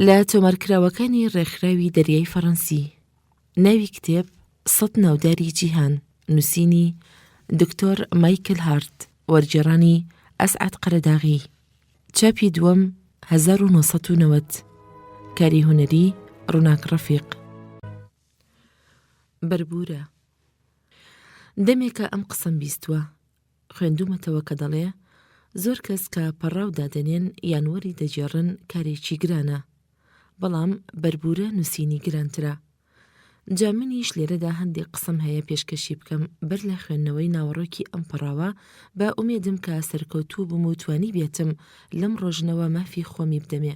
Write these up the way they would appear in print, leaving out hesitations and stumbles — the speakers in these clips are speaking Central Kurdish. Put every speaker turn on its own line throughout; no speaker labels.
لە تۆمارکراوەکانی ڕێکخراوی دەریای فەڕەنسی. ناوی کتێب 100 ناوداری جیهان، نووسینی دکتۆر مایکل هارت، وەرگێڕانی ئەسعەد قەرەداغی، چاپی دووەم 1990، کاری هونەری ڕوناک ڕەفیق. بەربورە. دەمێکە ئەم قسەم بیستووە، خوێندومەتەوە کە دەڵێ زۆر کەس کە پەڕاو دادەنێن یانوەری دەجێڕن کارێکی گرانە، بەڵام بەربورە نووسینی گرانترە. جا منیش لێرەدا هەندێک قسەم هەیە پێشکەشی بکەم بەر لە خوێندنەوەی ناوەڕۆکی ئەم پەڕاوە، بە ئومێدم کە سەرکەوتوو بم و توانی بێتم لەم ڕۆژنەوە مافی خۆمی بدەمێ.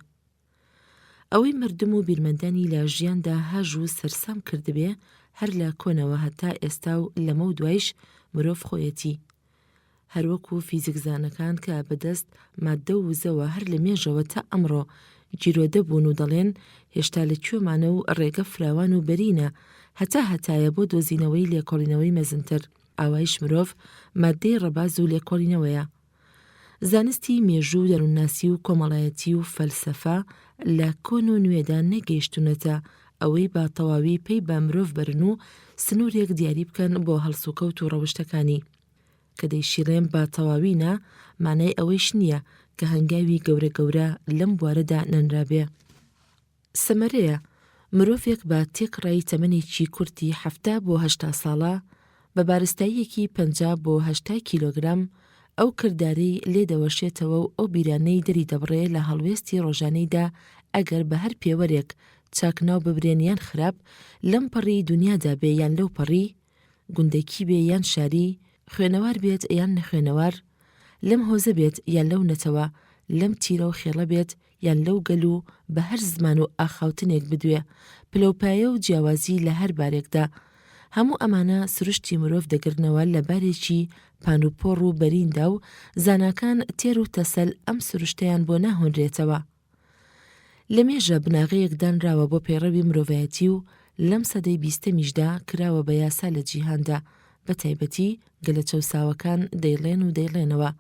ئەوەی مردم و بیرمەندانی لە ژیاندا هەژ و سەرسام کردبێ، هەر لە کۆنەوە هەتا ئێستا و لەمە و دوایش مرۆڤ خۆیەتی. هەروەکو فیزیکزانەکان کە بەدەست ماددە و وزەوە هەر لە مێژەوە تا ئەمڕۆ گیرۆدە بوون و دەڵێن هێشتا لە کوێمانە و ڕێگە فراوان و بەرینە، هەتایە بۆ دۆزینەوەی لێکۆڵینەوەی مەزنتر. ئاوایش مرۆڤ ماددەی ڕەباز و لێکۆڵینەوەیە. زانستی مێژوو، دەروونناسی و کۆمەڵایەتی و فەلسەفە لە کۆن و نوێدا نەگەیشتونەتە ئەوەی با تەواوی پێی بە مرۆڤ بەرن و سنوورێک دیاری بکەن بۆ هەڵسوکەوت و ڕەوشتەکانی. کە دەیشیڕێن با تەواوینە، مانای ئەوەیش نییە کە هەنگاوی گەورە لەم بوارەدا نەنرابێ. سەمەرەیە مرۆڤێک بە تێکڕای تەمەنێکی کورتی 70 بۆ 80 ساڵە بە بارستاییەکی 50 بۆ 80 کیلۆگرام ئەو کردارەی لێدەوەشێتەوە و ئەو بیرانەی دەری دەبڕێ لە هەڵوێستی ڕۆژانەیدا ئەگەر بە هەر پێوەرێک چاکناو ببرێن یان خراپ، لەم پەڕی دنیادا بێ یان لەو پەڕی، گوندەکی بێ یان شاری، خوێنەوار بێت یان نەخوێنەوار، لەم هۆزە بێت یان لەو نەتەوە، لەم تیرە و خێڵە بێت یان لەو گەل و بە هەر زمان و ئاخاوتنێک بدوێ، پلەپایە و جیاوازی لە هەر بارێکدا، هەموو ئەمانە سروشتی مرۆڤ دەگرنەوە لە بارێکی پانوپۆڕ و بەریندا و زاناکان تێر و تەسەل ئەم سروشتیان بۆ ناهۆنرێتەوە. لە مێژە بناغەیەک دانراوە بۆ پەیڕەوی مرۆڤایەتی و لەم سەدەی 20میشدا کراوە بە یاسا لە جیهاندا، بە تایبەتی گەلە چەوساوەکان دەیڵێنەوە.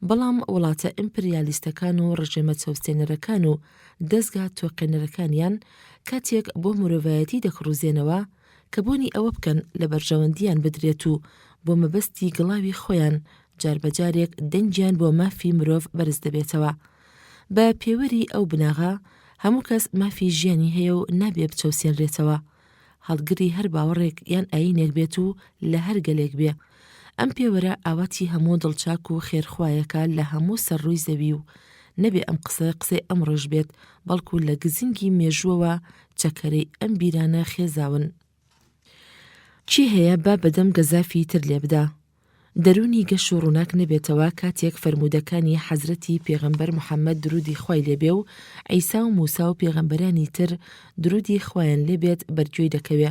بەڵام وڵاتە ئیمپریالیستەکان و ڕژێمە چەوسێنەرەکان و دەستگا تۆقێنەرەکانیان کاتێک بۆ مرۆڤایەتی دەکڕوزێنەوە کە بۆنی ئەوە بکەن لە بەرژەوەندیان بدرێت و بۆ مەبەستی گڵاوی خۆیان جاربەجارێک دەنگیان بۆ مافی مرۆڤ بەرز دەبێتەوە. بە پێوەری ئەو بناغا هەموو کەس مافی ژیانی هەیە و نابێ بچەوسێنرێتەوە، هەڵگری هەر باوەڕێک یان ئاینێک بێت و لە هەر گەلێک بێ. ئەم پێوەرە ئاواتی هەموو دڵچاک و خێرخوایەکە لە هەموو سەرڕووی زەوی و نەبێ ئەم قسەی ئەمڕۆژ بێت، بەڵکو لە گزنگی مێژووەوە چەکەرەی ئەم بیرانە خێزاون. چی هەیە با بەدەم گەزافی تر لێ بدا؟ دەرونی گەش و ڕووناک نەبێتەوە کاتێک فەرمودەکانی حەزرەتی پێغەمبەر محەممەد درودی خوای لێبێ و عیسا و موسا و پێغەمبەرانی تر درودی خوایان لێبێت بەرگوێی دەکەوێ.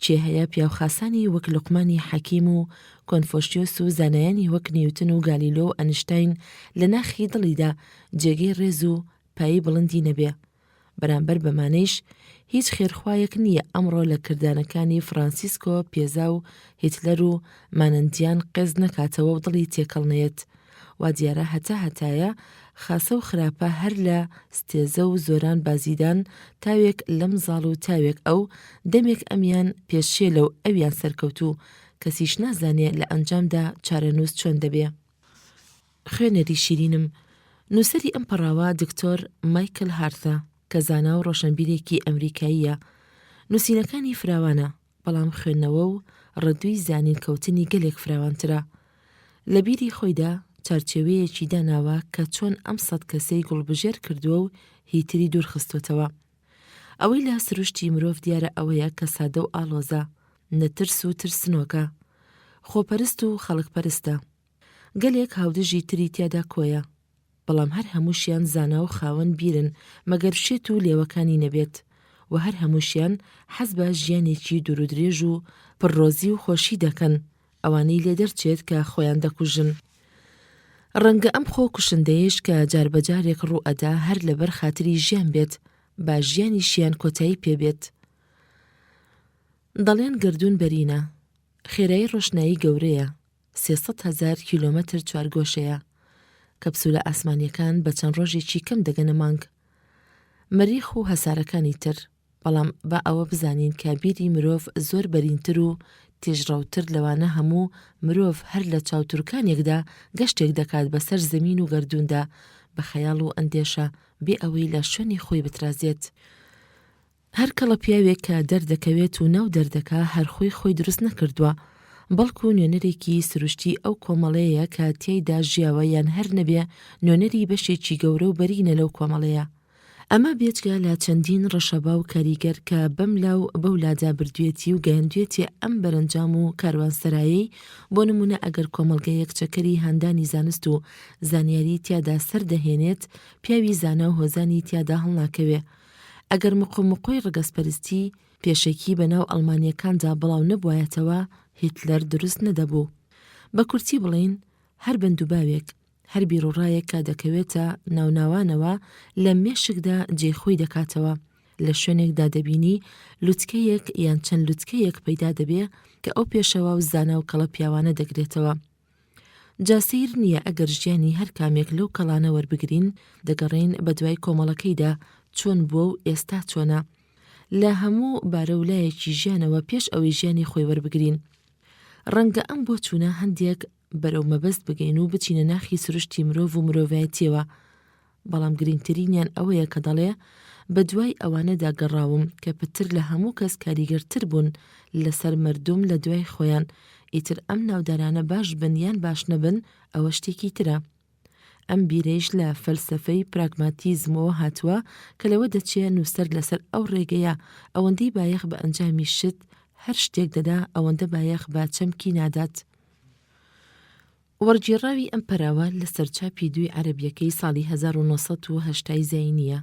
چێ هەیە پیاوخاسانی وەک لوقمانی حەکیم و کۆنفۆشیۆس و زانایانی وەک نیوتن و گالیلۆ و ئەنشتاین لە ناخی دڵیدا جێگەی ڕێز و پایی بڵندی نەبێ. بەرامبەر بەمانەیش هیچ خێرخوایەک نییە ئەمڕۆ لە کردانەکانی فرانسیسکۆ پێزا و هیتلەر و مانەندیان قێز نەکاتەوە و دڵی تێکەڵنێت. وا دیارە هەتایە خاسە و خراپە هەر لە ستێزە و زۆران بازیدان تاوێک لەم زاڵ و تاوێک ئەو دەمێک ئەمیان پێشێلە و ئەویان سەرکەوتوو، کەسیش نازانێ لە ئەنجامدا چارەنووس چۆن دەبێ. خوێنەری شیرینم، نووسەری ئەم پەڕاوە دکتۆر مایکل هارتە کە زانا و ڕۆشنبیرێکی ئەمریکاییە. نووسینەکانی فراوانە، بەڵام خوێندنەوە و ڕەدووی زانین کەوتنی گەلێک فراوانترە. لە بیری خۆیدا چارچێوەیەکی داناوە کە چۆن ئەم 100 کەسەی گوڵبژێر کردووە و هیتری دوورخستوتەوە. ئەوەی لە سروشتی مرۆڤ دیارە ئەوەیە کە سادە و ئاڵۆزە، نەترس و ترسنۆکە، خۆپەرست و خەڵکپەرستە. گەلێک هاودژی تری تیادا کۆیە، بەڵام هەر هەمووشیان زانا و خاوەن بیرن مەگەر شێت و لێوەکانی نەبێت، و هەر هەمووشیان حەز بە ژیانێکی دوورودرێژ و پڕۆزی و خۆشی دەکەن، ئەوانەی لێ دەرچێت کە خۆیان دەکوژن. ڕەنگە ئەم خۆ کوشندەیەش کە جاربەجارێک ڕوو ئەدا هەر لەبەر خاتری ژیان بێت، با ژیانیشیان کۆتایی پێبێت. دەڵێن گردوون بەرینە، خێرایی ڕۆشنایی گەورەیە، 300,000 کیلۆمەتر چوارگۆشەیە، کەپسولە ئاسمانیەکان بە چەند ڕۆژێکی کەم دەگەنە مانگ. مەریخ و هەسارەکانی تر، بەڵام با ئەوە بزانین کە بیری مرۆڤ زۆر بەرینتر و تێژڕەوتر لەوانە هەموو مرۆڤ هەر لە چاوتورکانێکدا گەشتێک دەکات بەسەر زەمین و گەردووندا بە خەیاڵ و ئەندێشە بێ ئەوەی لە شوێنی خۆی بترازێت. هەر کەڵە پیاوێک کە دەردەکەوێت و ناو دەردەکە هەرخۆی خۆی دروست نەکردووە، بەڵکو نوێنەرێکی سروشتی ئەو کۆمەڵەیە کە تێیدا ژیاوە یان هەر نەبێ نوێنەری بەشێکی گەورە و بەرینە لەو کۆمەڵەیە. ئەمە بێجگا لە چەندین ڕەشەبا و کاریگەر کە بەم لاو بەولادا بردوێتی و گەیاندوێتی ئەم بەرەنجام و کاروانسەرایی. بۆ نمونە ئەگەر کۆمەڵگەیەک چەکەری هەندانی زانست و زانیاری تیادا سەردەهێنێت، پیاوی زانا و هۆزانی تیادا هەڵناکەوێ. ئەگەر مقۆمقۆی ڕگەسپەرستی پێشەکی بەناو ئەڵمانیەکاندا بڵاو نەبوایەتەوە، هیتلەر دروست نەدەبوو. بە کورتی بڵین، هەر بەندوباوێک، هەر بیرۆڕایەک کە دەکەوێتە ناوناوانەوە لە مێشکدا جێخۆی دەکاتەوە. لە شوێنێکدا دەبینی لوتکەیەک یان چەند لوتکەیەک پەیدا دەبێ کە ئەو پێشەوە و زانا و کەڵە پیاوانە دەگرێتەوە. جاسیر نییە ئەگەر ژیانی هەر کامێک لەو کەڵانە وەربگرین، دەگەڕین بە دوای کۆمەڵەکەیدا چۆن بووە و ئێستا چۆنە، لە هەموو بارەولایەکی ژیانەوە پێش ئەوەی ژیانی خۆی وەربگرین. ڕەنگە ئەم بۆ چوونە هەندێک بەرەو مەبەست بگەین و بچینە ناخی سروشتی مرۆڤ و مرۆڤایەتیەوە، بەڵام گرنگترینیان ئەوەیە کە دەڵێ بە دوای ئەوانەدا گەڕاوم کە پتر لە هەموو کەس کاریگەرتر بوون لەسەر مەردوم لە دوای خۆیان. ئیتر ئەم ناودارانە باش بن یان باش نەبن ئەوە شتێکی ترە. ئەم بیرەیش لە فەلسەفەی پراگماتیزمەوە هاتووە کە لەوە دەچێت نووسەر لەسەر ئەو ڕێگەیە ئەوەندەی بایەخ بە ئەنجامی شت هەر شتێک دەدا ئەوەندە بایەخ بە چەمکی نادات. وەرگێڕاوی ئەم پەراوە لە سەرچاپی دوی عەرەبیەکەی ساڵی 1970 زینیە.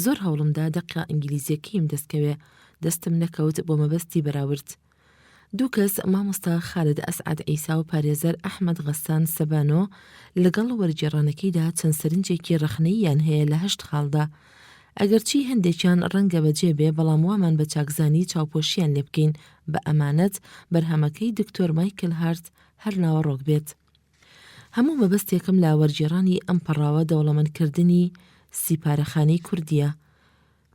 زۆر هەوڵمدا دەقا ئینگلیزیەکەیم دەستکەوێ، دەستم نەکەوت بۆ مەبەستی بەراورد. دوو کەس مامۆستا خالد ئەسعەد عیسا و پارێزەر ئەحمەد غەسان سەبانۆ لەگەڵ وەرگێڕانەکەیدا چەند سەرنجێکی ڕەخنەییان هەیە لە 8 خاڵدا. ئەگەرچی هەندێکیان ڕەنگە بەجێ بێ، بەڵام وامان بە چاکزانی چاوپۆشیان لێ بکەین بە ئەمانەت بەرهەمەکەی دکتۆر مایکل هارت هەر ناوەڕۆک بێت. هەموو مەبەستێکم لا وەرگێڕانی ئەم پەڕاوە دەوڵەمەندکردنی سیپارەخانەی کوردیە.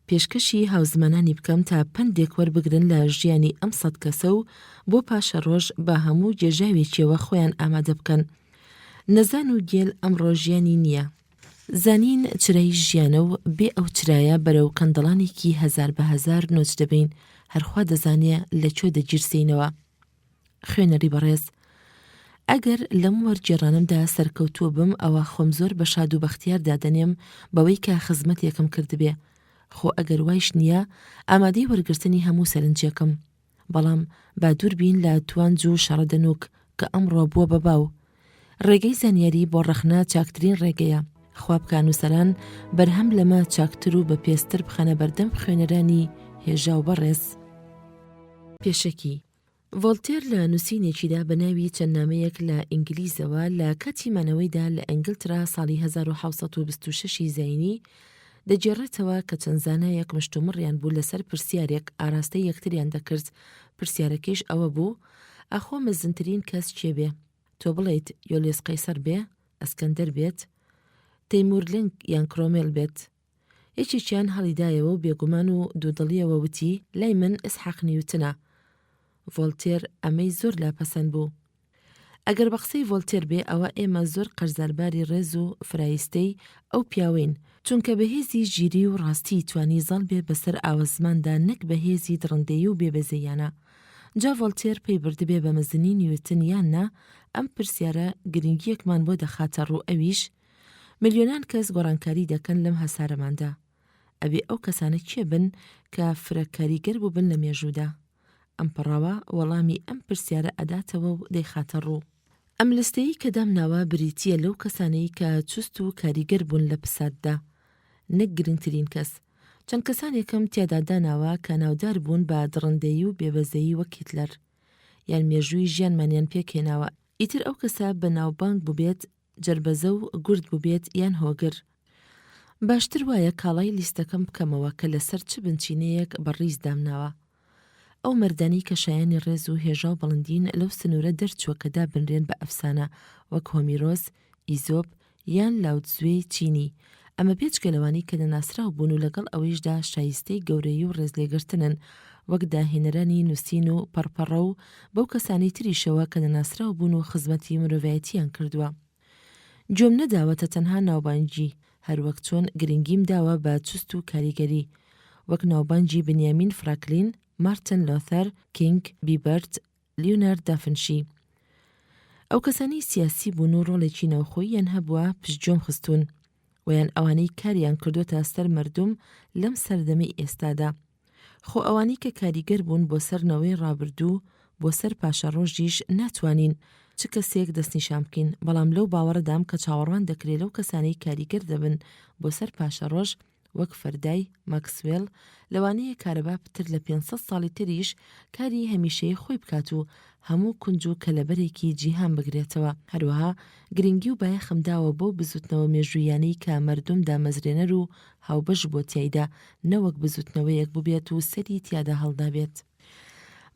پێشکەشی هاوزمانانی بکەم تا پندێک وەربگرن لە ژیانی ئەم 100 کەسە و بۆ پاشە ڕۆژ بە هەموو جێژاوێکیەوە خۆیان ئامادە بکەن. نەزان و گێل ئەمڕۆ ژیانی نییە. زانین چرای ژیانە و بێ ئەو چرایە بەرەو کەندەڵانێکی هەزار بە هەزار نۆچ دەبین، هەرخوا دەزانێ لەکوێ دەگیرسینەوە. خوێنەری بەڕێز، ئەگەر لەم وەرگێڕانمدا سەرکەوتووە بم، ئەوە خۆم زۆر بە شاد و بەختیار دادەنێم بەوەی کە خزمەتێکم کردبێ. خۆ ئەگەر وایش نییە، ئامادەی وەرگرتنی هەموو سەرنجێکم. بەڵام با دوور بین لە توانج و شەڕەدەنووک کە ئەمڕۆ بووە بە باو. ڕێگەی زانیاری بۆ ڕەخنا چاکترین ڕێگەیە. خوابکان و سەران بەرهەم لەمە چاکتر و بە پێستر بخەنە بەردەم خوێنەرانی هێژا و بەڕێز. پێشەکی ڤۆڵتێر لە نووسینێکیدا بە ناوی چەند نامەیەک لە ئینگلیزەوە لە کاتی مانەوەیدا لە ئەنگلترا ساڵی 1926 زینی دەجێڕێتەوە کە چەند زانایەک مشتومڕیان بوو لەسەر پرسیارێک ئاراستەی یەکتریان دەکرد. پرسیارەکەیش ئەوە بوو: ئەخۆ مەزنترین کەس کێ بێ؟ تۆ بڵێیت یۆلیس قەیسەر بێ، ئەسکەندەر بێت، تەیمورلنگ یان کرۆمێل بێت. یەکێکیان هەڵیدایەوە و بێگومان و دوودڵیەوە وتی: لای من ئیسحاق نیوتنە. ڤۆڵتێر ئەمەی زۆر لاپەسەند بوو. ئەگەر بە قسەی ڤۆڵتێر بێ، ئەوە ئێمە زۆر قەرزارباری ڕێز و فرایستەی ئەو پیاوین، چونکە بەهێزی ژیری و ڕاستی توانی زەڵ بێ بەسەر ئاوەزماندا، نەک بەهێزی دڕندەیی و بێبەزەیانە. جا ڤۆڵتێر پێی بردبێ بە مەزنی نیوتن یاننا، ئەم پرسیارە گرنگیەکمان بۆ دەخاتە ڕوو، ئەویش ملیۆنان کەس گۆڕانکاری دەکەن لەم هەسارەماندا. ئەبێ ئەو کەسانە کێ بن کە فرەکاریگەر بوو بن لە مێژوودا؟ ئەم پەڕاوە وەڵامی ئەم پرسیارە ئەداتەوە و دەیخاتە ڕوو. ئەم لستەیە کە دامناوە بریتیە لەو کەسانەی کە چوست و کاریگەر بوون لە پساتدا، نەک گرنگترین کەس. چەند کەسانێکم تێدا داناوە کە ناودار بوون بە دڕندەیی و بێبەزەیی وەک هیتلەر، یان مێژووی ژیانمانیان پێکهێناوە. ئیتر ئەو کەسە بە ناوبانگ بووبێت، جەربەزە و گورد بووبێت یان هۆگر. باشتر وایە کاڵای لیستەکەم بکەمەوە کە لەسەر چ بنچینەیەک بەڕیز دامناوە. ئەو مەردانی کە شایانی ڕێز و هێژا و بەڵندین لەو سنوورە دەرچووە کە دابنرێن بە ئەفسانە وەک هۆمیرۆس، ئیزۆپ یان لاوتزوێی چینی. ئەمە بێجگە لەوانی کە دەناسراو بوون و لەگەڵ ئەوەیشدا شایستەی گەورەی و ڕێزلێگرتنن وەک داهێنەرانی نووسین و پەرپەڕە و بەو کەسانی تریشەوە کە دەناسراو بوون و خزمەتی مرۆڤایەتیان کردووە. جۆم نەداوەتە تەنها ناوبانگی، هەروەک چۆن گرنگیم داوە بە چست و کاریگەری، وەک ناوبانگی بنیامین فرانکلین، مارتن لۆثەر کینگ، بیبەرت، لیۆنارد دافنشی. ئەو کەسانی سیاسی بوون و ڕۆڵێکی ناوخۆییان هەبووە پشتگوێم خستوون، ویان ئەوانەی کاریان کردوتە سەر مەردوم لەم سەردەمەی ئێستادا، خۆ ئەوانی کە کاریگەر بوون بۆ سەرنەوەی ڕابردوو بۆ سەر پاشەڕۆژیش ناتوانین چ کەسێک دەستنیشان بکەین، بەڵام لەو باوەڕدام کە چاوەڕوان دەکرێت لەو کەسانەی کاریگەر دەبن بۆ سەر پاشەڕۆژ وەک فەردای ماکسوێل لەوانەیە کارەبا پتر لە 500 ساڵی تریش کاری هەمیشەی خۆی بکات و هەموو کونج و کەلەبەرێکی جیهان بگرێتەوە. هەروەها گرنگی و بایەخمداوە بۆ بزوتنەوە مێژوویانەی کە مەردوم دامەزرێنەر و هاوبەش بۆ تیایدا نەوەک بزوتنەوەیەک ببێت و سەری تیادا هەڵدا بێت.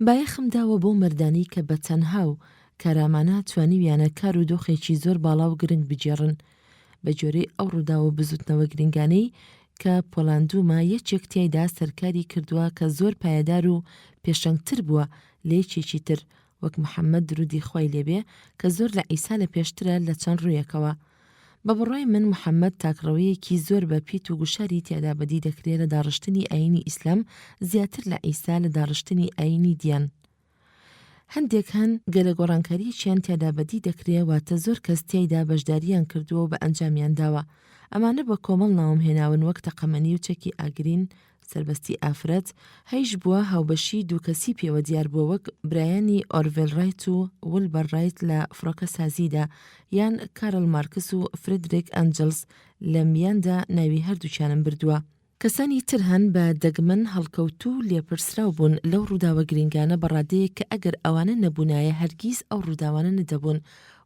بایەخمداوە بۆ مەردانی کە بە تەنها و کارامانە توانیویانە کار و دۆخێکی زۆر باڵا و گرنگ بجێڕن بە جۆرەی ئەو ڕووداوە بزوتنەوە گرنگانەی کە پۆلاندومە یەکێک تیایدا سەرکاری کردووە کە زۆر پایەدار و پێشەنگتر بووە لە یەکێکی تر وەک محەممەد درودی خوای لێبێ کە زۆر لە ئیسا لە پێشترە لە چەند ڕوویەکەوە. بە بڕای من محەممەد تاکڕەوەیەکی زۆر بە پیت و گوشاری تیادا بەدی دەکرێت لە داڕشتنی ئاینی ئیسلام زیاتر لە ئیسا لە داڕشتنی ئاینی دیان. هەندێک هەن گەلە گۆڕانکارییان تیادا بەدی دەکرێت واتە زۆر کەس تیایدا بەشداریان کردووە و بە ئەنجامیان داوە. ئەمانە بە کۆمەڵ ناوم هێناون وەک تەقەمەنی و چەکی ئاگرین، سربەستی ئافرەت، هەیش بووە هاوبەشی دووکەسی پێوە دیار بووە وەک برایانی ئۆرڤێل ڕایت و ویلبەر ڕایت لە فڕۆکە سازیدا یان کارل مارکس و فریدریک ئەنجلز لە میاندا ناوی هەردووچیانم بردووە. کەسانی تر هەن بە دەگمەن هەڵکەوت و لێپرسراو بوون لەو ڕووداوە گرنگانە بەڕادەیە کە ئەگەر ئەوانە نەبوونایە هەرگیز ئەو ڕووداوانە نەدەبوون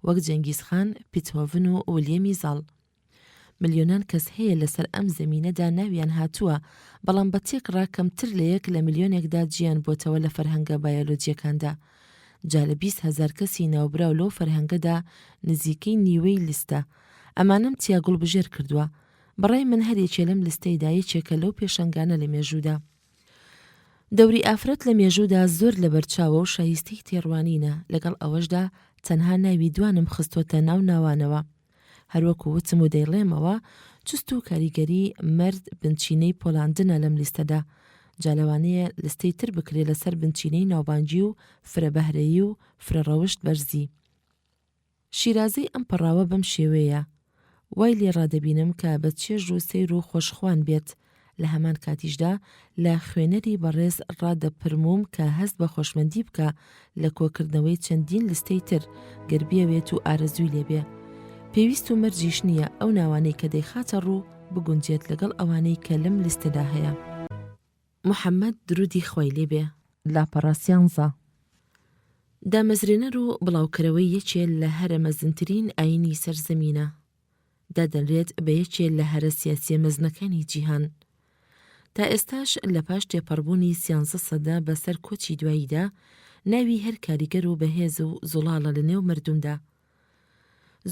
وەک جەنگیزخان، پیتهۆڤن و ویلیەمی زاڵ. ملیۆنان کەس هەیە لەسەر ئەم زەمینەدا ناویان هاتووە، بەڵام بە تێکڕا کەمتر لە 1 لە ملیۆنێکدا جیان بۆتەوە لە فەرهەنگە بایۆلۆجیەکاندا. جا لە 20,000 کەسی ناوبراو لەو فەرهەنگەدا نزیکەی نیوەی لیستە. ئەمانم تیاگوڵ بژێر کردووە. بەڕای من هەرێکێ لەم لستەیدا یەکێکە لەو پێشەنگانە لە مێژوودا. دەوری ئافرەت لە مێژوودا زۆر لە بەرچاوە و شایستەی تێڕوانینە، لەگەڵ ئەوەشدا تەنها ناوی دوانم خستوەتە ناو ناوانەوە. هەروەکو وتم و دەیڵێمەوە چست و کاریگەری مەرد بنچینەی پۆلاندنە لەم لیستەدا. جالەوانەیە لستەی تر بکرێت لەسەر بنچینەی ناوبانگی و فرەبەهرەیی و فرەڕەوشت بەرزی. شیرازەی ئەم پەڕاوە بەم شێوەیە، وای لێ ڕادەبینم کە بە چێژ و سەیر و خۆشخوان بێت. لە هەمان کاتیشدا لە خوێنەری بەڕێز ڕادەپرموم کە هەست بە خۆشمەندی بکە لە کۆکردنەوەی چەندین لستەی تر گەربیەوێت و ئارەزووی لێبێ. پێویست و مەرجیش نییە ئەو ناوانەی کە دەیخاتە ڕوو بگونجێت لەگەڵ ئەوانەی کە لەم لیستەدا هەیە. محەممەد درودی خوای لێبێ، لاپەڕاسیانزە. دامەزرێنەر و بڵاوکەرەوەی یەکێ لە هەرە مەزنترین ئاینی سەرزەمینە. دادەنرێت بە یەکێ لە هەرە سیاسیە مەزنەکانی جیهان. تا ئێستاش لە پاش تێپەڕبوونی 13 سەدە بەسەر کۆچی دواییدا ناوی هەر کاریگەر و بەهێز و زوڵاڵە لە نێو مردومدا.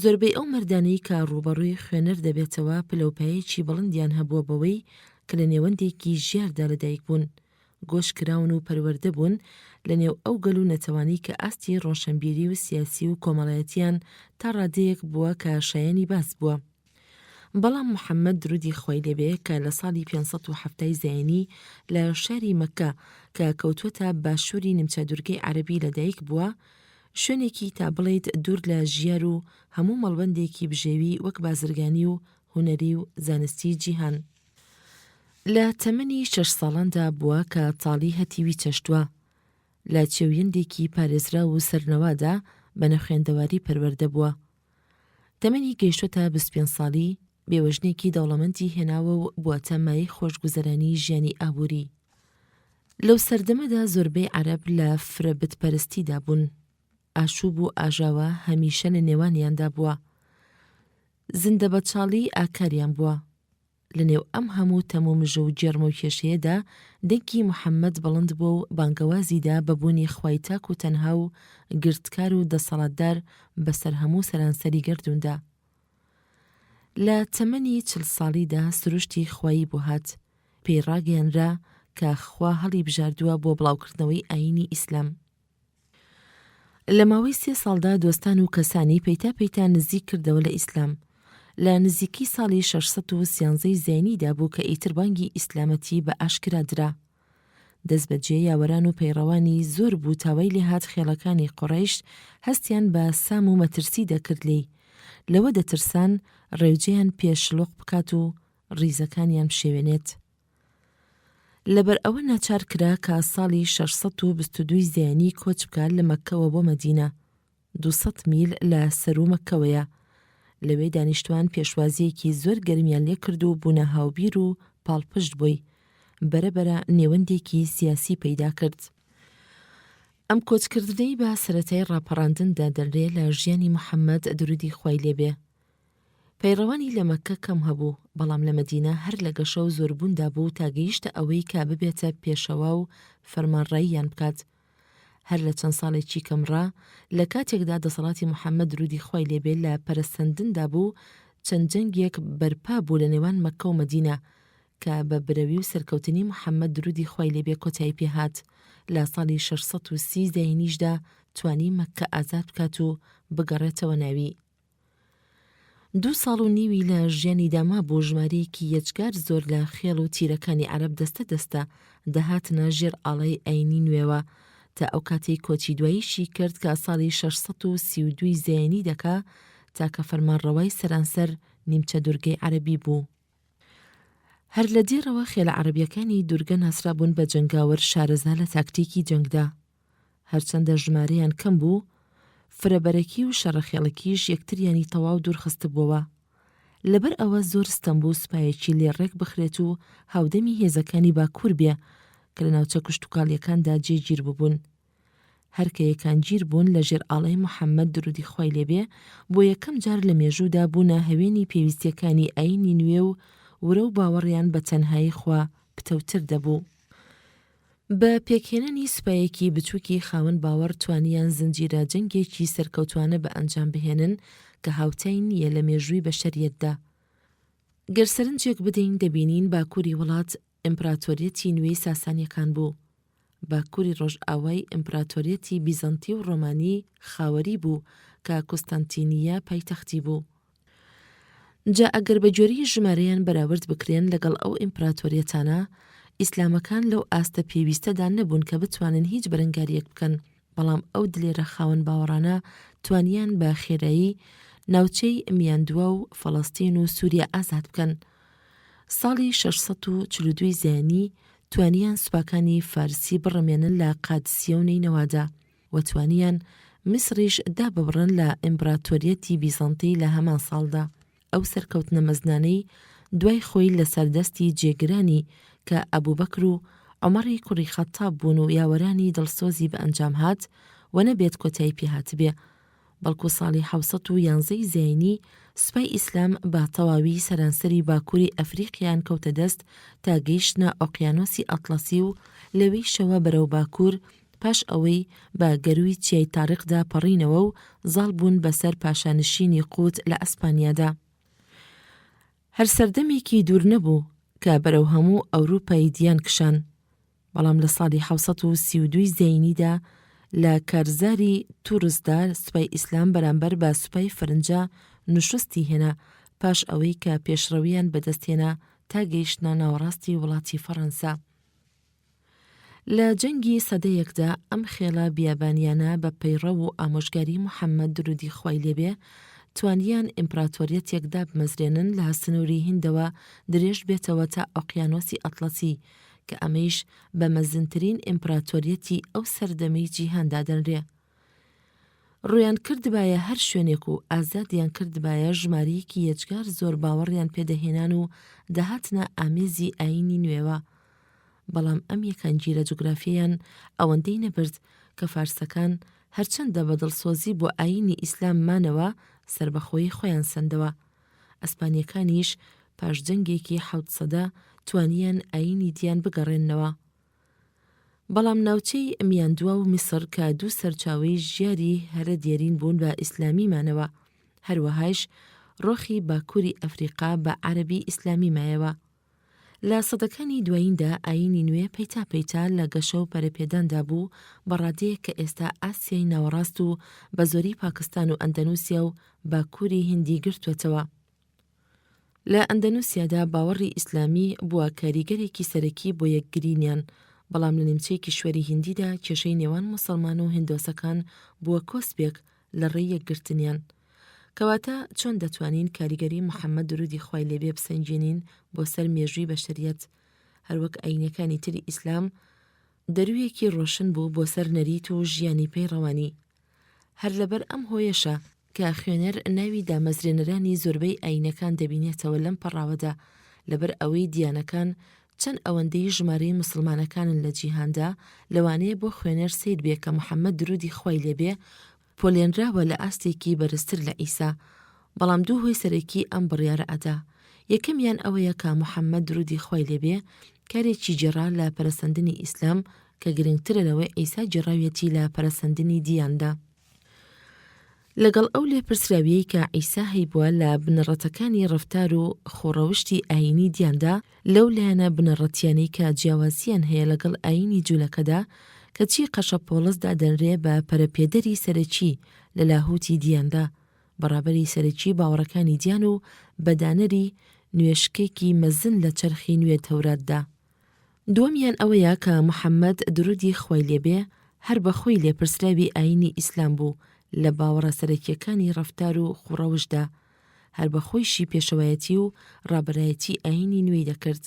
زۆربەی ئەو مەردانەی کە ڕوبەڕووی خوێنەر دەبێتەوە پلەپایەکی بڵندیان هەبووە بەوەی کە لە نێوەندێکی ژیاردا لەدایک بوون، گۆشکراون و پەروەردە بوون لە نێو ئەو گەل و نەتەوانی کە ئاستی ڕۆشنبیری و سیاسی و کۆمەڵایەتیان تا ڕادەیەک بووە کە شایەنی باس بووە. بەڵام محەممەد درودی خوای لێبێ کە لە ساڵی 570 زاینی لە شاری مەکە کە کەوتووەتە باشووری نیمچە دوورگەی عەرەبی لەدایک بووە، شوێنێکی تا بڵێیت دوور لە ژیار و هەموو مەڵبەندێکی بژێوی وەک بازرگانی و هونەری و زانستی جیهان. لە تەمەنی 6 ساڵاندا بووە کە تاڵی هەتیوی چەشتووە. لە چێویندێکی پارێزرا و سەرنەوادا بە نەخوێندەواری پەروەردە بووە. تەمەنی گەیشتوتە 25 ساڵی بێوەژنێکی دەوڵەمەندی هێناوە و بووەتە مای خۆشگوزەرانی ژیانی ئابووری. لەو سەردەمەدا زۆربەی عەرەب لە فرەبتپەرستیدا بوون. ئاشوب و ئاژاوە هەمیشە لە نێوانیاندا بووە. زندە بەچاڵی ئاکاریان بووە. لە نێو ئەم هەموو تەمومژە و جێرمە و کێشەیەدا دەنگی محەممەد بەڵند بووە و بانگەوازیدا بەبوونی خوای تاک و تەنها و گرتکار و دەسەڵاتدار بەسەر هەموو سەرانسەری گەردووندا. لە تەمەنی 40 ساڵیدا سروشتی خوایی بۆ هات، پێی ڕاگەیاندرا کە خوا هەڵی بژاردووە بۆ بڵاوکردنەوەی ئاینی ئیسلام. لە ماوەی 3 ساڵدا دۆستان و کەسانی پەیتا نزیک کردەوە لە ئیسلام. لە نزیکی ساڵی 613 زینیدا بوو کە ئیتر بانگی ئیسلامەتی بە ئاشکرا درا. دەست بەجێ یاوەران و پەیڕەوانی زۆر بوو تاوای لێهات خێڵەکانی قوڕەیش هەستیان بە سام و مەترسی دەکرد لێی، لەوە دەترسان ڕێوجەیان پێشلۆق بکات و ڕیزەکانیان بشێوێنێت. لەبەر ئەوە ناچار کرا کە ساڵی 622 زیانی کۆچ بکات لە مەککەوە بۆ مەدینە، 200 میل لە سەر و مەککەوەیە. لەوێ دانیشتوان پێشوازیەکی زۆر گەرمیان لێ کرد و بوونە هاوبیر و پاڵپشت بووی، بەرەبەرە نێوەندێکی سیاسی پەیدا کرد. ئەم کۆچکردنەی بە سەرەتای ڕاپەڕاندندا دەرێ لە ژیانی محەممەد درودی خوای لێبێ. پەیڕەوانی لە مەککە کەم هەبوو، بەڵام لە مەدینە هەر لە گەشە و زۆربووندا بوو تا گەیشتە ئەوەی کا ببێتە پێشەوا و فەرمانڕاییان بکات. هەر لە چەند ساڵێکی کەمڕا لە کاتێکدا دەسەڵاتی محەممەد درودی خوای لێبێ لە پەرستەندندا بوو، چەند جەنگێک بەرپا بوو لە نێوان مەککە و مەدینە کە بە برەوی و سەرکەوتنی محەممەد درودی خوای لێبێ کۆتایی پێهات. لە ساڵی 630 داهێنیشدا توانی مەککە ئازاد بکات و بگەڕێتەوە ناوی. 2 ساڵ و نیوی لە ژیانی داما بۆ ژمارەیەکی یەجگار زۆر لە خێڵ و تیرەکانی عەرەب دەستە دەهاتنە ژێر ئاڵای ئاینی نوێوە، تا ئەو کاتەی کۆچی دواییشی کرد کە ساڵی 632 زەیانی دەکا تاکە فەرمانڕەوای سەرانسەر نیمچە دورگەی عەرەبی بوو. هەر لە دێرەوە خێلە عەرەبیەکانی دورگە ناسرا بوون بە جەنگاوەر شارەزا لە تاکتیکی جەنگدا. هەرچەندە ژمارەیان کەم بوو، فرەبەرەکی و شەڕەخێڵەکیش یەکتریانی تەواو دوورخستبووەوە. لەبەر ئەوە زۆر ستەم بوو سوپایەکی لێڕێک بخرێت و هاودەمی هێزەکانی باکوور بێ کە لە ناوچە کشتتوکاڵیەکاندا جێگیر ببوون. هەرکە یەکان گیر بوون لە ژێر ئاڵای محەممەد درودی خوای لێبێ بۆ یەکەم جار لە مێژوودا بوونە هەوێنی پێویستیەکانی ئاینی نوێ و ورە و باوەڕیان بە تەنهایی خوا پتەوتر دەبوو. بە پێکهێنانی سوپایەکی بچووکی خاوەن باوەڕ توانیان زنجیرە جەنگێکی سەرکەوتوانە بە ئەنجام بهێنن کە هاوتای نییە لە مێژووی بەشەریەتدا. گەر سەرنجێک بدەین دەبینین باکووری وڵات ئیمپراتۆریەتی نوێی ساسانیەکان بوو. باکووری ڕۆژئاوای ئیمپراتۆریەتی بیزەنتی و ڕۆمانی خاوەری بوو کە کوستانتینیە پایتەختی بوو. جا ئەگەر بە جۆری ژمارەیان بەراورد بکرێن لەگەڵ ئەو ئیمپراتۆریەتانە، ئیسلامەکان لەو ئاستە پێویستەدا نەبوون کە بتوانن هیچ بەرەنگاریەک بکەن، بەڵام ئەو دلێرە خاوەن باوەڕانە توانیان بە خێرایی ناوچەی میاندووە و فەڵەستین و سووریا ئازاد بکەن. ساڵی 642 زیانی توانیان سوپاکانی فارسی بڕەمێنن لە قادسیە و نینەوادا و توانیان میسریش داببڕن لە ئیمپراتۆریەتی بیزەنتی لە هەمان ساڵدا. ئەو سەرکەوتنە مەزنانەی دوای خۆی لە سەردەستی جێگرانی کە ئەبوبەکر و عومەری کوڕی خەتاب بوون و یاوەرانی دڵسۆزی بە ئەنجام هات و نەبێت کۆتایی پێهات بێ، بەڵکو ساڵی 711 زەینی سوپای ئیسلام بە تەواوی سەرانسەری باکووری ئەفریقیان کەوتە دەست تا گەیشتنە ئۆقیانۆسی ئەتڵەسی و لەوەی شەوە بەرەو باکوور پاش ئەوەی بە گەروی چیای تاریقدا پەڕینەوە و زاڵ بوون بەسەر پاشانشینی قوت لە ئەسپانیادا. هەر سەردەمێکی دوور نەبوو کە بەرەو هەموو ئەوروپای دیان کشان، بەڵام لە ساڵی 732 زەینیدا لە کارزاری توورسدا سوپای ئیسلام بەرامبەر بە سوپای فەرنجە نوشستی هێنا پاش ئەوەی کە پێشڕەویان بەدەستهێنا تا گەیشتنە ناوەڕاستی وڵاتی فەڕەنسا. لە جەنگی سەدەیەکدا ئەم خێڵە بیابانیانە بە پەیڕە و ئامۆژگاری محەممەد درودی خوای لێبێ توانیان ئیمپراتۆریەتێکدا بمەزرێنن لە سنووری هیندەوە درێژ بێتەوە تا ئۆقیانۆسی ئەتڵەسی کە ئەمەیش بە مەزنترین ئیمپراتۆریەتی ئەو سەردەمەی جیهاندا دەنرێ. ڕویان کردبایە هەر شوێنێک و ئازادیان کردبایە ژمارەیەکی یەجگار زۆر باوەڕیان پێدەهێنان و دەهاتنە ئامێزی ئاینی نوێوە، بەڵام ئەم یەکانگیرە جوگرافیەیان ئەوەندەی نەبرد کە فارسەکان هەرچەندە بە دڵسۆزی بۆ ئاینی ئیسلام مانەوە سربەخۆی خۆیان سندەوە. ئەسپانیەکانیش پاش جەنگێکی 700 توانیان ئاینی دیان بگەڕێنەوە. بەڵام ناوچەی میاندووە و میسر کە دوو سەرچاوەی ژیاری هەرە دیێرین بوون بە ئیسلامی مانەوە، هەروەهاش ڕۆخی باکووری ئەفریقا بە عەرەبی ئیسلامی مایەوە. لە سەدەکانی دواییندا ئاینی نوێ پەیتا لە گەشە و پەرەپێداندا بوو بە ڕادەیەک کە ئێستا ئاسیای ناوەڕاست و بە زۆری پاکستان و ئەندەنوسیا و باکووری هیندی گرتوێتەوە. لە ئەندەنوسیادا باوەڕی ئیسلامی بووە کاریگەرێکی سەرەکی بۆ یەکگرینیان، بەڵام لە نیمچەی کیشوەری هیندیدا کێشەی نێوان موسڵمان و هیندۆسەکان بووە کۆسپێک لە ڕێی یەکگرتنیان. کەواتە چۆن دەتوانین کاریگەری محەممەد درودی خوای لێبێ بسەنجێنین بۆ سەر مێژووی بەشەریەت، هەروەک ئاینەکانی تری ئیسلام دەرویەکی ڕۆشن بوو بۆ سەر نەریت و ژیانی پێی ڕەوانی. هەر لەبەر ئەم هۆیەشە کە خوێنەر ناوی دامەزرێنەرانی زۆربەی ئاینەکان دەبینێتەوە لەم پەڕاوەدا، لەبەر ئەوەی دیانەکان چەند ئەوەندەی ژمارەی مسلمانەکانن لە جیهاندا لەوانەیە بۆ خوێنەر سیر بێ کە محەممەد درودی خوای لێبێ پۆلێنراوە لە ئاستێکی بەرزتر لە ئیسا، بەڵام دوو هۆی سەرەکی ئەم بڕیارە ئەدا. یەکەمیان ئەوەیە کە محەممەد درودی خوای لێبێ کارێکی جێڕا لە پەرەسەندنی ئیسلام کە گرنگترە لەوەی ئیسا جێڕاویەتی لە پەرەسەندنی دیاندا. لەگەڵ ئەو لێپرسراویەی کە ئیسا هەیبووە لە بنەڕەتەکانی ڕەفتار و خۆڕەوشتی ئاینی دیاندا، لەو لایەنە بنەڕەتیانەی کە جیاوازیان هەیە لەگەڵ ئاینی جوولەکەدا کەچی قەشە پۆڵسدا دەنرێ بە پەرەپێدەری سەرەکی لە لاهوتی دیاندا، بەڕابەری سەرەکی باوەڕەکانی دیان و بەدانەری نوێشکێکی مەزن لە چەرخی نوێ تەوراتدا. دووەمیان ئەوەیە کە محەممەد درودی خوای لێبێ هەر بەخۆی لێپرسراوی ئاینی ئیسلام بوو لە باوەڕە سەرەکیەکانی ڕەفتار و خوڕەوشدا، هەر بەخۆیشی پێشەوایەتی و ڕابەرایەتی ئاینی نوێی دەکرد،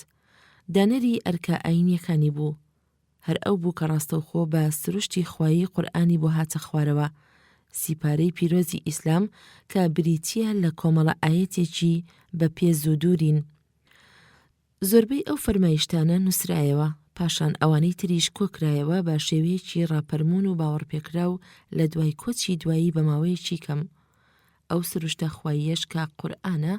دانەری ئەرکە ئاینیەکانی بوو. هەر ئەو بوو کە ڕاستەوخۆ بە سروشتی خوایی قورئانی بۆ هاتە خوارەوە، سیپارەی پیرۆزی ئیسلام کە بریتیە لە کۆمەڵە ئاەتێکی بە پێ زوودورین. زۆربەی ئەو فەرمایشتانە نووسرایەوە، پاشان ئەوانەی تریش کۆکرایەوە بە شێوەیەکی ڕاپەرمون و باوەڕپێکراو لە دوای کۆچی دوایی بە ماوەیەکی کەم. ئەو سروشتە خواییەش کە قورئانە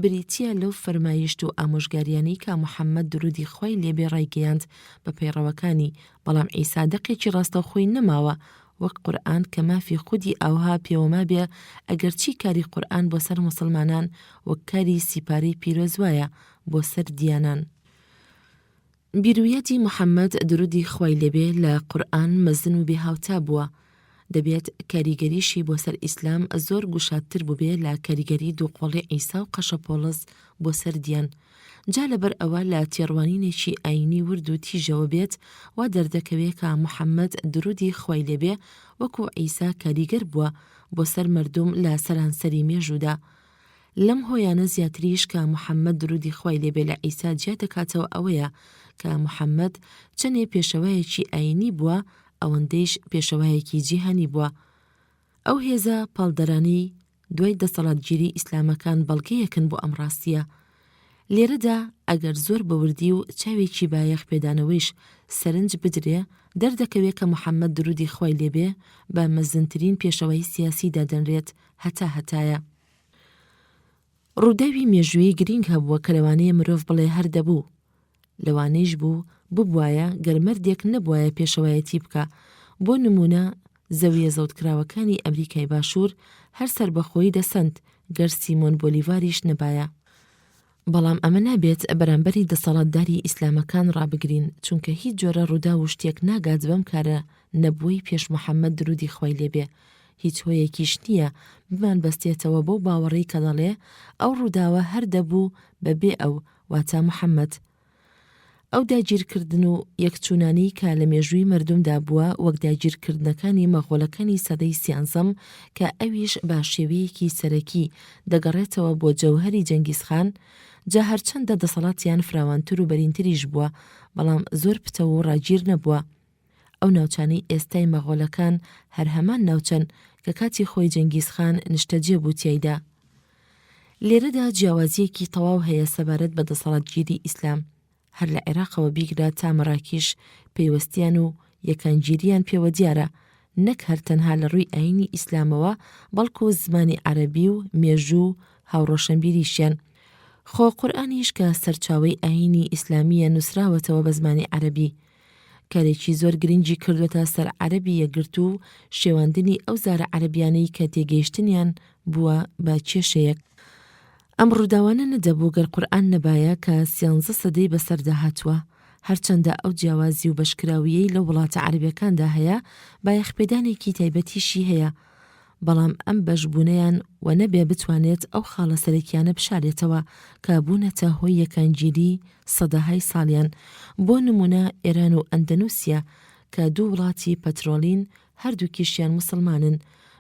بریتیە لەو فەرمایشت و ئامۆژگاریانەی کە محەممەد درودی خوای لێبێ ڕایگەیاند بە پەیڕەوەکانی، بەڵام ئیسا دەقێکی ڕاستەوخۆی نەماوە وەک قورئان کە مافی خودی ئەوها پێوەما بێ ئەگەرچی کاری قورئان بۆ سەر موسڵمانان وەک کاری سیپارەی پیرۆز وایە بۆ سەر دیانان. بیرویەتی محەممەد درودی خوای لێبێ لە قورئان مەزن و بێهاوتا بووە، دەبێت کاریگەریشی بۆ سەر ئیسلام زۆر گوشادتر بووبێ لە کاریگەری دووقۆڵی ئیسا و قەشە پۆڵس بۆ سەر دیان. جا لەبەر ئەوە لە تێڕوانینێکی ئاینی ورد و تیژەوە بێت وا دەردەکەوێت کە محەممەد درودی خوای لێبێ وەکو ئیسا کاریگەر بووە بۆ سەر مردم لە سەرانسەری مێژوودا. لەم هۆیانە زیاتریش کە محەممەد درودی خوای لێبێ لە ئیسا جیا دەکاتەوە ئەوەیە کە محەممەد چەندێ پێشەوایەکی ئاینی بووە، ئەوەندەیش پێشەوایەکی جیهانی بووە. ئەو هێزە پاڵدەرانی دوای دەسەڵاتگیری ئیسلامەکان بەڵگەیەکن بۆ ئەم ڕاستیە. لێرەدا ئەگەر زۆر بەوردی و چاوێکی بایەخ پێدانەوەیش سەرنج بدرێ، دەردەکەوێت کە محەممەد درودی خوای لێبێ بە مەزنترین پێشەوەی سیاسی دادەنرێت هەتایە. ڕووداوی مێژووی گرنگ هەبووە کە لەوانەیە مرۆڤ بڵێ هەر دەبوو، لەوانەیش بوو ببوایە گەرمەردێک نەبوایە پێشەوایەتی بکە. بۆ نمونە زەویە زەوتکراوەکانی ئەمریکای باشوور هەر سەربەخۆیی دەسەند گەر سیمۆن بۆلیڤاریش نەبایە. بەڵام ئەمە نابێت بەرامبەری دەسەڵاتداری ئیسلامەکان ڕابگرین، چونکە هیچ جۆرە ڕوودا و شتێک ناگات بەم کارە نەبووی پێش محەممەد درودی خوای لێبێ. هیچ هۆیەکیش نییە بمان بەستێتەوە بۆ باوەڕی کە دەڵێ ئەو ڕووداوە هەر دەبوو بەبێ ئەو واتە محەممەد. ئەو داگیرکردن و یەکچوونانی کە لە مێژووی مردمدا بووە وەک داگیرکردنەکانی مەغۆلەکانی سەدەی سیانزەم کە ئەویش با شێوەیەکی سەرەکی دەگەڕێتەوە بۆ جەوهەری جەنگیزخان، جا هەرچەندە دەسەڵاتیان فراوانتر و بەرینتریش بووە، بەڵام زۆر پتەوە و ڕاگیر نەبووە. ئەو ناوچانەی ئێستای مەغۆلەکان هەر هەمان ناوچەن کە کاتی خۆی جەنگیزخان نیشتەجێ بوو تیایدا. لێرەدا جیاوازیەکی تەواو هەیە سەبارەت بە دەسەڵاتگیری ئیسلام. هەر لە عێراقەوە بیگرا تا مەراکیش پەیوەستیان و یەکانگیریان پێوە دیارە، نەک هەر تەنها لە ڕووی ئاینی ئیسلامەوە بەڵکو زمانی عەرەبی و مێژوو هاوڕۆشنبیریشیان. خۆ قورئانیش کە سەرچاوەی ئاینی ئیسلامیە نووسراوەتەوە بە زمانی عەرەبی، کارێکی زۆر گرنگی کردوەتە سەر عەرەبی یەکگرت و شێواندنی ئەو زارە عەرەبیانەی کە تێگەیشتنیان بووە بە کێشەیەک. ئەم ڕووداوانە نەدەبوو گەر قورئان نەبایە کە 13 سەدەی بەسەردا هاتووە، هەرچەندە ئەو جیاوازی و بەشکراویەی لە وڵاتە عەرەبیەکاندا هەیە بایەخپێدانێکی تایبەتیشی هەیە، بەڵام ئەم بەشبوونەیان و نەبێ بتوانێت ئەو خاڵە سەرەکیانە بشارێتەوە کە بوونەتە هۆی یەکانگیری سەدەهای ساڵیان. بۆ نمونە ئێران و ئەندەنوسیا کە دوو وڵاتی پەترۆلین هەردووکیشیان موسڵمانن،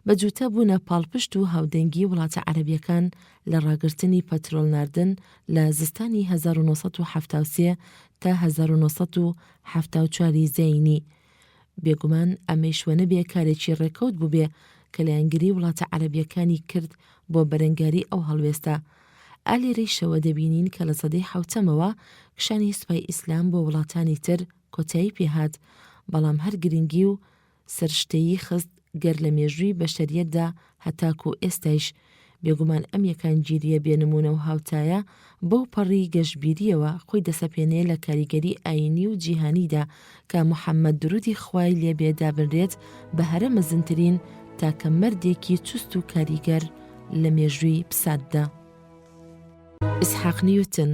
بەجوتە بوونە پاڵپشت و هاودەنگی وڵاتە عەرەبیەکان لە ڕاگررتنی پەترۆل ناردن لە زستانی 1970 تا 1970 زەینی. بێگومان ئەمەش وەنە بێ کارێکی ڕێکەوت بووبێ کە لایەنگری وڵاتە عەرەبیەکانی کرد بۆ بەرەنگاری ئەو هەڵوێستە. ئالێرەی شەوە دەبینین کە لە سەدەی حوتەمەوە کشانی سوپای ئیسلام بۆ وڵاتانی تر کۆتایی پێهات، بەڵام هەر گرنگی و سەرشتەیی خست گەر لە مێژووی بەشەریەتدا هەتاکو ئێستایش. بێگومان ئەم یەکانگیریە بێنمونە و هاوتایە بەو پەڕی گەشتبیریەوە خۆی دەسەپێنێ لە کاریگەری ئاینی و جیهانیدا کە موحەممەد درودی خوای لێبێ دابنرێت بە هەرە مەزنترین تاکە مەردێکی چوست و کاریگەر لە مێژووی پساتدا. ئیسحاق نیوتن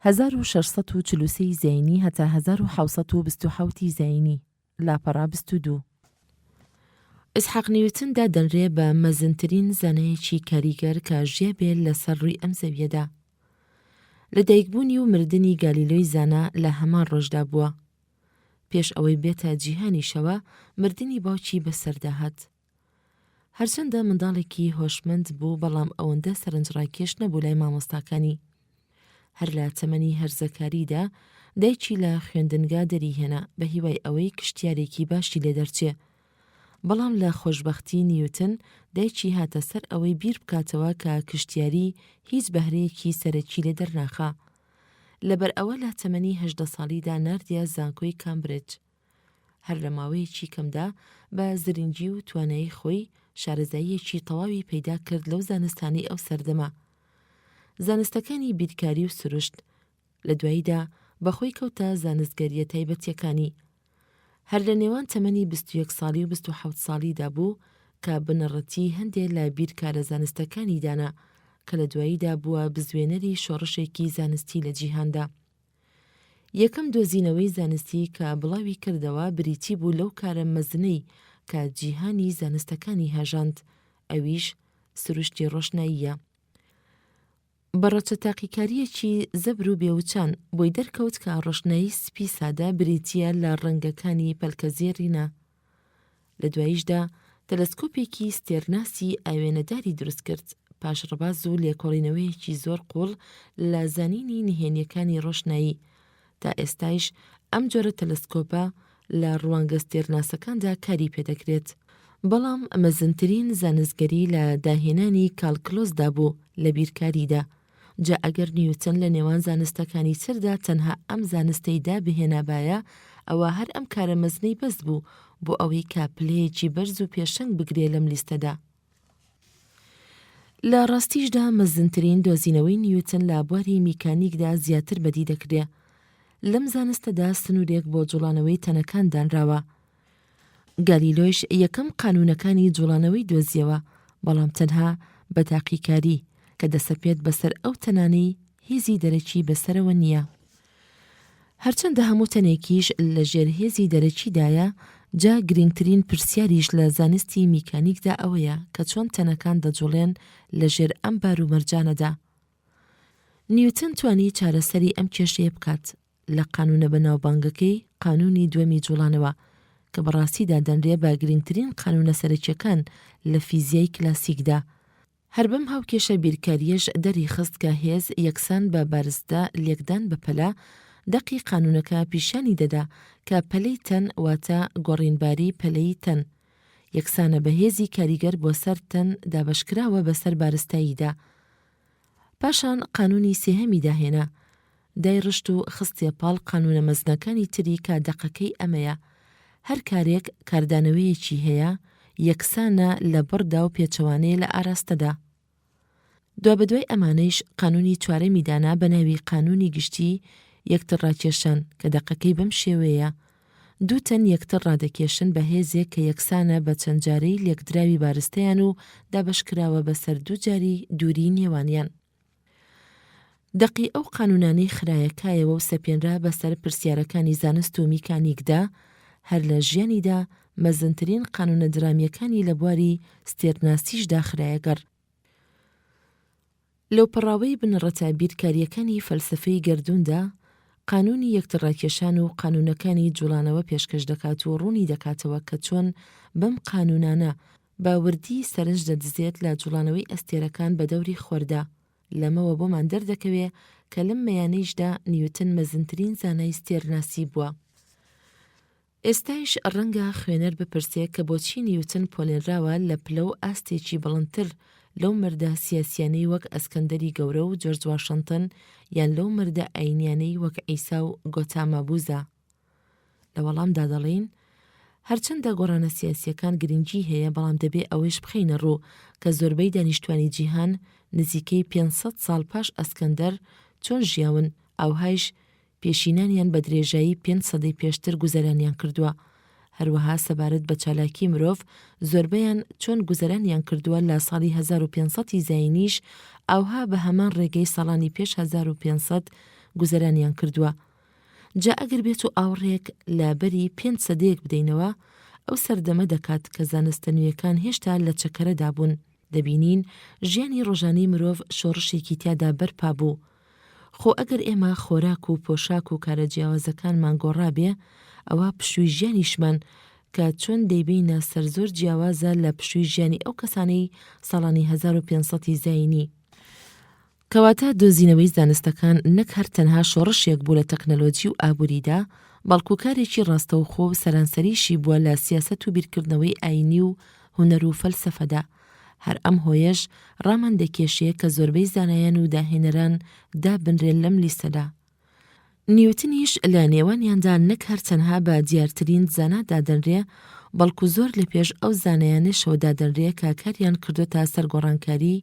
1643 زەینی هەتا 1727 زەینی لاپەڕا 22. ئیسحاق نیوتندا دەنرێ بە مەزنترین زانایەکی کاریگەر کە ژیابێ لەسەر ڕووی ئەم زەویەدا. لە دایکبوونی و مردنی گالیلۆی زانا لە هەمان ڕۆژدا بووە. پێش ئەوەی بێتە جیهانیشەوە مردنی باوکی بەسەرداهات. هەرچەندە منداڵێکی هۆشمەند بوو، بەڵام ئەوەندە سەرنجڕاکێش نەبوو لای مامۆستاکانی. هەر لە تەمەنی هەرزەکاریدا دایکی لە خوێندنگا دەریهێنا بە هیوای ئەوەی کشتیارێکی باشی لێ دەرچێ. بەڵام لە خۆشبەختی نیوتن دایکی هاتە سەر ئەوەی بیر بکاتەوە کە کشتیاری هیچ بەهرەیەکی سەرەکی لێ دەرناخا. لەبەر ئەوە لە تەمەنی 18 ساڵیدا ناردیە زانکۆی کامبرج. هەر لە ماوەیەکی کەمدا بە زرنگی و توانایی خۆی شارەزاییەکی تەواوی پەیدا کرد لەو زانستانی ئەو سەردەما. زانستەکانی بیرکاری و سروشت، لە دواییدا بەخۆی کەوتە زانستگەریە تایبەتیەکانی. هەر لە نێوان تەمەنی 21 ساڵی و 27 ساڵیدا بوو کە بنەڕەتی هەندێک لە بیرکارە زانستەکانی دانا کە لە دواییدا بووە بزوێنەری شۆڕشێکی زانستی لە جیهاندا. یەکەم دۆزینەوەی زانستی کە بڵاوی کردەوە بریتی بوو لەو کارە مەزنەی کە جیهانی زانستەکانی هەژاند، ئەویش سروشتی ڕۆشناییە. بەڕەچە تاقیکاریەکی زەبر و بێوچان بۆی دەرکەوت کە ڕۆشنایی سپی سادە بریتیە لە ڕەنگەکانی پەلکەزیێڕینە. لە دواییشدا تەلەسکۆپێکی ستێرناسی ئاوێنەداری دروست کرد، پاش ڕەباز و لێکۆڵینەوەیەکی زۆر قوڵ لە زانینی نهێنیەکانی ڕۆشنایی. تا ئێستایش ئەم جۆرە تەلەسکۆپە لە ڕوانگە ستێرناسەکاندا کاری پێدەکرێت. بەڵام مەزنترین زانستگەری لە داهێنانی کالکلۆسدا بوو لە بیرکاریدا. جا ئەگەر نیوتن لە نێوان زانستەکانی تردا تەنها ئەم زانستەیدا بهێنابایە، ئەوە هەر ئەم کارە مەزنەی بەس بوو بۆ ئەوەی کاپلەیەکی بەرز و پێشەنگ بگرێ لەم لیستەدا. لە ڕاستیشدا مەزنترین دۆزینەوەی نیوتن لە بواری میکانیکدا زیاتر بەدی دەکرێ. لەم زانستەدا سنوورێک بۆ جوڵانەوەی تەنەکان دانراوە. گالیلۆیش یەکەم قانونەکانی جوڵانەوەی دۆزیەوە، بەڵام تەنها بە تاقیکاری کە دەسەپێت بەسەر ئەو تەنانەی هێزی دەرەکی بەسەرەوە نییە. هەرچەندە هەموو تەنێکیش لە ژێر هێزی دەرەکیدایە، جا گرنگترین پرسیاریش لە زانستی میکانیکدا ئەوەیە کە چۆن تەنەکان دەجوڵێن لە ژێر ئەم بار و مەرجانەدا. نیوتن توانی چارەسەری ئەم کێشەیە بکات لە قانونە بەناوبانگەکەی قانونی دووەمی جوڵانەوە کە بەڕاستیدا دەنرێ بە گرنگترین قانونە سەرەکیەکان لە فیزیای کلاسیکدا. هەر بەم هاوکێشە بیرکاریەش دەری خست کە هێز یەکسان بە بارزدا لێکدان بە پەلە دەقی قانونەکە پیشانی دەدا کە پەلەی تەن واتە گۆڕینباری پەلەی تەن یەکسانە بە هێزی کاریگەر بۆ سەر تەن دابەشکراوە بەسەر بارستاییدا. پاشان قانونی سێهەمی داهێنا، دایڕشت و خستێ پاڵ قانونە مەزنەکانی تری کە دەقەکەی ئەمەیە: هەر کارێک کاردانەوەیەکی هەیە یەکسانە لە بڕدا و پێچەوانەیە لە ئاراستەدا. دوا بەدوای ئەمانەیش قانونی چوارەمی دانا بە ناوی قانونی گشتی یەکتر ڕاکێشان کە دەقەکەی بەم شێوەیە: دوو تەن یەکتر ڕادەکێشن بە هێزێک کە یەکسانە بە چەند جارەی لێکدراوی بارستەیان و دابەشکراوە بەسەر دوو جاری دووری نێوانیان. دەقی ئەو قانونانەی خرایەکایەوە و سەپێنرا بەسەر پرسیارەکانی زانست و میکانیکدا هەر لە ژیانیدا مەزنترین قانونە درامیەکانی لە بواری ستێرناسیشدا خرایەگەڕ. لەو پەڕاوەی بنەڕەتە بیرکاریەکانی فەلسفەی گەردووندا قانونی یەکتەڕاکێشان و قانونەکانی جوڵانەوە پێشکەش دەکات و ڕوونی دەکاتەوە کە چۆن بەم قانونانە باوردی سەرنج دەدزێت لە جوڵانەوەی ئەستێرەکان بە دەوری خۆردا. لەمەوە بۆمان دەردەکەوێ کە لەم مەیانەیشدا نیوتن مەزنترین زانای ستێرناسی بووە. ئێستایش ڕەنگە خوێنەر بپرسێت کە بۆچی نیوتن پۆلێنراوە لە پلە و ئاستێکی بەڵندتر لەو مەردە سیاسیانەی وەک ئەسکەندەری گەورە و جۆرج واشنتن یان لەو مەردە ئاینیانەی وەک ئەیسا و گۆتاما بووزە. لە وەڵامدا دەڵێن هەرچەندە گۆڕانە سیاسیەکان گرنگی هەیە بەڵام دەبێ ئەوەش بخەینە ڕوو کە زۆربەی دانیشتوانی جیهان نزیکەی 500 ساڵ پاش ئەسکەندەر چۆن ژیاون ئەوهایش پێشینانیان بە درێژایی 5 سەدەی پێشتر گوزەرانیان کردووە. هەروەها سەبارەت بە چالاکی مرۆڤ زۆربەیان چۆن گوزەرانیان کردووە لە ساڵی 1500 زاینیش ئەوها بە هەمان ڕێگەی ساڵانی پێش 1500 گوزەرانیان کردووە. جا ئەگەر بێت و ئاوڕێک لە بەری 5 سەدەیەک بدەینەوە ئەو سەردەمە دەکات کە زانستە نوێیەکان هێشتا لە چەکەرەدا بوون. دەبینین ژیانی ڕۆژانەی مرۆڤ شۆڕشێکی تیادا بەرپا بوو. خۆ ئەگەر ئێمە خۆراک و پۆشاک و کارە جیاوازەکانمان گۆڕابێ ئەوە پشووی ژیانیشمان کە چۆن دەیبینە سەر زۆر جیاوازە لە پشووی ژیانی ئەو کەسانەی ساڵانی 1500 زاینی. کەواتە دۆزینەوەی زانستەکان نەک هەر تەنها شۆڕشێک بوو لە تەکنەلۆجی و ئابووریدا بەڵکو کارێکی ڕاستەوخۆ و سەرانسەریشی بووە لە سیاسەت و بیرکردنەوەی ئاینی و هونەر و فەلسەفەدا. هەر ئەم هۆیەش ڕامان دەکێشێ کە زۆربەی زانایان و داهێنەران دابنرێن لەم لیستەدا. نیوتنیش لە نێوانیاندا نەک هەر تەنها بە دیارترین زانا دادەنرێ بەڵکو زۆر لە پێش ئەو زانایانەشەوە دادەنرێ کە کاریان کردوتە سەرگۆڕانکاری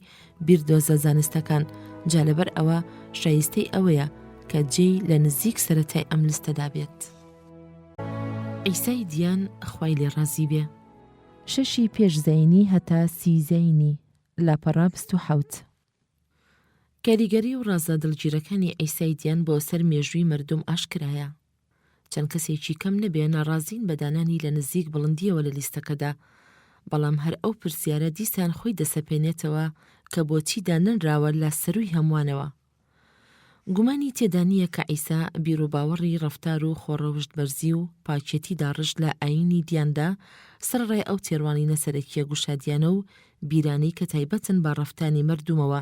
بیردۆزە زانستەکان. جا لەبەر ئەوە شایستەی ئەوەیە کە جێی لە نزیک سەرەتای ئەم لیستەدا بێت. ئەیسای دیان خوای لێ ڕازی بێ. 6 پێش زەینی هەتا 30 زەینی لاپەڕا 27. کاریگەری و ڕازە دڵگیرەکانی ئەیسای دیان بۆ سەر مێژووی مردم ئاشکرایە. چەند کەسێکی کەم نەبێ ناڕازین بەدانانی لە نزیک بڵندیەوە لە لیستەکەدا، بەڵام هەر ئەو پرسیارە دیسان خۆی دەسەپێنێتەوە کە بۆچی داننراوە لە سەروی هەمووانەوە. گومانی تێدا نییە کە ئەیسا بیرروباوەڕی ڕەفتار و خۆڕەوشت بەرزی و پاکێتی داڕژ لە ئاینی دیاندا سەرڕای ئەو تێڕوانینە سەرەکیە گوشادیانە و بیرانەی کە تایبەتن بە ڕەفتانی مردومەوە.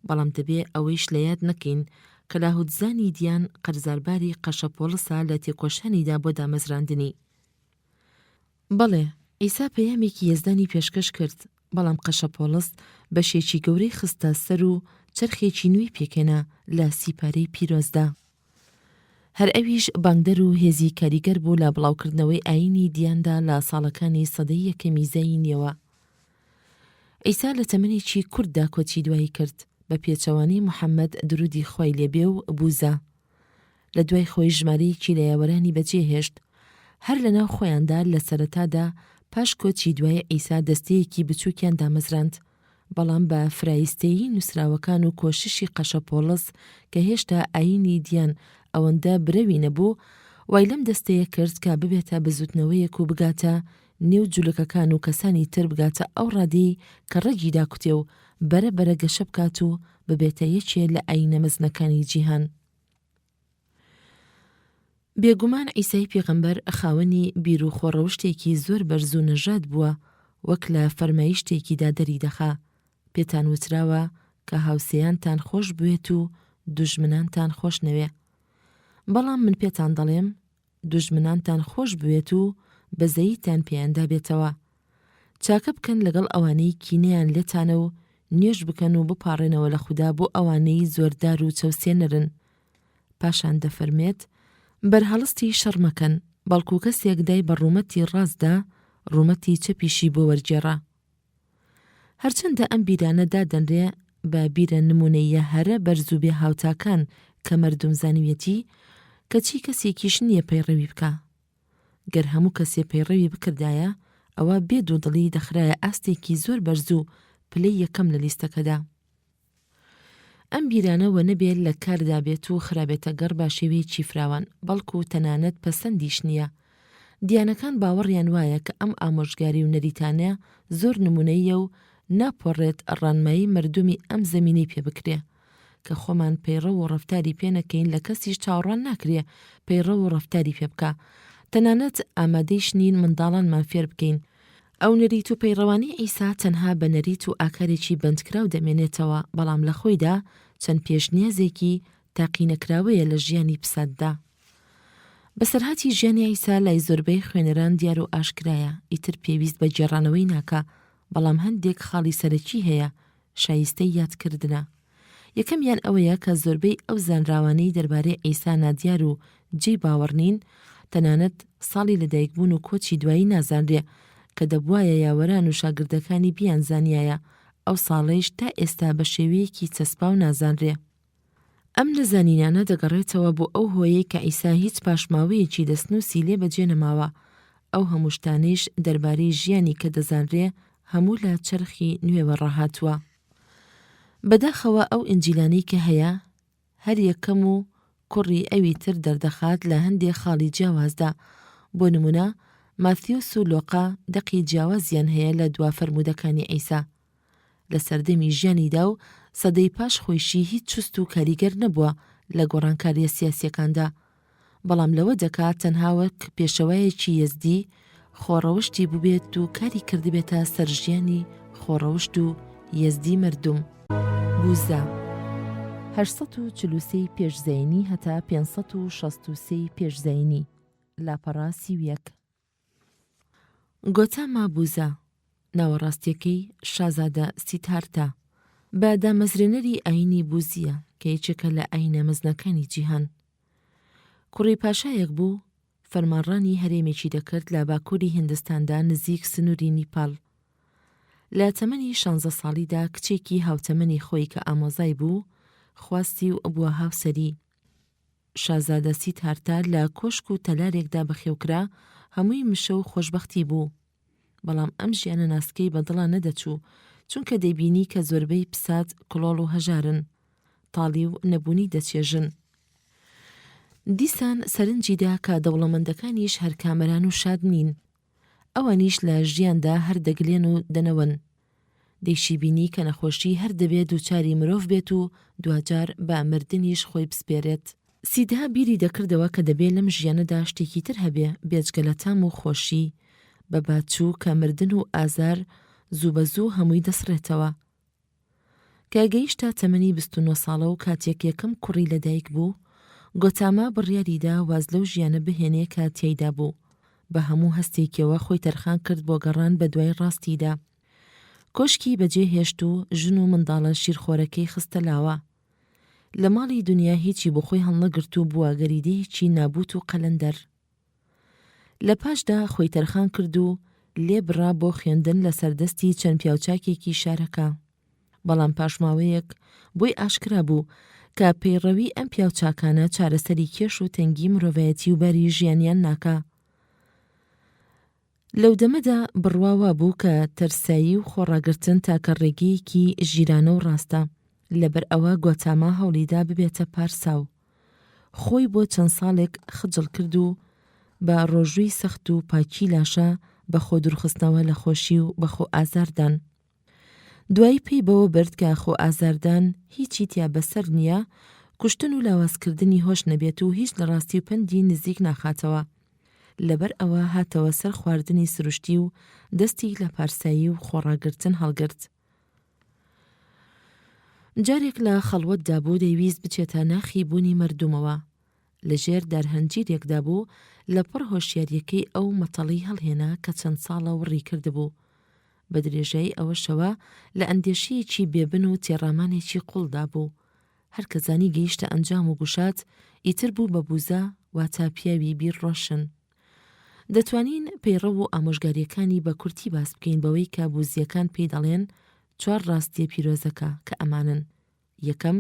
بەڵام دەبێ ئەوەیش لە یاد نەکەین کە لاهوتزانی دیان قەرزارباری قەشەپۆڵسا لە تێکۆشانیدا بۆ دامەزراندنی. بەڵێ ئەیسا پەیامێکی یەزدانی پێشکەش کرد، بەڵام قەشەپۆڵس بەشێکی گەورەی خستە سەر و چرخێکی نوێی پێکێنا لە سیپارەی پیرۆزدا. هەر ئەویش بانگدەر و هێزی کاریگەر بوو لە بڵاوکردنەوەی ئاینی دیاندا لە ساڵەکانی سەدەی یەکەمی زاینیەوە. ئەیسا لە تەمەنێکی کورتدا کۆچی دوایی کرد، بە پێچەوانی محەممەد درودی خۆی لێبێ و بووزە. لە دوای خۆی ژمارەیەکی لە یاوەرانی بەجێهێشت. هەر لەناو خۆیاندا لە سەرەتادا پاش کۆچی دوای ئەیسا دەستەیەکی بچووکیان دامەزراند، بەڵام بە فرایستەیی نووسراوەکان و کۆششی قەشەپۆڵس کە هێشتا ئاینی دیان ئەوەندە برەوی نەبوو، وای لەم دەستەیە کرد کە ببێتە بزوتنەوەیەک و بگاتە نێو جولەکەکان و کەسانی تر بگاتە ئەو ڕادەی کە ڕەگی داکوتێ و بەرە گەشە بکات و ببێتە یەکێ لە ئاینە مەزنەکانی جیهان. بێگومان ئەیسای پێغەمبەر خاوەنی بیر و خۆڕەوشتێکی زۆر بەرز و نەژاد بووە، وەک لە فەرمایشتێکیدا دەری دەخا. پێتان وتراوە کە هاوسەیانتان خۆش بوێت و دوژمنانتان خۆش نەوێ. بەڵام من پێتان دەڵێم دوژمنانتان خۆش بوێت و بەزەییتان پێیاندا بێتەوە. چاکە بکەن لەگەڵ ئەوانەی کینەیان لێتانە و نوێژ بکەن و بپاڕێنەوە لە خودا بۆ ئەوانەی زۆردار و چەوسێنەرن. پاشان دەفەرمێت بەرهەڵستی شەڕ مەکەن، بەڵکو کەسێک دای بە ڕوومەتی ڕاستدا ڕوومەتی چەپیشی بۆ وەرجێڕا. هەرچەندە ئەم بیرانە دادەنرێ بە بیرە نمونەیە هەرە بەرز و بێ هاوتاکان کە مەردوم زانویەتی کەچی کەسێکیش نییە پەیڕەوی بکە. گەر هەموو کەسێ پەیڕەوی بکردایە ئەوە بێ دوودڵی دەخرایە ئاستێکی زۆر بەرز و پلەی یەکەم لە لیستەکەدا. ئەم بیرانەوە نەبێت لە کاردا بێت و خراپێتە گەڕ بە شێوەیەکی فراوان، بەڵکو تەنانەت پەسەندیش نییە. دیانەکان باوەڕیان وایە کە ئەم ئامۆژگاری و نەریتانە زۆر نمونەیە و ناپۆڕێت ڕانمایی مردمی ئەم زەمینەی پێ بکرێ کە خۆمان پەیڕە و ڕەفتاری پێ نەکەین لە کەسیش چاوەڕوان ناکرێ پەیڕە و ڕەفتاری پێ بکە. تەنانەت ئامادەیش نین منداڵانمان فێر بکەین. ئەو نەریت و پەیڕەوانی ئیسا تەنها بە نەریت و ئاکارێکی بەندکراو دەمێنێتەوە، بەڵام لە خۆیدا چەند پێشنیازێکی تاقینەکراوەیە لە ژیانی پسەتدا. بەسەرهاتی ژیانی ئیسا لای زۆربەی خوێنەران دیار و ئاشکرایە، ئیتر پێویست بە جێڕانەوەی ناکە، بەڵام هەندێک خاڵی سەرەکی هەیە شایستەی یادکردنە. یەکەمیان ئەوەیە کە زۆربەی ئەو زانراوانەی دەربارەی ئیسا نادیار و جێی باوەڕنین، تەنانەت ساڵی لەدایکبوون و کۆچی دوایی نازانرێ کە دەبوایە یاوەران و شاگردەکانی بیان زانیایە، ئەو ساڵەیش تا ئێستا بە شێوەیەکی چەسپا و نازانرێ. ئەم نەزانینانە دەگەڕێتەوە بۆ ئەو هۆیەی کە ئیسا هیچ پاشماوەیەکی دەستنووسی لێ بەجێ نەماوە. ئەو هەموو شتانەیش دەربارەی ژیانی کە دەزانرێ هەموو لە چەرخی نوێوە ڕاهاتووە. بەداخەوە ئەو ئینجیلانەی کە هەیە هەر یەکەم و کوڕی ئەوی تر دەردەخات لە هەندێک خاڵی جیاوازدا. بۆ نمونە ماتیۆس و لۆقا دەقی جیاوازیان هەیە لە دوا فەرمودەکانی ئیسا. لە سەردەمی ژیانیدا و سەدەی پاش خۆیشی هیچ چست و کاریگەر نەبووە لە گۆڕانکاریە سیاسیەکاندا، بەڵام لەوە دەکات تەنها وەک پێشەوایەکی یەزدی خۆڕەوشتی ببێت و کاری کردبێتە سەرژیانی خۆڕەوشت و یەزدی مردم. بوزە 843 پێشزەینی هەتا 563 پێشزەینی لاپەڕا 31. گۆتاما بوزە ناوەڕاستیەکەی شازادە سیدهارتا بە دامەزرێنەری ئاینی بوزیە کە یەکێکە لە ئاینە مەزنەکانی جیهان. کوڕی پاشایەک بوو فەرمانڕانی هەرێمێکی دەکرد لە باکووری هیندستاندا نزیک سنووری نیپال. لە تەمەنی 16 ساڵیدا کچێکی هاوتەمەنی خۆی کە ئامۆزای بوو خواستی و ئەبووە هاوسەری. شازادە سیدهارتا لە کۆشک و تەلارێکدا بەخێوکرا هەمووی مشە و خۆشبەختی بوو، بەڵام ئەم ژیانە ناسکەی بەدڵان نەدەچوو چونکە دەیبینی کە زۆربەی پسات کڵۆڵ و هەژارن، تاڵی و نەبوونی دەچێژن. دیسان سەرنجیدا کە دەوڵەمەندەکانیش هەر کامەران و شاد نین، ئەوانیش لە ژیاندا هەر دەگلێن و دەنەوەن. دەیشی بینی کە نەخۆشی هەر دەبێت دووچاری مرۆڤ بێت و دوجار بە مردنیش خۆی بسپێرێت. سیدها بیری دەکردەوە کە دەبێت لەم ژیانەدا شتێکی تر هەبێ بێجگە لە تام و خۆشی بە باچوو کە مردن و ئازار زوو بە زوو هەمووی دەسڕێتەوە. کە گەیشتە تەمەنی 29 ساڵە و کاتێک یەکەم کوڕی لەدایک بوو، گۆتاما بڕیاریدا واز لەو ژیانە بهێنێ کە تێیدا بوو. بە هەموو هەستێکەوە خۆی تەرخان کرد بۆ گەڕان بە دوای ڕاستیدا. کۆشکی بەجێ هێشت و ژن و منداڵە شیرخۆرەکەی خستە لاوە. لە ماڵی دنیا هیچی بۆ خۆی هەڵنەگرت و بووە گەریدەیەکی نابوت و قەلەندەر. لە پاشدا خۆی تەرخان کرد و لێبڕا بۆ خوێندن لە سەردەستی چەند پیاوچاکێکی شارەکە. بەڵام پاشماوەیەک بۆی ئاشکرا بوو کە پەیڕەوی ئەم پیاوچاکانە چارەسەری کێش و تەنگی مرۆڤایەتی و بەری ژیانیان ناکا. لەو دەمەدا بڕواوە بوو کە تەرسایی و خۆڕاگرتن تاکە ڕێگەیەکی ژیرانە و ڕاستە. لەبەر ئەوە گۆتاما هەوڵیدا ببێتە پارساو. خۆی بۆ چەند ساڵێک خجڵ کرد و بە ڕۆژووی سەخت و پاکی لاشە بە خۆ دوورخستنەوە لە خۆشی و بەخۆ ئازاردان. دوایی پێی بەوە برد کە خۆ ئازاردان هیچی تیا بەسەر نییە، کوشتن و لاوازکردنی هۆش نەبێت و هیچ لە ڕاستی و پەندی نزیک ناخاتەوە. لەبەر ئەوە هاتەوە سەر خواردنی سروشتی و دەستی لە پارسایی و خۆڕاگرتن هەڵگرت. جارێک لە خەڵوەتدا بوو دەیویست بچێتە ناخی بوونی مردومەوە. لەژێر دارهەنجیرێکدا بوو لە پڕ هۆشیاریەکەی ئەو مەتەڵی هەڵهێنا کە چەند ساڵە وڕی کردبوو. بە درێژایی ئەوەشەوە لە ئەندێشەیەکی بێبن و تێڕامانێکی قوڵدا بوو. هەر کەزانی گەیشتە ئەنجام و گوشات ئیتر بوو بە بوزە واتە پیاوی بیر ڕۆشن. دەتوانین پەیڕەو و ئامۆژگاریەکانی بە کورتی باس بکەین بەوەی کە بوزیەکان پێی دەڵێن 4 ڕاستیە پیرۆزەکە کە ئەمانن. یەکەم،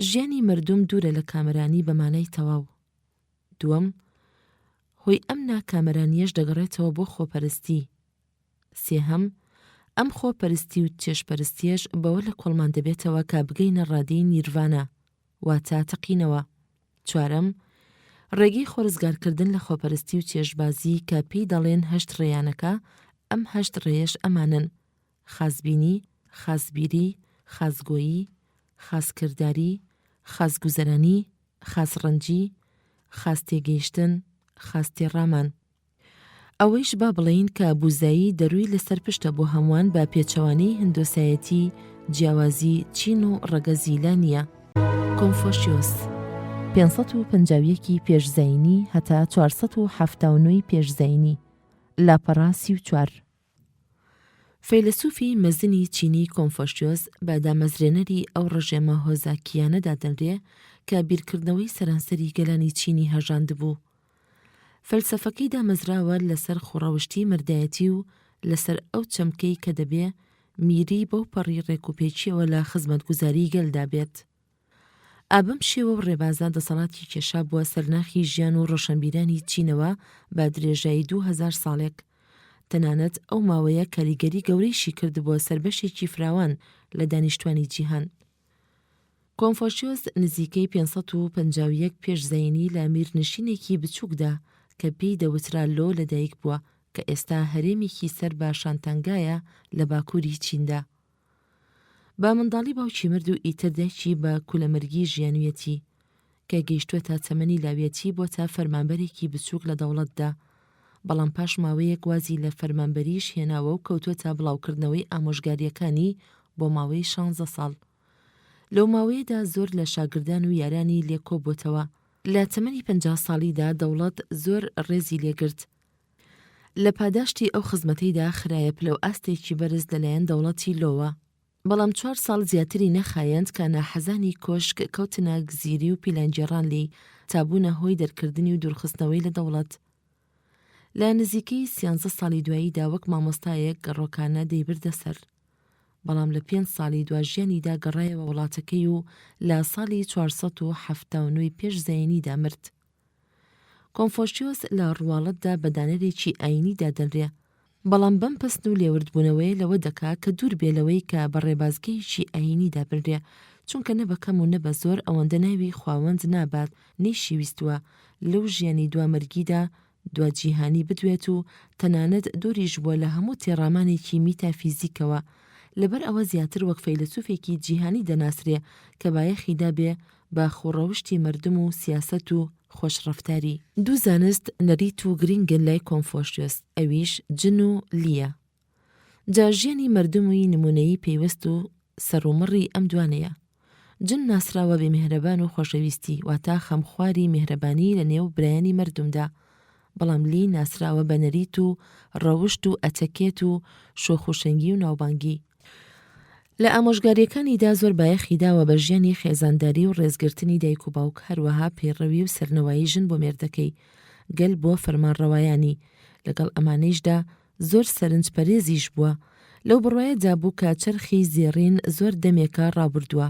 ژیانی مردم دوورە لە کامەرانی بەمانای تەواو. دووەم، هۆی ئەم ناکامەرانیەش دەگەڕێتەوە بۆ خۆپەرستی. سێهەم، ئەم خۆپەرستی و چێشپەرستیەش بەوە لە کۆڵمان دەبێتەوە کە بگەینە ڕادەی نیروانە، واتە تەقینەوە. چوارەم، ڕێگەی خۆرزگارکردن لە خۆپەرستی و چێژبازی کە پێی دەڵێن 8 ڕێیانەکە. ئەم 8 ڕێیەش ئەمانن: خازبینی، خازبیری، خازگۆیی، خازکردداری، خازگوزەرانی، خازڕەنجی، خازتێگەیشتن، خازتێڕامان. ئەوەیش با بڵێین کە بوزایی دەروی لەسەر پشتە بۆ هەمووان بە پێچەوانەی هندۆسایەتی، جیاوازی، چین و ڕەگەزیلا نییە. کۆنفۆشیۆس 551 پێشزەینی هەتا 479 پێشزەینی، لاپەڕا 34. فەیلسوفی مەزنی چینی کۆنفۆشیۆس بە دامەزرێنەری ئەو ڕژێمە هۆزاکیانەدا دەنرێ کە بیرکردنەوەی سەرانسەری گەلانی چینی هەژاندبوو. فەلسەفەکەی دامەزراوە لەسەر خوڕەوشتی مردایەتی و لەسەر ئەو چەمکەی کە دەبێ میری بەو پەڕی ڕێکوپێکیەوە لە خزمەتگوزاری گەلدا بێت. ئابەم شێوە و ڕێبازە دەسەڵاتی کێشا بووە سەرناخی ژیان و ڕۆشنبیرانی چینەوە بە درێژایی 2000 ساڵێک. تەنانەت ئەو ماوەیە کاریگەری گەورەیشی کردبووە سەربەشێکی فراوان لە دانیشتوانی جیهان. کۆنفۆشیۆس نزیکەی 551 پێشزەینی لە میرنشینێکی بچووکدا کە پێی دەوترا لۆ لەدایک بووە کە ئێستا هەرێمێکی سەر بە شانتانگایە لە باکووری چیندا. با منداڵی باوکی مرد و ئیتر دایکی بە کولەمەرگی ژیانویەتی کە گەیشتووەتە تەمەنی لاویەتی بۆتە فەرمانبەرێکی بچووک لە دەوڵەتدا، بەڵام پاش ماوەیەک وازی لە فەرمانبەریش هێناوە و کەوتووەتە بڵاوکردنەوەی ئامۆژگاریەکانی بۆ ماوەی 16 ساڵ. لەو ماوەیەدا زۆر لە شاگردان و یارانی لێکۆبووتەوە. لە تەمەنی 50 ساڵیدا دەوڵەت زۆر ڕێزی لێگرت. لە پاداشتی ئەو خزمەتەیدا خرایە پلە و ئاستێکی بەرز لەلایەن دەوڵەتی لۆوە. بەڵام 4 ساڵ زیاتری نەخایەند کە ناحەزانی کۆشک کەوتنە گزیری و پیلانجێڕان لی تابوونە هۆی دەرکردنی و دوورخستنەوەی لە دەوڵەت. لە نزیکەی 13 ساڵی دواییدا وەک مامۆستایەک گەڕۆکانە دەیبردە سەر. بەڵام لە 5 ساڵی دواژیانیدا گەڕایەوە وڵاتەکەی و لە ساڵی 479 پێشزەینیدا مرد. کۆنفۆشیۆس لە ڕواڵەتدا بەدانەرێکی ئاینیدا دەنرێ، بەڵام بەم پەسن و لێوردبوونەوەی لەوە دەکا کە دوور بێلەوەی کە بە ڕێبازگەیەکی ئاینیدا بنرێ، چونکە نە بە کەم و نە بە زۆر ئەوەندە ناوی خواوەند نابات نەیشیویستووە لەو ژیانی دوامەرگیدا دواجیهانی بدوێت و تەنانەت دووریش بووە لە هەموو تێڕامانێکی میتافیزیکەوە، لەبەر ئەوە زیاتر وەک فەیلسوفێکی جیهانی دەناسرێ کە بایەخیدا بێ بە خوڕەوشتی مردم و سیاسەت و خۆشڕەفتاری. دوو زانست نەریت و گرنگن لای کۆنفۆشیۆس، ئەویش جن و لیە. جاژیانی مردموی نمونەیی پێیوەست و سەرۆمڕی ئەم دوانەیە. جن ناسراوە بێ میهرەبان و خۆشەویستی، واتە خەمخواری میهرەبانی لە نێو برایانی مردمدا، بەڵام لی ناسراوە بە نەریت و ڕەوشت و ئەچەکێت و شۆخوشەنگی و ناوبانگی. لە ئامۆژگاریەکانیدا زۆر بایەخی داوە بە ژیانی خێزانداری و ڕێزگرتنی دایک و باوک، هەروەها پەیڕەوی و سەرنەوایی ژن بۆ مێردەکەی گەل بۆ فەرمانڕەوایانی. لەگەڵ ئەمانەیشدا زۆر سەرنجپەرێزیش بووە. لەو بڕوایەدا بوو کە چەرخی زێڕین زۆر دەمێکە ڕابردووە،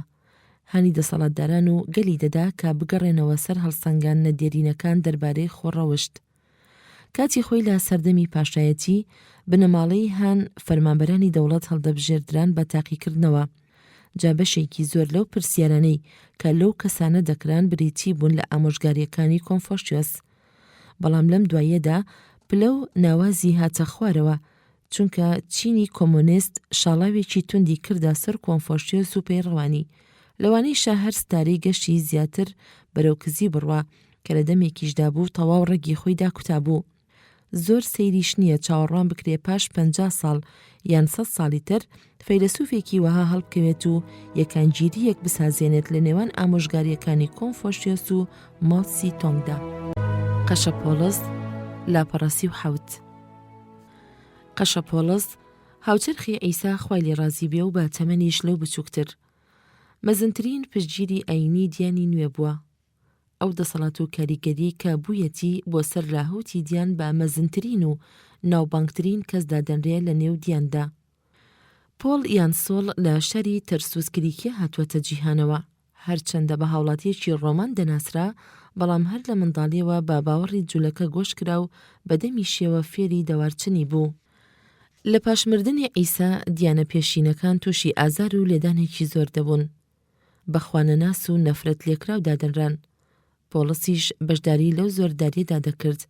هانی دەسەڵاتداران و گەلی دەدا کە بگەڕێنەوە سەر هەڵسەنگان نەدێرینەکان دەربارەی خۆڕەوشت. کاتی خۆی لە سەردەمی پاشایەتی بنەماڵەی هان فەرمانبەرانی دەوڵەت هەڵدەبژێردران بە تاقیکردنەوە. جا بەشێکی زۆر لەو پرسیارانەی کە لەو کەسانە دەکران بریتی بوون لە ئامۆژگاریەکانی کۆنفۆشیۆس. بەڵام لەم دواییەدا پلە و ناوازی هاتە خوارەوە، چونکە چینی کۆمۆنیست شاڵاوێکی توندی کردا سەر کۆنفۆشیۆس و پەیڕەوانی. لەوانەی شاهەر ستارەی گەشتی زیاتر بەرەوکزی بڕوا کە لە دەمێکیشدا بوو تەواو ڕێگی خۆی داکوتابوو. زۆر سەیریش نییە چاوەڕوان بکرێ پاش 50 ساڵ یان 100 ساڵی تر فەیلسوفێکی وەها هەڵبکەوێت و یەکانگیریەک بسازێنێت لە نێوان ئامۆژگاریەکانی کۆنفۆشیۆس و ماوسی تۆنگدا. قەشەپۆلس لاپەڕەسی و حەوت. قەشەپۆلس هاوچەرخی ئەیسا خوای لێ ڕازی بێ و بە تەمەنیش لەو بچووکتر. مەزنترین پشتگیری ئاینی دیانی نوێ بووە. ئەو دەسەڵات و کاریگەری کە بوویەتی بۆ سەر لاهوتی دیان بە مەزنترین و ناوبانگترین کەسدا دەنرێ لە نێو دیاندا. پۆل یان سۆڵ لە شەری تەرسووزکریکیە هاتووەتە جیهانەوە، هەرچەندە بە هاوڵاتیەکی ڕۆمان دەناسرا، بەڵام هەر لە منداڵیەوە بە باوەڕی جوولەکە گۆش کرا و بەدەمی شێوە فێری دەوارچنی بوو. لە پاشمردنی ئیسا دیانە پێشینەکان تووشی ئازار و لێدانێکی زۆر دەبوون. بەخوانەناس و نەفرەت لێکراو دادەنران. پۆڵسیش بەشداری لەو زۆرداریەدا دەکرد،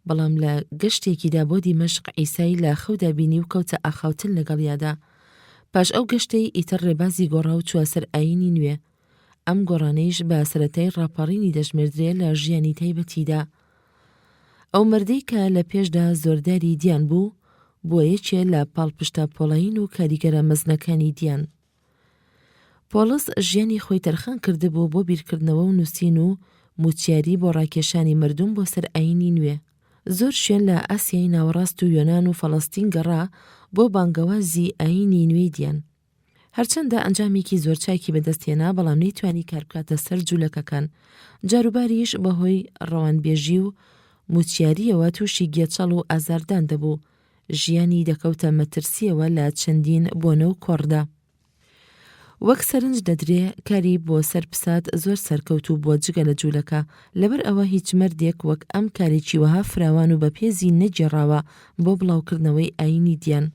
بەڵام لە گەشتێکیدا بۆ دیمەشق ئیسای لە خەودا بینی و کەوتە ئاخاوتن لەگەڵیادا. پاش ئەو گەشتەی ئیتر ڕێبازی گۆڕا و چوە سەر ئاینی نوێ. ئەم گۆڕانەیش بە سەرەتای ڕاپەڕینی دەژمێردرێ لە ژیانی تایبەتیدا. ئەو مردەی کە لە پێشدا زۆرداری دیان بوو، بووە یەکێ لە پاڵپشتە پۆڵین و کاریگەرە مەزنەکانی دیان. پۆڵس ژیانی خۆی تەرخان کردبوو بۆ بیرکردنەوە و نووسین و موچیاری بۆ ڕاکێشانی مردم بۆ سەر ئاینی نوێ. زۆر شوێن لە ئاسیای ناوەڕاست و یۆنان و فەڵەستین گەڕا بۆ بانگەوازی ئاینی نوێی دیان. هەرچەندە ئەنجامێکی زۆر چاکی بەدەستێنا، بەڵام نەیتوانی کار بکاتە سەر جوولەکەکان. جاروباریش بەهۆی ڕەوانبێژی و موچیاریەوە تووشی گێچەڵ و ئازاردان دەبوو. ژیانی دەکەوتە مەترسیەوە لە چەندین بۆنە و کۆڕدا. وەک سەرنج دەدرێ، کاری بۆ سەرپسات زۆر سەرکەوتوو بۆ جگە لە جوولەکە، لەبەر ئەوە هیچ مەردێک وەک ئەم کارێکی وەها فراوان و بەپێزی نەجێڕاوە بۆ بڵاوکردنەوەی ئاینی دیان.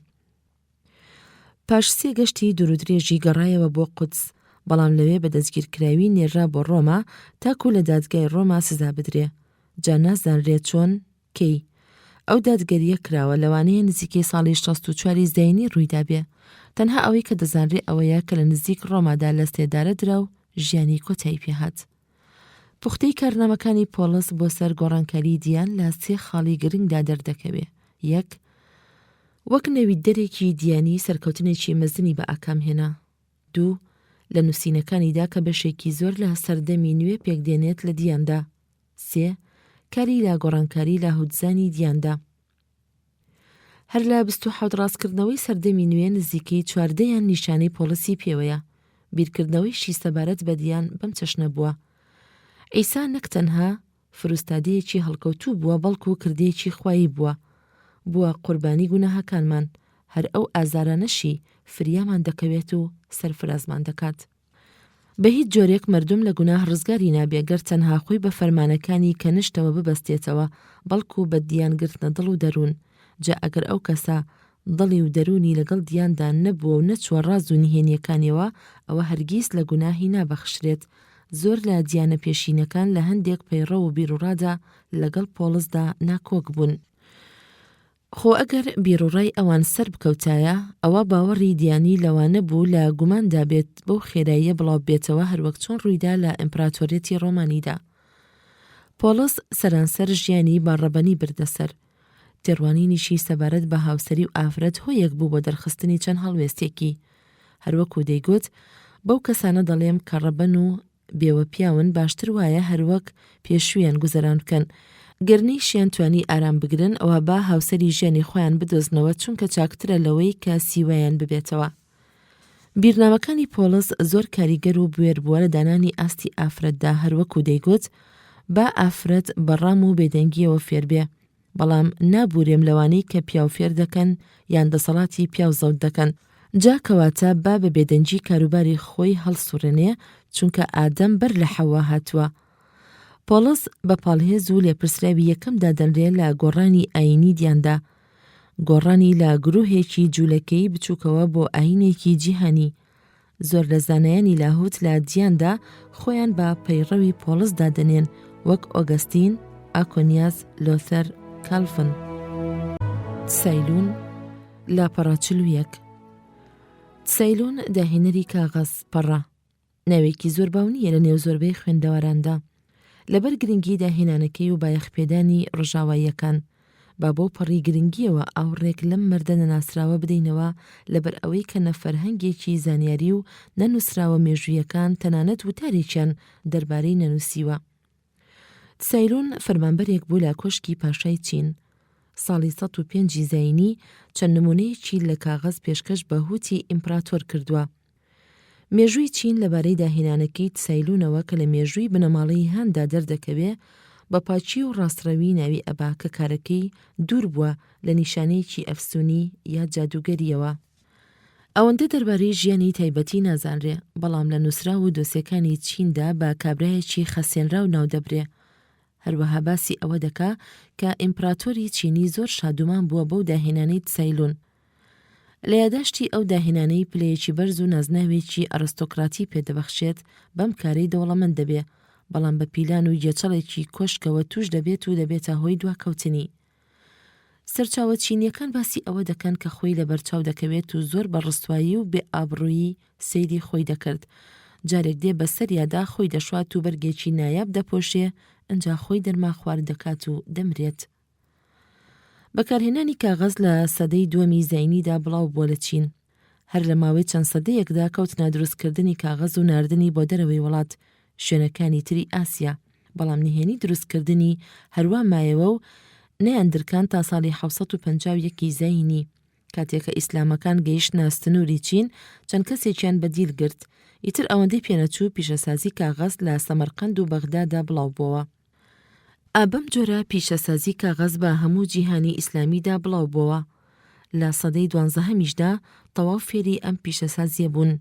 پاش 3 گەشتی دوورودرێژی گەڕایەوە بۆ قودس، بەڵام لەوێ بە دەستگیرکراوی نێرا بۆ ڕۆما تاکو لە دادگای ڕۆما سزا بدرێ. جا نازانرێت چۆن کەی. ئەو دادگەریە کراوە لەوانەیە نزیکەی ساڵی 64 زەینی ڕوویدا بێ. تەنها ئەوەی کە دەزانرێ ئەوەیە کە لە نزیک ڕۆمادا لە سێدارە درا و ژیانی کۆتایی پێهات. پوختەی کارنامەکانی پۆڵس بۆ سەر گۆڕانکاری دیان لە 3 خاڵی گرنگدا دەردەکەوێ. 1. وەک نەویدەرێکی دیانی سەرکەوتنێکی مەزنی بە ئاکام هێنا. 2. لە نووسینەکانیدا کە بەشێکی زۆر لە سەردەمی نوێ پێکدێنێت لە دیاندا. 3. کاری لا گۆڕانکاری لە هودزانی دیاندا. هەر لە 27 ڕاستکردنەوەی سەردەمی نوێ نزیکەی 14 نیشانەی پۆڵسی پێوەیە. بیرکردنەوەیشی سەبارەت بە دیان بەم چەشنە بووە. ئەیسا نەک تەنها فروستادەیەکی هەڵکەوتوو بووە، بەڵکو کردەیەکی خوایی بووە قوربانی گوناهەکانمان. هەر ئەو ئازارانەشی فریامان دەکەوێت و سەرفرازمان دەکات. بە هیچ جۆرێک مردم لە گوناه ڕزگاری نابێ گەر تەنها خۆی بە فەرمانەکانی کەنشتەوە ببەستێتەوە، بەڵکو بە دیانگرتنە دڵ و دەروون. جا ئەگەر ئەو کەسە دڵی و دەرونی لەگەڵ دیاندا نەبووە و نەچوە ڕاز و نهێنیەکانیەوە، ئەوە هەرگیز لە گوناهی نابەخشرێت. زۆر لە دیانە پێشینەکان لە هەندێک پەیڕە و بیرڕادا لەگەڵ پۆڵسدا ناکۆک بوون. خۆ ئەگەر بیرڕای ئەوان سەر بکەوتایە، ئەوە باوەڕی دیانی لەوانە بوو لە گوماندا بێت بەو خێراییە بڵاو بێتەوە، هەروەک چۆن ڕوویدا لە ئیمپراتۆریەتی ڕۆمانیدا. پۆڵس سەرانسەر ژیانی باڕەبەنی بردەسەر. تێڕوانینیشی سەبارەت بە هاوسەری و ئافرەت هۆیەک بوو بۆ دەرخستنی چەند هەڵوێستێکی. هەروەکو دەیگوت، بەو کەسانە دەڵێم کە ڕەبەن و بێوە پیاون باشتر وایە هەروەک پێشویان گوزەران بکەن. گەرنەی شیان توانی ئارام بگرن، ئەوە با هاوسەری ژیانی خۆیان بدۆزنەوە، چونکە چاکترە لەوەی کە سیوایان ببێتەوە. بیرنامەکانی پۆڵس زۆر کاریگەر و بوێر بووە لە دانانی ئاستی ئافرەتدا. هەروەکو دەیگوت، با ئافرەت بەڕام و بێدەنگیەوە فێر بێ، بەڵام نابورێم لەوانەی کە پیاو فێر دەکەن یان دەسەڵاتی پیاو زەوت دەکەن. جا کەواتە با بە بێدەنگی کاروباری خۆی هەڵسوڕێنێ، چونکە ئادەم بەر لە حەوا هاتووە. پۆڵس بە پاڵهێز و لێپرسراوی یەکەمدا دەنرێت لە گۆڕانی ئاینی دیاندا، گۆڕانی لە گرۆهێکی جوولەکەی بچووکەوە بۆ ئاینێکی جیهانی. زۆر لە زانایانی لاهوت لە دیاندا خۆیان بە پەیڕەوی پۆڵسدا دەنێن، وەک ئۆگەستین، ئاکۆنیاس، لۆثەر، کالڤن. تسەیلون لاپەڕاچل و یەک. تسەیلون داهێنەری کاغەز پەڕە. ناوێکی زۆر باونیە لە نێو زۆربەی خوێندەوەراندا. لەبەر گرنگی داهێنانەکەی و بایەخپێدانی ڕژاواییەکان، با بۆ پەڕی گرنگیەوە ئاوڕێک لەم مەردە نەناسراوە بدەینەوە، لەبەر ئەوەی کە نەفەرهەنگێکی زانیاری و نەنووسراوە مێژوویەکان تەنانەت وتارێکیان دەربارەی نەنووسیوە. تسەیلون فەرمانبەرێک بوو لە کۆشکی پاشای چین. ساڵی 105 زەینی چەند نمونەیەکی لە کاغەز پێشکەش بە هوتی ئیمپراتۆر کردووە. مێژووی چین لەبارەی داهێنانەکەی تسەیلونەوە کە لە مێژووی بنەماڵی هاندا دەردەکەوێ، بە پاچی و ڕاستڕەوی ناوی ئەبا کە کارەکەی دوور بووە لە نیشانەیەکی ئەفسونی یا جادوگەریەوە. ئەوەندە دەربارەی ژیانی تایبەتی نازانرێ، بەڵام لە نووسرا و دۆسیەکانی چیندا بە کابرایەکی خەسێنرا و ناودەبرێ. هەروەها باسی ئەوە دەکا کە ئیمپراتۆری چینی زۆر شادومان بووە بەو داهێنانەی تسەیلون. لە یاداشتی ئەو داهێنانەی پلەیەکی بەرز و نازناوێکی ئەرستۆکراتی پێدەبەخشێت بەم کارەی دەوڵەمەند دەبێ، بەڵام بە پیلان و جێچەڵێکی کۆشکەوە توش دەبێت و دەبێتە هۆی دواکەوتنی. سەرچاوە چینیەکان باسی ئەوە دەکەن کە خۆی لە بەرچاو دەکەوێت و زۆر بە ڕستوایی و بێ ئابڕوویی سەیری خۆی دەکرد. جارێک دێ بەسەریادا خۆی دەشوات و بەرگێکی نایاب دەپۆشێ، ئەنجا خۆی دەرما خوار دەکات و دەمرێت. بەکارهێنانی کاغەز لە سەدەی دووەمی زاینیدا بڵاو بووە لە چین. هەر لە ماوەی چەند سەدەیەکدا کەوتنە دروستکردنی کاغەز و ناردنی بۆ دەرەوەی وڵات شوێنەکانی تری ئاسیا، بەڵام نهێنی دروستکردنی هەروە مایەوە و نەیاندرکان تا ساڵی 1950 زاینی، کاتێکە ئیسلامەکان گەیشتنە ستنووری چین چەند کەسێکیان بەدیل گرت، ئیتر ئەوەندەی پێنەچوو پیشەسازی کاغەز لە سەمەرقەند و بەغدادا بڵاو بووە. ئابەم جۆرە پیشەسازی کاغەز بە هەموو جیهانی ئیسلامیدا بڵاو بووە. لە سەدەی 12میشدا تەواو فێری ئەم پیشەسازیە بوون.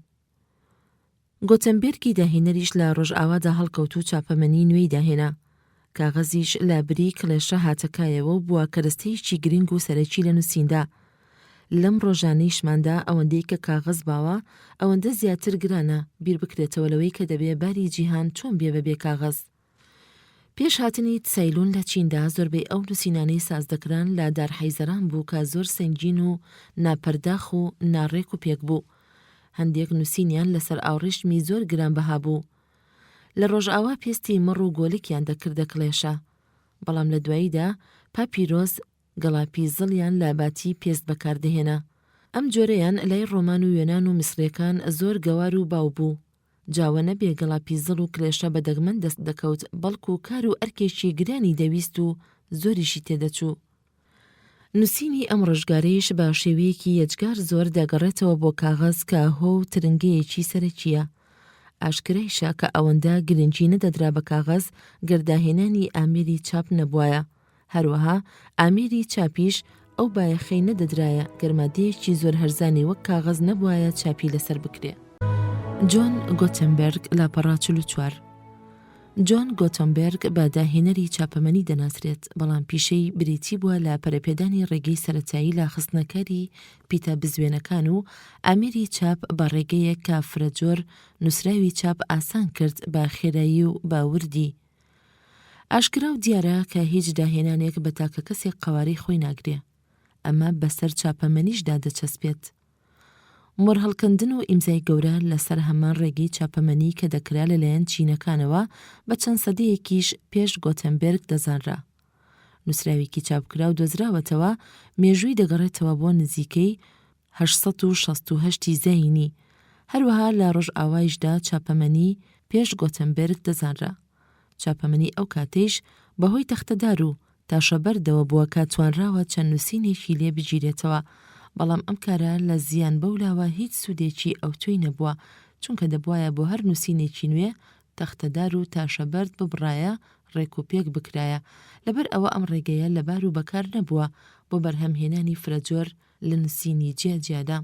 گۆتەنبێرگی داهێنەریش لە ڕۆژئاوادا هەڵکەوت و چاپەمەنی نوێی داهێنا. کاغەزیش لە بری کڵێشە هاتەکایەوە و بووە کەرەستەیەکی گرنگ و سەرەکی لە نووسیندا. لەم ڕۆژانەیشماندا ئەوەندەی کە کاغەز باوە ئەوەندە زیاتر گرانە بیر بکرێتەوە لەوەی کە دەبێ باری جیهان چۆن بێ بەبێ کاغەز. پێش هاتنی سەیلون لە چیندا زۆربەی ئەو نووسینانەی سازدەکران لە دارحەیزەران بوو کە زۆر سەنگین و ناپەرداخ و ناڕێک و پێک بوو. هەندێک نووسینیان لەسەر ئاوڕێشمی زۆر گرانبەها بوو. لە ڕۆژئاوا پێستی مەڕ و گۆلێکیان دەکردە کڵێشە، بەڵام لە دواییدا پاپیرۆز گەڵاپی زڵیان لە باتی پێست بەکاردەهێنا. ئەم جۆرەیان لای ڕۆمان و یۆنان و میسرەکان زۆر گەوار و باو بوو. جاوە نەبێ گەڵاپی زڵ و کلێشە بە دەگمەن دەست دەکەوت، بەڵکو و کار و ئەرکێکی گرانی دەویست و زۆریشی تێدەچوو. نووسینی ئەم ڕۆژگارەیش بە شێوەیەکی یەجگار زۆر دەگەڕێتەوە بۆ کاغەز کە هۆ و ترنگەیەکی سەرەکیە. ئاشکرایشە کە ئەوەندە گرنگی نەدەدرا بە کاغەز گەرداهێنانی ئامێری چاپ نەبوایە. هەروەها ئامێری چاپیش ئەو بایەخەی نەدەدرایە گەرمادەیەکی زۆر هەرزانی وەک کاغەز نەبوایە چاپی لەسەر بکرێ. جۆن گۆتەنبێرگ لاپەڕا 44. جۆن گۆتەنبێرگ بە داهێنەری چاپەمەنی دەناسرێت، بەڵام پیشەی بریتی بووە لە پەرەپێدانی ڕێگەی سەرەتایی لە خستنەکاری پیتە بزوێنەکان و ئامێری چاپ بە ڕێگەیەک کە فرەجۆر نووسراوی چاپ ئاسان کرد بە خێرایی و باوردی. ئاشکرا و دیارە کە هیچ داهێنانێک بە تاکە کەسێک قەوارەی خۆی ناگرێ، ئەمە بەسەر چاپەمەنیشدا دەچەسپێت. مۆرهەڵکەندن و ئیمزای گەورە لەسەر هەمان ڕێگەی چاپەمەنی کە دەکرا لەلایەن چینەکانەوە بە چەند سەدەیەکیش پێش گۆتەنبێرگ دەزانرا. نووسراوێکی چاپکرا و دۆزراوەتەوە مێژووی دەگەڕێتەوە بۆ نزیکەی 868 زاینی. هەروەها لە ڕۆژئاوایشدا چاپەمەنی پێش گۆتەنبێرگ دەزانرا. چاپەمەنی ئەو کاتەیش بەهۆی تەختەدار و تاشەبەردەوە بووە کە توانراوە چەند نووسینێکی لێ بگیرێتەوە، بەڵام ئەم کارە لە زیان بەولاوە هیچ سوودێکی ئەوتۆی نەبووە، چونکە دەبوایە بۆ هەر نووسینێکی نوێ تەختەدار و تاشەبەرد ببڕایە ڕێک و پێک بکرایە. لەبەر ئەوە ئەم ڕێگەیە لەبار و بەکار نەبووە بۆ بەرهەمهێنانی فرەجۆر لە نووسینی جیاجیادا.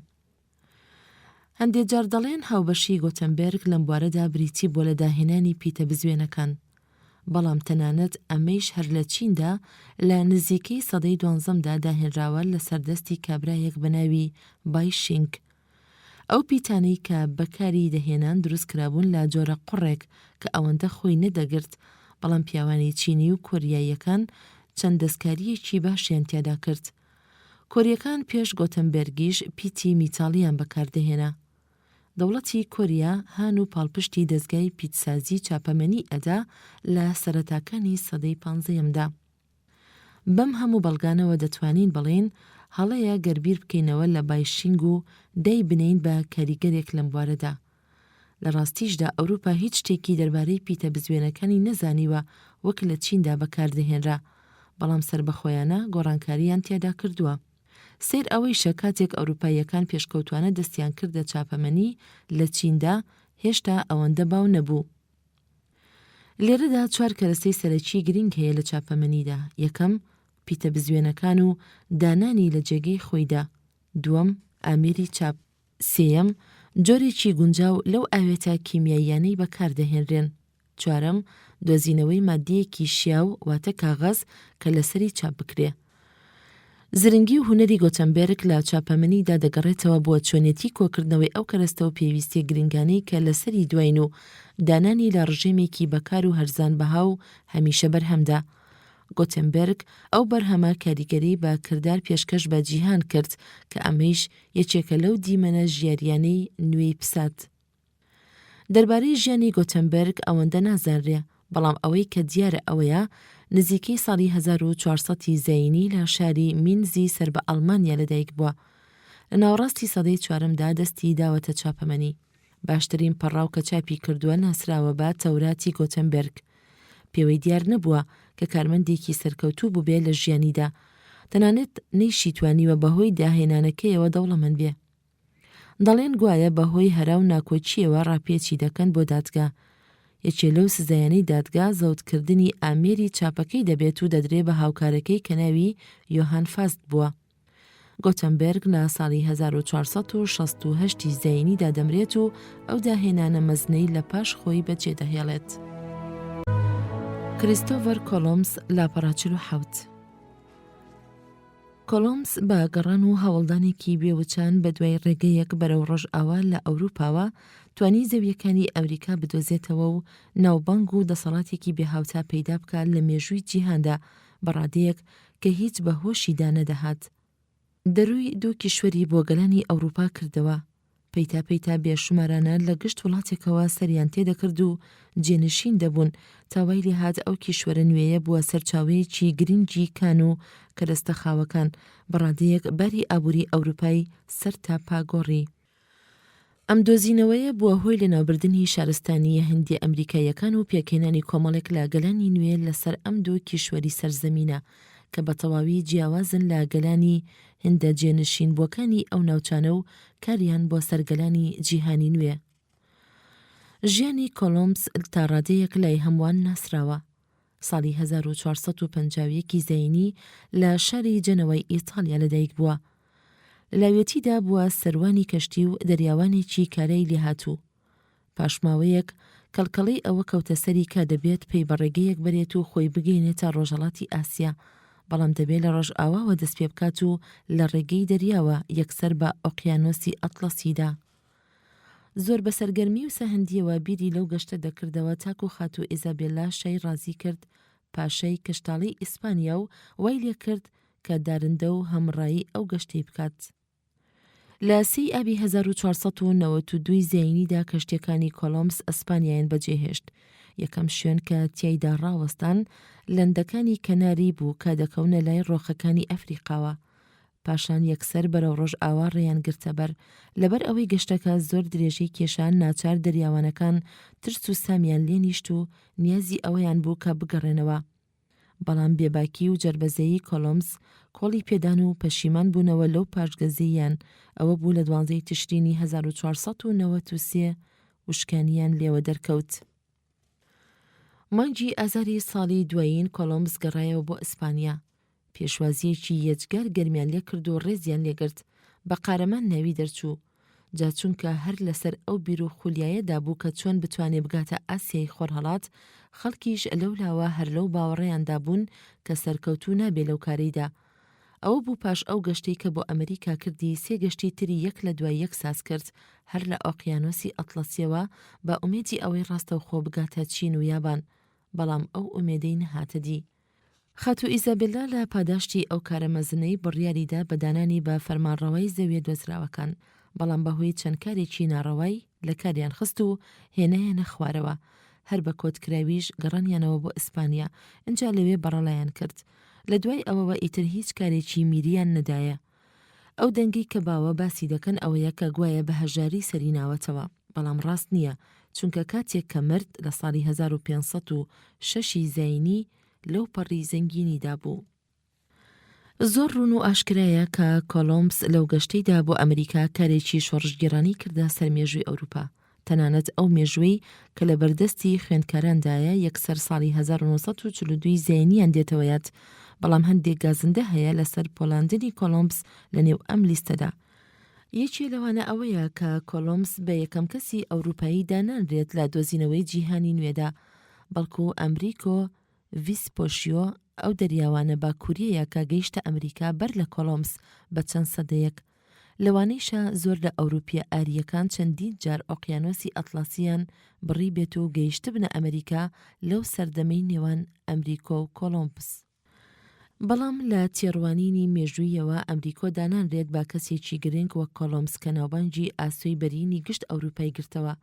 هەندێک جار دەڵێن هاوبەشی گۆتەنبێرگ لەم بوارەدا بریتی بۆ لە داهێنانی پیتە بزوێنەکان، بەڵام تەنانەت ئەمەیش هەر لە چیندا لە نزیکەی سەدەی 12دا داهێنراوە لە سەردەستی کابرایەک بەناوی بای شینگ. ئەو پیتانەی کە بەکاری دەهێنان دروست کرابوون لە جۆرە قوڕێک کە ئەوەندە خۆی نەدەگرت، بەڵام پیاوانی چینی و کۆریاییەکان چەند دەستکاریەکی باشیان تیادا کرد. کۆریەکان پێش گۆتەنبێرگیش پیتی میتاڵیان بەکاردەهێنا. دەوڵەتی کۆریا هان و پاڵپشتی دەستگای پیتسازی چاپەمەنی ئەدا لە سەرەتاکانی سەدەی 15دا. بەم هەموو بەڵگانەوە دەتوانین بڵێن هەڵەیە گەربیر بکەینەوە لە بایشینگ و دەی بنین بە کاریگەرێک لەم بوارەدا. لە ڕاستیشدا ئەوروپا هیچ شتێکی دەربارەی پیتە بزوێنەکانی نەزانیوە وەک لە چیندا بەکاردەهێنرا، بەڵام سربەخۆیانە گۆڕانکاریان تیادا کردووە. سیر ئەوەیشە کاتێک ئەوروپاییەکان پێشکەوتوانە دەستیان کردە چاپەمەنی لە چیندا هێشتا ئەوەندە باو نەبوو. لێرەدا 4 کەرەستەی سەرەکی گرنگ هەیە لە چاپەمەنیدا. یەکەم، پیتە بزوێنەکان و دانانی لە جێگەی خۆیدا. دووەم، ئامێری چاپ. سێیەم، جۆرێکی گونجاو لەو ئاوێتە کیمیاییانەی بەکاردەهێنرێن. چوارەم، دۆزینەوەی ماددەیەکی شیاو واتە کاغەز کە لەسەری چاپ بکرێ. زرنگی و هونەری گۆتەنبێرگ لە چاپەمەنیدا دەگەڕێتەوە بۆ چۆنێتی کۆکردنەوەی ئەو کەرەستە و پێویستیە گرنگانەی کە لەسەری دوایین و دانانی لە ڕژێمێکی بەکار و هەرزان بەها و هەمیشە بەرهەمدا. گۆتەنبێرگ ئەو بەرهەمە کاریگەری بە کردار پێشکەش بە جیهان کرد کە ئەمەیش یەکێکە لەو دیمەنە ژیاریانەی نوێی پسات. دەربارەی ژیانی گۆتەنبێرگ ئەوەندە نازانرێ، بەڵام ئەوەی کە دیارە ئەوەیە نزیکەی ساڵی 1400 زەینی لە شاری مینزی سەر بە ئەڵمانیا لەدایک بووە. لە ناوەڕاستی سەدەی چوارەمدا دەستی داوەتە چاپەمەنی. باشترین پەڕاو کە چاپی کردووە ناسراوە بە تەوراتی گۆتەنبێرگ. پێوەی دیار نەبووە کە کارمەندێکی سەرکەوتوو بووبێ لە ژیانیدا، تەنانەت نەیشی توانیوە بەهۆی داهێنانەکەیەوە دەوڵەمەند بێ. دەڵێن گوایە بەهۆی هەرا و ناکۆچیەوە ڕاپێچی دەکەن بۆ دادگا. یەکێ لەو سزایانەی دادگا زەوتکردنی ئامێری چاپەکەی دەبێت و دەدرێ بە هاوکارەکەی کە ناوی یۆهان فاست بووە. گۆتەنبێرگ لە ساڵی 1468 زەینیدا دەمرێت و ئەو داهێنانە مەزنەی لە پاش خۆی بەجێ دەهێڵێت. کریستۆفەر کۆلۆمس لاپەڕاچل و حەوت. کۆلۆمس بە گەڕان و هەوڵدانێکی بێوچان بە دوای ڕێگەیەک بەرەو ڕۆژئاوا لە ئەوروپاوە توانی زەویەکانی ئەمریکا بدۆزێتەوە و ناوبانگ و دەسەڵاتێکی بێهاوتا پەیدا بکات لە مێژووی جیهاندا بەڕادەیەک کە هیچ بەهۆشیدا نەدەهات. دەروی دوو کیشوەری بۆ گەلانی ئەوروپا کردەوە. پەیتا بێشمارانە لە گشت وڵاتێکەوە سەریان تێدەکرد و جێنشین دەبوون تاوای لێهات ئەو کیشوەرە نوێیە بووە سەرچاوەیەکی گرنگی کان و کەرەستە خاوەکان بەڕادەیەک بەری ئابووری ئەوروپای سەر تا پاگۆڕی. ئەم دۆزینەوەیە بووە هۆی لەناوبردنی شارستانیە هەندی ئەمریکایەکان و پێکێنانی کۆمەڵێک لە گەلانی نوێ لەسەر ئەم دوو کیشوەری سەرزەمینە کە بە تەواوی جیاوازن لە گەلانی هێندە جێنشین بۆکانی ئەو ناوچانە و کاریان بۆ سەرگەلانی جیهانی نوێ. ژیانی کۆلۆمس تا ڕادەیەک لای هەمووان ناسراوە. ساڵی 1451 زەینی لە شاری جەنەوەی ئیتالیا لەدایک بووە. لەلاوێتیدا بووە سەروانی کەشتی و دەریاوانێکی کارەی لێهاتوو. پاشماوەیەک کەڵکەڵەی ئەوە کەوتە سەری کا دەبێت پێی بەڕێگەیەک بەرێت و خۆی بگەینێتە ڕۆژهەڵاتی ئاسیا، بەڵام دەبێت لە ڕۆژ ئاواوە دەست پێ بکات و لە ڕێگەی دەریاوە یەکسەر بە ئۆقیانۆسی ئەتڵەسیدا. زۆر بە سەرگەرمی و سەهەندیەوە بیری لەو گەشتە دەکردەوە تاکو خاتو ئیزابێلا شای ڕازی کرد پاشەی کشتاڵی ئیسپانیا و وای لێ کرد کە دارندە و هەمڕایی ئەو گەشتەی بکات. لە 3 ئابی 1492 زەینیدا کەشتیەکانی کۆلۆمس ئەسپانیایان بەجێهێشت. یەکەم شوێن کە تیایدا ڕاوەستان لەندەکانی کەناری بوو کە دەکەونە لای ڕۆخەکانی ئەفریقاوە. پاشان یەکسەر بەرەو ڕۆژ ئاوا ڕێیان گرتەبەر لەبەر ئەوەی گەشتەکە زۆر درێژەی کێشان ناچار دەریاوانەکان ترس و سامیان لێ نیشت و نیازی ئەوەیان بوو کە بگەڕێنەوە. بەڵام بێباکی و جەربەزەیی کۆلۆمس کۆڵی پێدان و پەشیمان بوونەوە لەو پاشگەزییان. ئەوە بوو لە 12 تشرینی 1493 وشکانیان لێوە دەرکەوت. مانگی ئازاری ساڵی دوایین کۆلۆمس گەڕایەوە بۆ ئیسپانیا. پێشوازیەکی یەجگار گەرمیان لێ کرد و ڕێزیان لێگرت بە قارەمان ناوی دەرچوو. جا چونکە هەر لەسەر ئەو بیر و خولیایەدا بوو کە چۆن بتوانێ بگاتە ئاسیای خۆرهەڵات، خەڵکیش لەولاوە هەر لەو باوەڕێیاندا بوون کە سەرکەوتوو نابێ لەو کارەیدا. ئەوە بوو پاش ئەو گەشتەی کە بۆ ئەمریکا کردی 3 گەشتی تری یەک لە دوای یەک ساز کرد هەر لە ئۆقیانۆسی ئەتڵەسیەوە بە ئومێدی ئەوەی ڕاستەوخۆ بگاتە چین و یابان، بەڵام ئەو ئومێدەی نەهاتە دی. خاتو ئیزابێلا لە پاداشتی ئەو کارە مەزنەی بڕیاریدا بە دانانی بە فەرمانڕەوای زەویە دۆزراوەکان، بەڵام بەهۆی چەند کارێکی ناڕەوای لە کاریان خست و هێنایانە خوارەوە. هەر بە کۆتکراویش گەڕانیانەوە بۆ ئیسپانیا، ئەنجا لەوێ بەڕەڵایان کرد. لە دوای ئەوەوە ئیتر هیچ کارێکی میریان نەدایە. ئەو دەنگی کە باوە باسی دەکەن ئەوەیە کە گوایە بە هەژاری سەری ناوەتەوە، بەڵام ڕاست نییە، چونکە کاتێک کە مرد لە ساڵی 1506 زەینی لەو پەڕی زەنگینیدا بوو. زۆر ڕوون و ئاشکرایە کە کۆلۆمس لەو گەشتەیدا بۆ ئەمریکا کارێکی شۆڕژگێڕانی کردە سەر مێژووی ئەوروپا. تەنانەت ئەو مێژووی کە لە بەردەستی خوێندکاراندایە یەکسەر ساڵی 1942 زەینیان دێتەوەیەت، بەڵام هەندێک گازندە هەیە لەسەر پۆڵاندنی کۆلۆمس لە نێو ئەم لیستەدا. یەکێ لەوانە ئەوەیە کە کۆلۆمس بە یەکەم کەسی ئەوروپایی دانانرێت لە دۆزینەوەی جیهانی نوێدا، بەڵکو ئەمریکۆ ڤیسپۆشیۆ ئەو دەریاوانە باکووریەیە کە گەیشتە ئەمریکا بەر لە کۆلۆمبس بە چەند سەدەیەک. لەوانەیشە زۆر لە ئەوروپیە ئاریەکان چەندین جار ئۆقیانۆسی ئەتلاسیان بڕی بێت و گەیشت بنە ئەمریکا لەو سەردەمەی نێوان ئەمریکا و کۆلۆمبس. بەڵام لە تێڕوانینی مێژوویەوە ئەمریکۆ دانانرێت با کەسێکی گرنگ وەک کۆلۆمبس کە ناوبانگی ئاسۆی بەرینی گشت ئەوروپای گرتەوە.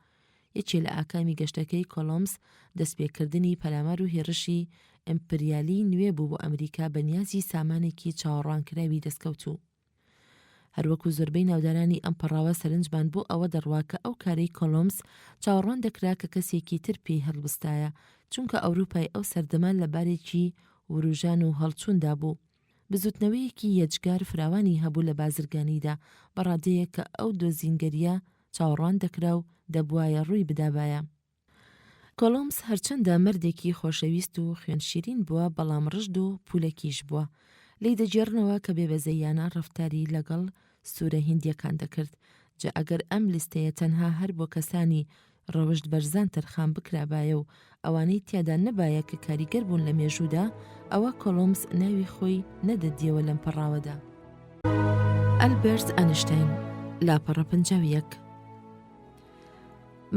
یەکێ لە ئاکامی گەشتەکەی کۆلۆمبس دەستپێکردنی پەلامار و هێرشی ئیمپریالی نوێ بوو بۆ ئەمریکا بە نیازی سامانێکی چاوەڕوانکراوی دەستکەوتوو. هەروەکو زۆربەی ناودارانی ئەم پەڕاوە سەرنجبان بۆ ئەوە دەڕوا کە ئەو کارەی کۆلۆمبس چاوەڕوان دەکرا کە کەسێکی تر پێی هەڵبستایە، چونکە ئەوروپای ئەو سەردەمان لە بارێکی وروژان و هەڵچووندا بوو. بزوتنەوەیەکی یەجگار فراوانی هەبوو لە بازرگانیدا بەڕادەیە کە ئەو دۆزینگەریە چاوەڕوان دەکرا و دەبوایە ڕووی بدابایە. کۆلۆمبس هەرچەندە مردێکی خۆشەویست و خوێنشیرین بووە، بەڵام ڕژد و پولەکیش بووە. لی دەجێڕنەوە کە بێبەزەیانە ڕەفتاری لەگەڵ سوورە هیندیەکان دەکرد. جا ئەگەر ئەم لیستەیە تەنها هەر بۆ کەسانی ڕەوشت بەرزان تەرخان بکرابایە و ئەوانەی تیادا نەبایە کە کاریگەر بوون لە مێژوودا، ئەوە کۆلۆمبس ناوی خۆی نەدەدیەوە لەم پەڕاوەدا. ئەلبێرت ئەنشتاین، لاپەڕە 51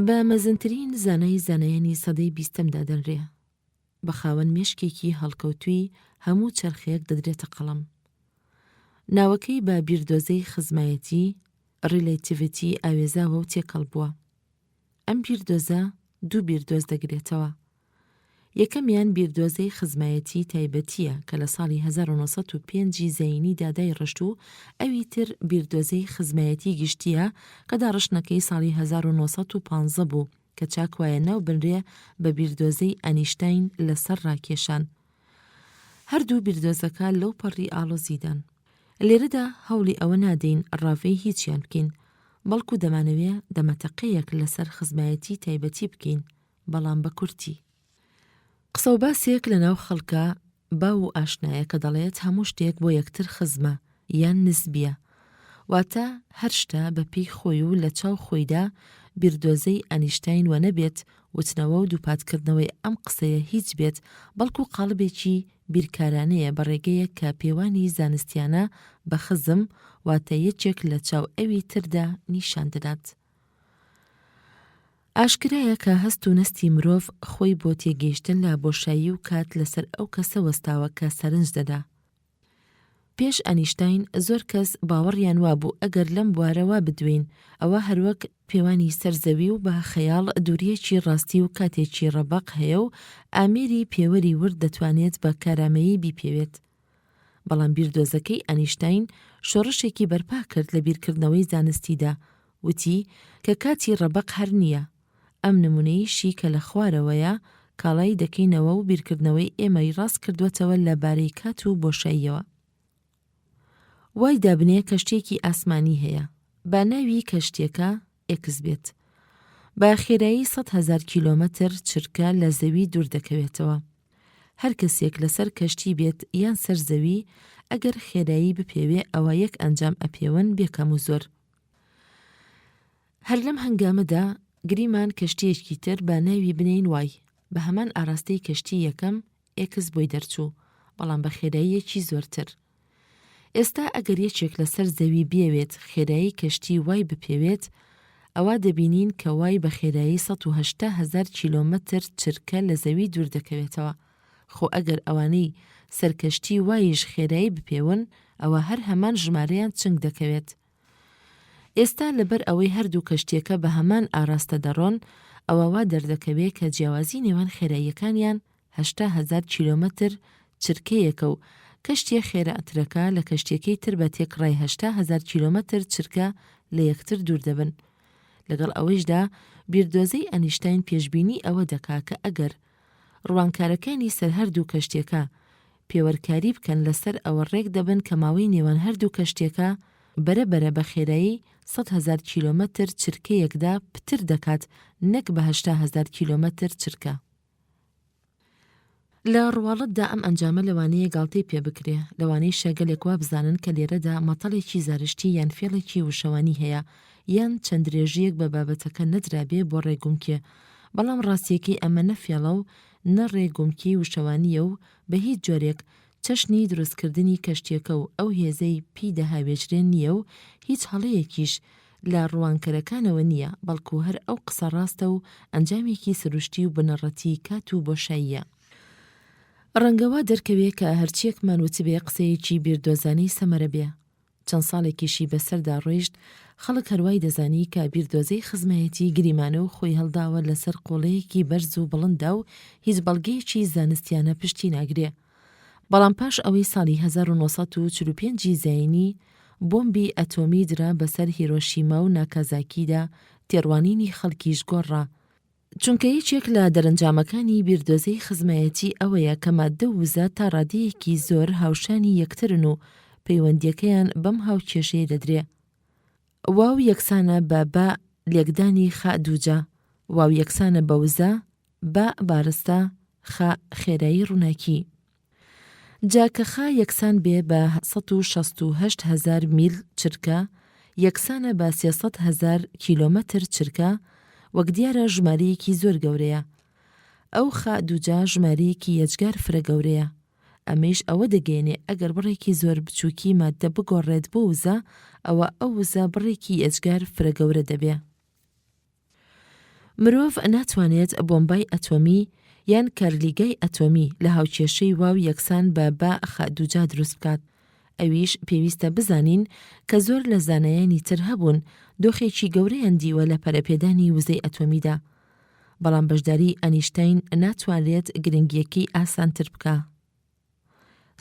بە مەزنترین زانایانی سەدەی 20دا دەنرێ. بە خاوەن مێشکێکی هەڵکەوتووی هەموو چەرخەیەک دەدرێتە قەڵەم. ناوەکەی بە بیردۆزەی خزمایەتی ڕیلەیتیڤیتی ئاوێزاوە و تێکەڵ بووە. ئەم بیردۆزە دوو بیردۆز دەگرێتەوە. یەکەمیان بیردۆزەی خزمایەتی تایبەتیە کە لە ساڵی 1905 زەینیدا دایڕشت و ئەوی تر بیردۆزەی خزمایەتی گشتیە کە داڕشتنەکەی ساڵی 1915 بوو کە چاکوایە ناو بنرێ بە بیردۆزەی ئەنیشتاین لەسەر ڕاکێشان. هەردوو بیردۆزەکە لەو پەڕی ئاڵۆزیدان. لێرەدا هەوڵی ئەوە نادەین ڕاوەی هیچیان بکەین، بەڵکو دەمانەوێ دەمەتەقەیەک لەسەر خزمایەتی تایبەتی بکەین، بەڵام بە کورتی. قسە و باسێک لەناو خەڵکە باو و ئاشنایە کە دەڵێت هەموو شتێک بۆ یەکتر خزمە یان نسبیە، واتە هەر شتە بە پێی خۆی و لە چاو خۆیدا بیردۆزەی ئەنیشتاین وە نەبێت وتنەوە و دووپاتکردنەوەی ئەم قسەیە هیچ بێت، بەڵکو قاڵبێکی بیرکارانەیە بە ڕێگەیە کە پێوانی زانستیانە بە خزم واتە یەکێک لە چاو ئەوی تردا نیشان دەدات. ئاشکرایە کە هەست و نەستی مرۆڤ خۆی بۆ تێگەیشتن لە بۆشایی و کات لەسەر ئەو کەسە وەستاوە کە سەرنج دەدا. پێش ئەنیشتاین زۆر کەس باوەڕیان وابوو ئەگەر لەم بوارەوە بدوین ئەوە هەروەک پێوانی سەرزەوی و بە خەیاڵ دووریەکی ڕاستی و کاتێکی ڕەبەق هەیە و ئامێری پێوەری ورد دەتوانێت بە کارامەیی بیپێوێت. بەڵام بیردۆزەکەی ئەنیشتاین شۆڕشێکی بەرپا کرد لە بیرکردنەوەی زانستیدا، وتی کە کاتی ڕەبەق هەر نییە. ئەم نمونەیشی کە لە خوارەوەیە کاڵای دەکەینەوە و بیرکردنەوەی ئێمەی ڕاست کردوەتەوە لە بارەی کات و بۆشاییەوە. وای دابنێ کەشتێکی ئاسمانی هەیە، با ناوی کەشتێکە ئێکس بێت. با خێرایی 100,000 کیلۆمەتر چرکە لە زەوی دوور دەکەوێتەوە. هەر کەسێک لەسەر کەشتی بێت یان سەر زەوی ئەگەر خێرایی بپێوێ ئەوە یەک ئەنجام ئەپێون بێکەم و زۆر. هەر لەم هەنگامەدا گریمان کەشتیەکی تر با ناوی بنین وای، بە هەمان ئاراستەی کەشتی یەکەم ئێکس بۆی دەرچوو، بەڵام بە خێراییەکی زۆرتر. ئێستا ئەگەر یەکێک لەسەر زەوی بێوێت خێرایی کەشتی وای بپێوێت، ئەوە دەبینین کە وای بە خێرایی 180,000 کیلۆمەتر چرکە لە زەوی دوور دەکەوێتەوە. خۆ ئەگەر ئەوانەی سەرکەشتی وایش خێرایی بپێون ئەوە هەر هەمان ژمارەیان چنگ دەکەوێت. ئێستا لەبەر ئەوەی هەردوو کەشتێکە بە هەمان ئاراستە دەڕۆن ئەوە وا دەردەکەوێت کە جیاوازی نێوان خێراییەکانیان 80,000 کیلۆمەتر چرکەیەکە و کەشتیە خێراترەکە لە کەشتێکەی تر بە تێکڕای 80,000 کیلۆمەتر چرکە لە یەکتر دوور دەبن. لەگەڵ ئەوەیشدا بیردۆزەی ئەنیشتاین پێشبینی ئەوە دەکا کە ئەگەر ڕوانکارەکانی سەر هەردوو کەشتێکە پێوەرکاری بکەن لەسەر ئەوە ڕێک دەبن کە ماوەی نێوان هەردوو کەشتێکە بەرەبەرە بە خێرایی 100,000 کیلۆمەتر چرکەیەکدا پتر دەکات نەک بە 80,000 کیلۆمەتر چرکە. لە ڕواڵەتدا ئەم ئەنجامە لەوانەیە گاڵتەی پێ بکرێ، لەوانەی شەگەلێک وا بزانن کە لێرەدا مەتەڵێکی زارشتی یان فێڵێکی وشەوانی هەیە یان چەند درێژیەک بە بابەتەکە نەدرابێ بۆ ڕێگومکێ، بەڵام ڕاستیەکەی ئەمە نەفێڵە و نەڕێ گومکی و شەوانیە و بە هیچ جۆرێک چەشنی دروستکردنی کەشتیەکە و ئەو هێزەی پی دەهاوێژرێن نییە و هیچ هەڵەیەکیش لە ڕوانکەرەکانەوە نییە، بەڵکو هەر ئەو قسە ڕاستە و ئەنجامێکی سروشتی و بنەڕەتی کات و بۆشاییە. ڕەنگەوا دەرکەوێ کە هەرچیەکمان وتبێ قسەیەکی بیردۆزانەی سەمەرە بێ. چەند ساڵێکیشی بەسەردا ڕۆیشت خەڵک هەروای دەزانی کە بیردۆزەی خزمەتی گریمانە و خۆی هەڵداوە لەسەر قۆڵەیەکی بەرز و بڵندا و هیچ بەڵگەیەکی زانستیانە پشتی ناگرێ. بەڵام پاش ئەوەی ساڵی 1945 زاینی بۆمبی ئەتۆمی درا بەسەر هیرۆشیما و ناکازاکیدا تێڕوانینی خەڵکیش گۆڕا. چونکە یەکێک لە دەرەنجامەکانی بیردۆزەی خزمەتی ئەوەیە کە ماددە و وزە تا ڕادەیەکی زۆر هاوشانی یەکترن و پەیوەندیەکەیان بەم هاوکێشەیە دەدرێ. واو یەکسانە بە لێکدانی خا دووجا، واو یەکسانە بە وزە بە بارستە خا خێرایی ڕووناکی. جاکە خا یەکسان بێ بە 168,000 میل چرکە، یەکسانە بە 300,000 کیلۆمەتر چرکە، وەک دیارە ژمارەیەکی زۆر گەورەیە. ئەو خا دووجا ژمارەیەکی یەجگار فرە گەورەیە. ئەمەش ئەوە دەگەێنێ ئەگەر بڕێکی زۆر بچووکی ماددە بگۆڕێت بۆ وزە، ئەوە ئەو وزە بڕێکی ئەجگار فرە گەورە دەبێ. مرۆڤ ناتوانێت بۆمبای ئەتۆمی یان کارلیگای ئەتۆمی لە هاوکێشەی واو یەکسان بە خا دووجا دروست بکات. ئەویش پێویستە بزانین کە زۆر لە زانایانی تر هەبوون دۆخێکی گەورەیان دیوە لە پەرەپێدانی وزەی ئەتۆمیدا. بەڵام بەشداری ئەنیشتین ناتوانێت گرنگیەکەی ئاسانتر بکە.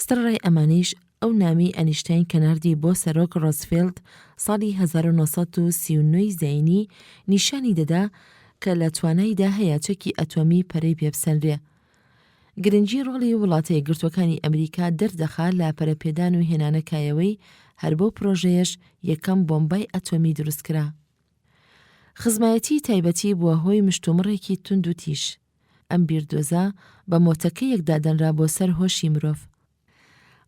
ستڕای ئەمانیش ئەو نامی ئەنیشتین کەناردی بۆ سەرۆک ڕۆزفێلد ساڵی 1939 زاینی نیشانی دەدا کە لە تواناییدا هەیە چەکی ئەتۆمی پەرەی پێبسەنرێ. گرنگی ڕۆڵی وڵاتە یەکگرتووەکانی ئەمریکا دەردەخا لە پەرەپێدان و هێنانەکایەوەی هەر بۆ پرۆژەیەش یەکەم بۆمبای ئەتۆمی دروستکرا. خزمایەتی تایبەتی بووە هۆی مشتومڕێکی تند و تیش. ئەم بیردۆزە بە مۆتەکەیەک دادەنرا بۆ سەر هۆشی مرۆڤ.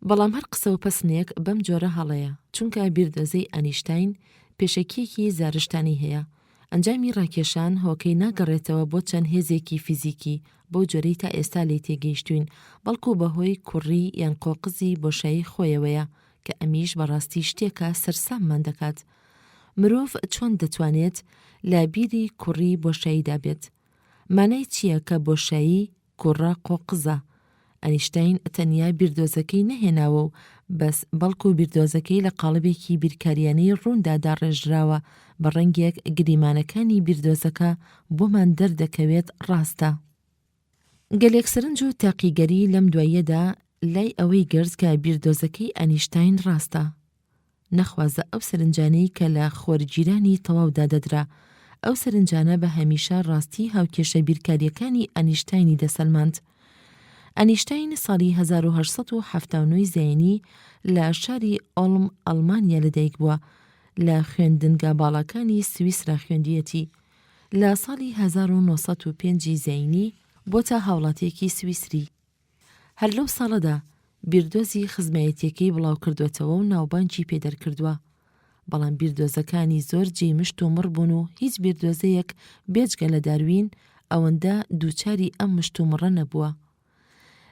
بەڵام هەر قسە و پەسنێک بەم جۆرە هەڵەیە، چونکە بیردۆزەی ئەنیشتین پێشەکیەکی زارشتانی هەیە. ئەنجامی ڕاکێشان هۆکەی ناگەڕێتەوە بۆ چەند هێزێکی فیزیکی بۆ جۆرەی تا ئێستا لێ تێگەیشتوین، بەڵکو بەهۆی کوڕی یان قۆقزی بۆشایی خۆیەوەیە کە ئەمیش بەڕاستی شتێکە سەرساممان دەکات. مرۆڤ چۆن دەتوانێت لە بیری کوڕی بۆشاییدا بێت؟ مانای چییە کە بۆشایی کوڕە قۆقزە؟ ئەنیشتین تەنیا بیردۆزەکەی نەهێناوە و بەس بەڵکو بیردۆزەکەی لە قاڵبێکی بیرکاریانەی ڕووندا داڕێژراوە بە ڕەنگێک گریمانەکانی بیردۆزەکە بۆمان دەردەکەوێت ڕاستە. گەلێک سەرنج و تاقیگەری لەم دواییەدا لای ئەوەی گرت کە بیردۆزەکەی ئەنیشتین ڕاستە. نەخوازە ئەو سەرنجانەی کە لە خۆرگیرانی تەواودا دەدرا، ئەو سەرنجانە بە هەمیشە ڕاستی هاوکێشە بیرکاریەکانی ئەنیشتینی دەسەلماند. ئەنیشتین ساڵی 1970 زاینی لە شاری ئۆڵم ئەڵمانیا لەدایک بووە، لە خوێندنگە باڵەکانی سویسرا خوێندیەتی. لە ساڵی 1905 زاینی بۆتە هاوڵاتیەکی سویسری. هەر لەو ساڵەدا بیردۆزی خزمایەتیەکەی بڵاو کردوێتەوە و ناوبانگی پێدەرکردووە. بەڵام بیردۆزەکانی زۆر جێمشت و مڕ بوون و هیچ بیردۆزەیەک بێجگە لە داروین ئەوەندە دووچاری ئەم مشت و مڕە نەبووە.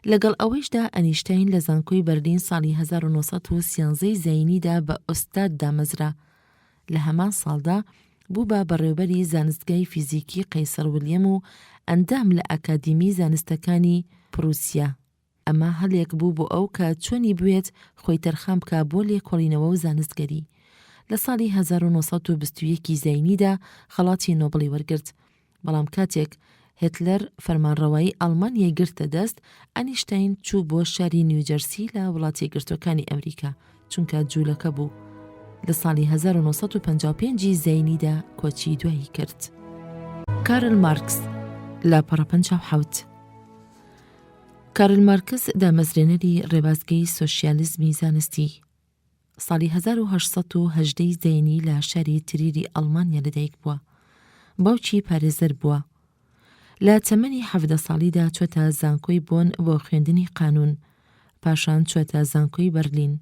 لەگەڵ ئەوەیشدا ئەنیشتین لە زانکۆی بەرلین ساڵی 1913 زاینیدا بە ئۆستاد دامەزرا. لە هەمان ساڵدا بوو بە بەڕێوەبەری زانستگای فیزیکی قەیسەر ویلیەم و ئەندام لە ئەکادیمی زانستەکانی پرووسیا. ئەمە هەڵێک بوو بۆ ئەو کە چۆنی بوێت خۆی تەرخان بکە بۆ لێکۆڵینەوە و زانستگەری. لە ساڵی 1921 زاینیدا خەڵاتی نۆبڵی وەرگرت. بەڵام کاتێک هێتلەر فەرمانڕەوایی ئەڵمانیای گرتە دەست، ئەنیشتین چوو بۆ شاری نیوجەرسی لە وڵاتی یەکگرتووەکانی ئەمریکا، چونکە جوولەکە بوو. لە ساڵی 1955 زاینیدا کۆچی دوایی کرد. کارل مارکس لە پەڕە 57. کارل مارکس دامەزرێنەری ڕێبازگەی سۆشیالیزمی زانستی. ساڵی 1818 زاینی لە شاری تریری ئەڵمانیا لەدایک بووە. باوکی پارێزەر بووە. لە تەمەنی 17 ساڵیدا چۆتە زانکۆی بۆن بۆ خوێندنی قانون، پاشان چۆتە زانکۆی بەرلین.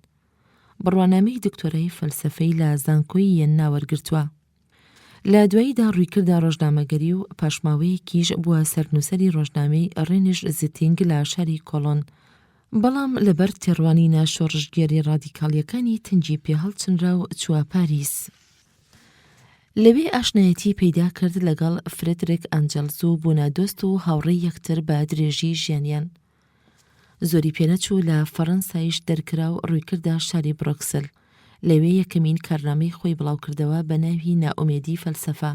بڕوانامەی دکتۆرای فەلسەفەی لە زانکۆی یەننا وەرگرتووە. لە دواییدا ڕوویکردا ڕۆژنامەگەری و پاشماوەیەکیش بووە سەرنووسەری ڕۆژنامەی ڕێنیش زیتینگ لە شاری کۆڵۆن. بەڵام لەبەر تێڕوانینە شۆڕژگێری ڕادیکاڵیەکانی تنجی پێهەڵچنرا و چووە پاریس. لەوێ ئاشنایەتی پەیدا کرد لەگەڵ فرێدریک ئەنجەلز و بوونە دۆست و هاوڕێی یەکتر بە درێژی ژیانیان. زۆری پێنەچوو لە فەڕەنسایش دەرکرا و ڕوویکردا شاری برۆکسل. لەوێ یەکەمین کارنامەی خۆی بڵاوکردەوە بە ناوی نائومێدی فەلسەفە.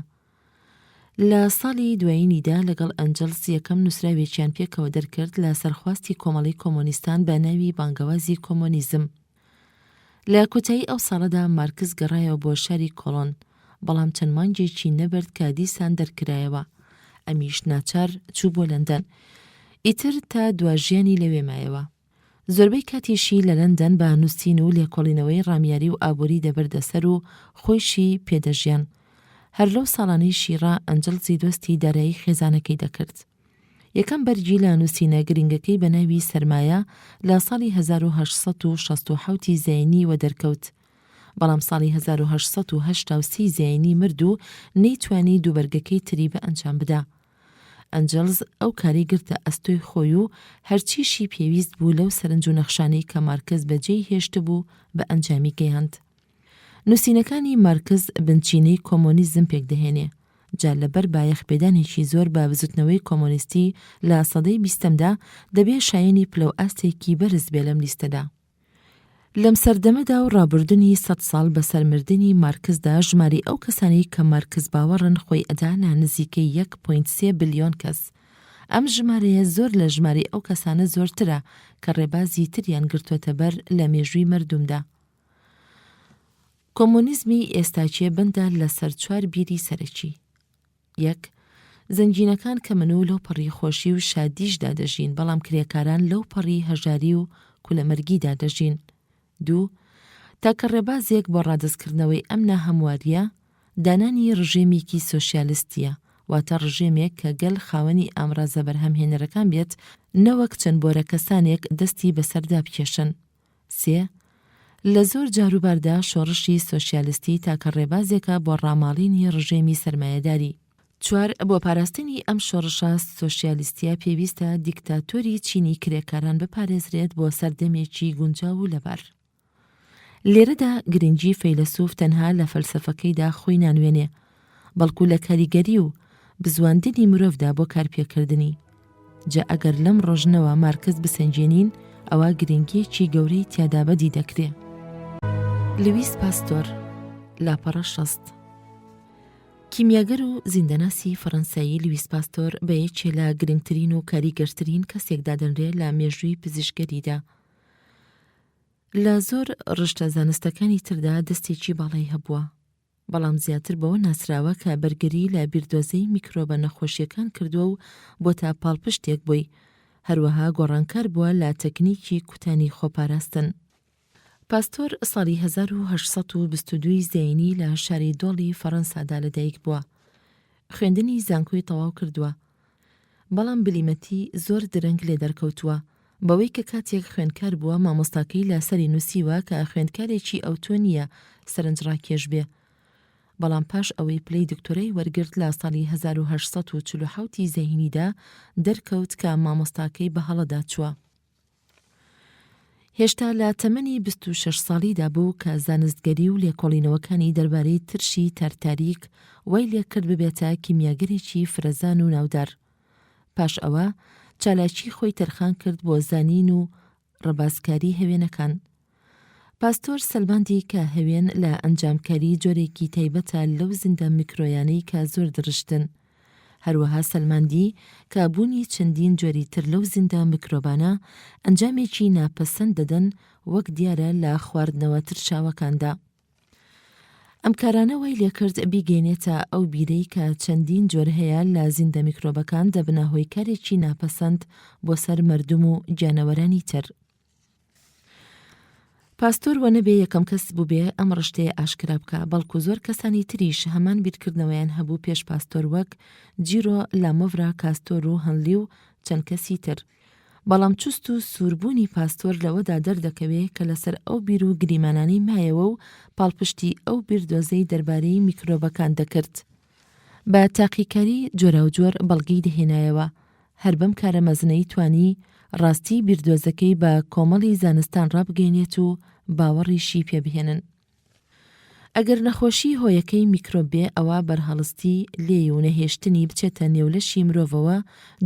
لە ساڵی دوایینیدا لەگەڵ ئەنجەلز یەکەم نووسراوێکیان پێکەوە دەرکرد لە سەرخواستی کۆمەڵی کۆمۆنیستان بە ناوی بانگەوازی کۆمۆنیزم. لە کۆتایی ئەو ساڵەدا مارکس گەڕایەوە بۆ شاری کۆڵۆن، بەڵام چەند مانگێکی نەبرد کە دیسان دەرکرایەوە. ئەمیش ناچار چوو بۆ لەندەن، ئیتر تا دواژیانی لەوێ مایەوە. زۆربەی کاتیشی لە لەندەن بە نووسین و لێکۆڵینەوەی ڕامیاری و ئابووری دەبردەسەر و خۆیشی پێدەژیان. هەر لەو ساڵانەی شیڕا ئەنجەلزی دۆستی دارایی خێزانەکەی دەکرد. یەکەم بەرگی لە نووسینە گرنگەکەی بە ناوی سەرمایە لە ساڵی 1867 زەینی وە دەرکەوت، بەڵام ساڵی 1883 زەینی مرد و نەیتوانی دووبەرگەکەی تری بە ئەنجام بدا. ئەنجەلز ئەو کاری گرتە ئەستۆی خۆی و هەرچیشی پێویست بوو لەو سەرنج و نەخشانەی کە مارکس بەجێی هێشت بوو بە ئەنجامی گەیاند. نووسینەکانی مارکس بنچینەی کۆمۆنیزم پێکدەهێنێ، جا لەبەر بایەخپێدانێکی زۆر بە بزوتنەوەی کۆمۆنیستی لە سەدەی 20دا دەبێ شایەنی پلە و ئاستێکی بەرز بێ لەم لیستەدا. لەم سەردەمەدا و ڕابردنی 100 ساڵ بە سەرمردنی مارکسدا ژماری ئەو کەسانی کە مارکس باوەڕن خۆی ئەدا لە نزیکەی 1.3 بلیۆن کەس. ئەم ژمارەیە زۆر لە ژماری ئەو کەسانە زۆرترە کە ڕێبازی تریان گرتوۆتە بەر لە مێژووی مردومدا. کۆمۆنیزمی ئێستاچیە بەندە لەسەر 4 بیری سەرەکی. 1. زەنگینەکان کە من و لەو پەڕی خۆشی و شادیشدا دەژین، بەڵام کرێکاران لەو پەڕی هەژاری و کولەمەرگیدا دەژین. 2. تاکە ڕێبازێک بۆ ڕادستکردنەوەی ئەم ناهەمواریە دانانی ڕژێمێکی سۆشیالیستیە، واتە ڕژێمێک کە گەل خاوەنی ئامرازە بەرهەمهێنەرەکان بێت، نەوەک چەند بۆرە کەسانێک دەستی بەسەردا بکێشن. 3. لە زۆر جاروباردا شۆڕشی سۆشیالیستی تاکە ڕێبازێکە بۆ ڕاماڵینی ڕژێمی سەرمایەداری. 4. بۆ پاراستنی ئەم شۆڕشە سۆشیالیستیە پێویستە دیکتاتۆری چینی کرێکاران بپارێزرێت بۆ سەردەمێکی گونجاو و لەبەر. لێرەدا گرنگی فەیلسوف تەنها لە فەلسەفەکەیدا خۆی نانوێنێ، بەڵکو لە کاریگەری و بزواندنی مرۆڤدا بۆ کارپێکردنی. جا ئەگەر لەم ڕۆژنەوە مارکس بسەنجێنین، ئەوە گرنگیەکی گەورەی تیادا بەدی دەکرێ. لویس پاستۆر، لاپەڕە 60. کیمیاگەر و زیندەناسی فەڕەنسایی لویس پاستۆر بە یەکێ لە گرنگترین و کاریگەرترین کەسێکدا دەنرێت لە مێژووی پزیشکەریدا. لە زۆر ڕشتە زانستەکانی تردا دەستێکی باڵای هەبووە، بەڵام زیاتر بەوە ناسراوە کە بەرگری لە بیردۆزەی میکرۆبە نەخۆشیەکان کردووە و بۆ تا پاڵپشتێک بووی. هەروەها گۆڕانکار بووە لە تەکنیکی کوتانی خۆپاراستن. پاستۆر ساڵی 1822 زەینی لە شاری دۆڵی فەڕەنسادا لەدایک بووە. خوێندنی زانکۆی تەواو کردووە، بەڵام بلیمەتی زۆر درەنگ لێ دەرکەوتووە، بەوەی کە کاتێک خوێندکار بووە مامۆستاکەی لە سەری نووسیوە کە خوێندکارێکی ئەوتۆ نییە سەرنجڕاکێش بێ. بەڵام پاش ئەوەی پلەی دکتۆرەی وەرگرت لە ساڵی 1847 زەینیدا دەرکەوت کە مامۆستاکەی بە هەڵەدا چووە. هێشتا لە تەمەنی 26 ساڵیدا بوو کە زانستگەری و لێکۆڵینەوەکانی دەربارەی ترشی تەرتاریک وای لێکرد ببێتە کیمیاگەرێکی فرەزان و ناودار. پاش ئەوە چالاکی خۆی تەرخان کرد بۆ زانین و ڕەبازکاری هەوێنەکان. پاستۆر سەلماندی کە هەوێن لە ئەنجامکاری جۆرێکی تایبەتە لەو زیندە میکرۆیانەی کە زۆر درشتن. هەروەها سەلماندی کە بوونی چەندین جۆری تر لەو زیندە میکرۆبانە ئەنجامێکی ناپەسەند دەدەن، وەک دیارە لە خواردنەوە ترشاوەکاندا. ئەم کارانەوەی لێکرد بیگەێنێتە ئەو بیرەی کە چەندین جۆر هەیە لە زیندە میکرۆبەکان دەبنە هۆی کارێکی ناپەسەند بۆ سەر مەردوم و گیانەوەرانی تر. پاستۆر وە نەبێ یەکەم کەس بوو بێ ئەم ڕشتەیە ئاشکرا بکە، بەڵکو زۆر کەسانی تریش هەمان بیرکردنەوەیان هەبوو پێش پاستۆر، وەک جیرۆ لامۆڤرا کاستۆر و هەنلی و چەند کەسی تر. بەڵام چوست و سووربوونی پاستۆر لەوەدا دەردەکەوێت کە لەسەر ئەو بیر و گریمانانی مایەوە و پاڵپشتی ئەو بیردۆزەی دەربارەی میکرۆبەکان دەکرد. بە تاقیکاری جۆرا و جۆر بەڵگەی دەهێنایەوە، هەر بەم کارە مەزنەی توانی ڕاستی بیردۆزەکەی بە کۆمەڵی زانستان ڕابگەێنێت و باوەڕیشی پێبهێنن. ئەگەر نەخۆشی هۆیەکەی میکرۆب بێ، ئەوە بەرهەڵستی لێ و نەهێشتنی بچێتە نێولەشی مرۆڤەوە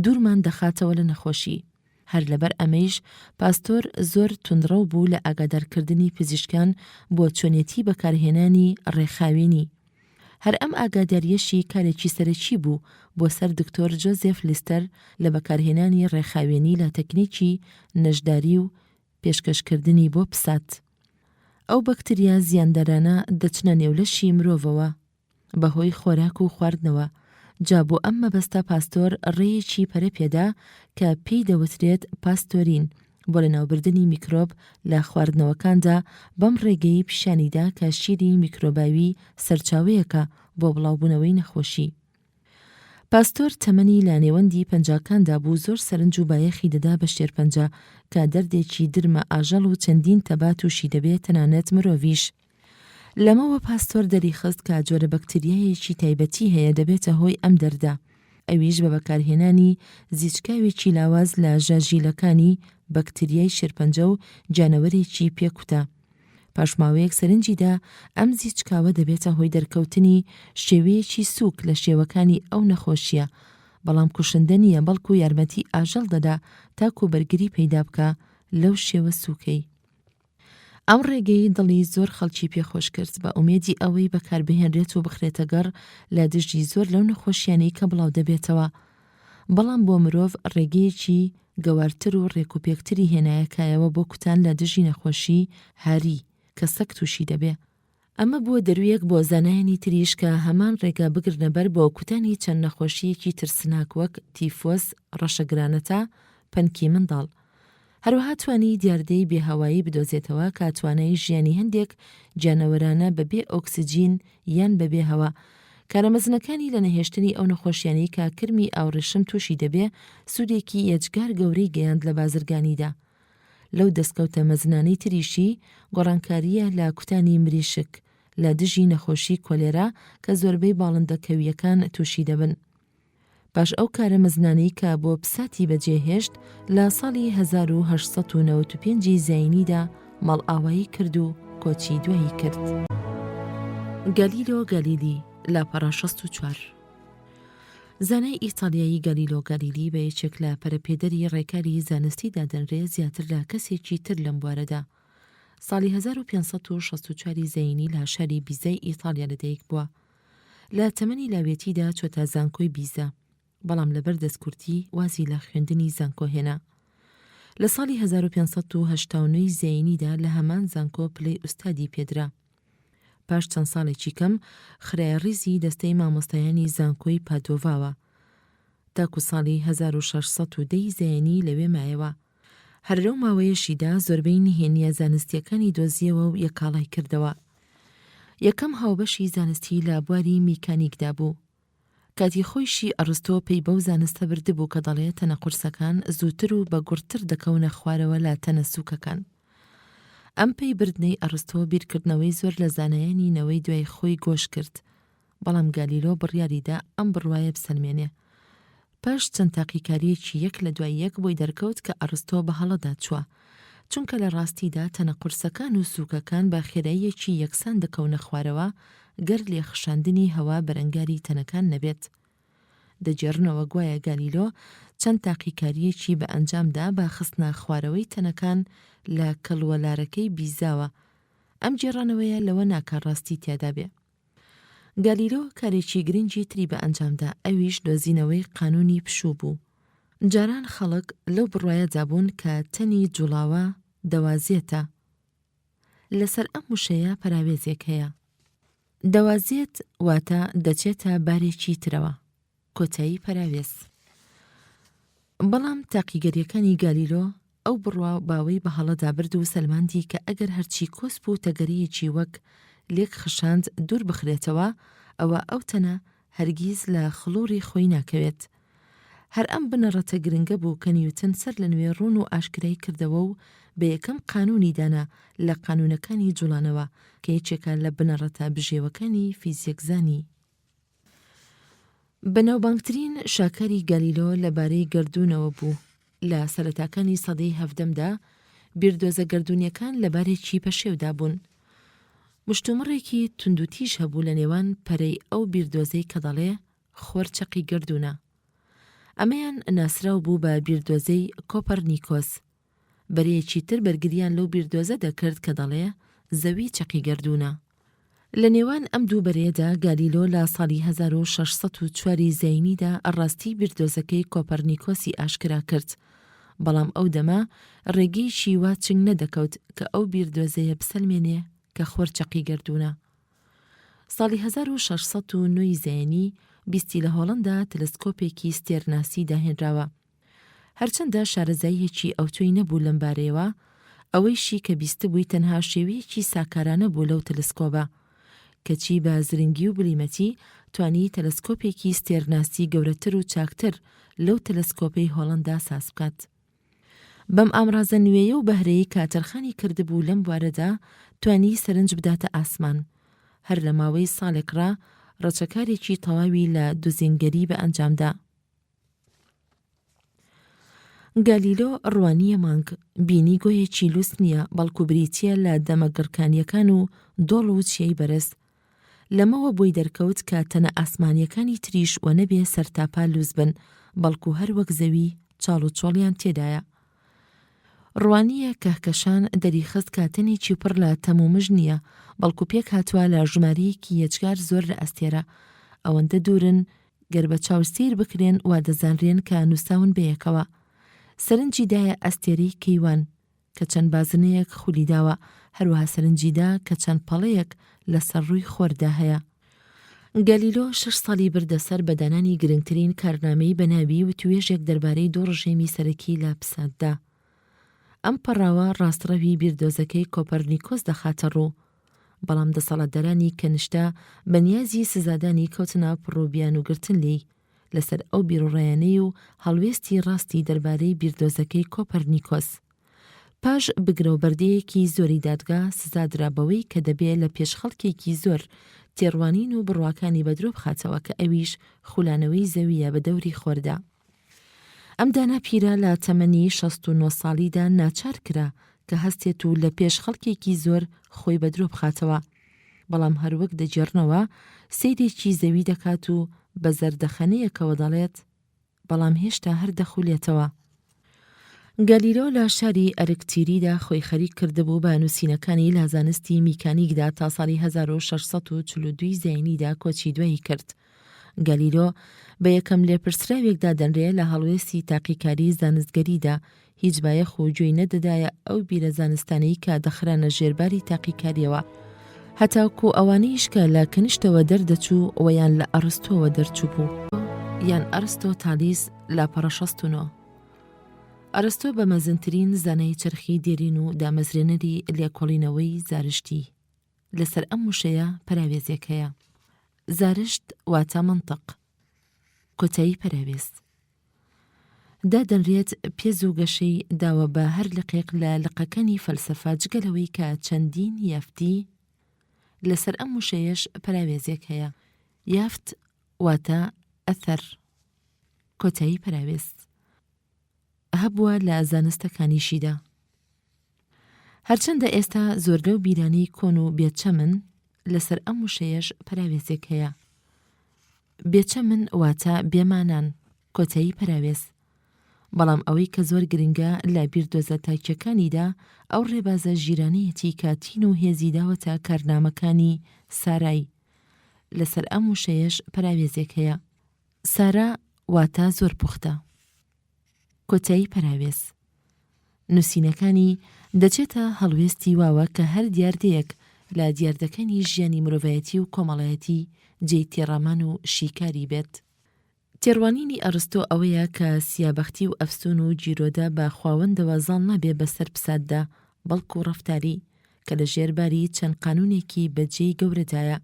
دوورمان دەخاتەوە لە نەخۆشی. هەر لەبەر ئەمەیش پاستۆر زۆر توندڕەو بوو لە ئاگادارکردنی پزیشکان بۆ چۆنێتی بەکارهێنانی ڕێکخاوێنی. هەر ئەم ئاگاداریەشی کارێکی سەرەکی بوو بۆ سەر دکتۆر جۆزێف لیستەر لە بەکارهێنانی ڕێکخاوێنی لە تەکنیکی نەشداری و پێشکەشکردنی بۆ پسات. ئەو بەکتریا زیاندەرانە دەچنە نێولەشی مرۆڤەوە بەهۆی خۆراک و خواردنەوە. جا بۆ ئەم مەبەستە پاستۆر ڕێیەکی پەرە پێدا کە پێی دەوترێت پاستۆرین بۆ لەناوبردنی میکرۆب لە خواردنەوەکاندا، بەم ڕێگەی پیشانیدا کە شیری میکرۆباوی سەرچاوەیەکە بۆ بڵاوبوونەوەی نەخۆشی. پاستۆر تەمەنی لە نێوەندی پەنجاکاندا بوو، زۆر سەرنج و بایەخی دەدا بە شێرپەنجە کە دەردێکی درمە ئاژەڵ و چەندین تەبات تووشی دەبێت، تەنانەت مرۆڤیش. لەمەوە پاستۆر دەریخست کە جۆرە بەکتریایەکی تایبەتی هەیە دەبێتە هۆی ئەم دەردە، ئەویش بە بەکارهێنانی زیچکاوێکی لاواز لە ژاژیلەکانی بەکتریای شێرپەنجە و جانەوەرێکی پێکوتە. پاشماوەیەک سەرنجیدا ئەم زیچکاوە دەبێتە هۆی دەرکەوتنی شێوەیەکی سووک لە شێوەکانی ئەو نەخۆشیە، بەڵام کوشندە نیە، بەڵکو یارمەتی ئاژەڵ دەدا تاکو بەرگری پەیدا بکە لەو شێوە سووکەی. ئەم ڕێگەی دڵی زۆر خەڵکی پێخۆش کرد بە ئومێدی ئەوەی بەکاربهێنرێت و بخرێتە گەڕ لە دژی زۆر لەو نەخۆشیانەی کە بڵاو دەبێتەوە. بەڵام بۆ مرۆڤ ڕێگەیەکی گەوارتر و ڕێکوپێکتری هێنایەکایەوە بۆ کوتان لە دژی نەخۆشی هاری کە سەگ تووشی دەبێ. ئەمە بووە دەرویەک بۆ زانایانی تریش کە هەمان ڕێگا بگرنەبەر بۆ کوتانی چەند نەخۆشیەکی ترسناک وەک تیفۆس، ڕەشەگرانەتە، پەنکی منداڵ. هەروەها توانی دیاردەی بێهەوایی بدۆزێتەوە کە توانای ژیانی هەندێک جانەوەرانە بەبێ ئۆکسجین یان بەبێ هەوا. کارەمەزنەکانی لە نەهێشتنی ئەو نەخۆشیانەی کە کرمی ئاوڕێشم تووشی دەبێ سوودێکی یەجگار گەورەی گەیاند لە بازرگانیدا. لەو دەستکەوتە مەزنانەی تریشی گۆڕانکاریە لە کوتانی مریشک لە دژی نەخۆشی کۆلێرا کە زۆربەی باڵندەکەویەکان تووشی دەبن. باش ئەو کارە مەزنانەی کە بۆ پساتی بەجێهێشت لە ساڵی 1895 زاینیدا مەڵئاوایی کرد و کۆچی دوایی کرد. گالیلۆ گالیلی لاپەڕە 64 زانای ئیتالیایی گالیلۆ گالیلی بە یەکێک لە پەرەپێدەری ڕێکاری زانستی دادەنرێ زیاتر لە کەسێکی تر لەم بوارەدا. ساڵی 1564 زەینی لە شاری بیزای ئیتالیا لەدایک بووە. لە تەمەنی لاوێتیدا چۆتە زانکۆی بیزە، بەڵام لەبەر دەستکورتی وازی لە خوێندنی زانکۆ هێنا. لە ساڵی 1589 زەینیدا لە هەمان زانکۆ پلەی ئوستادی پێدرا. پاش چەند ساڵێکی کەم خرایە ڕیزی دەستەی مامۆستایانی زانکۆی پادۆڤاوە. تاکو ساڵی 1610 زەینی لەوێ مایەوە. هەر لەو ماوەیەشیدا زۆربەی نهێنیە زانستیەکانی دۆزیەوە و یەکاڵای کردەوە. یەکەم هاوبەشی زانستی لە بواری میکانیکدا بوو. کاتی خۆیشی ئەرستۆ پێی بەو زانستە بردبوو کە دەڵێت تەنە قورسەکان زووتر و بە گورتتر دەکەونە خوارەوە لە تەنە سووکەکان. ئەم پێی بردنەی ئەرستۆ بیرکردنەوەی زۆر لە زانایانی نەوەی دوای خۆی گۆش کرد، بەڵام گالیلۆ بڕیاریدا ئەم بڕوایە بسەلمێنێ. پاش چەند تاقیکاریەکی یەک لە دوای یەک بۆی دەرکەوت کە ئەرستۆ بە هەڵەدا چووە، چونکە لە ڕاستیدا تەنە قورسەکان و سووکەکان بە خێراییەکی یەکسان دەکەونە خوارەوە گەر لێخشاندنی هەوا بەرەنگاری تەنەکان نەبێت. دەجێڕنەوە گوایە گالیلۆ چەند تاقیکاریەکی بە ئەنجامدا بە خستنە خوارەوەی تەنەکان لە کەڵوەلارەکەی بیزاوە. ئەم جێڕانەوەیە لەوە ناکات ڕاستی تیادا بێ. گالیلۆ کارێکی گرنگی تری بە ئەنجامدا، ئەویش دۆزینەوەی قانونی پشوو بوو. جاران خەڵک لەو بڕوایە جابوون کە تەنی جوڵاوە دەوازێتە. لەسەر ئەم وشەیە پەراوێزێک هەیە. دەوازێت واتە دەچێتە بارێکی ترەوە، کۆتایی پەراوێز. بەڵام تاقیگەریەکانی گالیلۆ ئەو بڕوا باوەی بە هەڵەدا برد و سەلماندی کە ئەگەر هەرچی کۆسپ و تەگەریەکی وەک لێک خشاند دوور بخرێتەوە، ئەوە ئەو تەنە هەرگیز لە خڵووری خۆی ناکەوێت. هەر ئەم بنەڕەتە گرنگە بوو کە نیوتن سەر لە نوێ ڕوون و ئاشکرای کردەوە و بە یەکەم قانونی دانا لە قانونەکانی جوڵانەوە کە یەکێکە لە بنەڕەتە بژێوەکانی فیزیکزانی. بەناوبانگترین شاکاری گالیلۆ لەبارەی گەردوونەوە بوو. لە سەرەتاکانی سەدەی هەڤدەمدا بیردۆزە گەردوونیەکان لەبارێکی پەشێودا بوون. مشتومڕێکی توندوتیژ هەبوو لە نێوان پەرەی ئەو بیردۆزەی کە دەڵێ خۆرچەقی گەردوونە. ئەمەیان ناسراو بوو بە بیردۆزەی کۆپەرنیکۆس. بەرەیەکی تر بەرگریان لەو بیردۆزە دەکرد کە دەڵێ زەوی چەقی گەردوونە. لە نێوان ئەم دوو بەرەیەدا گالیلۆ لە ساڵی 1604 زەینیدا ئەڕاستی بیردۆزەکەی کۆپەرنیکۆسی ئاشکرا کرد، بەڵام ئەو دەما ڕێگەیشی وا چنگ نەدەکەوت کە ئەو بیردۆزەیە بسەلمێنێ کە خۆرچەقی گەردوونە. ساڵی 1609 زەینی بیستی لە هۆڵەندا تەلەسکۆپێکی ستێرناسی داهێنراوە. هەرچەندە شارەزاییەکی ئەوتۆی نەبوو لەم بارەیەوە، ئەوەیشی کە بیستبووی تەنها شێوەیەکی ساکارانە بوو لەو تەلەسکۆبە، کەچی بە زرنگی و بلیمەتی توانی تەلەسکۆپێکی ستێرناسی گەورەتر و چاکتر لەو تەلەسکۆپەی هۆڵەندا ساز بکات. بەم ئامرازە نوێیە و بەهرەیە کاتەرخانی کردبوو لەم بوارەدا توانی سەرنج بداتە ئاسمان. هەر لە ماوەی ساڵێکڕا ڕەچەکارێکی تەواوی لە دوزینگەری بە ئەنجامدا. گالیلۆ ڕوانیە مانگ بینی گۆیەکی لووس نییە، بەڵکو بریتیە لە دەمەگەڕکانیەکان و دۆڵ و چیەی بەرز. لەمەوە بۆی دەرکەوت کە تەنە ئاسمانیەکانی تریش وە نەبێ سەرتاپا لووس بن، بەڵکو هەر وەک زەوی چاڵ و چۆڵیان تێدایە. ڕوانیە کەهکەشان دەریخست کاتنێکی پڕ لە تەمومژ نییە، بەڵکو پێک هاتووە لە ژمارەیەکی یەجگار زۆر لە ئەستێرە. ئەوەندە دوورن گەر بە چاوسیر بکرێن وا دەزانرێن کە نووساون بەیەکەوە. سەرنجیدایە ئەستێرەی کەیوان کە چەند بازنەیەک خولیداوە، هەروەها سەرنجیدا کە چەند پەڵەیەک لەسەر ڕووی خۆردا هەیە. گالیلۆ 6 ساڵی بردەسەر بەدانانی گرنگترین کارنامەی بەناوی و توێژێک دەربارەی دوو ڕژێمی سەرەکی لە پساتدا. ئەم پەڕاوە ڕاستڕەوی بیردۆزەکەی کۆپەرنیکۆس دەخاتە ڕوو، بەڵام دەسەڵاتدارانی کەنشتا بەنیازی سزادانی کەوتنە پڕۆبیان و گرتن لێی لەسەر ئەو بیرڕایانەی و هەڵوێستی ڕاستی دەربارەی بیردۆزەکەی کۆپەرنیکۆس. پاش بگرەوبەردەیەکی زۆری دادگا سزادرابەوەی کە دەبێت لە پێشخەڵکێکی زۆر تێڕوانین و بڕواکانی بەدرۆ بخاتەوە کە ئەویش خولانەوەی زەویە بە دەوری خۆردا. ئەم دانا پیرە لە تەمەنی 69 ساڵیدا ناچار کرا کە هەستێت و لە پێش خەڵکێکی زۆر خۆی بەدرۆ بخاتەوە، بەڵام هەروەک دەجێڕنەوە سەیرێکی زەوی دەکات و بە زەردەخەنەیەکەوە دەڵێت، بەڵام هێشتا هەر دەخولێتەوە. گالیلۆ لە شاری ئەرکتیریدا خۆی خەریک کردبوو بە نووسینەکانی لە زانستی میکانیکدا تا ساڵی 1642 زەینیدا کۆچی دوایی کرد. گالیلۆ بە یەکەم لێپرسراوێکدا دەنرێت لە هەڵوێستی تاقیکاری زانستگەریدا هیچ بایەخ و گوێی نەدەدایە ئەو بیرە زانستانەی کە دەخرانە ژێرباری تاقیکاریەوە، هەتاکو ئەوانەیش کە لە کەنیشتەوە دەردەچوو وەیان لە ئەرستۆوە دەرچوو بوو، یان ئەرستۆ تالیس لا پەرەشەستونۆ. ئەرستۆ بە مەزنترین زانای چرخی دێرین و دامەزرێنەری لێکۆڵینەوەی زارشتی. لەسەر ئەم وشەیە پەراوێزێک هەیە. زارشت واتە منطق، کۆتایی پەراوێز. دادەنرێت پێز و گەشەی داوە بە هەر لقێک لە لقەکانی فەلسەفە جگەلەوەی کە چەندین یافتی. لەسەر ئەم وشەیەش پەراوێزێک هەیە. یافت واتە ئەثەر، کۆتایی پەراوێز. هەبووە لە زانستەکانیشیدا. هەرچەندە ئێستا زۆر لەو بیرانەی کۆن و بێچەمن لەسەر ئەم وشەیەش پەراوێزێک هەیە. بێچەمن واتە بێمانان، کۆتایی پەراوێز. بەڵام ئەوەی کە زۆر گرنگە لە بیردۆزە تاکیەکانیدا ئەو ڕێبازە ژیرانەیەتی کاتین و هێزی داوەتە کارنامەکانی سارای. لەسەر ئەم وشەیەش پەراوێزێک هەیە. سارا واتە زۆر پوختە، کۆتایی پەراوێز. نووسینەکانی دەچێتە هەڵوێستی واوە کە هەر دیاردەیەک لە دیاردەکانی ژیانی مرۆڤایەتی و کۆمەڵایەتی جێی تێڕامان و شیکاری بێت. تێڕوانینی ئەرستۆ ئەوەیە کە سیابەختی و ئەفسون و جیرۆدا بە خواوەندەوە زاڵ نابێ بەسەر پساتدا، بەڵکو ڕەفتاری کە لە ژێرباری چەند قانونێکی بەجێی گەورەدایە.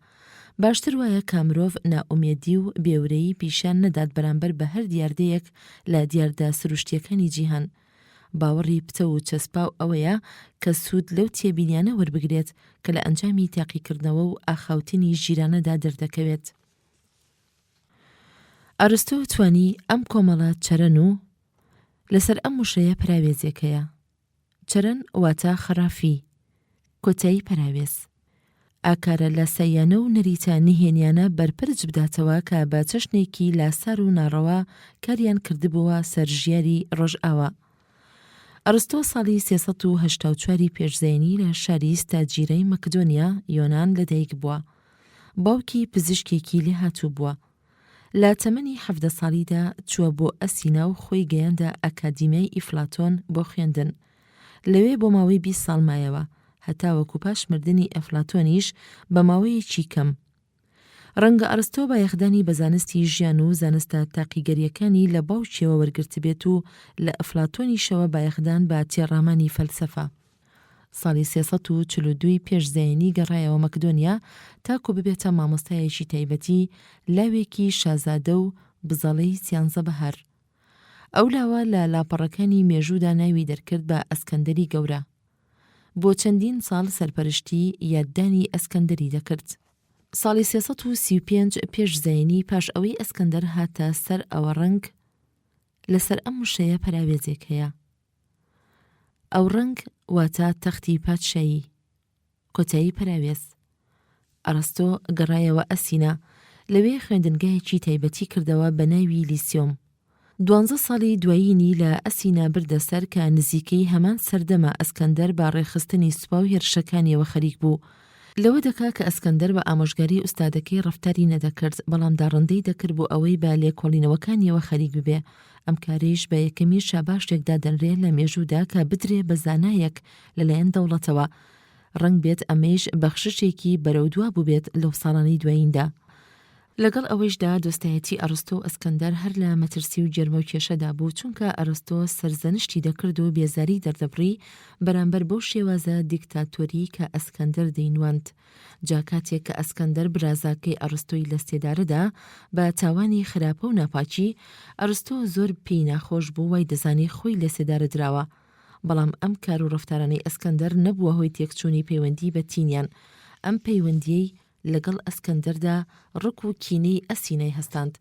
باشتر وایە کە مرۆڤ نائومێدی و بێورەیی پیشان نەدات بەرامبەر بە هەر دیاردەیەک لە دیاردە سروشتیەکانی جیهان. باوەڕی پتە و چەسپاو ئەوەیە کە سوود لەو تێبینیانە وەربگرێت کە لە ئەنجامی تاقیکردنەوە و ئاخاوتنی ژیرانەدا دەردەکەوێت. ئەرستۆ توانی ئەم کۆمەڵە چەرەن و لەسەر ئەم وشەیە پراوێزێکەیە. چەرەن واتە خراپی، کۆتایی پراوێز. ئاکارە لاساییانە و نەریتە نهێنیانە بەرپرج بداتەوە کە بە چەشنێکی لاسار و ناڕەوا کاریان کردبووە سەر ژیاری ڕۆژئاوا. ئەرستۆ ساڵی 384 پێشزەینی لە شاری ستاجیرەی مەکدۆنیا یۆنان لەدایک بووە. باوکی پزیشکێکی لێ هاتوو بووە. لە تەمەنی 17 ساڵیدا چووە بۆ ئەسینا و خۆی گەیاندە ئەکادیمیای ئیفلاتۆن بۆ خوێندن. لەوێ بۆ ماوەی 20 ساڵ مایەوە، هەتا وەکو پاش مردنی ئەفلاتۆنیش بە ماوەیەکی کەم. ڕەنگە ئەرستۆ با یەخدانی بە زانستی ژیان و زانستە تاقیگەریەکانی لە باوکیەوە وەرگرت بێت و لە ئەفلاتۆنیشەوە با یەخدان بە تێڕامانی فەلسەفە. ساڵی 342 پێشزەینی گەڕایەوە مەکدۆنیا تاکو ببێتە مامۆستایەکی تایبەتی لاوێکی شازادە و بزەڵەی 13 بەهار. ئەو لاوە لە لاپەڕەکانی مێژوودا ناوی دەرکرد بە ئەسکەندەری گەورە. بۆ چەندین ساڵ سەرپەرشتی یاددانی ئەسکەندەری دەکرد. ساڵی 335 پێشزەینی پاش ئەوەی ئەسکەندەر هاتە سەر ئەوە ڕەنگ لەسەر ئەم وشەیە پراوێزێک هەیە. ئەو ڕەنگ واتە تەختی پادشایی، کۆتایی پراوێز. ئەرستۆ گەڕایەوە ئەسینا، لەوێ خوێندنگایەکی تایبەتی کردەوە بە ناوی لیسیۆم. 12 ساڵی دوایینی لە ئەسینا بردەسەر کە نزیکەی هەمان سەردەمە ئەسکەندەر با ڕێخستنی سوپا و هێرشەکانیەوە خەریک بوو. لەوە دەکا کە ئەسکەندەر بە ئامۆژگاری ئوستادەکەی ڕەفتاری نەدەکرد، بەڵام داڕندەی دەکرد بۆ ئەوەی بە لێکۆڵینەوەکانیەوە خەریک ببێ. ئەم کارەیش بە یەکەمی شاباشێکدا دەنرێت لە مێژوودا کە بدرێ بە زانایەک لەلایەن دەوڵەتەوە. ڕەنگ بێت ئەمەیش بەخششێکی بەرەودوا بوو بێت لەو ساڵانەی دواییندا. لەگەڵ ئەوەیشدا دۆستایەتی ئەرستۆ و ئەسکەندەر هەر لە مەترسی و جەرمە و کێشەدا بوو، چونکە ئەرستۆ سەرزەنشتی دەکرد و بێزاری دەردەبڕی بەرامبەر بەو شێوازە دیکتاتۆری کە ئەسکەندەر دەینواند. جا کاتێک کە ئەسکەندەر برازاکەی ئەرستۆی لە سێدارەدا بە تاوانی خراپە و ناپاکی، ئەرستۆ زۆر پێی ناخۆش بوو، وای دەزانی خۆی لە سێدارە دراوە. بەڵام ئەم کار و ڕەفتارانەی ئەسکەندەر نەبووە هۆی تێکچوونی پەیوەندی بە تینیان. ئەم پەیوەندیەی لەگەڵ ئەسکەندەردا ڕق و کینەی ئەسینەی هەستاند.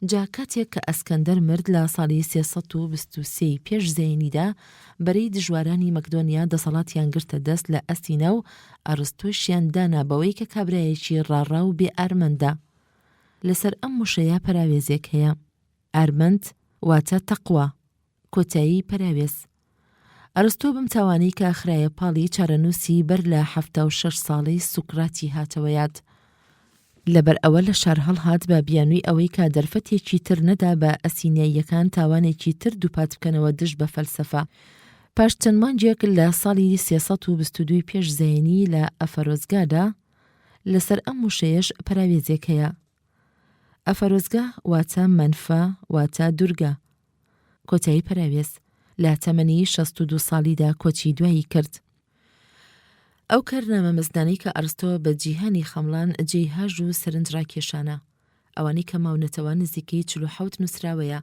جا کاتێک کە ئەسکەندەر مرد لە ساڵی 323 پێشزەینیدا، بەرەی دژوارانی مەکدۆنیا دەسەڵاتیان گرتە دەست لە ئەسینا و ئەرستۆشیان دانا بەوەی کە کابرایەکی ڕاڕا و بێ ئارمەندە. لەسەر ئەم وشەیە پراوێزێک هەیە. ئارمەند واتە تەقوا، کۆتایی پراوێز. ئەرستۆ بم توانەی کە خرایە پاڵی چارەنووسی بەر لە 76 ساڵەی سوکراتی هاتەوە یاد. لەبەر ئەوە لە شار هەڵهات بە بیانووی ئەوەی کە دەرفەتێکی تر نەدا بە ئەسینیاییەکان تاوانێکی تر دووپات بکەنەوە دژ بە فەلسەفە. پاش چەند مانجێک لە ساڵی 322 پێشزەینی لە ئەفەرۆزگادا لەسەر ئەم وشەیەش پراوێزێک هەیە. ئەفەرۆزگا واتە مەنفە، واتە دوورگە، کۆتایی پراوێز. لە تەمەنی 62 ساڵیدا کۆچی دوایی کرد. ئەو کارنامە مەزدانەی کە ئەرستۆ بە جیهانی خەمڵان جێهاژ و سەرنجڕاکێشانە، ئەوانەی کە ماونەتەوە نزیکەی 47 نووسراوەیە.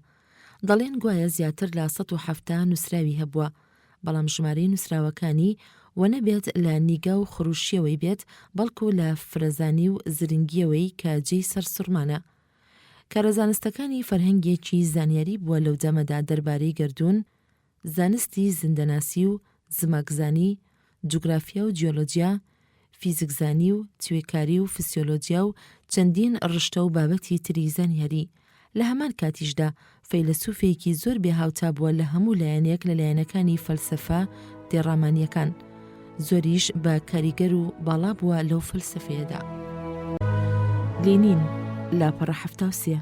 دەڵێن گوایە زیاتر لە 170 نووسراوی هەبووە، بەڵام ژمارەی نووسراوەکانی وە نەبێت لە نیگا و خروشیەوەی بێت، بەڵکو لە فرەزانی و زرنگیەوەی کە جێی سەر سوڕمانە. کارەزانستەکانی فەرهەنگێکی زانیاری بووە لەو دەمەدا دەربارەی گەردوون، زانستی زیندەناسی و زمەکزانی، جوگرافیا و جیۆلۆجیا، فیزیکزانی و توێکاری و فسیۆلۆجیا و چەندین ڕشتە و بابەتی تری زانیاری. لە هەمان کاتیشدا فەیلسوفێکی زۆر بێهاوتا بووە لە هەموو لایەنێک لە لایەنەکانی فەلسەفە تێڕامانیەکان. زۆریش بە کاریگەر و باڵا بووە لەو فەلسەفەیەدا. لێنین لاپەڕە 73.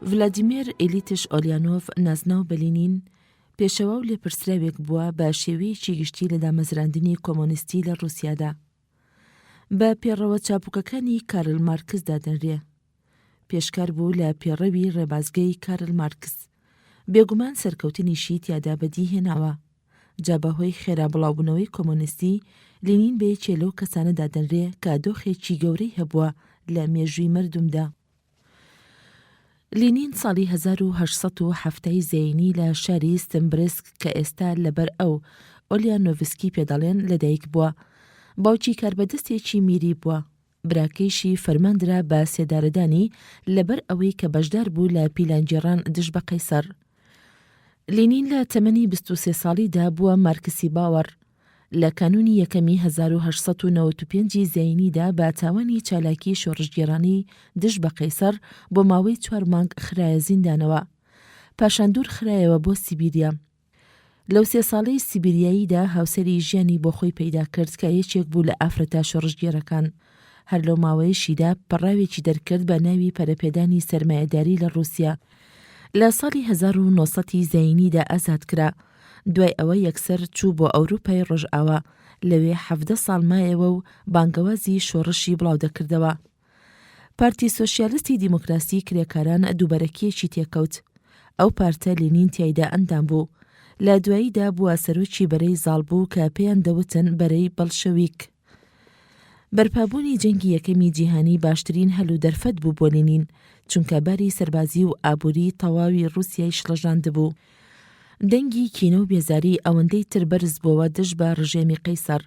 ڤلادیمیر ئیلیتش ئۆلیانۆڤ نازناو بە لێنین پێشەوا و لێپرسراوێک بووە بە شێوەیەکی گشتی لە دامەزراندنی کۆمۆنیستی لە ڕووسیادا. بە پێڕەوە چاپوکەکانی کارل مارکسدا دەنرێ. پێشکار بوو لە پێڕەوی ڕێبازگەی کارل مارکس. بێگومان سەرکەوتنیشی تیادا بەدی هێناوە. جا بەهۆی خێرا بڵاوبوونەوەی کۆمۆنیستی، لێنین بەیەکێ لەو کەسانەدا دەنرێ کە دۆخێکی گەورەی هەبووە لە مێژووی مردومدا. لێنین ساڵی 1870 زەینی لە شاری ستمبرسک کە ئێستا لەبەر ئەو ئۆلیانۆڤسکی پێدەڵێن لەدایک بووە. باوکی کاربەدەستێکی میری بووە. براکەیشی فەرماندرا بە سێدارەدانی لەبەر ئەوەی کە بەشدار بوو لە پیلانگێڕان دژ بە قەیسەر. لێنین لە تەمەنی 23 ساڵیدا بووە مارکسی باوەڕ. لە کانونی یەکەمی 1895 زەینیدا بە تاوانی چالاکی شۆڕژگێڕانی دژ بە قەیسەر بۆ ماوەی 4 مانگ خرایە زیندانەوە. پاشان دوور خرایەوە بۆ سیبیریا. لەو 3 ساڵەی سیبیریاییدا هاوسەری ژیانی بۆ خۆی پەیدا کرد کە یەکێک بوو لە ئافرەتە شۆڕژگێڕەکان. هەر لەو ماوەیەشیدا پەڕاوێکی دەرکرد بە ناوی پەرەپێدانی سەرمایەداری لە رووسیا. لە ساڵی 1900 زەینیدا ئازاد کرا. دوای ئەوە یەکسەر چوو بۆ ئەوروپای ڕۆژئاوا، لەوێ 17 ساڵ مایەوە و بانگەوازی شۆڕشی بڵاو دەکردەوە. پارتی سۆشیالیستی دیموکراسی کرێکاران دووبەرەکیەکی تێکەوت. ئەو پارتە لێنین تیایدا ئەندام بوو. لە دواییدا بووە سەرۆکی بەرەی زاڵبوو کە پێیان دەوتن بەرەی بەڵشەویک. بەرپابوونی جەنگی یەکەمی جیهانی باشترین هەلو دەرفەت بوو بۆ لێنین، چونکە باری سەربازی و ئابووری تەواوی رووسیای شڵەژاند بوو. دەنگی کینە و بێزاری ئەوەندەی تر بەرز بووە دژ بە ڕژێمی قەیسەر.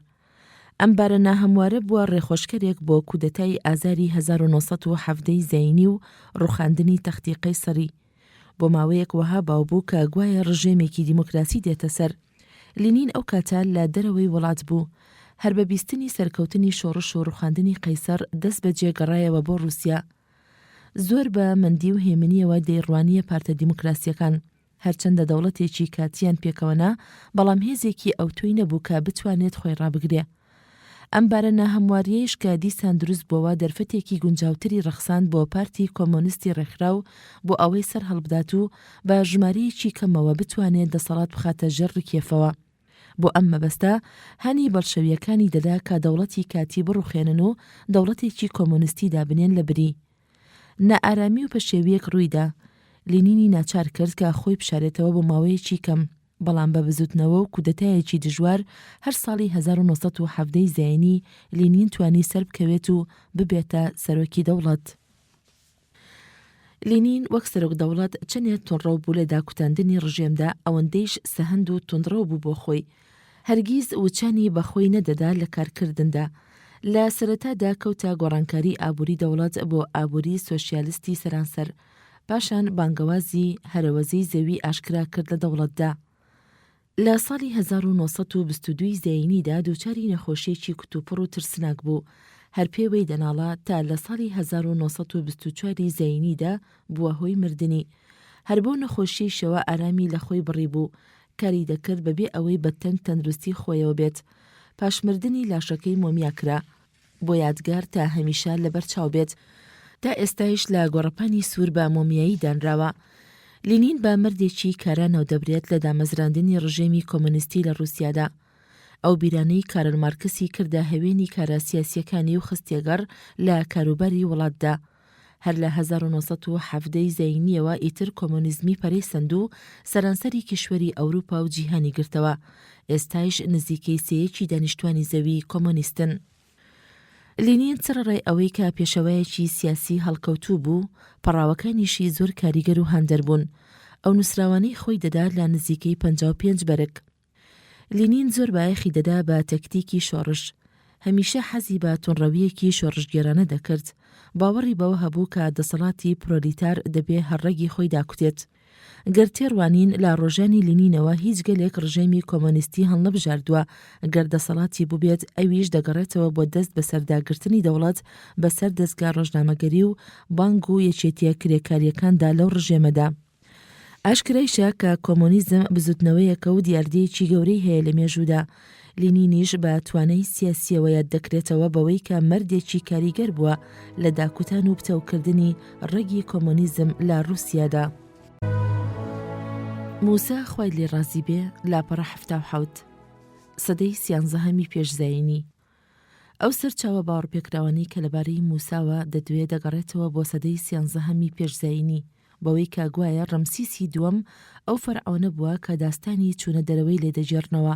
ئەم بارە ناهەموارە بووە ڕێخۆشکەرێک بۆ کودەتای ئازاری 1970 زەینی و ڕوخاندنی تەختی قەیسەری. بۆ ماوەیەک وەها باو بوو کە گوایە ڕژێمێکی دیموکراسی دێتە سەر. لێنین ئەو کاتە لە دەرەوەی وڵات بوو. هەر بە بیستنی سەرکەوتنی شۆڕش و ڕوخاندنی قەیسەر دەست بە جێگەڕایەوە بۆ رووسیا. زۆر بە مەندی و هێمنیەوە دەیڕوانیە پارتە دیموکراسیەکان، هەرچەندە دەوڵەتێکی کاتیان پێکەوەنا، بەڵام هێزێکی ئەوتۆی نەبوو کە بتوانێت خۆی ڕابگرێ. ئەم بارە ناهەمواریەیش کە دیسان دروست بووە دەرفەتێکی گونجاوتری ڕەخساند بۆ پارتی کۆمۆنیستی ڕێکخراو بۆ ئەوەی سەر هەڵبدات و بە ژمارەیەکی کەمەوە بتوانێت دەسەڵات بخاتە ژێر ڕکێفەوە. بۆ ئەم مەبەستە هەنی بەڵشەویەکانی دەدا کە دەوڵەتی کاتی بڕوخێنن و دەوڵەتێکی کۆمۆنیستی دابنێن لە بری. نائارامی و پەشێویەک ڕوویدا. لێنینی ناچار کرد کە خۆی بشارێتەوە بۆ ماوەیەکی کەم، بەڵام بە بزوتنەوە و کودەتایەکی دژوار هەر ساڵی 1970 زەینی لێنین توانی سەر بکەوێت و ببێتە سەرۆکی دەوڵەت. لێنین وەک سەرۆک دەوڵەت چەندێک تۆنڕەو بوو لە داکوتاندنی ڕژێمدا، ئەوەندەیش سەهەند و تۆنڕەو بوو بۆ خۆی. هەرگیز وچانی بەخۆی نەدەدا لە کارکردندا. لە سەرەتادا کەوتە گۆڕانکاری ئابووری دەوڵەت بۆ ئابووری سۆشیالیستی سەرانسەر، پاشان بانگەوازی هەرەوەزەی زەوی ئاشکرا کرد لە دەوڵەتدا. لە ساڵی 1922 زەینیدا دووچاری نەخۆشیێکی کتوپڕ و ترسناک بوو. هەر پێوەی دەناڵا تا لە ساڵی 1924 زەینیدا بووە هۆی مردنی. هەر بۆ نەخۆشیشەوە ئارامی لە خۆی بڕی بوو، کاری دەکرد بەبێ ئەوەی بەتەنگ تەندروستی خۆیەوە بێت. پاشمردنی لاشەکەی مۆمیا کرا بۆ یادگار تا هەمیشە لەبەر چاو بێت. تا ئێستایش لە گۆڕەپانی سوور بە مۆمیایی دانراوە. لێنین بە مردێکی کارانەوە دەبرێت لە دامەزراندنی ڕژێمی کۆمۆنیستی لە رووسیادا. ئەو بیرانەی کارل مارکسی کردە هەوێنی کارە سیاسیەکانی و خستێگەڕ لە کاروباری وڵاتدا. هەر لە 1970 زەینیەوە ئیتر کۆمۆنیزمی پەرەیسەند و سەرانسەری کشوەری ئەوروپا و جیهانی گرتەوە. ئێستایش نزیکەی سەیەکی دانیشتوانی زەوی کۆمۆنیستن. لێنین سەرڕای ئەوەی کە پێشەوەیەکی سیاسی هەڵکەوتوو بوو، پەڕاوەکانیشی زۆر کاریگەر و هاندەر بوون. ئەو نووسراوانەی خۆی دەدا لە نزیکەی 55 بەرگ. لێنین زۆر بایەخی دەدا بە تەکتیکی شۆڕش. هەمیشە حەزی بە تۆنڕەویەکی شۆڕژگێرانە دەکرد. باوەڕی بەوە هەبوو کە دەسەڵاتی پرۆلیتار دەبێ هەڕەگی خۆی داکوتێت. گەر تێڕوانین لە ڕۆژانی لێنینەوە هیچ گەلێک ڕژێمی کۆمۆنیستی هەڵنەبژاردووە. گەر دەسەڵاتی بووبێت ئەویش دەگەڕێتەوە بۆ دەست بە سەرداگرتنی دەوڵەت بەسەر دەستگا ڕۆژنامەگەری و بانگ و یەکێتیە کرێکاریەکاندا لەو ڕژێمەدا. ئاشکرایشە کە کۆمۆنیزم بزوتنەوەیەکە و دیاردەیەکی گەورەی هەیە لە مێژوودا. لێنینیش بە توانای سیاسیەوە یاد دەکرێتەوە بەوەی کە مەردێکی کاریگەر بووە لە داکوتان و پتەوکردنی ڕێگی کۆمۆنیزم لە رووسیادا. موسا خوای لێ ڕازی بێ لاپەڕە 77 سەدەی 13هەمی پێشزەینی. ئەو سەرچاوە باوەڕپێکراوانەی کە لەبارەی موساوە دەدوێت دەگەڕێتەوە بۆ سەدەی 13هەمی پێشزەینی، بەوەی کە گوایە ڕەمسیسی دووەم ئەو فەرعەونە بووە کە داستانی چوونە دەرەوەی لێدەجێڕنەوە.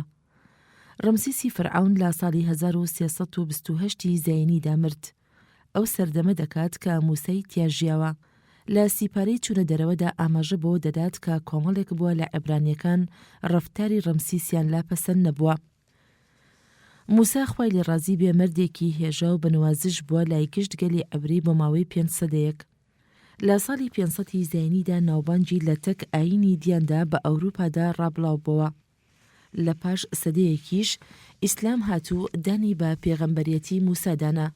ڕەمسیسی فەرعەون لە ساڵی 1328 زەینیدا مرد. ئەو سەردەمە دەکات کە موسەی تیاژیاوە. لە سیپارەی چوونە دەرەوەدا ئاماژە بۆ دەدات کە کۆمەڵێک بووە لە عێبرانیەکان ڕەفتاری ڕەمسیسیان لا پەسەند نەبووە. موسا خوای لێ ڕازی بێ مەردێکی هێژە و بەنوازش بووە لای گشت گەلی عەبری بۆ ماوەی 500 لە ساڵی 500 زاینیدا ناوبانگی لە تەک ئاینی دیاندا بە ئەوروپادا ڕابڵاوبەوە. لە پاش سەدەیەکیش ئیسلام هاتوو دانی بە پێغەمبەرێتی موسادانا.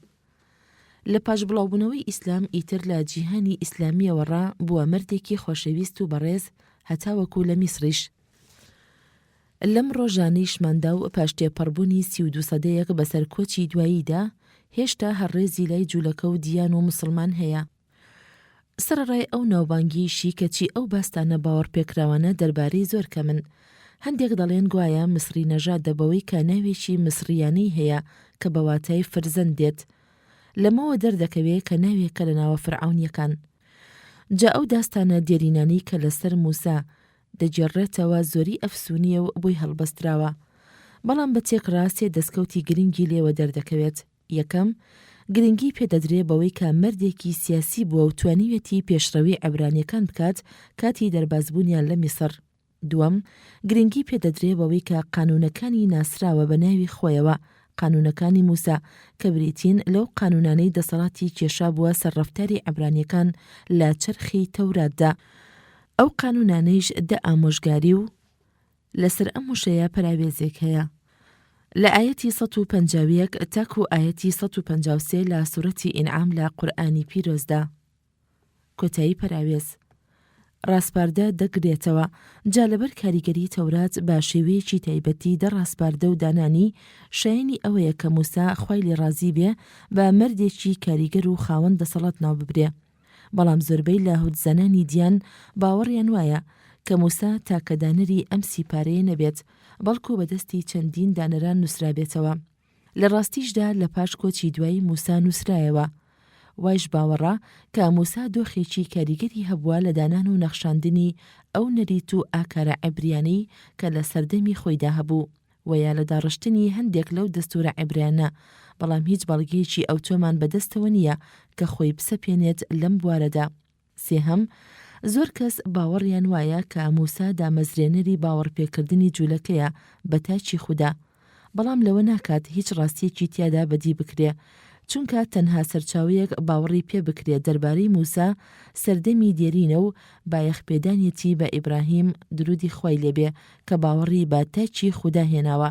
لە پاش بڵاوبوونەوەی ئیسلام ئیتر لە جیهانی ئیسلامیەوەڕا بووە مەردێکی خۆشەویست و بەڕێز هەتاوەکو لە میسریش. لەم ڕۆژانەیشماندا و پاش تێپەڕبوونی 32 سەدەیەک بەسەر کۆچی دواییدا هێشتا هەڕێزی لای جوولەکە و دیان و مسلمان هەیە. سەرڕای ئەو ناوبانگیشی کەچی ئەو باستانە باوەڕپێکراوانە دەربارەی زۆر کەمن. هەندێک دەڵێن گوایە مسری نەژاد دەبەوەی کە ناوێکی مسریانەی هەیە کە بەواتای فرزەن دێت. لەمەوە دەردەکەوێت کە ناوێکە لە ناوە فرعونیەکان. جا ئەو داستانە دێرینانی کە لەسەر موسا دەجێڕێتەوە زۆری ئەفسونیە و بۆی هەڵبەستراوە. بەڵام بە تێکڕاستێ دەستکەوتی گرنگی لێوە دەردەکەوێت. یەکەم، گرنگی پێدەدرێ بەوەی کە مەردێکی سیاسی بووە و توانیوێتی پێشڕەوی عەبرانیەکان بکات کاتی دەربازبوونیان لە میسر. دووەم، گرنگی پێدەدرێ بەوەی کە قانونەکانی ناسراوە بە ناوی خۆیەوە، قانونەکانی موسا کە بریتین لەو قانونانەی دەسەڵاتی کێشا بووە سەرڕەفتاری عەبرانیەکان لە چرخی تەوراتدا. ئەو قانونانەیش دە ئامۆژگاری و لەسەر ئەم وشەیە پەراوێزێک هەیە. لە ئاەتی 150 تاکو ئاەتی 153 لە سوورەتی ئینعام لە قورئانی پیرۆزدا. کۆتایی پەراوێز ڕاستپاردە دەگرێتەوە. جا لەبەر کاریگەری تەورات بە شێوەیەکی تایبەتی دەڕاستپاردە و دانانی شایانی ئەوەیە کە موسا خوای لێ ڕازی بێ بە مەردێکی کاریگەر و خاوەن دەسەڵات ناو ببرێ. بەڵام زۆربەی لاهوودزەنانی دیان باوەڕیان وایە کە موسا تاکەدانەری ئەم سیپارەیە نەبێت، بەڵکو بەدەستی چەندین دانەران نووسرابێتەوە. لە ڕاستیشدا لە پاش کۆچی دوایی موسا نووسرایەوە. وایش باوەڕا کە موسا دۆخێکی کاریگەری هەبووە لە دانان و نەخشاندنی ئەو نەریت و ئاکارە عەبریانەی کە لە سەردەمی خۆیدا هەبوو و یا لە داڕشتنی هەندێک لەو دەستورە عەبریانە، بەڵام هیچ بەڵگەیەکی ئەو تۆمان بەدەستەوە نییە کە خۆی بسەپێنێت لەم بوارەدا. سێهەم، زۆر کەس باوەڕیان وایە کە موسا دامەزرێنەری باوەڕپێکردنی جوولەکەیە بە تاچی خودا، بەڵام لەوە ناکات هیچ ڕاستیەکی تیادا بەدی بکرێ، چونکە تەنها سەرچاوەیەک باوەڕی پێ بکرێت دەربارەی موسا سەردەمی دێرینە و بایەخپێدانیەتی بە ئیبراهیم درودی خوای لێبێ کە باوەڕی بە تاچی خودا هێناوە.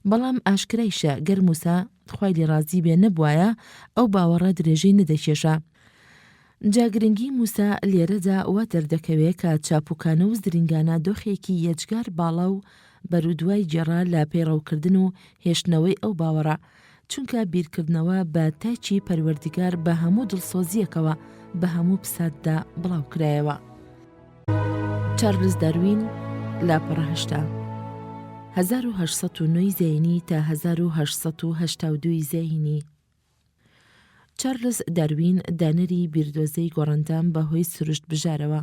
بەڵام ئاشکرایشە گەر موسا خوای لێ ڕازی بێ نەبوایە ئەو باوەڕە درێژەی نەدەکێشە. جاگرنگی موسا لێرەدا وا دەردەکەوێت کە چاپوکانە و زرینگانە دۆخێکی یەجگار باڵا و بەرودوای جێڕا لە پەیڕەوکردن و هێشتنەوەی ئەو باوەڕە، چونکە بیرکردنەوە بە تاچی پەروەردگار بە هەموو دڵسۆزیەکەوە بە هەموو پساتدا بڵاو کرایەوە. چارلز داروین لاپەڕەهشتا 1809 زەینی تا 1882 زەینی. چارلز داروین دانەری بیردۆزەی گۆڕەندام بەهۆی سروشت بژارەوە.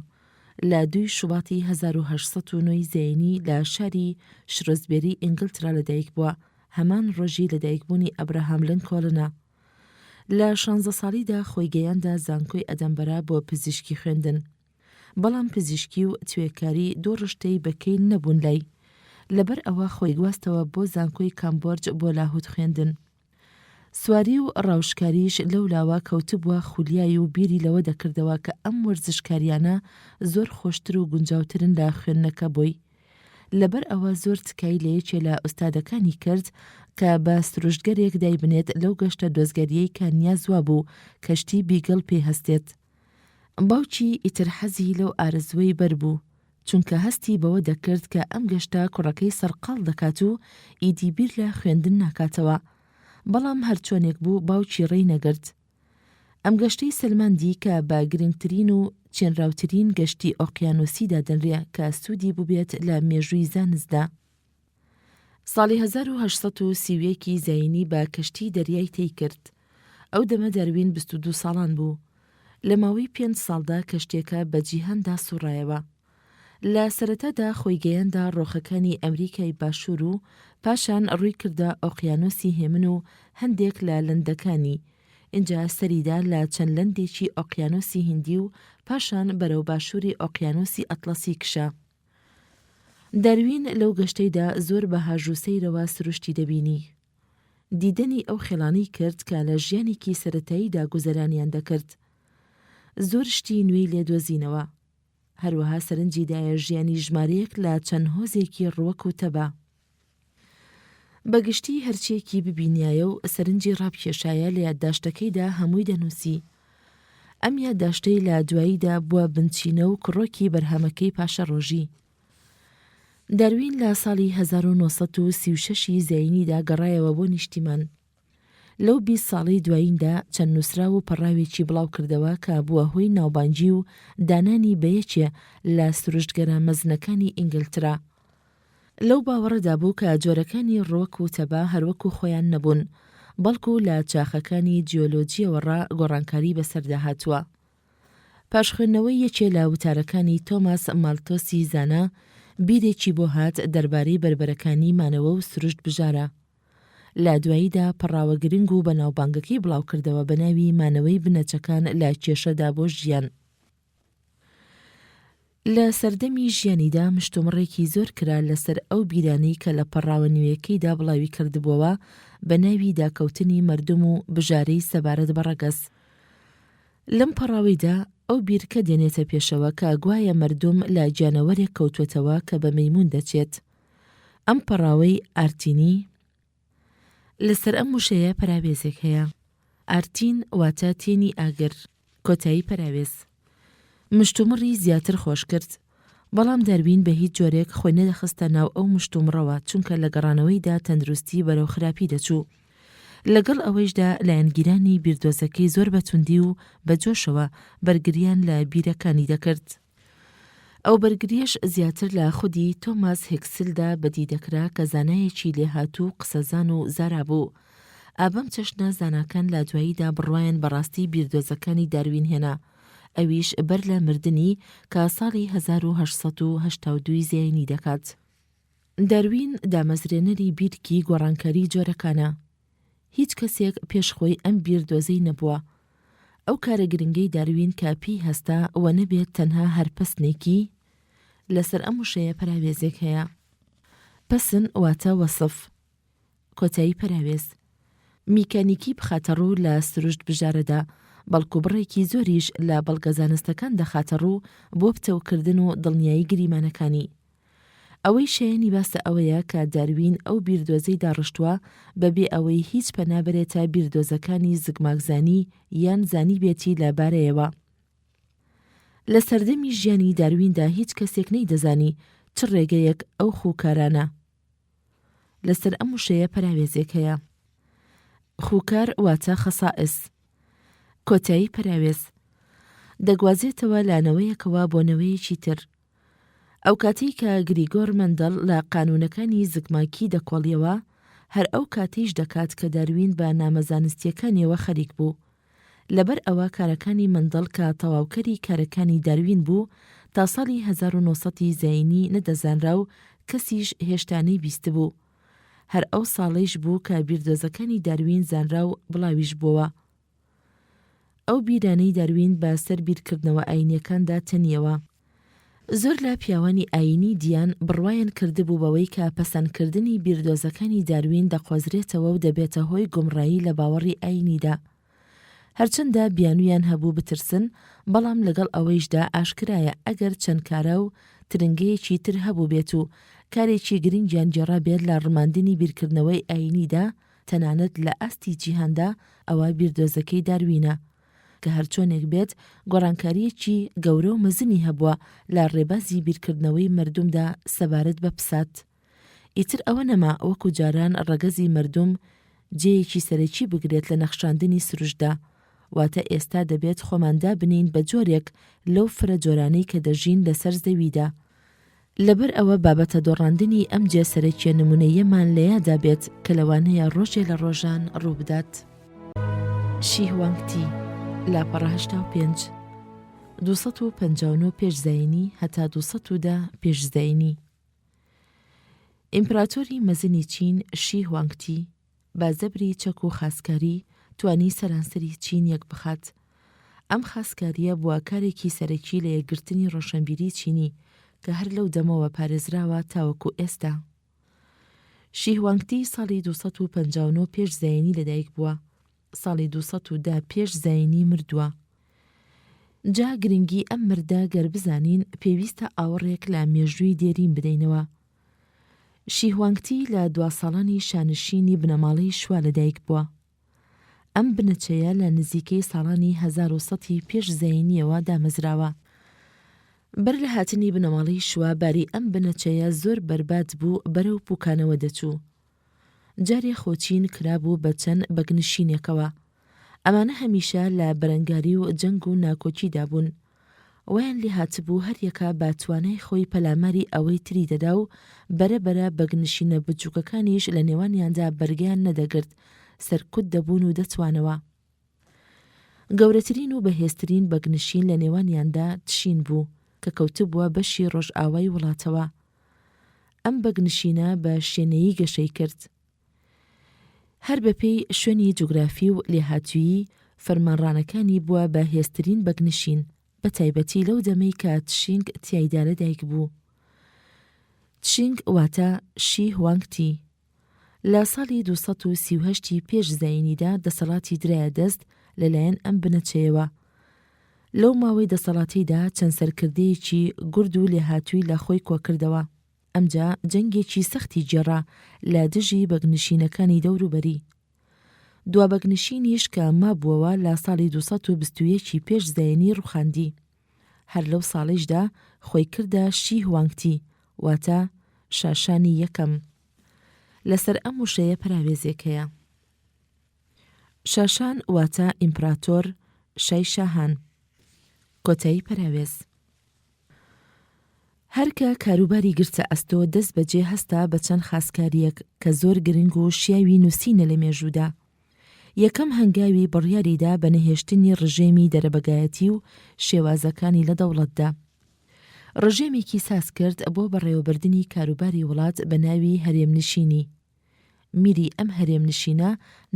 لە 2 شوباتی 1809 زەینی لە شاری شرۆزبێری ئینگلترا لەدایک بووە. هەمان ڕۆژی لەدایکبوونی ئەبراهام لینکۆڵنە. لە 16 ساڵیدا خۆی گەیاندا زانکۆی ئەدەنبەرا بۆ پزیشکی خوێندن. بەڵام پزیشکی و توێکاری دوو ڕشتەی بەکەی نەبوون لای. لەبەر ئەوە خۆی گواستەوە بۆ زانکۆی کامبۆرج بۆ لاهوود خوێندن. سواری و ڕاوشکاریش لەو لاوە کەوتبووە خولیای و بیری لەوە دەکردەوە کە ئەم وەرزشکاریانە زۆر خۆشتر و گونجاوترن لە خوێندنەکە بۆی. لەبەر ئەوە زۆر تکای لە یەکێ لە ئوستادەکانی کرد کە بە سروشتگەرێک دایبنێت لەو گەشتە دۆزگەریەی کە نیازوا بوو کەشتی بیگەڵ پێ هەستێت. باوکی ئیتر حەزی لەو ئارزوەی بەربوو، چونکە هەستی بەوە دەکرد کە ئەم گەشتە کوڕەکەی سەرقاڵ دەکات و ئیدی بیر لە خوێندن ناکاتەوە. بەڵام هەرچۆنێک بوو باوکی ڕێی نەگرت. ئەم گەشتەی سلماندی کە بە گرنگترین و چێنراوترین گەشتی ئۆقیانوسیدا دەنرێ کە سوودی بووبێت لە مێژووی زانستدا. ساڵی 1830 زەینی بە کەشتی دەریای تێی کرد. ئەو دەمە دەروین 22 ساڵان بوو. لە ماوەی 5 ساڵدا کەشتێکە بە جیهاندا سوڕایەوە. لە سەرەتادا خۆی گەیاندا ڕۆخەکانی ئەمریکای باشوور و پاشان ڕووی کردە ئۆقیانوسی هێمن و هەندێک لە لەندەکانی. اینجا سەریدا لە چەند لەندێکی ئۆقیانوسی هیندی و پاشان بەرەو باشووری ئۆقیانوسی ئەتلەسی کشا. داروین لەو گەشتەیدا زۆر بە هاژوو سەیرەوە سروشتی دەبینی. دیدنی ئەو خێڵانەی کرد کە لە ژیانێکی سەرەتاییدا گوزەرانیان دەکرد. زۆر شتی نوێی لێدۆزینەوە. هەروەها سەرنجی دایە ژیانی ژمارەیەک لە چەند هۆزێکی ڕووەک و تەبا. بەگشتی هەرچیەکی ببینایە و سەرنجی ڕابکێشایە لە یادداشتەکەیدا هەمووی دەنووسی. ئەم یادداشتەی لە دواییدا بووە بنچینە و کڕۆکی بەرهەمەکەی پاشە ڕۆژی. داروین لە ساڵی 1936 زەینیدا گەڕایەوە بۆ نیشتیمان. لەو 20 ساڵی دواییمدا چەند نووسرا و پەڕاوێکی بڵاو کردەوە کە بووە هۆی ناوبانگی و دانانی بەیەکێ لە سروشتگەرە مەزنەکانی ئینگلترا. لەو باوەڕەدا بوو کە جۆرەکانی ڕۆک و تەبا هەروەکو خۆیان نەبوون، بەڵکو لە چاخەکانی جیۆلۆجیەوەڕا گۆڕانکاری بەسەردا هاتووە. پاشخوێندنەوەی یەکێ لە وتارەکانی تۆماس مالتۆسی زانا بیرێکی بۆ هات دەربارەی بربەرەکانی مانەوە و سروشت بژارە. لە دواییدا پەڕاوە گرنگ و بەناوبانگەکەی بڵاو کردەوە بە ناوی مانەوەی بنەچەکان لە کێشەدا بۆ ژیان. لە سەردەمی ژیانیدا مشتومڕێکی زۆر کرا لەسەر ئەو بیرانەی کە لە پەڕاوە نوێیەکەیدا بڵاوی کردبووەوە بە ناوی داکەوتنی مردم و بژارەی سەبارەت بە ڕەگەز. لەم پەڕاویدا ئەو بیرکە دێنێتە پێشەوە کە گوایە مردم لە گیانەوەرێک کەوتوێتەوە کە بە مەیمون دەچێت. ئەم پەڕاوەی ئارتینی لەسەر ئەم وشەیە پەراوێزێک هەیە. ئارتین واتە تێنی ئاگر، کۆتایی پەراوێز. مشتومڕی زیاتر خۆش کرد، بەڵام داروین بە هیچ جۆرێک خۆی نەدەخستە ناو ئەو مشتومڕەوە چونکە لە گەڕانەوەیدا تەندروستی بەرەو خراپی دەچوو. لەگەڵ ئەوەیشدا لایەنگیرانی بیردۆزەکەی زۆر بەتوندی و بەجۆشەوە بەرگریان لە بیرەکانی دەکرد. ئەو بەرگریەش زیاتر لە خودی تۆماس هێکسلدا بەدی دەکرا کە زانایەکی لێهاتوو قسەزان و زارا بوو. ئابەم چەشنە زاناکان لە دواییدا بڕوایان بەڕاستی بیردۆزەکانی داروین هێنا، ئەویش بەر لە مردنی کە ساڵی 1882 زیانی دەکات. داروین دامەزرێنەری بیرکی گۆڕانکاری جۆرەکانە. هیچ کەسێک پێشخۆی ئەم بیردۆزەی نەبووە. ئەو کارە گرنگەی داروین کە پێی هەستا ئەوە نەبێت تەنها هەرپەسنێکی لەسەر ئەم وشەیە پەراوێزێک هەیە. پەسن واتە وەسف، کۆتایی پەراوێز. میکانیکی بخاتە ڕوو لە سروشت بژارەدا، بەڵکو بڕێکی زۆریش لە بەڵگەزانستەکان دەخاتە ڕوو بۆ بتەوکردن و دڵنیایی گریمانەکانی. ئەوەی شایەنی باسە ئەوەیە کە داروین ئەو بیردۆزەی داڕشتووە بەبێ ئەوەی هیچ پەنابرێتە بیردۆزەکانی زگماکزانی یان زانی بێتی لەبارەیەوە. لە سەردەمی ژیانی دارویندا هیچ کەسێک نەیدەزانی چ ڕێگەیەک ئەو خوکارانە. لەسەر ئەم وشەیە پەراوێزێک هەیە. خوکار واتە خەسائس، کۆتایی پەراوێز. دەگوازێتەوە لانەوەیەکەوە بۆ نەوەیەکی تر. ئەو کاتەی کە گریگۆر مەندەڵ لە قانونەکانی زگماکی دەکۆڵیەوە، هەر ئەو کاتیش دەکات کە داروین بە نامەزانستیەکانیەوە خەریک بوو. لەبەر ئەوە کارەکانی مەندەڵ کە تەواوکەری کارەکانی داروین بوو تا ساڵی 1900 زەینی نەدەزانرا و کەسیش هێشتانەی بیست بوو. هەر ئەو ساڵەیش بوو کە بیردۆزەکانی داروین زانرا و بڵاویش بووە. ئەو بیرانەی داروین بە سەر بیرکردنەوە ئاینیەکاندا تەنیەوە. زۆر لە پیاوانی ئاینی دیان بڕوایان کردبوو بەوەی کە پەسەندکردنی بیردۆزەکانی داروین دەخوازرێتەوە و دەبێتە هۆی گۆمڕایی لە باوەڕی ئاینیدا. هەرچەندە بیانویان هەبوو بترسن، بەڵام لەگەڵ ئەوەیشدا ئاشکرایە ئەگەر چەند کارە و ترنگەیەکی تر هەبوو بێت و کارێکی گرنگیان جێڕا بێت لە ڕماندنی بیرکردنەوەی ئاینیدا، تەنانەت لە ئاستی جیهاندا ئەوە بیردۆزەکەی داروینە کە هەرچۆنێک بێت گۆڕانکاریەکی گەورە و مەزنی هەبووە لە ڕێبازی بیرکردنەوەی مردمدا سەبارەت بە پسات. ئیتر ئەوە نەما وەکو جاران ڕەگەزی مردم جێیەکی سەرەکی بگرێت لە نەخشاندنی سروشدا، واتە ئێستا دەبێت خۆماندا بنین بە جۆرێک لەو فرە جۆرانەی کە دەژین لەسەر زەویدا. لەبەر ئەوە بابەتە دۆڕاندنی ئەم جێسەرەکیە نمونەیەمان لە یادا بێت کە لەوانەیە ڕۆژێ لە ڕۆژان ڕووبدات. شی هوانگتی لاپەڕە 85 259 پێشزاینی هەتا 210 پێشزاینی. ئیمپراتۆری مەزنی چین شی هوانگتی با زەبری چەک و خاسکاری توانی سەرانسەری چین یەک بخات. ئەم خاسکاریە بووە کارێکی سەرەکی لە یەکگرتنی ڕۆشنبیری چینی کە هەر لەو دەمەوە پارێزراوە تاوەکو ئێستا. شیهوانگتی ساڵی 259 پێش زاینی لەدایک بووە. ساڵی 210 پێش زاینی مردووە. جا گرنگی ئەم مردە گەر بزانین پێویستە ئاوەڕێک لە مێژووی دێرین بدەینەوە. شیهوانگتی لە 2 ساڵانی شانشینی بنەماڵەی شوا لەدایک بووە. ئەم بنەچەیە لە نزیکەی ساڵانی 1100 پێش زاینیەوە دامەزراوە. بەر لە هاتنی بنەماڵەی شوا باری ئەم بنەچەیە زۆر بەربات بوو بەرەو پوکانەوە دەچوو. جارێ خۆچین کرابوو بە چەند بەگنشینێکەوە. ئەمانە هەمیشە لە بەرەنگاری و جەنگ و ناکۆچیدا بوون. ویان لێ هاتبوو هەریەکە باتوانای خۆی پەلاماری ئەوەی تری دەدا و بەرەبەرە بەگنشینە بچووکەکانیش لە نێوانیاندا بەرگیان نەدەگرت، سەرکوت دەبوون و دەتوانەوە. گەورەترین و بەهێزترین بەگنشین لە نێوانیاندا تشین بوو کە کەوتبووە بەشی ڕۆژئاوای وڵاتەوە. ئەم بەگنشینە بە شوێنەیی گەشەی کرد. هەر بەپێی شوێنی جوگرافی و لێهاتوویی فەرمانڕانەکانی بووە بە هێزترین بەگنشین، بە تایبەتی لەو دەمەی کە تشینگ تیایدا لەدایک بوو. تشینگ واتە شیهوانگتی. لە ساڵی 238 پێش زاینیدا دەسەڵاتی درایە دەست لەلایەن ئەم بنەچەیەوە. لەو ماوەی دەسەڵاتیدا چەند سەرکردەیەکی گورد و لێهاتووی لە خۆی کۆکردەوە. ئەمجا جەنگێکی سەختی جێڕا لە دژی بەگنشینەکانی دەوروبەری. دوا بەگنشینیش کە مابووەوە لە ساڵی 221 پێش زاینی ڕوخاندی. هەر لەو ساڵیشدا خۆی کردە شیهوانگتی واتە شاشانی یەکەم. لەسەر ئەم وشەیە پراوێزێک هەیە. شاشان واتە ئیمپراتۆر، شای شاهان. کۆتایی پراوێز. هەرکە کاروباری گرتە ئەستۆ دەست بەجێ هەستا بە چەند خاسکاریەک کە زۆر گرنگ و شیاوی نووسینە لە مێژوودا. یەکەم هەنگاوی بڕیاریدا بە نەهێشتنی ڕژێمی دەرەبەگایەتی و شێوازەکانی لە دەوڵەتدا. ڕژێمێکی ساز کرد بۆ بەڕێوەبردننی کاروباری وڵات بە ناوی هەرێمنشینی. میری ئەم هەرێمنشینە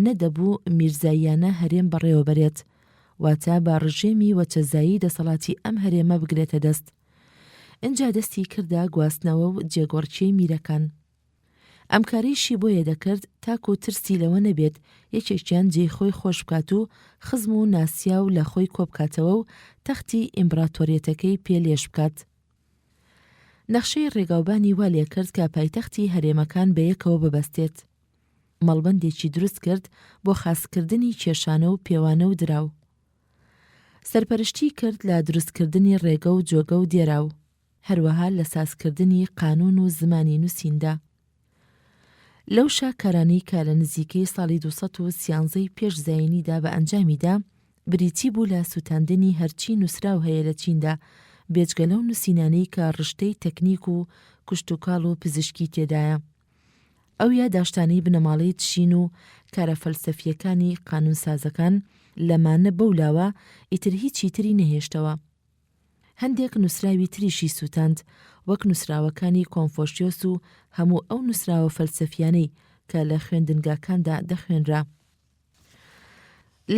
نەدەبوو میرزاییانە هەرێم بەڕێوەبەرێت، واتە با ڕژێمی وەچەزایی دەسەڵاتی ئەم هەرێمە بگرێتە دەست. ئەنجا دەستی کردا گواستنەوە و جێگۆڕچی میرەکان. ئەم کارەیشی بۆیە دەکرد تاکو و ترسی لەوە نەبێت یەکێکیان جێی خۆی خۆش بکات و خزم و ناسیا و لە خۆی کۆبکاتەوە و تەختی ئیمپراتۆریەتەکەی پێلێش بکات. نەخشەی ڕێگاوبانی وا لێ کرد کە پایتەختی هەرێمەکان بەیەکەوە ببەستێت. مەڵبەندێکی دروست کرد بۆ خاسکردنی کێشانە و پێوانە و دراو. سەرپەرشتی کرد لە دروستکردنی ڕێگە و جۆگە و دێراو، هەروەها لە سازکردنی قانون و زمانی نووسیندا. لەو شاکارانەی کە لە نزیکەی ساڵی 213 پێش زاینیدا بە ئەنجامیدا بریتی بوو لە سوتاندنی هەرچی نووسراو هەیە لە چیندا، بێجگە لەو نووسینانەی کە ڕشتەی تەکنیک و کوشتوکاڵ و پزیشکی تێدایە. ئەو یا داشتانەی بنەماڵەی تشین و کارە فەلسەفیەکانی قانونسازەکان لەمانە بەولاوە ئیتر هیچی تری نەهێشتەوە. هەندێک نووسراوی تریشی سوتاند وەک نووسراوەکانی کۆنفۆشیۆس و هەموو ئەو نووسراوە فەلسەفیانەی کە لە خوێندنگاکاندا دەخوێنرا.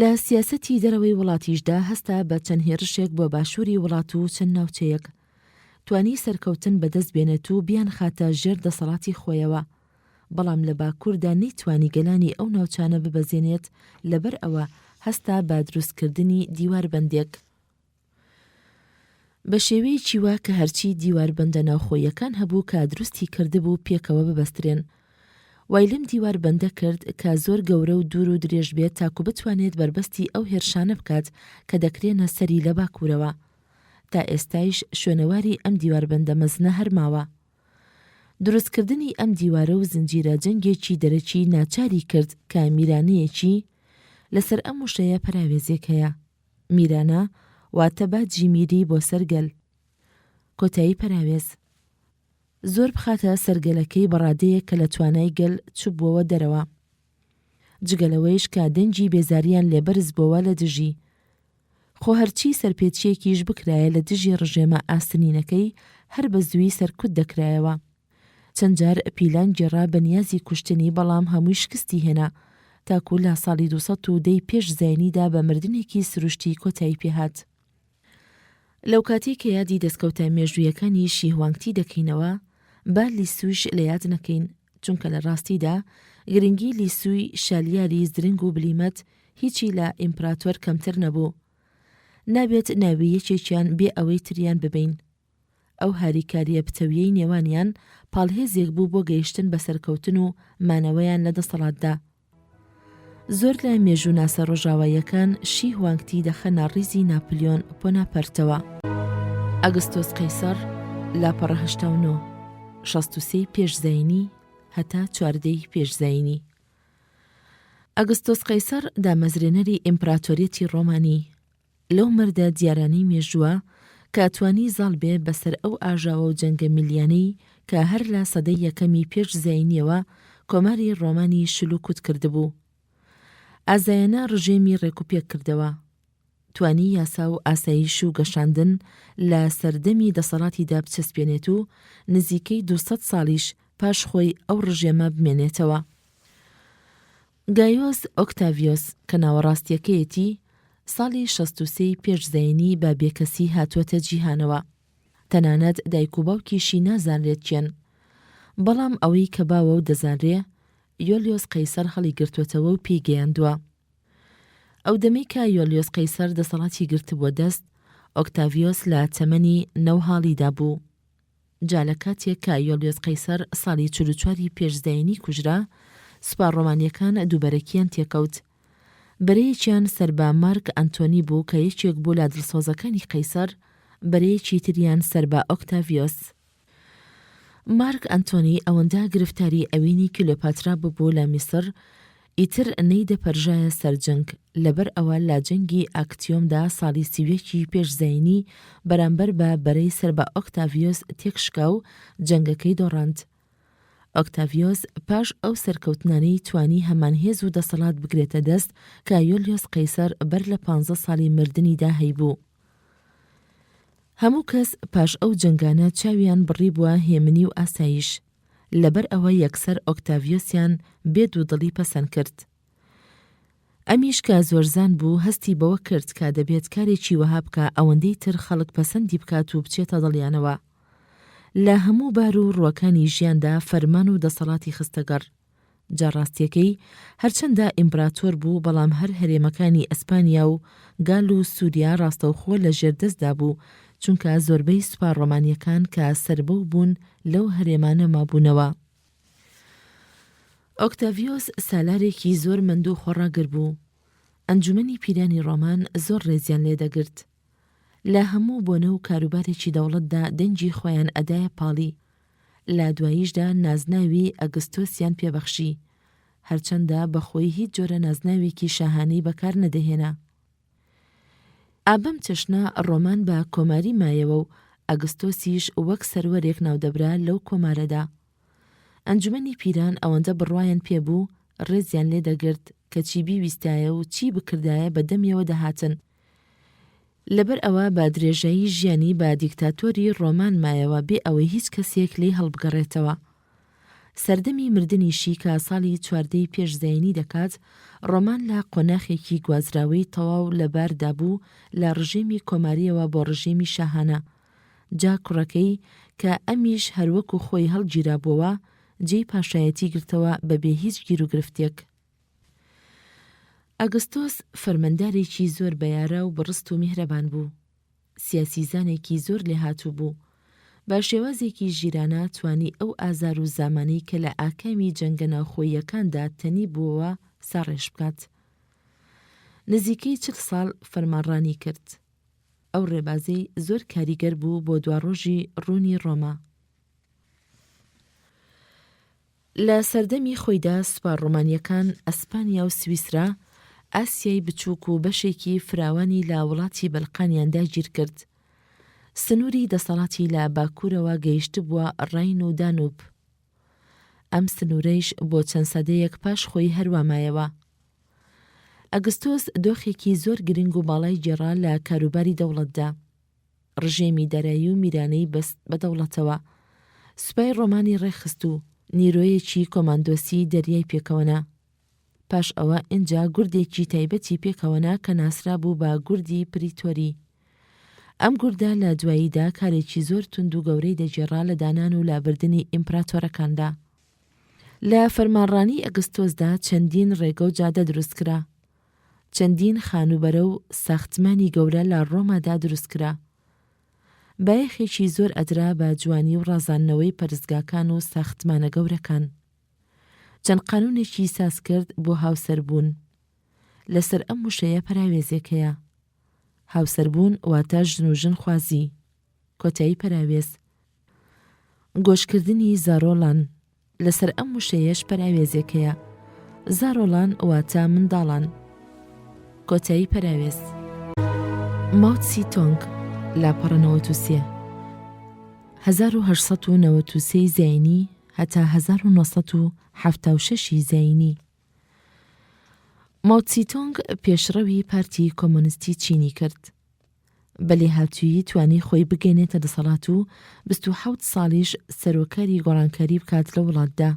لە سیاسەتی دەرەوەی وڵاتیشدا هەستا بە چەند هێرشێک بۆ باشووری وڵات و چەند ناوچەیەک. توانی سەرکەوتن بەدەست بێنێت و بیان خاتە ژێر دەسەڵاتی خۆیەوە، بەڵام لە باکووردا نەیتوانی گەلانی ئەو ناوچانە ببەزێنێت لەبەر ئەوە هەستا با دروستکردنی دیواربەندێک. بە شێوەیەکی وا کە هەرچی دیواربەندە ناوخۆیەکان هەبوو کە دروستی کردبوو پێکەوە ببەسترێن. وای لەم دیواربەندە کرد کە زۆر گەورە و دوور و درێژ بێت تاکو بتوانێت بربەستی ئەو هێرشانە بکات کە دەکرێنە سەری لە باکوورەوە. تا ئێستایش شوێنەواری ئەم دیواربەندە مەزنە هەرماوە. دروستکردنی ئەم دیوارە و زنجیرە جەنگێکی دەرەکی ناچاری کرد کە میرانەیەکی لەسەر ئەم وشەیە پراوێزێک هەیە. میرانە واتە باجی میری بۆ سەرگەل. کۆتایی پراوێز. زۆر بخاتە سەرگەلەکەی بەڕادەیە کە لە توانای گەل چوبووەوە دەرەوە. جگەلەوەیش کە دەنجی بێزاریان لێبەرز بووە لە دژی. خۆ هەرچی سەرپێچیەکیش بکرایە لە دژی ڕژێمە ئاستنینەکەی هەر بە زووی سەرکوت دەکرایەوە. چەند جار پیلان گێڕا بە نیازی کوشتنی، بەڵام هەمووی شکستی هێنا تاکو لە ساڵی 210 پێش زاینیدا بە مردنێکی سروشتی کۆتایی پێهات. لەو کاتێک کە یادی دەستکەوتە مێژوویەکانی شیهوانگتی دەکەینەوە با لیسوش لە یاد نەکەین، چونکە لە ڕاستیدا گرنگی لیسووی شالیاری زرنگ و بلیمەت هیچی لە ئیمپراتۆر کەمتر نەبوو. نابێت ناویەکێکیان بێ ئەوەی تریان ببین. ئەو هاریکاریە پتەویەی نێوانیان پاڵهێزێک بوو بۆ گەیشتن بە سەرکەوتن و مانەوەیان لە دەسەڵاتدا. زۆر لە مێژووناسە ڕۆژاواییەکان شی هوانگتی دەخەنە ڕیزی ناپلیۆن بۆناپەرتەوە. ئەگستۆس قەیسەر لاپەڕە 89 63 پێشزاینی هەتا 14 پێشزاینی. ئەگستۆس قەیسەر دامەزرێنەری ئیمپراتۆریەتی ڕۆمانی لەو مەردە دیارانەی مێژووە کە ئەتوانی زاڵ بێ بەسەر ئەو ئاژاوە و جەنگە میلیانەی کە هەر لە سەدەی یەکەمی پێشزاینیەوە کۆماری ڕۆمانی شل و کوت کردبوو. ئازایەنە ڕژێمی ڕێکوپێک کردەوە. توانی یاسا و ئاسایش و گەشاندن لە سەردەمی دەسەڵاتیدا بچەسپێنێت و نزیکەی 200 ساڵیش پاش خۆی ئەو ڕژێمە بمێنێتەوە. گایۆس ئۆکتاڤیۆس کە ناوەڕاستیەکەیەتی ساڵی 63 پێشزاینی بە بێکەسی هاتووەتە جیهانەوە. تەنانەت دایک و باوکیشی نازانرێت چێن. بەڵام ئەوەی کە باوە و دەزانرێ یۆلیۆس قەیسەر هەڵی گرتوێتەوە و پێیگەیاندووە. ئەو دەمەی کە یۆلیۆس قەیسەر دەسەڵاتی گرتبووە دەست، ئۆکتاڤیۆس لە تەمەنی 9 حاڵیدا بوو. جا لە کاتێک کە یۆلیۆس قەیسەر ساڵی 44 پێشزاینی کوژرا، سوپا ڕۆمانیەکان دووبەرەکیان تێکەوت. بەرەیەکیان سەربا مارک ئەنتۆنی بوو کە یەکێک بوو لە دڵسۆزەکانی قەیسەر، بەرەیەکی تریان سەربا ئۆکتاڤیۆس. مارک ئەنتۆنی ئەوەندە گرفتاری ئەوینی کلۆپاترا ببوو لە میسر، ئیتر نەیدە پەرژایە سەرجەنگ لەبەر ئەوە لە جەنگی ئاکتیۆمدا ساڵی 31 پێشزاینی بەرامبەر بە بەرەی سەربا ئۆکتاڤیۆس تێکشکا و جەنگەکەی دۆڕاند. ئۆکتاڤیۆس پاش ئەو سەرکەوتنانەی توانی هەمانهێز و دەسەڵات بگرێتە دەست کە یۆلیۆس قەیسەر بەر لە 15 ساڵی مردنیدا هەیبوو. هەموو کەس پاش ئەو جەنگانە چاویان بڕی بووە هێمنی و ئاسایش، لەبەر ئەوە یەکسەر ئۆکتاڤیۆسیان بێ دوودڵی پەسەند کرد. ئەمیش کە زۆرزان بوو هەستی بەوە کرد کە دەبێت کارێکی وەها بکە ئەوەندەی تر خەڵک پەسەندی بکات و بچێتە دڵیانەوە. لە هەموو بار و ڕووەکانی ژیاندا فەرمان و دەسەڵاتی خستەگەڕ. جاڕاستیەکەی هەرچەندە ئیمپراتۆر بوو بەڵام هەر هەرێمەکانی ئەسپانیا و گال و سووریا ڕاستەوخۆ لە ژێردەستدا بوو، چونکە زۆربەی سوپا ڕۆمانیەکان کە سەربەو بوون لەو هەرێمانە مابوونەوە. ئۆکتاڤیۆس سالارێکی زۆر مند و خۆڕاگر بوو. ئەنجومەنی پیرانی ڕۆمان زۆر ڕێزیان لێدەگرت. لە هەموو بۆنە و کاروبارێکی دەوڵەتدا دەنجی خۆیان ئەدایە پاڵی. لە دواییشدا نازناوی ئەگستۆسیان پێبەخشی، هەرچەندە بەخۆی هیچ جۆرە نازناوێکی شاهانەی بەکار نەدەهێنا. ئابەم چەشنە ڕۆمان بە کۆماری مایەوە و ئەگستۆسیش وەک سەروەرێک ناودەبرا لەو کۆمارەدا. ئەنجومەنی پیران ئەوەندە بڕوایان پێبوو ڕێزیان لێدەگرت کە چی بیویستایە و چی بکردایە بەدەمیەوە دەهاتن. لەبەر ئەوە بە درێژایی ژیانی بە دیکتاتۆری ڕۆمان مایەوە بێ ئەوەی هیچ کەسێک لێی هەڵبگەڕێتەوە. سەردەمی مردنیشی کە ساڵی 14 پێشزاینی دەکات، ڕۆمان لە قۆناخێکی گوازراوەی تەواو لەباردا بوو لە ڕژێمی کۆماریەوە بۆ ڕژێمی شاهانە. جا کوڕەکەی کە ئەمیش هەروەکو خۆی هەڵگیرابووەوە جێی پاشایەتی گرتەوە بەبێ هیچ گیر و گرفتێک. ئەگستۆس فەرمەندارێکی زۆر بەیارە و بڕست و میهرەبان بوو. سیاسیزانێکی زۆر لێهاتوو بوو. با شێوازێکی ژیرانە توانی ئەو ئازار و زامانەی کە لە ئاکامی جەنگە ناوخۆییەکاندا تەنی بووەوە ساڕێژ بکات. نزیکەی 40 ساڵ فەرمانڕانی کرد. ئەو ڕێبازەی زۆر کاریگەر بوو بۆ دواڕۆژی ڕوونی ڕۆما. لە سەردەمی خۆیدا سوپا ڕۆمانیەکان ئەسپانیا و سویسرا ئاسیای بچووک و بەشێکی فراوانی لە وڵاتی بەلقانیاندا گیر کرد. سنووری دەسەڵاتی لە باکوورەوە گەیشت بووە ڕاین و دانوب. ئەم سنوورەیش بۆ چەند سەدەیەک پاش خۆی هەروامایەوە. ئەگستۆس دۆخێکی زۆر گرنگ و باڵای گێڕا لە کاروباری دەوڵەتدا. ڕژێمی دارایی و میرانەی بەست بە دەوڵەتەوە. سوپای ڕۆمانی ڕێخست و نیرۆیەکی کۆماندۆسی دەریای پێکەوەنا. پاش ئەوە ئینجا گوردێکی تایبەتی پێکەوەنا کە ناسرا بوو بە گوردی پریتۆری. ئەم گوردا لە دواییدا کارێکی زۆر تند و گەورەی دەجێڕا لە دانان و لابردنی ئیمپراتۆرەکاندا. لە فەرمانڕانی ئەگستۆسدا چەندین ڕێگە و جادە دروستکرا. چەندین خانوبەرە و ساختمانی گەورە لە ڕۆمادا دروستکرا. بایەخێکی زۆر ئەدرا بە جوانی و ڕازاندنەوەی پەرستگاکان و ساختمانە گەورەکان. چەند قانونێکی ساز کرد بۆ هاوسەربوون. لەسەر ئەم وشەیە پەراوێزێک هەیە. هاوسەربوون واتە ژن و ژن خوازی. کۆتایی پەراوێز. گۆشکردنی زارۆڵان. لەسەر ئەم وشەیەش پەراوێزێک هەیە. زارۆڵان واتە منداڵان. کۆتایی پەراوێز. ماو تسی تۆنگ لاپەڕە 93 1893 زاینی هەتا 1976 زاینی. ماو تسی تۆنگ پێشڕەوی پارتی کۆمۆنیستی چینی کرد. بەلێ هاتوویی توانی خۆی بگەێنێتە دەسەڵات و 27 ساڵیش سەرۆکاری گۆڕانکاری بکات لە وڵاتدا.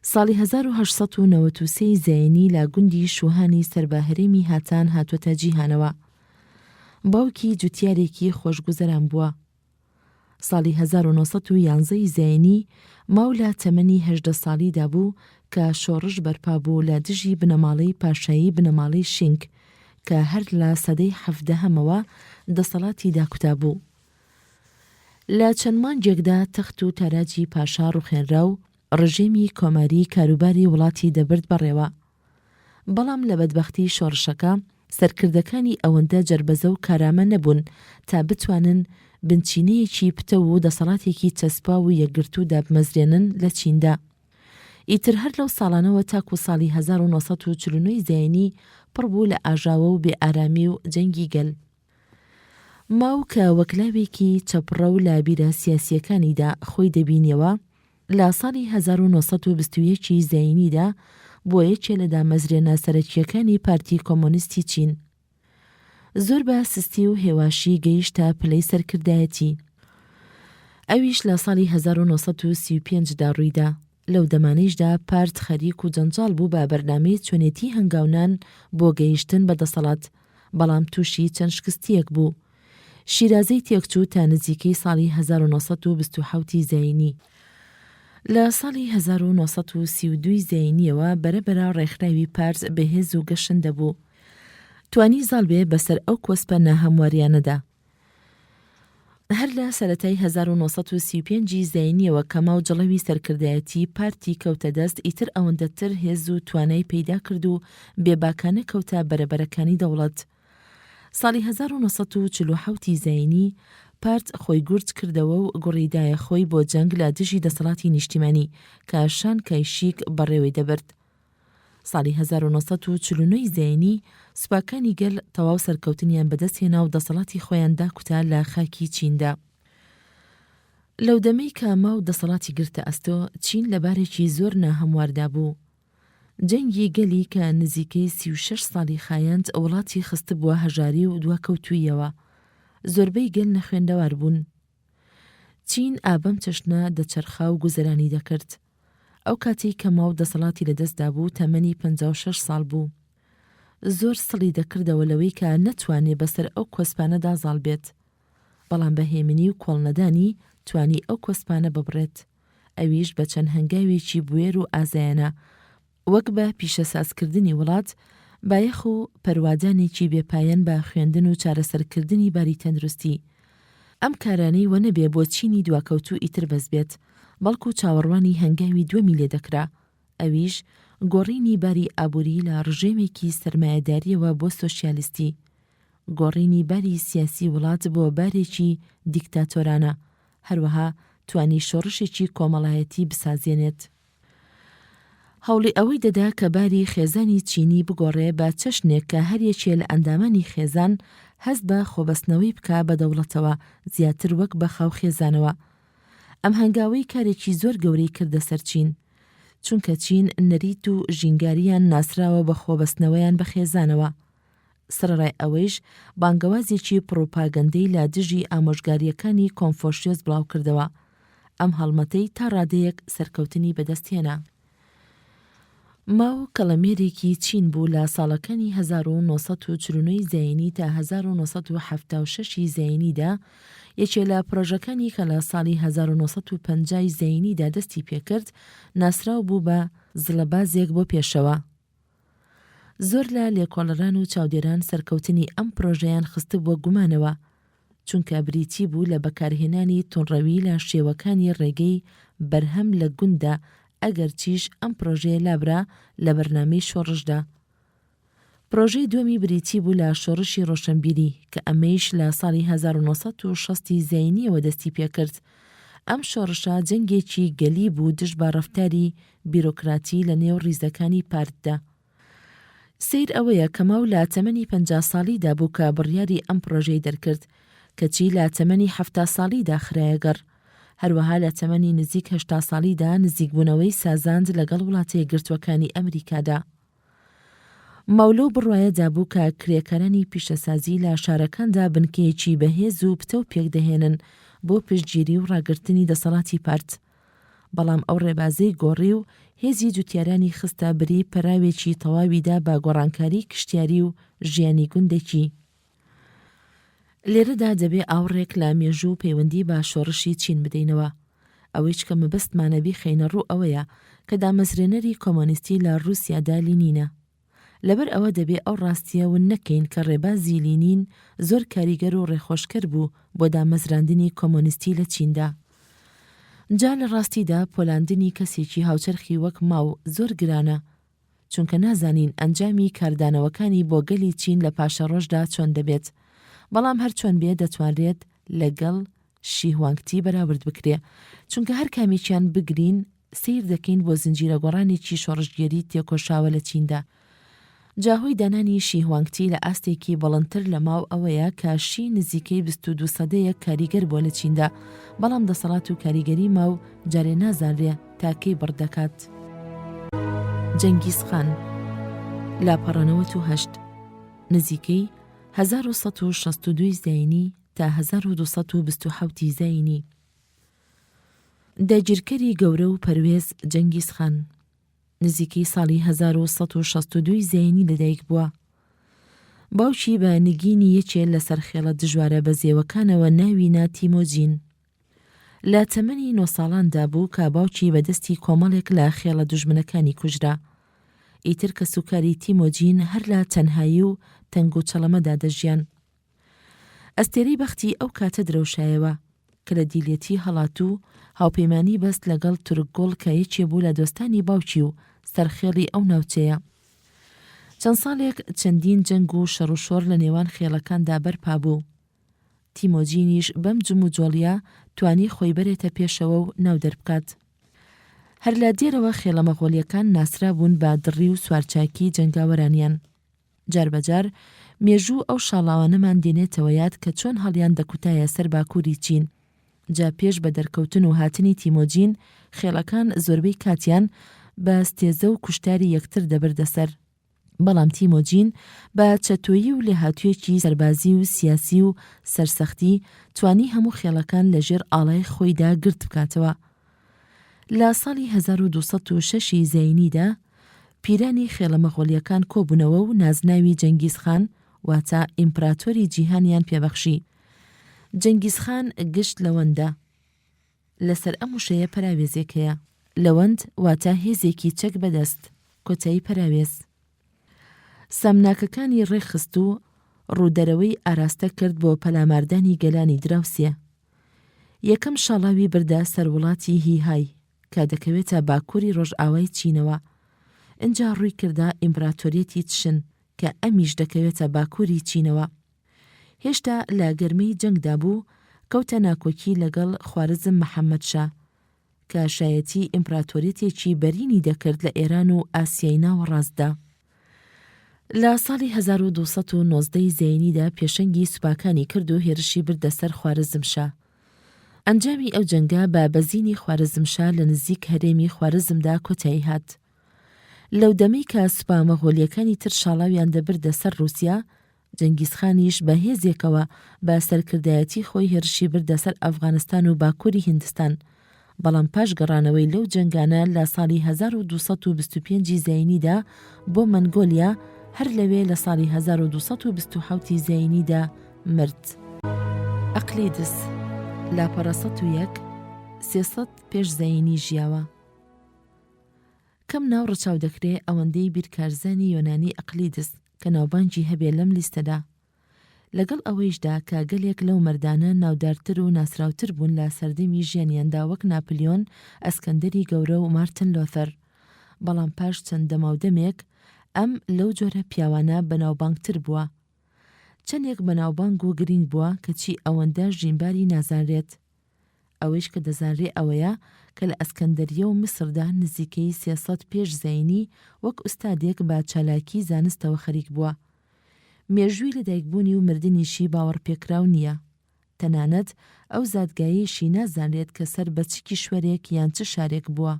ساڵی 1893 زاینی لا گوندی شوهانی سەرباهەرێمی هاتان هاتوۆتە جیهانەوە. باوکی جوتیارێکی خۆشگوزەران بووە. ساڵی 1911 زاینی ماو لە تەمەنی 18 ساڵیدا بوو کە شۆڕش بەرپا بوو لە دژی بنەماڵەی پاشایی بنەماڵەی شینگ کە هەر لە سەدەی 17هەمەوە دەسەڵاتی داکوتا بوو. لە چەند مانجێکدا تەخت و تاراجی پاشا ڕوخێنرا و ڕژێمی کۆماری کاروباری وڵاتی دەبرد بەڕێوە. بەڵام لە بەدبەختی شۆڕشەکە سەرکردەکانی ئەوەندە جەربەزە و کارامە نەبوون تا بتوانن بنچینەیەکی پتە و دەسەڵاتێکی چەسپا و یەکگرتوو دابمەزرێنن لە چیندا. ئیتر هەر لەو ساڵانەوە تاکو ساڵی 1949 زاینی پڕ بوو لە ئاژاوە و بێ ئارامی و جەنگی گەل. ماو کە وەکلاوێکی چەپڕە و لە بیرە سیاسیەکانیدا خۆی دەبینیەوە لە ساڵی 1921 زاینیدا بۆ یەکێ لە دامەزرێنە سەرەکیەکانی پارتی کۆمۆنیستی چین. زۆر بە سستی و هێواشی گەیشتە پلەی سەرکردایەتی. ئەویش لە ساڵی 1935دا ڕوویدا. لەو دەمانەیشدا پارت خەریک و جەنجاڵ بوو بە بەرنامەی چۆنێتی هەنگاونان بۆ گەیشتن بە دەسەڵات، بەڵام تووشی چەند شکستیەک بوو. شیرازەی تێکچوو تا نزیکەی ساڵی 1927 زاینی. لە ساڵی 1932 زاینیەوە بەرەبەرە ڕێکخراوی پارت بەهێز و گەشن دەبوو. توانی زاڵبێ بەسەر ئەو کۆسپە ناهەمواریانەدا. هەر لە سەرەتای 1935 زاینیەوە کە ماو جڵەوی سەرکردایەتی پارتی کەوتە دەست، ئیتر ئەوەندەتر هێز و توانای پەیدا کرد و بێباکانە کەوتە بەرەبەرەکانی دەوڵەت. ساڵی 1947 زاینی پارت خۆی گورج کردەوە و گوڕیدایە خۆی بۆ جەنگ لە دژی دەسەڵاتی نیشتیمانی کە شان کایشیک بەڕێوەی دەبرد. ساڵی 1949 زاینی سوپاکانی گەل تەواو سەرکەوتنیان بەدەستهێنا و دەسەڵاتی خۆیان داکوتا لە خاکی چیندا. لەو دەمەی کە ماو دەسەڵاتی گرتە ئەستۆ، چین لەبارێکی زۆر ناهەمواردا بوو. جەنگی گەلی کە نزیکەی 36 ساڵی خایەند وڵاتی خست بووە هەژاری و دواکەوتوویەوە. زۆربەی گەل نەخوێندەوار بوون. چین ئابەم چەشنە دەچەرخا و گوزەرانی دەکرد. ئەو کاتێک کە ماو دەسەڵاتی لەدەستدا بوو تەمەنی 56 ساڵ بوو. زۆر سڵی دەکردەوە لەوەی کە نەتوانێ بەسەر ئەو کۆسپانەدا زاڵ بێت. بەڵام بەهێمنی و کۆڵنەدانی توانی ئەو کۆسپانە ببڕێت. ئەویش بە چەند هەنگاوێکی بوێر و ئازایەنە، وەک بە پیشەسازکردنی وڵات، بایەخ و پەروادانێکی بێپایەن بە خوێندن و چارەسەرکردنی باری تەندروستی. ئەم کارانەی وە نەبێ بۆ چینی دواکەوتو ئیتر بەس بێت، بەڵکو چاوەڕوانی هەنگاوی دووەمی لێ دەکرا. ئەویش گۆڕینی باری ئابووری لە ڕژێمێکی سەرمایەداریەوە بۆ سۆشیالیستی، گۆڕینی باری سیاسی وڵات بۆ بارێکی دیکتاتۆرانە، هەروەها توانی شۆڕشێکی کۆمەڵایەتی بسازێنێت. هەوڵی ئەوەی دەدا کە باری خێزانی چینی بگۆڕێ بە چەشنێک کە هەریەکێ لە ئەندامانی خێزان هەست بە خۆبەستنەوەی بکا بە دەوڵەتەوە زیاتر وەک بە خاو خێزانەوە. ئەم هەنگاوەی کارێکی زۆر گەورەی کردە سەر چین، چونکە چین نەریت و ژینگاریان ناسراوە بە خۆبەستنەوەیان بە خێزانەوە. سەرڕای ئەوەیش بانگەوازێکی پرۆپاگەندەی لە دژی ئامۆژگاریەکانی کۆنفۆشیۆس بڵاو کردەوە. ئەم هەڵمەتەی تا ڕادەیەک سەرکەوتنی بەدەستهێنا. ماو کەڵەمێرێکی چین بوو لە ساڵەکانی 1940 زاینی تا 1976 زاینیدا یەکێ لە پرۆژەکانی کە لە ساڵی 1950 زاینیدا دەستی پێکرد ناسراو بوو بە زڵەبازێک بۆ پێشەوە. زۆر لە لێکۆڵەران و چاودێران سەرکەوتنی ئەم پرۆژەیان خست بۆ گومانەوە چونکە بریتی بوو لە بەکارهێنانی تونڕەوی لە شێوەکانی ڕێگەی بەرهەم لە گونددا ئەگەر چیش ئەم پرۆژەیە لابرا لە بەرنامەی شۆڕشدا. پرۆژەی دووەمی بریتی بوو لە شۆڕشی ڕۆشنبیری کە ئەمەیش لە ساڵی 1960 زاینیەوە دەستی پێکرد. ئەم شۆڕشە جەنگێکی گەلی بوو دژ بە ڕەفتاری بیرۆکراتی لە نێو ڕیزەکانی پارتدا. سیر ئەوەیە کە ماو لە تەمەنی 50 ساڵیدا بوو کە بڕیاری ئەم پرۆژەی دەرکرد کەچی لە تەمەنی 70 ساڵیدا خرایەگەڕ. هەروەها لە تەمەنی نزیک 80 ساڵیدا نزیکبوونەوەی سازاند لەگەڵ وڵاتە یەکگرتووەکانی ئەمریکادا. ماولۆ بڕوایەدا بوو کە کرێکەرانی پیشەسازی لە شارەکاندا بنکەیەکی بەهێز و پتە و پێک دەهێنن بۆ پشتگیری و ڕاگررتنی دەسەڵاتی پارت. بەڵام ئەو ڕێبازەی گۆڕی و هێزی جوتیارانی خستە بری پەراوێکی تەواویدا بە گۆڕانکاری کشتیاری و ژیانی گوندێکی. لێرەدا دەبێ ئاوڕێک لە مێژوو پەیوەندی بە شۆڕشی چین بدەینەوە. ئەوەی کە مەبەستمانەبی خەینە ڕوو ئەوەیە کە دامەزرێنەری کۆمۆنیستی لە رووسیادا لینینە. لەبەر ئەوە دەبێ ئەو ڕاستیە ون نەکەین کە ڕێبازی لینین زۆر کاریگەر و ڕێخۆشکەر بوو بۆ دامەزراندنی کۆمۆنیستی لە چیندا. جا لە ڕاستیدا پۆلاندنی کەسێکی هاوچەرخی وەک ماو زۆر گرانە چونکە نازانین ئەنجامی کاردانەوەکانی بۆ گەلی چین لە پاشە ڕۆژدا چۆن دەبێت. بەڵام هەر چۆن بێ دەتوانرێت لەگەڵ شی هوانگتی بەراورد بکرێ چونکە هەر کامێکیان بگرین سیر دەکەین بۆ زنجیرە گۆڕانێکی شۆڕژگەری تێکۆشاوە لە چیندا. جاهۆی دانانی شی هوانگتی لە ئاستێکی بەڵندتر لە ماو ئەوەیە کە شی نزیکەی 22 سەدەیە کاریگەر بۆ لە چیندا بەڵام دەسەڵات و کاریگەری ماو جارێ نازانرێ تاکەی بڕدەکات. جەنگیز خان لاپەڕەنەوە و هەشت نزیکەی 1962 زاینی تا 1227 زاینی. داگیرکەری گەورە و پەروێز جەنگیز خان نزیکەی ساڵی 1962 زاینی لەدایک بووە. باوکی بە نگینی یەکێ لە سەرخێڵە دژوارە بەزێوەکانەوە ناوینە تیمۆجین. لە تەمەنی 9 ساڵاندا بوو کە باوکی بەدەستی کۆمەڵێک لە خێڵە دوژمنەکانی کوژرا. ئیتر کە سوکاری تیمۆجین هەر لە تەنهایی و تەنگ و چەڵەمەدا دەژیان. ئەستێرەی بەختی ئەو کاتە درەوشایەوە کە لە دیلێتی هەڵات و هاوپەیمانی بەست لەگەڵ تورکگۆڵ کە یەکێ بوو لە دۆستانی باوکی و سەرخێڵی ئەو ناوچەیە. چەند ساڵێک چەندین جەنگ و شەڕوشۆر لە نێوان خێڵەکاندا بەرپا بوو. تیمۆجینیش بەم جم و جۆڵیا توانی خۆی بەرێتە پێشەوە و ناو دەربکات. هەر لە دێرەوە خێڵە مەغۆلیەکان ناسرا بوون بە دڕی و سوارچاکی جەنگاوەرانیان. جاربەجار مێژوو ئەو شاڵاوانەمان دێنێتەوە یاد کە چۆن هەڵیان دەکوتایە سەر باکووری چین. جا پێش بە دەرکەوتن و هاتنی تیمۆجین خێڵەکان زۆربەی کاتیان بە ستێزە و کوشتاری یەکتر دەبردەسەر. بەڵام تیمۆجین بە چەتۆیی و لێهاتوویەکی سەربازی و سیاسی و سەرسەختی توانی هەموو خێڵەکان لەژێر ئاڵای خۆیدا گرت بکاتەوە. لە ساڵی 1206 زاینیدا پیرانی خێڵە مەغۆلیەکان کۆبوونەوە و نازناوی جەنگیز خان واتە ئیمپراتۆری جیهانیان پێبەخشی. جەنگیز خان گشت لەوەندە. لەسەر ئەم وشەیە پەراوێزێک هەیە. لەوەند واتە هێزێکی چەک بەدەست کۆتایی پەراوێز. سامناکەکانی ڕێخست و ڕوودەرەوەی ئاراستە کرد بۆ پەلاماردانی گەلانی دراوسێ. یەکەم شاڵاوی بردا سەر وڵاتی هیهای کە دەکەوێتە باکووری ڕۆژئاوای چینەوە. ئەنجا ڕووی کردا ئیمپراتۆریەتی تشن کە ئەمیش دەکەوێتە باکووری چینەوە. هێشتا لە گەرمەی جەنگدا بوو کەوتە ناکۆکی لەگەڵ خوارزم محەممەدشا کە شایەتی ئیمپراتۆریەتێکی بەرینی دەکرد لە ئێران و ئاسیای ناوەڕاستدا. لە ساڵی 1219 زاینیدا پێشەنگی سوپاکانی کرد و هێرشی بردە سەر خوارزمشا. ئەنجامی ئەو جەنگا بە بەزینی خوارزمشا لە نزیک هەرێمی خوارزمدا کۆتایی هات. لەو دەمەی کە سوپا مەغۆلیەکانی تر شاڵاویان دەبردە سەر رووسیا، جەنگیز خانیش بە هێزێکەوە بە سەرکردایەتی خۆی هێرشی بردە سەر ئەفغانستان و باکووری هیندستان، بەڵام پاش گەڕانەوەی لەو جەنگانە لە ساڵی 1225 زاینیدا بۆ مەنگۆلیا هەر لەوێ لە ساڵی 1227 زاینیدا مرد. ئەقلیدس لاپەڕە 300 پێش زاینی ژیاوە. کەم ناو ڕەچاو دەکرێ ئەوەندەی بیرکارزانی یۆنانی ئەقلیدس کە ناوبانگی هەبێ لەم لیستەدا. لەگەڵ ئەوەیشدا کە گەلێک لەو مەردانە ناودارتر و ناسراوتر بوون لە سەردەمی ژیانیاندا وەک ناپلیۆن، ئەسکەندەری گەورە و مارتن لۆثەر. بەڵام پاش چەند دەماودەمێک ئەم لەو جۆرە پیاوانە بەناوبانگتر بووە. چەندێک بەناوبانگ و گرنگ بووە کەچی ئەوەندە ژینباری نازانرێت. ئەوەیش کە دەزانرێ ئەوەیە کە لە ئەسکەندەریە و میسردا نزیکەی 300 پێش زاینی وەک ئوستادێک بە چالاکی زانستەوە خەریک بووە. مێژووی لەدایکبوونی و مردنیشی باوەڕپێکراو نییە. تەنانەت ئەو زادگاییشی نازانرێت کە سەر بە چ کیشوەرێک یان چ شارێک بووە.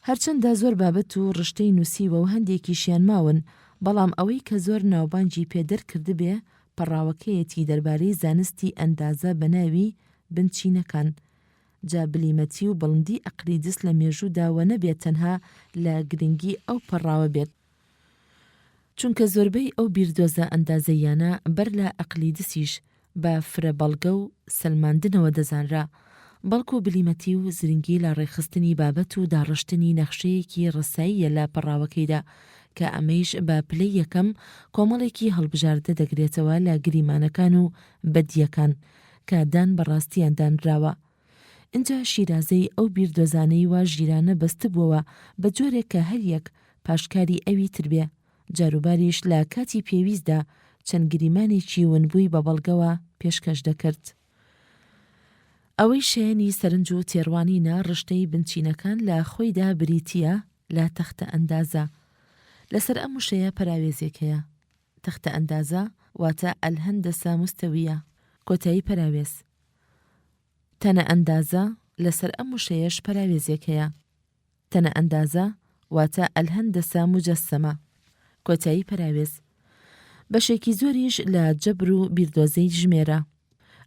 هەرچەندە زۆر بابەت و ڕشتەی نووسیوە و هەندێکیشیان ماون، بەڵام ئەوەی کە زۆر ناوبانگی پێدەرکردبێ پەڕاوەکەیەتی دەربارەی زانستی ئەندازە بە ناوی بنچینەکان. جا بلیمەتی و بڵندی ئەقلیدس لە مێژووداوە نەبێت تەنها لە گرنگی ئەو پەڕاوە بێت، چونکە زۆربەی ئەو بیردۆزە ئەندازەیانە بەر لە ئەقلیدسیش بە فرە بەڵگە و سەلماندنەوە دەزانرا، بەڵکو بلیمەتی و زرنگی لە ڕێخستنی بابەت و داڕشتنی نەخشەیەکی ڕساییە لە پەڕاوەکەیدا کە ئەمەیش بە پلەی یەکەم کۆمەڵێکی هەڵبژاردە دەگرێتەوە لە گریمانەکان و بەدیەکان کە دان بەڕاستیان دانراوە. اینجا شیرازەی ئەو بیردۆزانەی وا ژیرانە بەستبووەوە بە جۆرێک کە هەر یەک پاشکاری ئەوی تربێ، جاروباریش لە کاتی پێویستدا چەند گریمانێکی ونبووی بە بەڵگەوە پێشکەش دەکرد. ئەوەی شایەنی سەرنج و تێڕوانینە ڕشتەی بنچینەکان لە خۆیدا بریتیە لە تەختە ئەندازە. لەسەر ئەم وشەیە پەراوێزێک هەیە. تەختە ئەندازە واتە ئەلهەندەسە مستەویە، کۆتایی پەراوێز. تەنە ئەندازە لەسەر ئەم وشەیەش پەراوێزێک هەیە. تەنە ئەندازە واتە ئەلهەندەسە مجەسەمە، کۆتایی پەراوێز. بەشێکی زۆریش لە جەبر و بیردۆزەی ژمێرە.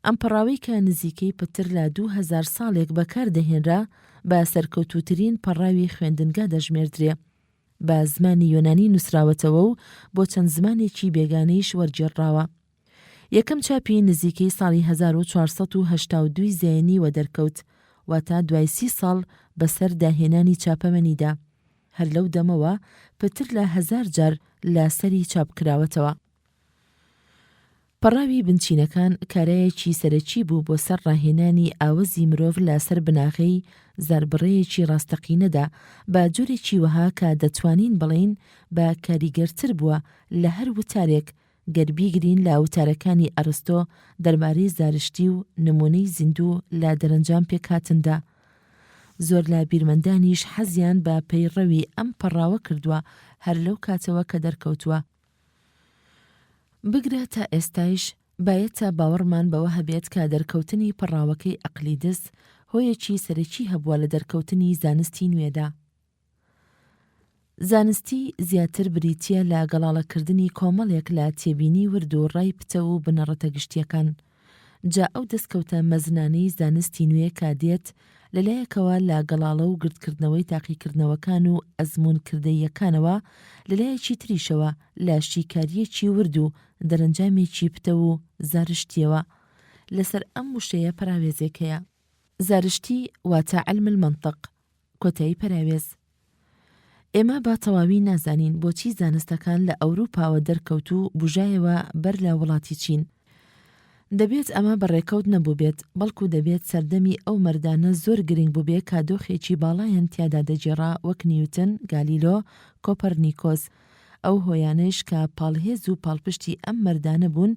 ئەم پەڕاوەی کە نزیکەی پتر لە 2000 ساڵێک بەکاردەهێنرا بە سەرکەوتووترین پەڕاوی خوێندنگا دەژمێردرێ. بە زمانی یۆنانی نووسراوەتەوە و بۆ چەند زمانێکی بێگانەیش وەرگێڕاوە. یەکەم چاپی نزیکەی ساڵی 1482 زاینی وە دەرکەوت، واتە دوای 30 ساڵ بەسەر داهێنانی چاپەمەنیدا. هەر لەو دەمەوە پتر لە 1000 جار لە سەری چاپکراوەتەوە. پەڕاوی بنچینەکان کارایەکی سەرەکی بوو بۆ سەر ڕاهێنانی ئاوەزی مرۆڤ لە سەر بناغەی زاربڕەیەکی ڕاستەقینەدا بە جۆرێکی وەها کە دەتوانین بڵێن بە کاریگەرتر بووە لە هەر وتارێک گەربیگرین لە وتارەکانی ئەرستۆ دەربارەی زارشتی و نمونەی زیندوو لە دەرەنجام پێکهاتندا. زۆر لە بیرمەندانیش حەزیان بە پەیڕەوی ئەم پەڕاوە کردووە هەر لەو کاتەوە کە دەرکەوتووە. بگرە تا ئێستایش بایەتە باوەڕمان بەوە هەبێت کە دەرکەوتنی پەڕاوەکەی ئەقلیدس هۆیەکی سەرەکی هەبووە لە دەرکەوتنی زانستی نوێدا. زانستی زیاتر بریتیە لە گەڵاڵەکردنی کۆمەڵێک لە تێبینی ورد و ڕای پتە و بنەڕەتە گشتیەکان. جا ئەو دەستکەوتە مەزنانەی زانستی نوێ کادێت لەلایەکەوە لە گەڵاڵە و گردکردنەوەی تاقیکردنەوەکان و ئەزمونکردەیەکانەوە، لەلایەکی تریشەوە لە شیکاریەکی ورد و دەرەنجامێکی پتە و زارشتیەوە. لەسەر ئەم وشەیە پەراوێزێک هەیە. زارشتی واتە علم المەنطق، کۆتایی پەراوێز. ئێمە با تەواوی نازانین بۆچی زانستەکان لە ئەوروپاوە دەرکەوت و بژایەوە بەر لە وڵاتی چین. دەبێت ئەمە بەڕێکەوت نەبوو بێت، بەڵکو دەبێت سەردەمی ئەو مەردانە زۆر گرنگ بوو بێ کادۆخێکی باڵایەن تیادا دەجێڕا وەک نیوتن، گالیلۆ، کۆپەرنیکۆس. ئەو هۆیانش کە پاڵهێز و پاڵپشتی ئەم مەردانە بوون،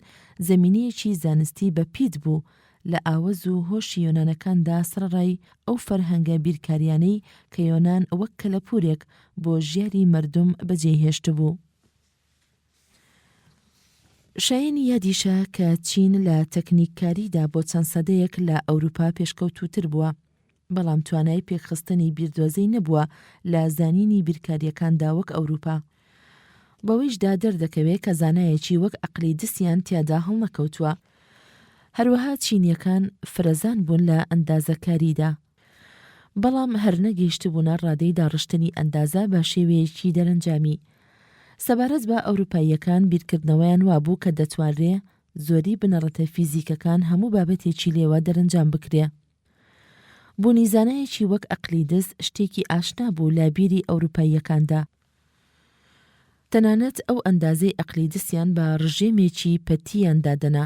زەمینەیەکی زانستی بەپید بوو لە ئاوەز و هۆشی یۆنانەکاندا سەرڕای ئەو فەرهەنگە بیرکاریانەی کە یۆنان وەک کەلەپورێک بۆ ژیاری مردم بەجێهێشت بوو. شایەنی یادیشە کە چین لە تەکنیککاریدا بۆ چەند سەدەیەک لە ئەوروپا پێشکەوتووتر بووە، بەڵام توانای پێکخستنی بیردۆزەی نەبووە لە زانینی بیرکاریەکاندا وەک ئەوروپا. بەوەیشدا دەردەکەوێت کە زانایەکی وەک ئەقلیدسیان تیادا هەڵنەکەوتووە. هەروەها چینیەکان فرەزان بوون لە ئەندازەکاریدا، بەڵام هەر نەگەیشت بوونە ڕادەی داڕشتنی ئەندازە بە شێوەیەکی دەرەنجامی. سەبارەت بە ئەوروپاییەکان بیرکردنەوەیان وابوو کە دەتوانرێ زۆری بنەڕەتە فیزیکەکان هەموو بابەتێکی لێوە دەرەنجام بکرێ. بوونیزانەیەکی وەک ئەقلیدس شتێکی ئاشنا بوو لە بیری ئەوروپاییەکاندا. تەنانەت ئەو ئەندازەی ئەقلیدسیان بە ڕژێمێکی پەتییان دادەنا،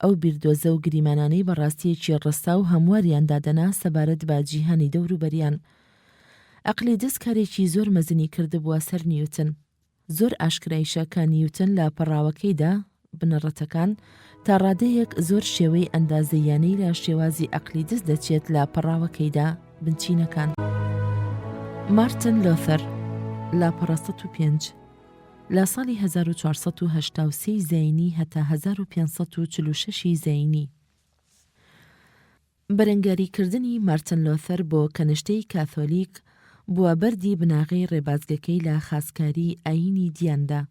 ئەو بیردۆزە و گریمانانەی بەڕاستیەکی ڕەسا و هەمواریان دادەنا سەبارەت بە جیهانی دەوروبەریان. ئەقلیدس کارێکی زۆر مەزنی کردبووە سەر نیوتن. زۆر ئاشکرایشە کە نیوتن لە پەڕاوەکەیدا بنەڕەتەکان تا ڕادەیەک زۆر شێوەی ئەندازەیانەی لە شێوازی ئەقلیدس دەچێت لە پەڕاوەکەیدا بنچینەکان. مارتن لۆثەر لە 1505 لە ساڵی 1483 زەینی هەتا 1546 زەینی. بەرەنگاریکردنی مارتن لۆثەر بۆ کەنشتەی کاتۆلیک بووە بەردی بناغی ڕێبازگەکەی لە خاسکاری ئاینی دیاندا.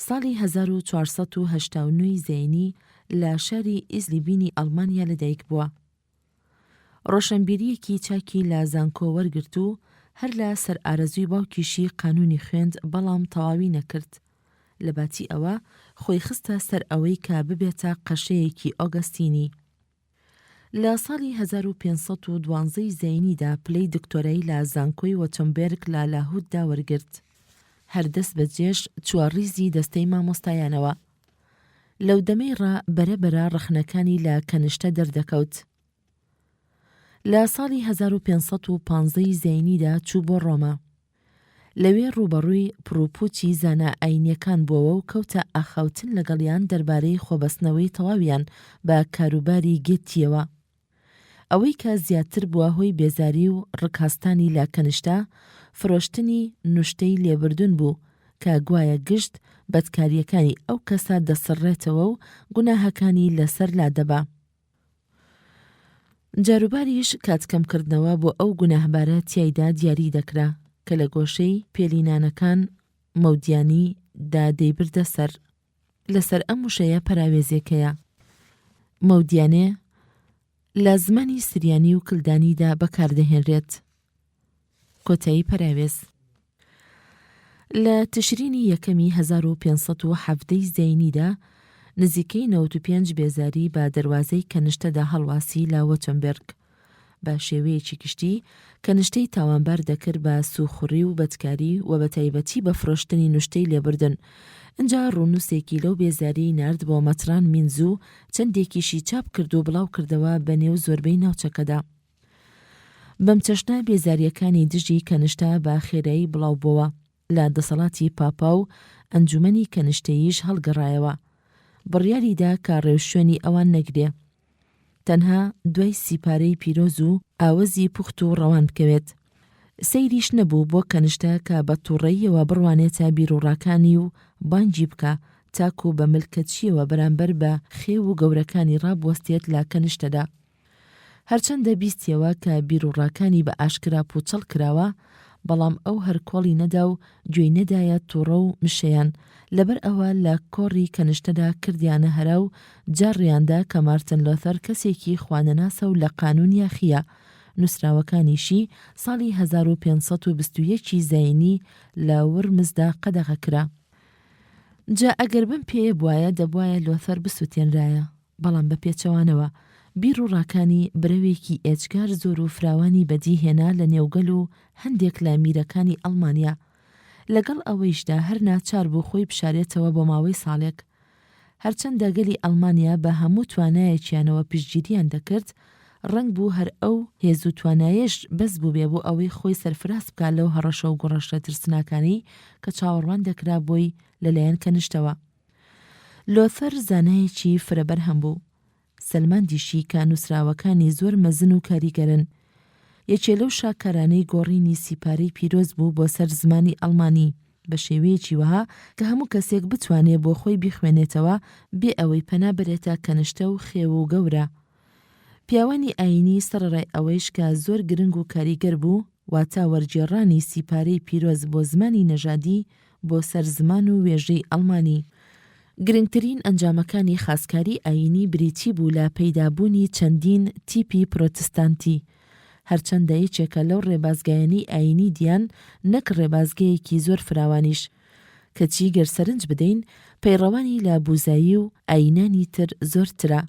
ساڵی 1489 زەینی لە شاری ئیزلیبینی ئەڵمانیا لەدایک بووە. ڕۆشنبیریەکی چاکی لە زانکۆ وەرگرت و هەر لە سەر ئارەزووی باوکیشی قانونی خوێند، بەڵام تەواوی نەکرد. لە باتی ئەوە خۆی خستە سەر ئەوەی کە ببێتە قەشەیەکی ئۆگەستینی. لە ساڵی 1512 زەینیدا پلەی دکتۆرەی لە زانکۆی وەتەمبێرگ لە لاهوددا وەرگرت. هەردەست بەجێش چوارڕیزی دەستەی مامۆستایانەوە. لەو دەمەیڕا بەرەبەرە ڕخنەکانی لە کەنشتە دەردەکەوت. لە ساڵی 1515 زەینیدا چوو بۆ ڕۆما. لەوێ ڕوبەڕووی پرۆپوچی زانە ئاینیەکان بووەوە و کەوتە ئاخاوتن لەگەڵیان دەربارەی خۆبەستنەوەی تەواویان بە کاروباری گێتیەوە. ئەوەی کە زیاتر بووە هۆی بێزاری و ڕکاستانی لە کەنشتە، فرۆشتنی نوشتەی لێبردون بوو کە گوایە گشت بەدکاریەکانی ئەو کەسە دەسڕێتەوە و گوناهەکانی لەسەر لادەبا. جاروباریش کاتکەمکردنەوە بۆ ئەو گوناهبارە تیایدا دیاری دەکرا کە لە گۆشەی پێلینانەکان مەودیانی دا دەیبردە سەر. لەسەر ئەم وشەیە پەراوێزێکەیە. مەودیانێ لە زمانی سریانی و کلدانیدا بەکاردەهێنرێت. کۆتایی پەراوێز. لە تشرینی یەکەمی 1517 زەینیدا نزیکەی 95 بێزاری بە دەواازەی کەنشتەدا هەڵواسی لە وەتەمبێرگ. بە شێوەیەکی گشتی کەنشتەی تاوانبار دەکرد بە سوخوڕی و بەدکاری و بە تایبەتی بە فرۆشتنی نوشتەی لێبردن. ئەجا ڕوونووسێکی لەو بێزاری نرد بۆ مەتران مینزوو چەندێکیشی چاپ کرد و بڵاو کردەوە بە نێو زۆربەی ناوچەکەدا. بەم چەشنە بێزاریەکانی دژی کەنشتە بە خێرایی بڵاو بووە. لە دەسەڵاتی پاپا و ئەنجومەنی کەنشتەییش هەڵگەڕایەوە. بڕیاریدا کە ڕێوشوێنی ئەوان نەگرێ، تەنها دوای سیپارەی پیرۆز و ئاوەزی پوخت و ڕەوان بکەوێت. سەیریش نەبوو بۆ کەنشتە کە بە تووڕەیەوە بڕوانێتە بیرۆڕاکانی و بانگی بکە تاکو بە ملکەچیەوە بەرامبەر بە خێو و گەورەکانی ڕابوەستێت لە کەنشتەدا. هەرچەندە بیستیەوە کە بیرۆڕاکانی بە ئاشکرا پوچەڵ کراوە، بەڵام ئەو هەر کۆڵی نەدا و گوێی نەدایە تووڕە و مشەیان. لەبەر ئەوە لە کۆڕی کەنشتەدا کردیانە هەرا و جاڕیاندا کە مارتن لۆثەر کەسێکی خوانەناسە و لە قانون یاخیە. نووسراوەکانیشی ساڵی 1521 زەینی لە ورمزدا قەدەغە کرا. جا ئەگەر بم پێیە بواە دەبواە لۆثەر بسووتێنرایە، بەڵام بە پێچەوانەوە بیر و ڕاکانی برەوێکی ئێجگار زۆر و فراوانی بەدی هێنا لە نێوگەل و هەندێک لە میرەکانی ئەڵمانیا. لەگەڵ ئەوەیشدا هەر ناچار بوو خۆی بشارێتەوە بۆ ماوەی ساڵێک. هەرچەندە گەلی ئەڵمانیا بە هەموو توانایەکیانەوە پشتگیریان دەکرد، ڕنگ بوو هەر ئەو هێز و توانایەش بەس بوو بێ بۆ ئەوەی خۆی سەرفراز بکات لەو هەڕەشە و گۆڕەشە ترسناکانی کە چاوەڕوان دەکرا بۆی لەلایەن کەنشتەوە. لۆثەر زانایەکی فرەبەر هەم بوو. سەلماندیشی کە نووسراوەکانی زۆر مەزن و کاریگەرن. یەکێ لەو شاکارانەی گۆڕینی سیپارەی پیرۆز بوو بۆ سەر زمانی ئەڵمانی بە شێوەیەکی وەها کە هەموو کەسێک بتوانێت بۆ خۆی بیخوێنێتەوە بێ ئەوەی پەنا بەرێتە کەنشتە و خێو و گەورە. پیاوانی ئاینی سەرڕای ئەوەیش کە زۆر گرنگ و کاریگەر بوو، واتە وەرگێڕانی سیپارەی پیرۆز بۆ زمانی نەژادی بۆ سەر زمان و وێژەی ئەڵمانی. گرنگترین ئەنجامەکانی خاسکاری ئاینی بریتی بوو لە پەیدابوونی چەندین تیپی پرۆتستانتی، هەرچەندە یەکێکە لەو ڕێبازگایانی ئاینی دیان نەک ڕێبازگەیەکی زۆر فراوانیش، کەچی گەرسەرنج بدەین پەیڕەوانی لە بوزایی و ئاینانی تر زۆرترە.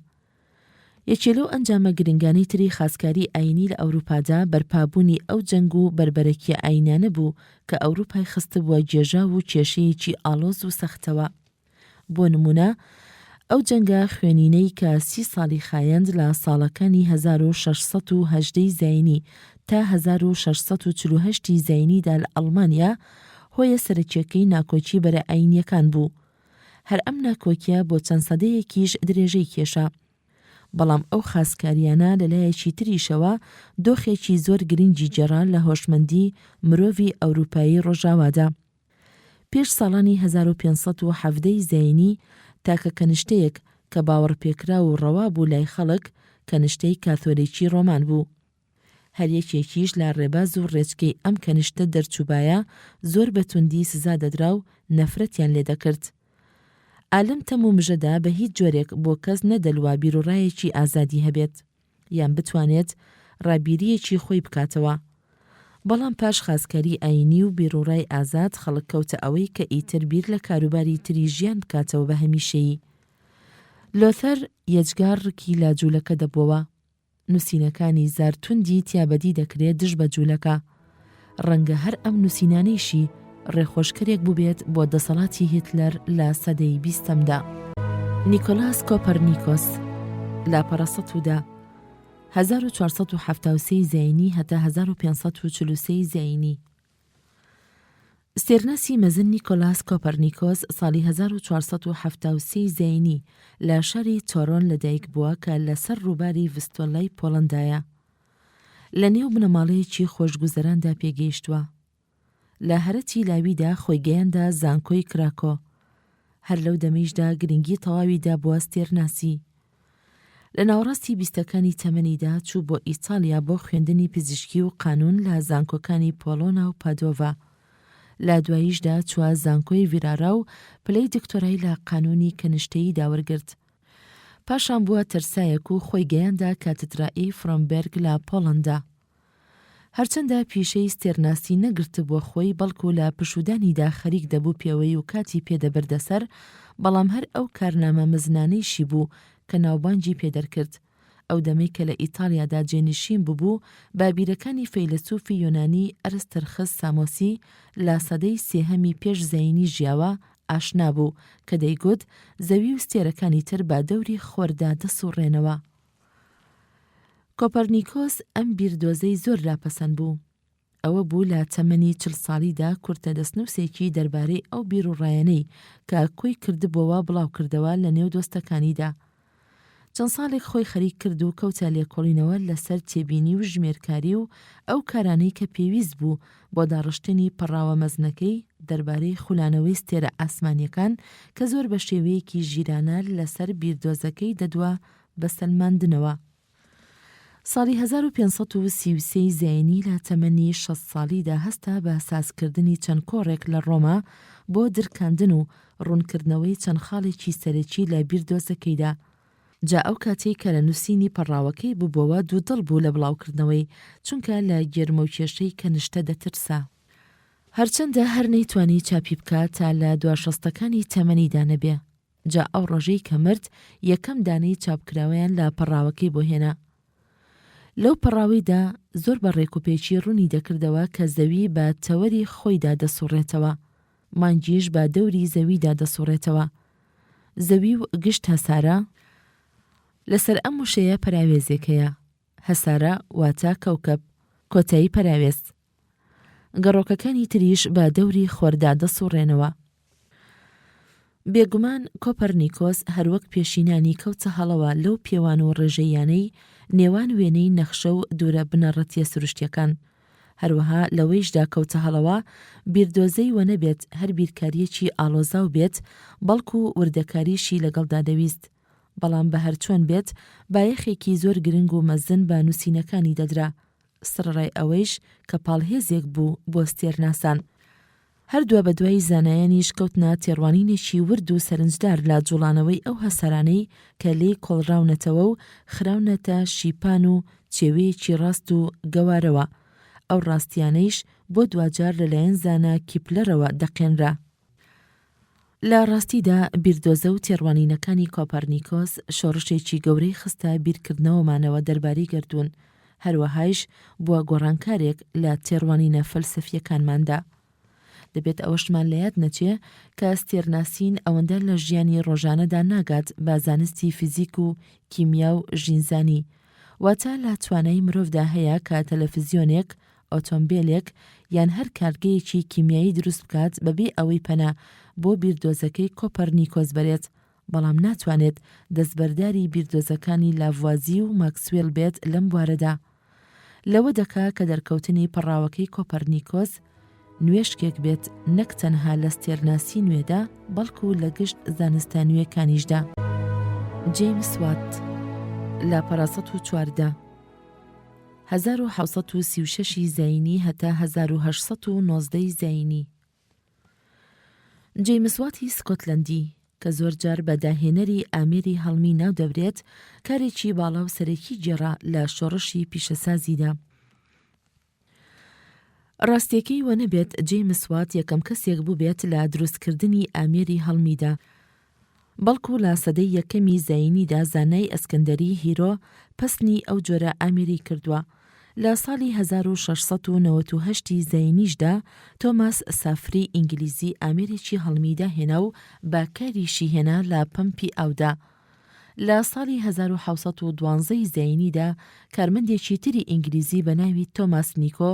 یەکێ لەو ئەنجامە گرنگانەی تری خاسکاری ئاینی لە ئەوروپادا بەرپابوونی ئەو جەنگ و بربەرەکیە ئاینانە بوو کە ئەوروپای خستە بووە گێژا و کێشەیەکی ئاڵۆز و سەختەوە. بۆ نمونە ئەو جەنگە خوێنینەی کە 30 ساڵی خایەند لە ساڵەکانی 1618 زاینی تا 1648 زاینیدا لە ئەڵمانیا هۆیە سەرەکیەکەی ناکۆکی بەرە ئاینیەکان بوو. هەر ئەم ناکۆکیە بۆ چەند سەدەیەکیش درێژەی کێشا. بەڵام ئەو خاسکاریانە لەلایەکی تریشەوە دۆخێکی زۆر گرنگی جێڕان لە هۆشمەندی مرۆڤی ئەوروپایی ڕۆژاوادا. پێش ساڵانی 1570 زاینی تاکە کەنیشتەیەک کە باوەڕپێکرا و ڕەوا بوو لای خەڵک کەنیشتەی کاتۆلیکی ڕۆمان بوو. هەر یەکێکیش لە ڕێباز و ڕێچکەی ئەم کەنیشتە دەرچووبایە زۆر بەتوندی سزا دەدرا و نەفرەتیان لێ دەکرد. ئالەم تەم و مژەدا بە هیچ جۆرێک بۆ کەس نەدەلوا بیرۆڕایەکی ئازادی هەبێت یان بتوانێت ڕابیریەکی خۆی بکاتەوە. بەڵام پاش خاسکاری ئاینی و بیرۆڕای ئازاد خەڵک کەوتە ئەوەی کە ئیتر بیر لە کاروباری تری ژیان بکاتەوە بە هەمیشەیی. لۆتەر یەجگارڕکی لا جوولەکە دەبووەوە. نووسینەکانی زارتوندی تیابەدی دەکرێت دژ بە جوولەکە. ڕەنگە هەر ئەم نووسینانەیشی ڕێخۆشکەرێک بووبێت بۆ دەسەڵاتی هیتلەر لە سەدەی 20دا. نیکۆلاس کۆپەرنیکۆس لاپەڕە 1473 زاینی هەتا 1543 زاینی. سێرناسی مەزن نیکۆلاس کۆپەرنیکۆس ساڵی 1473 زاینی لە شاری تۆرۆن لەدایک بووە کە لەسەر ڕووباری ڤستۆلای پۆڵەندایە. لە نێو بنەماڵەیەکی خۆشگوزەراندا پێگەیشتووە. لە هەرەتی لاویدا خۆی گەیاندا زانکۆی کراکۆ. هەر لەو دەمەیشدا گرنگی تەواویدا بووە ستێرناسی. لە ناوەڕاستی بیستەکانی تەمەنیدا چوو بۆ ئیتالیا بۆ خوێندنی پزیشکی و قانون لە زانکۆکانی پۆلۆنا و پادۆڤا. لە دواییشدا چووە زانکۆی ڤیرارا و پلەی دکتۆرای لە قانونی کەنیشتەیی داوەرگرت. پاشان بووە تەرسایەک و خۆی گەیاندا کاتدرایی فرۆمبێرگ لە پۆڵەندا. هەرچەندە پیشەی ستێرناسی نەگرتە بۆ خۆی بەڵکو لە پشودانیدا خەریک دەبوو پێوەی و کاتی پێدەبردەسەر، بەڵام هەر ئەو کارنامە مزنانەیشی بوو کە ناوبانگی پێدەرکرد. ئەو دەمەی کە لە ئیتالیادا جێنشین بوو بابیرەکانی فەیلسوفی یۆنانی ئەرستەرخس سامۆسی لە سەدەی سێهەمی پێش زاینی ژیاوە ئاشنا بوو کە دەیگوت زەوی و ستێرەکانی تر با دەوری خۆردا دەسوڕێنەوە. کۆپەرنیکۆس ئەم بیردۆزەی زۆر لاپەسەند بوو. ئەوە بوو لە تەمەنی 40 ساڵیدا کورتە دەستنووسێکی دەربارەی ئەو بیرڕایەنەی کە کۆی کردبووەوە بڵاو کردەوە لە نێو دۆستەکانیدا. چەند ساڵێک خۆی خەریک کرد و کەوتە لێکۆڵینەوە لەسەر تێبینی و ژمێرکاری و ئەو کارانەی کە پێویست بوو بۆ داڕشتنی پەڕاوە مەزنەکەی دەربارەی خولانەوەی ستێرە ئاسمانیەکان کە زۆر بە شێوەیەکی ژیرانە لەسەر بیردۆزەکەی دەدووە بە سەلماندنەوە. ساڵی 1533 زاینی لە تەمەنی 60 ساڵیدا هەستا بە سازکردنی چەند کۆڕێک لە ڕۆما بۆ درکاندن و ڕوونکردنەوەی چەند خاڵێکی سەرەکی لە بیردۆزەکەیدا. جا ئەو کاتێک کە لە نووسینی پەڕاوەکەی بووبەوە دوودڵ بوو لە بڵاوکردنەوەی، چونکە لە گێرمە و کێشەی کەنیشتە دەترسا. هەرچەندە هەر نەیتوانی چاپی بکات تا لە 62ەکانی تەمەنیدا نەبێ. جا ئەو ڕۆژەی کە مرد یەکەم دانەی چاپکراوەیان لە پەڕاوەکەی بۆ هێنا. لەو پەڕاویدا زۆر بە ڕێکوپێکی ڕوونی دەکردەوە کە زەوی بە تەوەری خۆیدا دەسوڕێتەوە، مانگیش بە دەوری زەویدا دەسوڕێتەوە. زەوی و گشت هەسارە لەسەر ئەم وشەیە پەراوێزێکەیە. هەسارە واتە کەوکەب، کۆتایی پەراوێز. گەڕۆکەکانی تریش بە دەوری خۆردا دەسوڕێنەوە. بێگومان کۆپەرنیکۆس هەروەک پێشینانی کەوتە هەڵەوە لەو پێوان و ڕێژەیانەی نێوان وێنەی نەخشە و دوورە بنەڕەتیە سروشتیەکان. هەروەها لەوەیشدا کەوتە هەڵەوە بیردۆزەی وە نەبێت هەر بیرکاریەکی ئاڵۆزاو بێت، بەڵکو وردەکاریشی لەگەڵدا دەویست. بەڵام بە هەرچۆن بێت بایەخێکی زۆر گرنگ و مەزن بە نووسینەکانی دەدرا، سڕڕای ئەوەیش کە پاڵهێزێک بوو بۆ ستێرناسان. هەردووە بە دوای زانایانیش کەوتنە تێڕوانینێکی ورد و سەرنجدار لە جوڵانەوەی ئەو هەسارانەی کە لێی کۆڵراونەتەوە و خراونەتە شیپان و چێوەیەکی ڕاست و گەوارەوە. ئەو ڕاستیانەیش بۆ دوجار لەلایەن زانا کیپلەرەوە دەقێنرا. لە ڕاستیدا بیردۆزە و تێڕوانینەکانی کۆپەرنیکۆس شۆڕشێکی گەورەی خستە بیرکردنەوەمانەوە دەربارەی گەردوون، هەروەهایش بووە گۆڕانکارێک لە تێڕوانینە فەلسەفیەکانماندا. دەبێت ئەوەشمان لە یاد نەچێ کە ستێرناسین ئەوەندە لە ژیانی ڕۆژانەدا ناگات بە زانستی فیزیک و کیمیا و ژینزانی، واتە لە توانای مرۆڤدا هەیە کە تەلەڤیزیۆنێک، ئۆتۆمبیلێک یان هەر کارگەیەکی کیمیایی دروست بکات بەبێ ئەوەی پەنا بۆ بیردۆزەکەی کۆپەرنیکۆس بەرێت، بەڵام ناتوانێت دەستبەرداری بیردۆزەکانی لاڤوازی و ماکسوێل بێت لەم بوارەدا. لەوە دەکا کە دەرکەوتنی پەڕاوەکەی کۆپەرنیکۆس نوێشکێک بێت نەک تەنها لە ستێرناسی نوێدا بەڵکو لە گشت زانستە نوێکانیشدا. جەیمس وات لە 1914 1736 زاینی هەتا 1819 زاینی. جەیمس واتی سکۆتلەندی کە زۆر جار بە داهێنەری ئامێری هەڵمی ناو دەبرێت، کارێکی باڵا و سەرەکی جێڕا لە شۆڕشی پیشەسازیدا. ڕاستیەکەی وە نەبێت جەیمس وات یەکەم کەسێک بوو بێت لە دروستکردنی ئامێری هەڵمیدا، بەڵکو لە سەدەی یەکەمی زاینیدا زانای ئەسکەندەری هیرۆ پەسنی ئەو جۆرە ئامێری کردووە. لە ساڵی 1698 زاینیشدا تۆماس سافری ئینگلیزی ئامێرێکی هەڵمیدا هێنا و بە کاریشی هێنا لە پەمپی ئاودا. لە ساڵی 1712 زاینیدا کارمەندێکی تری ئینگلیزی بە ناوی تۆماس نیکۆ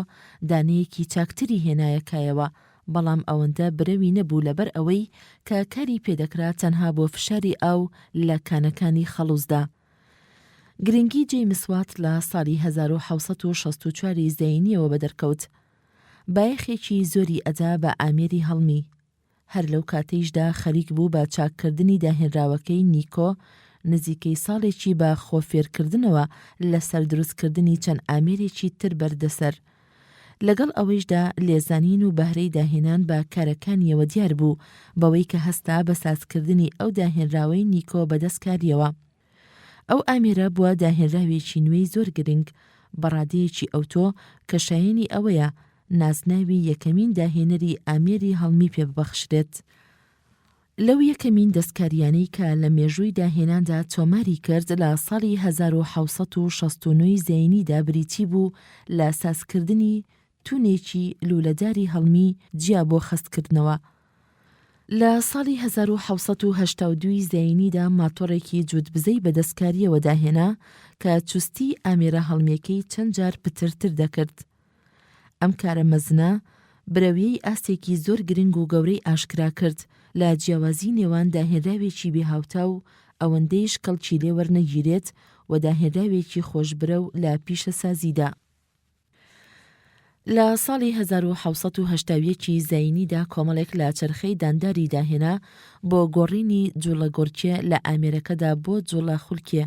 دانەیەکی چاکتری هێنایەکایەوە، بەڵام ئەوەندە برەوی نەبوو لەبەر ئەوەی کە کاری پێدەکرا تەنها بۆ فشاری ئاو لە کانەکانی خەڵوزدا. گرنگی جەیمس وات لە ساڵی 1764 زاینیەوە بەدەرکەوت. بایەخێکی زۆری ئەدا بە ئامێری هەڵمی. هەر لەو کاتەیشدا خەریک بوو بە چاککردنی داهێنراوەکەی نیکۆ، نزیکەی ساڵێکی بە خۆفێرکردنەوە لەسەر دروستکردنی چەند ئامێرێکی تر بەردەسەر. لەگەڵ ئەوەیشدا لێزانین و بەهرەی داهێنان بە کارەکانیەوە دیار بوو بەوەی کە هەستا بە سازکردنی ئەو داهێنراوەی نیکۆ بەدەستکاریەوە. ئەو ئامێرە بووە داهێنراوێکی نوێی زۆر گرنگ، بەڕادەیەکی ئەوتۆ کە شایەنی ئەوەیە نازناوی یەکەمین داهێنەری ئامێری هەڵمی پێببەخشرێت. لەو یەکەمین دەستکاریانەی کە لە مێژووی داهێناندا تۆماری کرد لە ساڵی 1769 زاینیدا بریتی بوو لە سازکردنی تونێکی لولەداری هەڵمی جیا بۆ خستکردنەوە. لە ساڵی 1782 زاینیدا ماتۆڕێکی جووتبزەی بە دەستکاریەوە داهێنا کە چوستی ئامێرە هەڵمیەکەی چەند جار پترتر دەکرد. ئەم کارە مەزنە برەویەی ئاستێکی زۆر گرنگ و گەورەی ئاشکرا کرد لە جیاوازی نێوان داهێنراوێکی بێهاوتا و ئەوەندەیش کەڵکی لێ وەرنەگیرێت و داهێنراوێکی خۆشبرە و لە پیشە سازیدا. لە ساڵی 1780 زاینیدا کۆمەڵێک لە چەرخەی دانداری داهێنا بۆ گۆڕینی جوڵە گۆرچێ لە ئامێرەکەدا بۆ جوڵە خولکێ.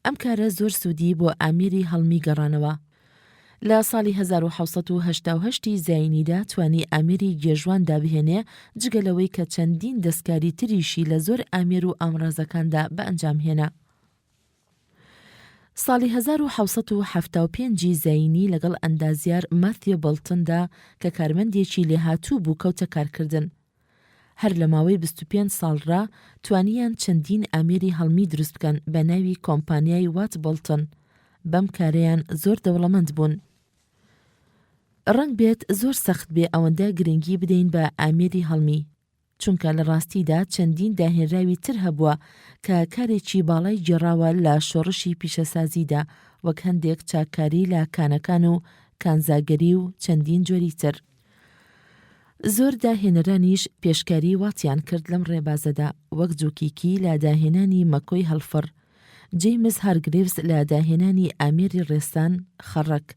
ئەم کارە زۆر سوودی بۆ ئامێری هەڵمی گەڕانەوە. لە ساڵی 1788 زاینیدا توانی ئامێری گێژوان دابهێنێ، جگەلەوەی کە چەندین دەستکاری تریشی لە زۆر ئامێر و ئامڕازەکاندا بە ئەنجام هێنا. ساڵی 1775 زاینی لەگەڵ ئەندازیار ماثیو بەڵتندا کە کارمەندێکی لێهاتوو بوو کەوتە کارکردن. هەر لە ماوەی 25 ساڵڕا توانیان چەندین ئامێری هەڵمی دروست بکەن بە ناوی کۆمپانیای وات بەڵتن. بەم کارەیان زۆر دەوڵەمەند بوون. ڕەنگ بێت زۆر سەخت بێ ئەوەندە گرنگی بدەین بە ئامێری هەڵمی، چونکە لە ڕاستیدا چەندین داهێنراوی تر هەبووە کە کارێکی باڵای گێڕاوە لە شۆڕشی پیشەسازیدا، وەک هەندێک چاککاری لە کانەکان و کانزاگەری و چەندین جۆری تر. زۆر داهێنەرانیش پێشکاری واتیان کرد لەم ڕێبازەدا، وەک جوکیکی لە داهێنانی مەکۆی هەڵفڕ، جەیمس هارگریڤز لە داهێنانی ئامێری ڕێستان خەڕک،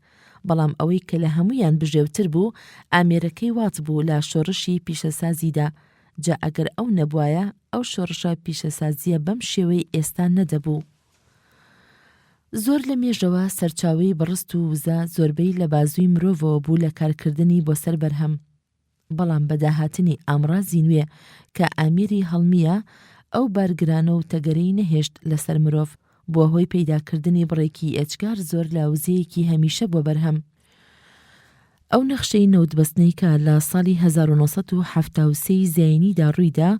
بەڵام ئەوەی کە لە هەمویان بژێوتر بوو ئامێرەکەی وات بوو لە شۆڕشی پیشەسازیدا. جا ئەگەر ئەو نەبوایە ئەو شۆڕشە پیشەسازیە بەم شێوەی ئێستا نەدەبوو. زۆر لە مێژەوە سەرچاوەی بەڕست و وزە زۆربەی لە بازووی مرۆڤەوە بوو لە کارکردنی بۆ سەر بەرهەم. بەڵام بەداهاتنی ئامڕازی نوێ کە ئامیری هەڵمیە ئەو بارگرانە و تەگەرەی نەهێشت لەسەر مرۆڤ بۆ هۆی پەیداکردنی بڕێکی ئەجگار زۆر لاوزەیەکی هەمیشە بۆ بەرهەم. ئەو نەخشەی نەوتبەستنەی کە لە ساڵی 1970 زاینیدا ڕوویدا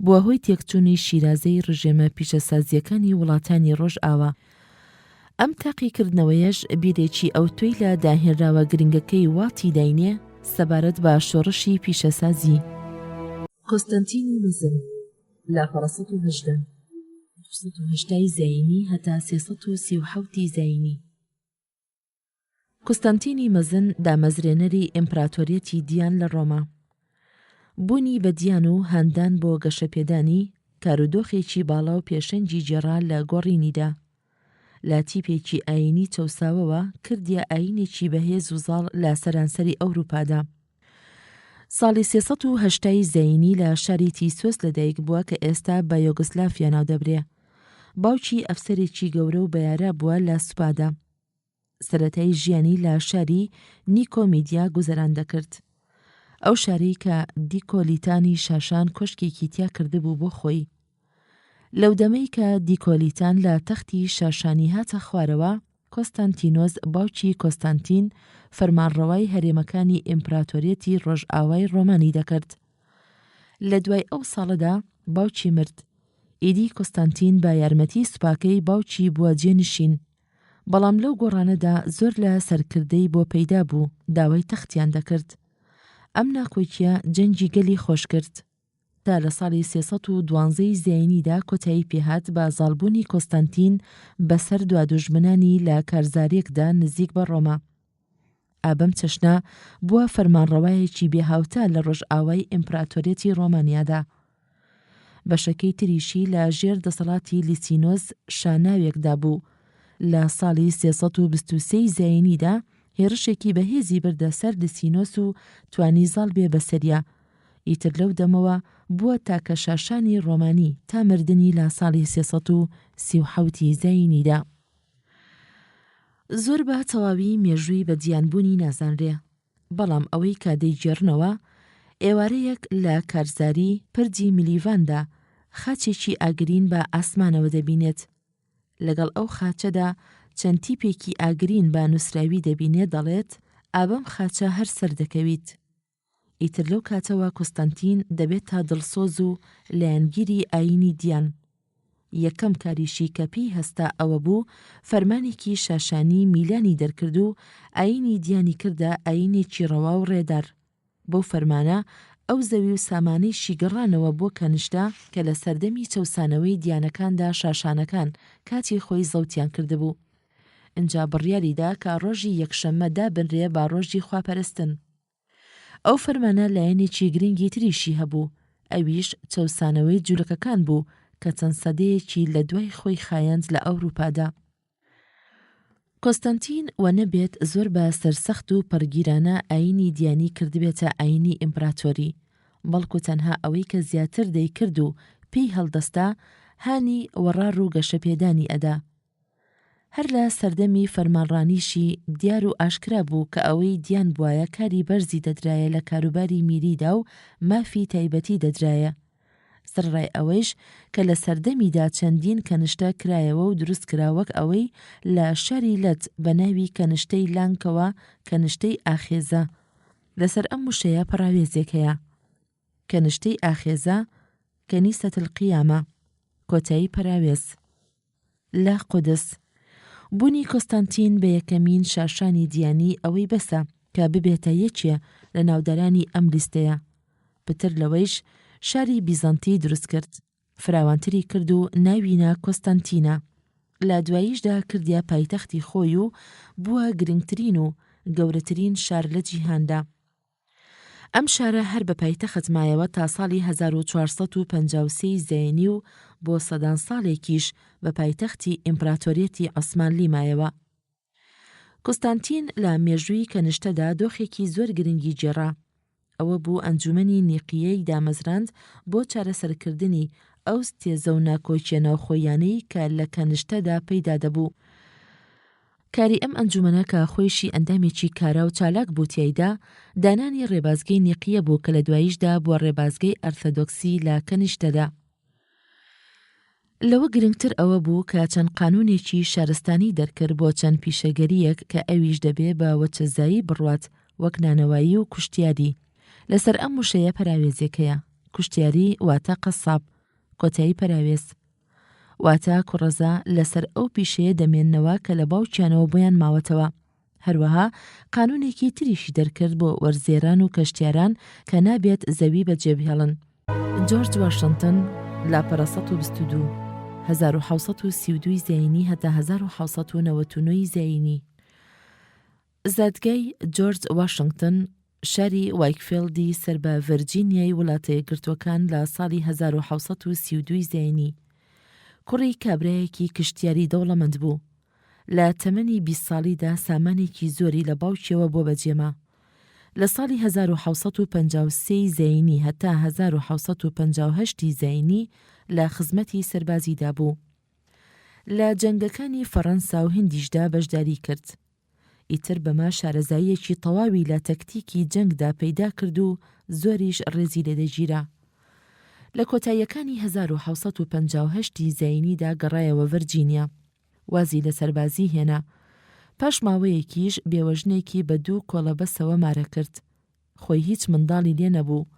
بووە هۆی تێکچوونی شیرازەی ڕژێمە پیشەسازیەکانی وڵاتانی ڕۆژئاوا. ئەم تاقیکردنەوەیەش بیرێکی ئەوتۆی لە داهێنراوە گرنگەکەی واتی داینێ سەبارەت بە شۆڕشی پیشەسازی. کۆستەنتینی مەزن لە 418 زاینی هەتا 337 زاینی. کۆستەنتینی مەزن دامەزرێنەری ئیمپراتۆریەتی دیان لە ڕۆما. بوونی بە دیان و هاندان بۆ گەشەپێدانی کارودۆخێکی باڵا و پێشەنجی جێڕا لە گۆڕینیدا. لە تیپێکی ئاینی چەوساوەوە کردیە ئاینێکی بەهێز و زاڵ لە سەرانسەری ئەوروپادا. ساڵی 380 زاینی لە شاری تیسۆس لەدایک بووە کە ئێستا بە یۆگسلافیا ناودەبرێ. باوکی ئەفسەرێکی گەورە و بەیارە بووە لە سوپادا. سەرەتای ژیانی لە شاری نیکۆمیدیا گوزەران دەکرد. ئەو شارەی کە دیکۆلیتانی شاشان کۆشکێکی تیا کردبوو بۆ خۆی. لەو دەمەی کە دیکۆلیتان لە تەختی شاشانی هاتە خوارەوە، کۆستانتینۆس باوکی کۆستانتین فەرمانڕەوای هەرێمەکانی ئیمپراتۆریەتی ڕۆژئاوای ڕۆمانی دەکرد. لە دوای ئەو ساڵەدا باوکی مرد. ئیدی کۆستانتین بە یارمەتی سوپاکەی باوکی بووە جێنشین. بەڵام لەو گۆڕانەدا زۆر لە سەرکردەی بۆ پەیدا بوو داوای تەختیان دەکرد. ئەم ناکۆکیە جەنگی گەلی خۆش کرد. تا لە ساڵی 312 زاینیدا کۆتایی پێهات بە زاڵبوونی کۆستانتین بەسەر دوا دوژمنانی لە کارزارێکدا نزیک بە ڕۆما. ئابەم چەشنا بووە فەرمانڕەوایەکی بێهاوتا لە ڕۆژئاوای ئیمپراتۆریەتی ڕۆمانیادا. بەشەکەی تریشی لە ژێر دەسەڵاتی لیسینۆس شاناوێکدا بوو. لە ساڵی 323 زاینیدا هێرشێکی بەهێزی بردە سەر لیسینۆس و توانی زاڵ بێ بەسەریا. ئیتر لەو دەمەوە بووە تاکە شاشانی ڕۆمانی تا مردنی لە ساڵی 337 زاینیدا. زۆر بە تەواوی مێژووی بە دیانبوونی نازانرێ. بەڵام ئەوەی کە دەیگێڕنەوە ئێوارەیەک لە کارزاری پردی میلیڤاندا خاچێکی ئاگرین بە ئاسمانەوە دەبینێت. لەگەڵ ئەو خاچەدا چەند تیپێکی ئاگرین بە نووسراوی دەبینێت دەڵێت ئابەم خاچە هەر سەر دەکەویت. ئیتر لەو کاتەوە کۆستانتین دەبێت تا دڵسۆز و لایەنگیری ئاینی دیان. یەکەم کاریشی کە پێی هەستا ئەوە بوو فەرمانێکی شاشانی میلانی دەرکرد و ئاینی دیانی کردە ئاینێکی ڕەوا و ڕێدار. بەو فەرمانە ئەو زەوی و سامانەی شیگەڕانەوە بۆ کەنشتا کە لە سەردەمی چەوسانەوەی دیانەکاندا شاشانەکان کاتی خۆی زەوتیان کردبوو. ئینجا بڕیاریدا کە ڕۆژی یەکشەممە دابنرێ با ڕۆژی خواپەرستن. ئەو فەرمانە لایەنێکی گرنگی تریشی هەبوو. ئەویش چەوسانەوەی جوولەکەکان بوو کە چەند سەدەیەکی لە دوای خۆی خایەند لە ئەوروپادا. کۆستانتین وە نەبێت زۆر بە سەرسەخت و پەرگیرانە ئاینی دیانی کردبێتە ئاینی ئیمپراتۆری، بەڵکو تەنها ئەوەی کە زیاتر دەیکرد و پێی هەڵدەستا هانی وەڕار و گەشەپێدانی ئەدا. هەر لە سەردەمی فەرمانڕانیشی دیار و ئاشکرا بوو کە ئەوەی دیان بوایە کاری بەرزی دەدرایە لە کاروباری میریدا و مافی تایبەتی دەدرایە. سڕای ئەوەیش کە لە سەردەمیدا چەندین کەنشتە کرایەوە و دروست کرا وەک ئەوەی لە شاری لەت بە ناوی کەنشتەی لانکەوە کەنشتەی ئاخێزە. لەسەر ئەم وشەیە پەراوێزێک هەیە. کەنشتەی ئاخێزە کەنیسەت القیامە کۆتایی پەراوێز. لە قودس بوونی کۆستانتین بە یەکەمین شاشانی دیانی ئەوەی بەسە کە ببێتە یەکێ لە ناودارانی ئەم لیستەیە. پتر لەوەیش شاری بیزانتی دروست کرد، فراوانتری کرد و ناوینە کۆستانتینە. لە دواییشدا کردیا پایتەختی خۆی و بووە گرنگترین و گەورەترین شار لە جیهاندا. ئەم شارە هەر بە پایتەخت مایەوە تا ساڵی 1453 زاینی و بۆ سەدان ساڵێکیش بە پایتەختی ئیمپراتۆریەتی عوسمانلی مایەوە. کۆستانتین لە مێژووی کەنشتەدا دۆخێکی زۆر گرنگی جێڕا. ئەوە بوو ئەنجومەنی نیقیەی دامەزراند بۆ چارەسەرکردنی ئەو ستێزە و ناکۆکیە ناوخۆیانەی کە لە کەنشتەدا پەیدا دەبوو. کاری ئەم ئەنجومەنە کە خۆیشی ئەندامێکی کارا و چالاک بوو تیایدا دانانی ڕێبازگەی نیقیە بوو کە لە دواییشدا بۆ ڕێبازگەی ئەرتۆدۆکسی لە کەنیشتەدا. لەوە گرنگتر ئەوە بوو کە چەند قانونێکی شارستانی دەرکرد بۆ چەند پیشەگەریەک کە ئەویش دەبێ بە وەچەزایی بڕوات وەک نانەوایی و کوشتیاری. لەسەر ئەم وشەیە پەراوێزێکەیە. کوشتیاری واتە قەساب، کۆتایی پەراوێز واتە کوڕەزا لەسەر ئەو پیشەیە دەمێننەوە کە لە باوکیانەوە بۆیان ماوەتەوە. هەروەها قانونێکی تریشی دەرکرد بۆ وەرزێران و کەشتیاران کە نابێت زەوی بەجێبهێڵن. جۆرج واشنگتن لاپەرە 122 1732 زەینی هەتا 1799 زەینی. زادگای جۆرج واشنگتن شاری وایکفیلدی سەر بە ڤەرجینیای وڵاتە یەکگرتووەکان لە ساڵی 1732 زەینی. کوڕی کابرایەکی کشتیاری دەوڵەمەند بوو. لە تەمەنی 20 ساڵیدا سامانێکی زۆری لە باوکیەوە بۆ بەجێما. لە ساڵی 1753 زەینی هەتا 1758 زەینی لە خزمەتی سەربازیدا بوو. لە جەنگەکانی فەڕەنسا و هندیشدا بەشداری کرد. ئیتر بەما شارەزاییەکی تەواوی لە تەکتیکی جەنگدا پەیدا کرد و زۆریش ڕێزی لێدەگیرا. لە کۆتاییەکانی 1758 زەینیدا گەڕایەوە ڤەرجینیا. وازی لە سەربازی هێنا. پاش ماوەیەکیش بێوەژنێکی بە 2 کۆڵەبەسەوە مارە کرد. خۆی هیچ منداڵی لێ نەبوو.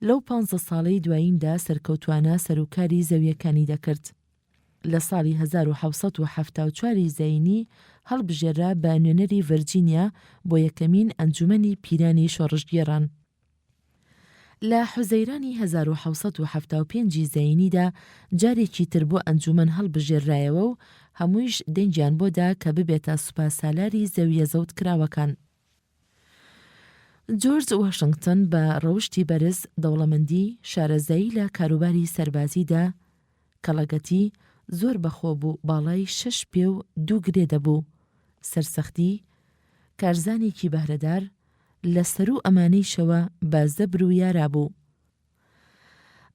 لەو 15 ساڵەی دواییمدا سەرکەوتوانە سەرۆکاری زەویەکانی دەکرد. لە ساڵی 1774 زەینی هەڵبژێرا بە نوێنەری ڤەرجینیا بۆ یەکەمین ئەنجومەنی پیرانی شۆڕشگێڕان. لە حوزەیرانی 1775 زەینیدا جارێکی تر بۆ ئەنجومەن هەڵبژێرایەوە و هەموویش دەنگیان بۆدا کە ببێتە سوپاسالاری زەویە زەوت کراوەکان. جۆرج واشنگتن بە ڕەوشتی بەرز دەوڵەمەندی شارەزایی لە کاروباری سەربازیدا کەڵەگەتی زۆر بەخۆ بوو باڵای 6 پێ و 2 گرێ دەبوو. سەرسەختی کارزانێکی بەهرەدار لە سەر و ئەمانەیشەوە بە زەبر و یارا بوو.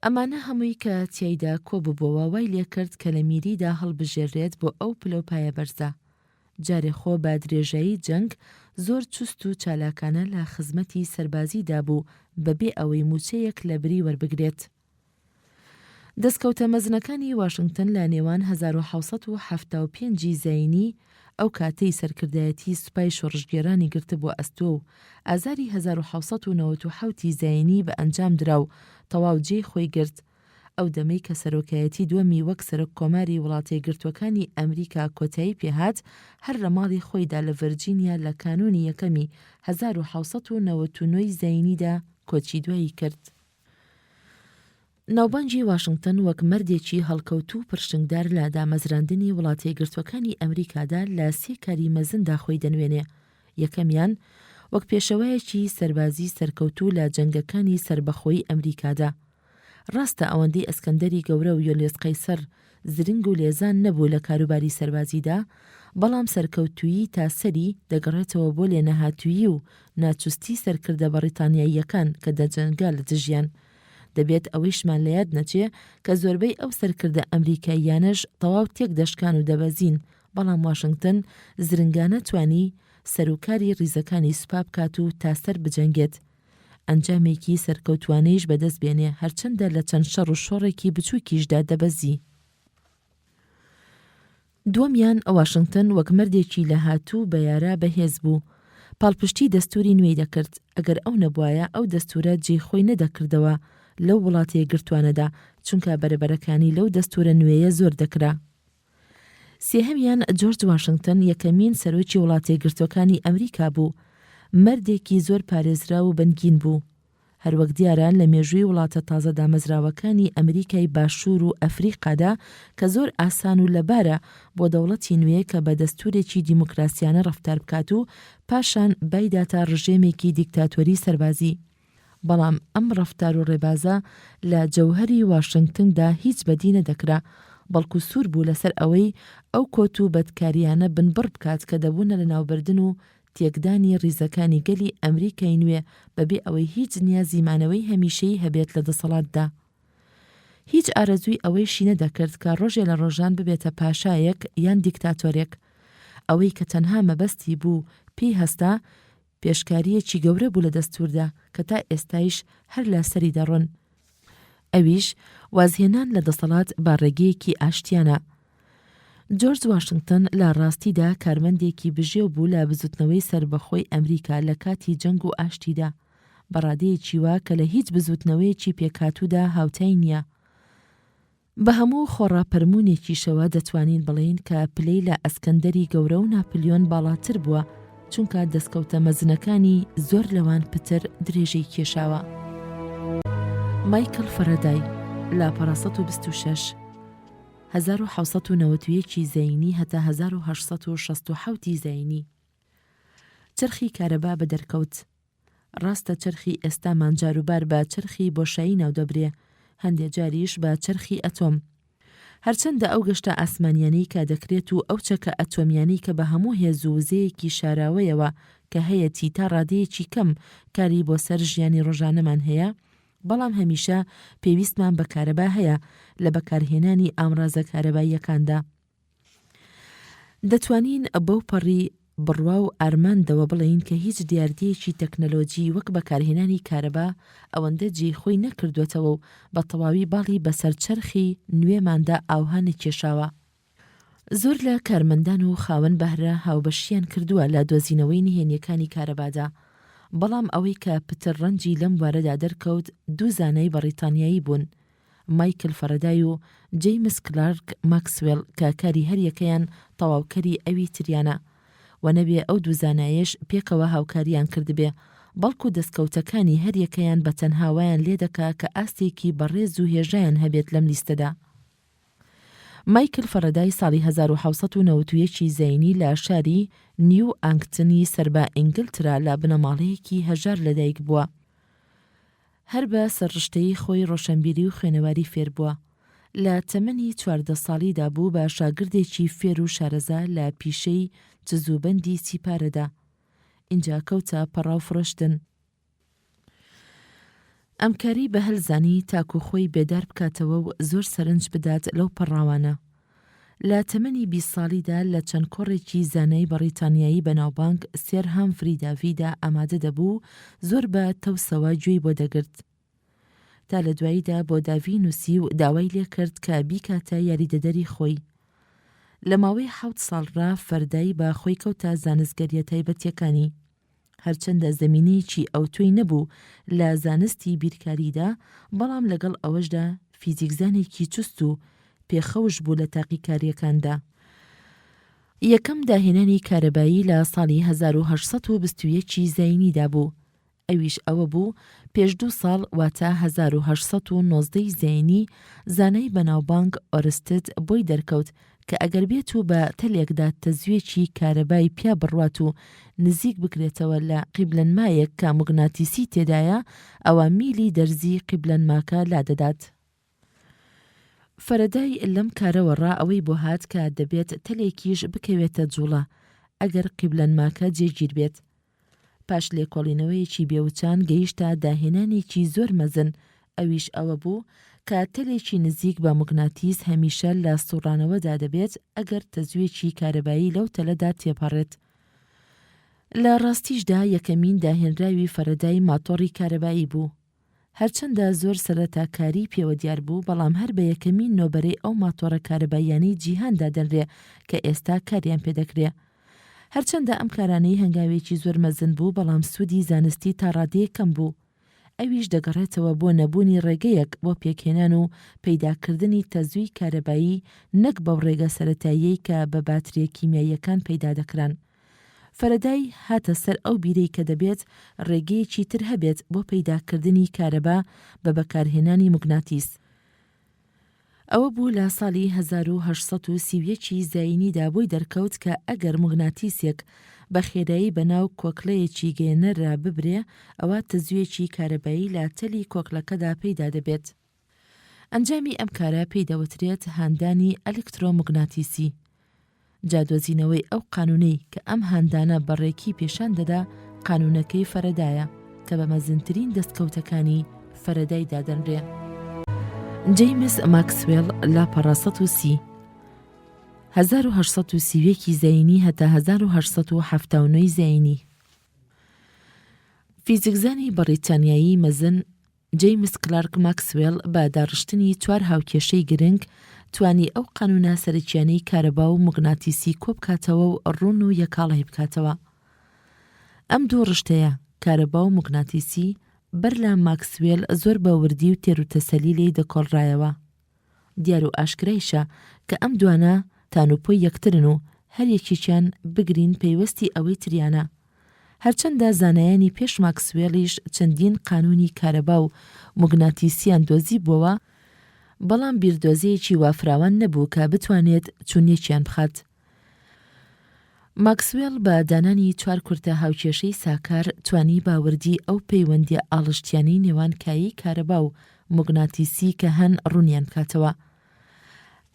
ئەمانە هەمووی کە تیایدا کۆببووەوە وای لێکرد کە لە میریدا هەڵبژێرێت بۆ ئەو پلەپایە بەرزە. جارێ خۆ بە درێژایی جەنگ زۆر چوست و چالاکانە لە خزمەتی سەربازیدا بوو بەبێ ئەوەی موچەیەک لە بری وەربگرێت. دەستکەوتە مەزنەکانی واشنگتن لە نێوان 1775 زەینی ئەو کاتەی سەرکردایەتی سوپای شۆڕژگێرانی گرتبووە ئەستۆ و ئازاری 1797 زەینی بە ئەنجام درا و تەواو جێی خۆی گرت. ئەو دەمەی کە سەرۆکایەتی دووەمی وەک سەرۆک کۆماری وڵاتە یەکگرتووەکانی ئەمریکا کۆتایی پێهات هەر لە ماڵی خۆیدا لە ڤەرجینیا لە کانونی یەکەمی 1799 زەینیدا کۆچی دوایی کرد. ناوبانجی واشنگتن وەک مەردێکی هەڵکەوتوو پرشنگدار لە دامەزراندنی وڵاتە یەکگرتووەکانی ئەمریکادا لە 3 کاری مەزندا خۆی دەنوێنێ. یەکەمیان وەک پێشەوایەکی سەربازی سەرکەوتوو لە جەنگەکانی سەربەخۆیی ئەمریکادا. ڕاستە ئەوەندەی ئەسکەندەری گەورە و یۆلیۆس قەیسەر زرنگ و لێزان نەبوو لە کاروباری سەربازیدا، بەڵام سەرکەوتویی تا سەری دەگەڕێتەوە بۆ لێنەهاتوویی و ناچوستی سەرکردە بەریتانیاییەکان کە دەجەنگا لە دژیان. دەبێت ئەوەیشمان لە یاد نەچێ کە زۆربەی ئەو سەرکردە ئەمریکاییانەش تەواو تێک دەشکان و دەبەزین، بەڵام واشنگتن زرنگانە توانی سەرۆکاری ڕیزەکانی سوپا بکات و تاسەر بجەنگێت. ئەنجامێکی سەرکەوتوانەیش بەدەست بێنێ هەرچەندە لە چەند شەڕ و شۆڕێکی بچووکیشدا دەبەزی. دووەمیان واشنگتن وەک مەردێکی لە هاتوو بە یارا بەهێز بوو. پاڵپشتی دەستوری نوێی دەکرد. ئەگەر ئەو نەبوایە ئەو دەستورە جێی خۆی نەدەکردەوە لەو وڵاتە یەکگرتووانەدا، چونکە بەرەبەرەکانی لەو دەستورە نوێیە زۆر دەکرا. سێهەمیان جۆرج واشنگتن یەکەمین سەرۆکی وڵاتە یەکگرتووەکانی ئەمریکا بوو. مەردێکی زۆر پارێزرا و بەنگین بوو. هەروەک دیاران لە مێژووی وڵاتە تازە دامەزراوەکانی ئەمریکای باشوور و ئەفریقادا کە زۆر ئاسان و لەبارە بۆ دەوڵەتی نوێ کە بە دەستورێکی دیموکراسیانە ڕەفتار بکات و پاشان بایداتە ڕژێمێکی دیکتاتۆری سەربازی. بەڵام ئەم ڕەفتار و ڕێبازە لە جەوهەری واشنگتندا هیچ بەدی نەدەکرا، بەڵکو سوور بوو لەسەر ئەوەی ئەو کۆت و بەدکاریانە بنبڕ بکات کە دەبوونە لە ناوبردن و تێکدانی ڕیزەکانی گەلی ئەمریکای نوێ بەبێ ئەوەی هیچ نیازیمانەوەی هەمیشەی هەبێت لە دەسەڵاتدا. هیچ ئارەزووی ئەوەیشی نەدەکرد کە ڕۆژێ لە ڕۆژان ببێتە پاشایەک یان دیکتاتۆرێک. ئەوەی کە تەنها مەبەستی بوو پێی هەستا پێشکاریەکی گەورە بوو لە دەستووردا کە تا ئێستایش هەر لە سەری دەڕۆن. ئەویش وازهێنان لە دەسەڵات باڕێگەیەکی ئاشتیانە. جۆرج واشنگتن لە ڕاستیدا کارمەندێکی بژێو بوو لە بزوتنەوەی سربەخۆی ئەمریکا لە کاتی جەنگ و ئاشتیدا، بەڕادەیەکی وا کە لە هیچ بزوتنەوەیەکی پێکاتوودا هاوتای نییە. بە هەموو خۆڕاپەرمونێکی شەوە دەتوانین بڵێین کە پلەی لە ئەسکەندەری گەورە و ناپلیۆن باڵاتر بووە، چونکە دەستکەوتە مەزنەکانی زۆر لەوان پتر درێژەی کێشاوە. مایکل فەرەدای لە 1926 1791 زەینی هەتا 1867 زەینی. چرخی کارەبا بە دەرکەوت. ڕاستە چرخی ئێستا مانجاروبار بە چرخی بۆشایی ناودەبرێ، هەندێک جاریش بە چرخی ئەتۆم. هەرچەندە ئەو گەشتە ئاسمانیانەی کە دەکرێت و ئەو چەکە ئەتۆمیانی کە بە هەموو هێز و وزەیەکی شاراوەیەوە کە هەیەی تا ڕادەیەکی کەم کاری بۆ سەر ژیانی ڕۆژانەمان هەیە، بەڵام هەمیشە پێویستمان بە کارەبا هەیە لە بەکارهێنانی ئامڕازە کارەباییەکاندا. دەتوانین بەو پەڕی بڕوا و ئارماندەوە بڵین کە هیچ دیاردەیەکی تەکنەلۆجی وەک بەکارهێنانی کارەبا ئەوەندە جێی خۆی نەکردوێتەوە و بە تەواوی باڵی بەسەر چەرخی نوێماندا ئاوها نەکێشاوە. زۆر لە کارمەندان و خاوەن بەهرە هاوبەشیان کردووە لە دۆزینەوەی نهێنیەکانی کارەبادا، بەڵام ئەوەی کە پتر ڕەنجی لەم وارەدا دەرکەوت دوو زانای بەریتانیایی بوون، مایکل فەرەدای و جەیمس کلارک ماکسوێل کە کاری هەریەکەیان تەواوکەری ئەوی تریانە و نەبێ ئەو دوو زانایش پێکەوە هاوکاریان کردبێ، بەڵکو دەستکەوتەکانی هەریەکەیان بە تەنهاوایان لێ دەکا کە ئاستێکی بەڕێز و هێژایان هەبێت لەم لیستەدا. مایکل فەرەدای ساڵی 1991 زەینی لە شاری نیو ئانگتنی سەربە ئینگلترا لە بنەماڵەیەکی هەژار لەدایک بووە. هەر بە سەرڕشتەی خۆی ڕۆشنبیری و خوێنەواری فێر بووە. لە تەمەنی 14 ساڵیدا بوو بە شاگردێکی فێر و شارەزا لە پیشەی جزوبەندی سیپارەدا. اینجا کەوتە پەڕاو فرۆشتن. ئەمکاری بە هەلزانی تاکو خۆی بێدار بکاتەوە و زۆر سەرنج بدات لەو پەڕاوانە. لە تەمەنی 20 ساڵیدا لە چەند کۆڕێکی زانای بەریتانیایی بەناوبانگ سێر هامفری داڤیدا ئامادە دەبوو زۆر بە تەوسەوە گوێی بۆ دەگرت. تا لە دواییدا بۆ داڤی نووسی و داوای لێ کرد کە بیکاتە یاریدەدەری خۆی. لە ماوەی 7 ساڵڕا فەردای بە خۆی کەوتە زانستگەریە تایبەتیەکانی. هەرچەندە زەمینەیەکی ئەوتۆی نەبوو لە زانستی بیرکاریدا، بەڵام لەگەڵ ئەوەشدا فیزیکزانێکی چست و پێخەوش بوو لە تاقیکاریەکاندا. یەکەم داهێنانی کارەبایی لە ساڵی 1821 زەینیدا بوو. ئەویش ئەوە بوو پێش 2 ساڵ واتە 1819 زەینی زانای بەناوبانگ ئۆرستد بۆی دەرکەوت کە ئەگەر بێت و بە تەلێکدا تەزوێکی کارەبای پیا بڕوات و نزیک بکرێتەوە لە قیبلەنمایەک کە موگناتیسی تێدایە، ئەوە میلی دەرزی قیبلەنماکە لادەدات. فەرەدای لەم کارەوە ڕا ئەوەی بۆ هات کە دەبێت تەلێکیش بکەوێتە جوڵە ئەگەر قیبلەنماکە جێگیر بێت. پاش لێکۆڵینەوەیەکی بێوچان گەیشتە داهێنانێکی زۆر مەزن، ئەویش ئەوە بوو کە تەلێکی نزیک بە موگناتیس هەمیشە لە سوڕانەوەدا دەبێت ئەگەر تەزوێکی کارەبایی لەو تەلەدا تێپەڕێت. لە ڕاستیشدا یەکەمین داهێنراوی فەرەدای ماتۆڕی کارەبایی بوو. هەرچەندە زۆر سەرەتاکاری پێوە دیار بوو، بەڵام هەر بە یەکەمین نۆبەرەی ئەو ماتۆڕە کارەباییانەی جیهاندا دەنرێ کە ئێستا کاریان پێدەکرێ. هەرچەندە ئەم کارانەی هەنگاوێکی زۆر مەزن بوو، بەڵام سوودی زانستی تا ڕادەیە کەم بوو. ئەویش دەگەڕێتەوە بۆ نەبوونی ڕێگەیەک بۆ پێکهێنان و پەیداکردنی تەزووی کارەبایی نەک بەو ڕێگە سەرەتاییەی کە بە باتریە کیمیاییەکان پەیدا دەکران. فەرەدای هاتە سەر ئەو بیرەی کە دەبێت ڕێگەیەکی تر هەبێت بۆ پەیداکردنی کارەبا بە بەکارهێنانی موگناتیس. ئەوە بوو لە ساڵی 1831 زەینیدا بۆی دەرکەوت کە ئەگەر موگناتیسێک بە خێرایی بەناو کۆکلەیەکی گەێنەرا ببرێ، ئەوە تەزوێکی کارەبایی لە تەلی کۆکلەکەدا پەیدا دەبێت. ئەنجامی ئەم کارە پێی دەوترێت هاندانی ئەلکترۆموگناتیسی. جادۆزینەوەی ئەو قانونەی کە ئەم هاندانە بەڕێکی پێشان دەدا قانونەکەی فەرەدایە کە بە مەزنترین دەستکەوتەکانی فەرەدای دادەنرێ. جەیمس ماکسوێل لە 1930 1830 زەینی هەتا 1879 زەینی. فیزیکزانی بەریتانیایی مەزن جەیمس کلارک ماکسوێل بە داڕشتنی 4 هاوکێشەی گرنگ توانی ئەو قانونە سەرکیانەی کارەبا و موگناتیسی کۆبکاتەوە و ڕوون و یەکاڵی بکاتەوە. ئەم دوو ڕشتەیە کارەبا و موگناتیسی بەر لە ماکسوێل زۆر بە وردی و تێروتەسەلی لێی دەکۆڵڕایەوە. دیار و ئاشکرایشە کە ئەم دوانە تانوپۆی یەکترن و هەریەکێکیان بگرین پەیوەستی ئەوەی تریانە. هەرچەندە زانایانی پێش ماکسوێلیش چەندین قانونی کارەبا و موگناتیسیان دۆزی بووەوە، بەڵام بیردۆزەیەکی وافراوان نەبوو کە بتوانێت چونێکیان بخات. ماکسوێل بە دانانی 4 کورتە هاوکێشەی ساکار توانی باوردی ئەو پەیوەندیە ئاڵشتیانی نێوان کایی کارەبا و موگناتیسی کە هەن ڕوونیان کاتەوە.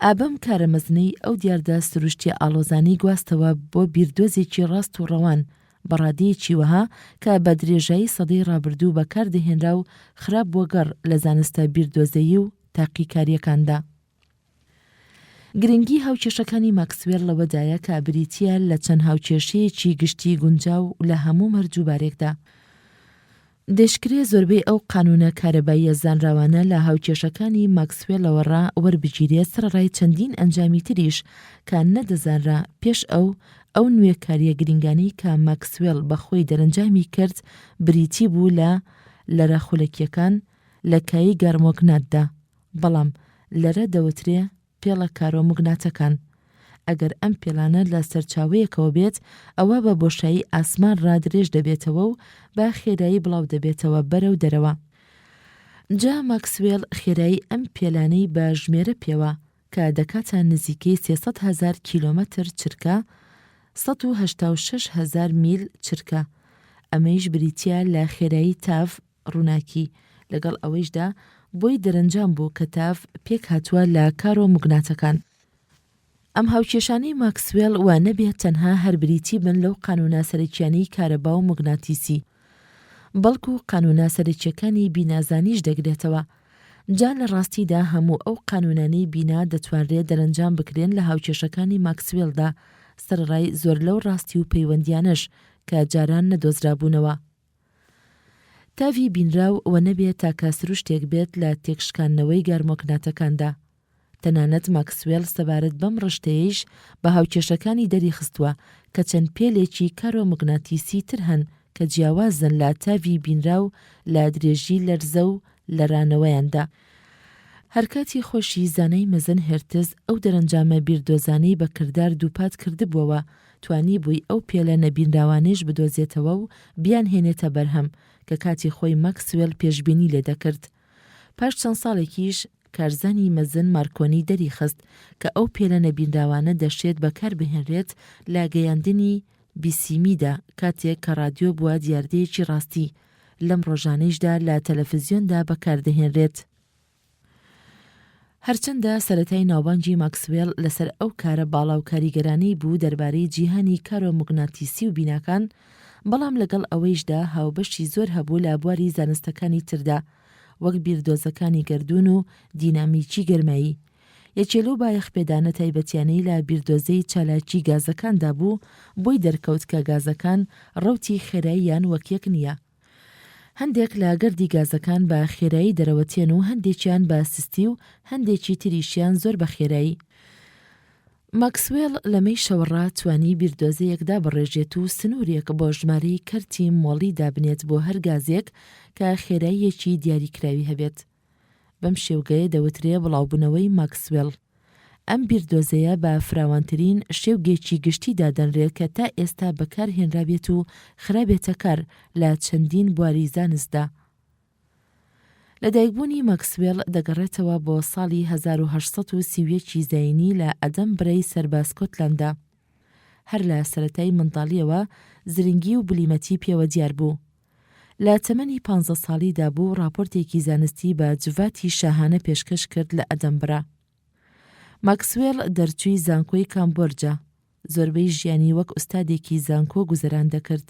ئابەم کارەمەزنەی ئەو دیاردە سروشتی ئاڵۆزانی گواستەوە بۆ بیردۆزێکی ڕاست و ڕەوان بەڕادەیەکی وەها کە بە درێژایی سەدەی ڕابردوو بەکاردەهێنرا و خراپ بۆ گەڕ لە زانستە بیردۆزەیی و تاقیکاریەکاندا. گرنگی هاوکێشەکانی ماکسوێل لەوەدایە کە بریتیە لە چەند هاوکێشەیەکی گشتی گونجاو لە هەموو مەرجوبارێکدا. دەشکرێ زۆربەی ئەو قانونە کارەباییە زانراوانە لە هاوکێشەکانی ماکسوێلەوەڕا وەربگیرێت سەرڕای چەندین ئەنجامی تریش کە نەدەزانرا پێش ئەو نوێکاریە گرنگانی کە ماکسوێل بەخۆی دەرەنجامی کرد بریتی بوو لە لەرە خولەکیەکان لە کایی گارمۆگناتدا، بەڵام لەرە دەوترێ پێڵە کارۆموگناتەکان. ئەگەر ئەم پێڵانە لە سەرچاوەیەکەوە بێت، ئەوە بە بۆشایی ئاسمان ڕادرێژ دەبێتەوە و بە خێرایی بڵاو دەبێتەوە بەرەو دەرەوە. جا ماکسوێل خێرایی ئەم پێلانەی بە ژمێرە پێوە کە دەکاتە نزیکەی 300,000 کیلۆمەتر چرکە، 186,000 میل چرکە. ئەمەیش بریتیە لە خێرایی تاڤ ڕووناکی، لەگەڵ ئەوەیشدا بۆی دەرەنجام بوو کە تاڤ پێک هاتووە لە کارۆموگناتەکان. ئەم هاوکێشانەی ماکسوێل وا نەبێت تەنها هەربریتی بن لەو قانونە سەرکیانەی کارەبا و موگناتیسی، بەڵکو قانونە سەرکیەکانی بینازانیش دەگرێتەوە. جا لە ڕاستیدا هەموو ئەو قانونانەی بینا دەتوانرێت دەرەنجام بکرێن لە هاوکێشەکانی ماکسوێلدا سەرڕای زۆر لەو ڕاستی و پەیوەندیانش کە جاران نەدۆزرابوونەوە. تاڤی بینراو وە نەبێت تا کاسروشتێک بێت لە تێکشکاندنەوەی گارمۆگناتەکاندا. تەنانەت ماکسوێل سەبارەت بەم ڕشتەیەش بە هاوکێشەکانی دەریخستووە کە چەند پێلێکی کارۆموگناتیسی تر هەن کە جیاوازن لە تاڤی بینراو لە درێژی لەرزە و لەرانەوەیاندا. هەرکاتی خۆشی زانای مەزن هێرتز ئەو دەرەنجامە بیردۆزانەی بە کردار دووپات کردبووەوە توانی بووی ئەو پێلە نەبینراوانەش بدۆزێتەوە و بیان هێنێتە بەرهەم کە کاتی خۆی ماکسوێل پێشبینی لێ دەکرد. پاش چەند ساڵێکیش کارزانی مەزن مارکۆنی دەریخست کە ئەو پێلە نەبینراوانە دەشێت بەکاربهێنرێت لە گەیاندنی بیسیمیدا کاتێک کە رادیۆ بووە دیاردەیەکی ڕاستی، لەم ڕۆژانەیشدا لە تەلەڤیزیۆندا بەکاردەهێنرێت. هەرچەندە سەرەتای ناوبانگی ماکسوێل لەسەر ئەو کارە باڵا و کاریگەرانەی بوو دەربارەی جیهانی کارۆموگناتیسی و بیناکان، بەڵام لەگەڵ ئەوەیشدا هاوبەشی زۆر هەبوو لە بواری زانستەکانی تردا، وەک بیردۆزەکانی گەردوون و دینامیکی گەرمایی. یەکێ لەو بایەخپێدانە تایبەتیانەی لە بیردۆزەی چالاکی گازەکاندا بوو بۆی دەرکەوت کە گازەکان ڕەوتی خێراییان وەک یەک نییە. هەندێک لە گەردی گازەکان بە خێرایی دەرەوەتێن و هەندێکیان بە سستی و هەندێکی تریشیان زۆر بە خێرایی. ماکسوێل لەمەی شەوەڕا توانی بیردۆزەیەکدا بڕێژێت و سنوورێک بۆ ژمارەی کەرتی مۆڵی دابنێت بۆ هەر گازێک کە خێراییەکی دیاریکراوی هەبێت. بەم شێوگەیە دەوترێ بڵاوبوونەوەی ماکسوێل. ئەم بیردۆزەیە بە فراوانترین شێوگێکی گشتی دادەنرێت کە تا ئێستا بەکارهێنرابێت و خرابێتە کار لە چەندین بواری زانستدا. لەدایکبوونی ماکسوێل دەگەڕێتەوە بۆ ساڵی 1830 زەینی لە ئەدەنبرەی سەربە سکۆتلەندا. هەر لە سەرەتای منداڵیەوە زرنگی و بلیمەتی پێوە دیار بوو. لە تەمەنی 15 ساڵیدا بوو راپۆرتێکی زانستی بە جوڤاتی شاهانە پێشکەش کرد لە ئەدەنبرە. ماکسوێل دەرچووی زانکۆی کامبۆرجە، زۆربەی ژیانی وەک ئوستادێکی زانکۆ گوزەران دەکرد.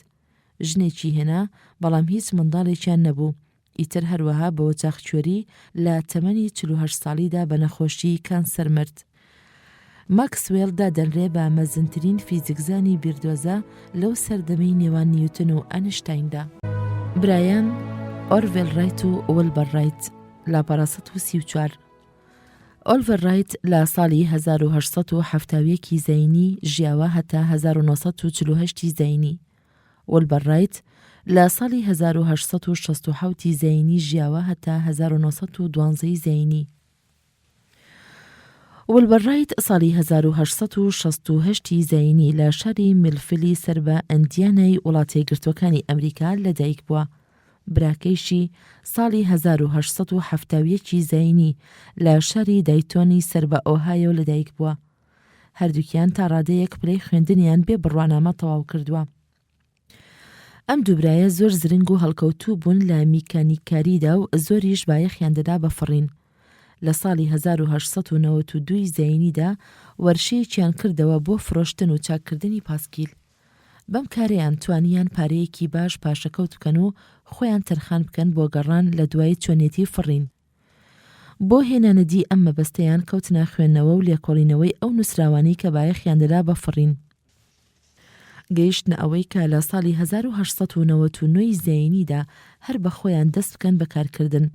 ژنێکی هێنا بەڵام هیچ منداڵێکیان نەبوو. ئیتر هەروەها بەوە چاخچۆری لە تەمەنی 48 ساڵیدا بە نەخۆشی کانسەر مرد. ماکسوێل دادەنرێ بە مەزنترین فیزیکزانی بیردۆزە لەو سەردەمەی نێوان نیوتن و ئەنشتایندا. برایان ئۆرڤێل ڕایت و ویلبەر ڕایت لاپەڕە 1934. ئۆلڤەر ڕایت لە ساڵی 1970 زەینی ژیاوە هەتا 1940 زەینی. ویلبەر ڕایت لە ساڵی 1960 زەینی ژیاوە هەتا 1912 زەینی. ویلبەر ڕایت ساڵی 1960 زەینی لە شاری میلفیلی سەر بە ئەندیانای وڵاتە یەکگرتووەکانی ئەمریکا لەدایک بووە. براکەیشی ساڵی 1970 زەینی لە شاری دایتۆنی سەر بە ئۆهایۆ لەدایک بووە. هەردووکیان تا ڕادەیەک پلەی خوێندنیان بێ بڕوانامە تەواو کردووە. ئەم دووبرایە زۆر زرنگ و هەڵکەوتوو بوون لە میکانیکاریدا و زۆریش بایەخیان دەدا بەفڕین. لە ساڵی 1992 زەینیدا وەرشەیەکیان کردەوە بۆ فرۆشتن و چاککردنی پاسکیل. بەم کارەیان توانیان پارەیەکی باش پاشەکەوت بکەن و خۆیان تەرخان بکەن بۆ گەڕان لە دوای چۆنێتی فڕین. بۆ هێنانەدی ئەم مەبەستەیان کەوتنە خوێندنەوە و لێکۆڵینەوەی ئەو نووسراوانەی کە بایەخیان دەدا بەفڕین. گەیشتنە ئەوەی کە لە ساڵی 1999 زەینیدا هەر بە خۆیان دەست بکەن بەکارکردن.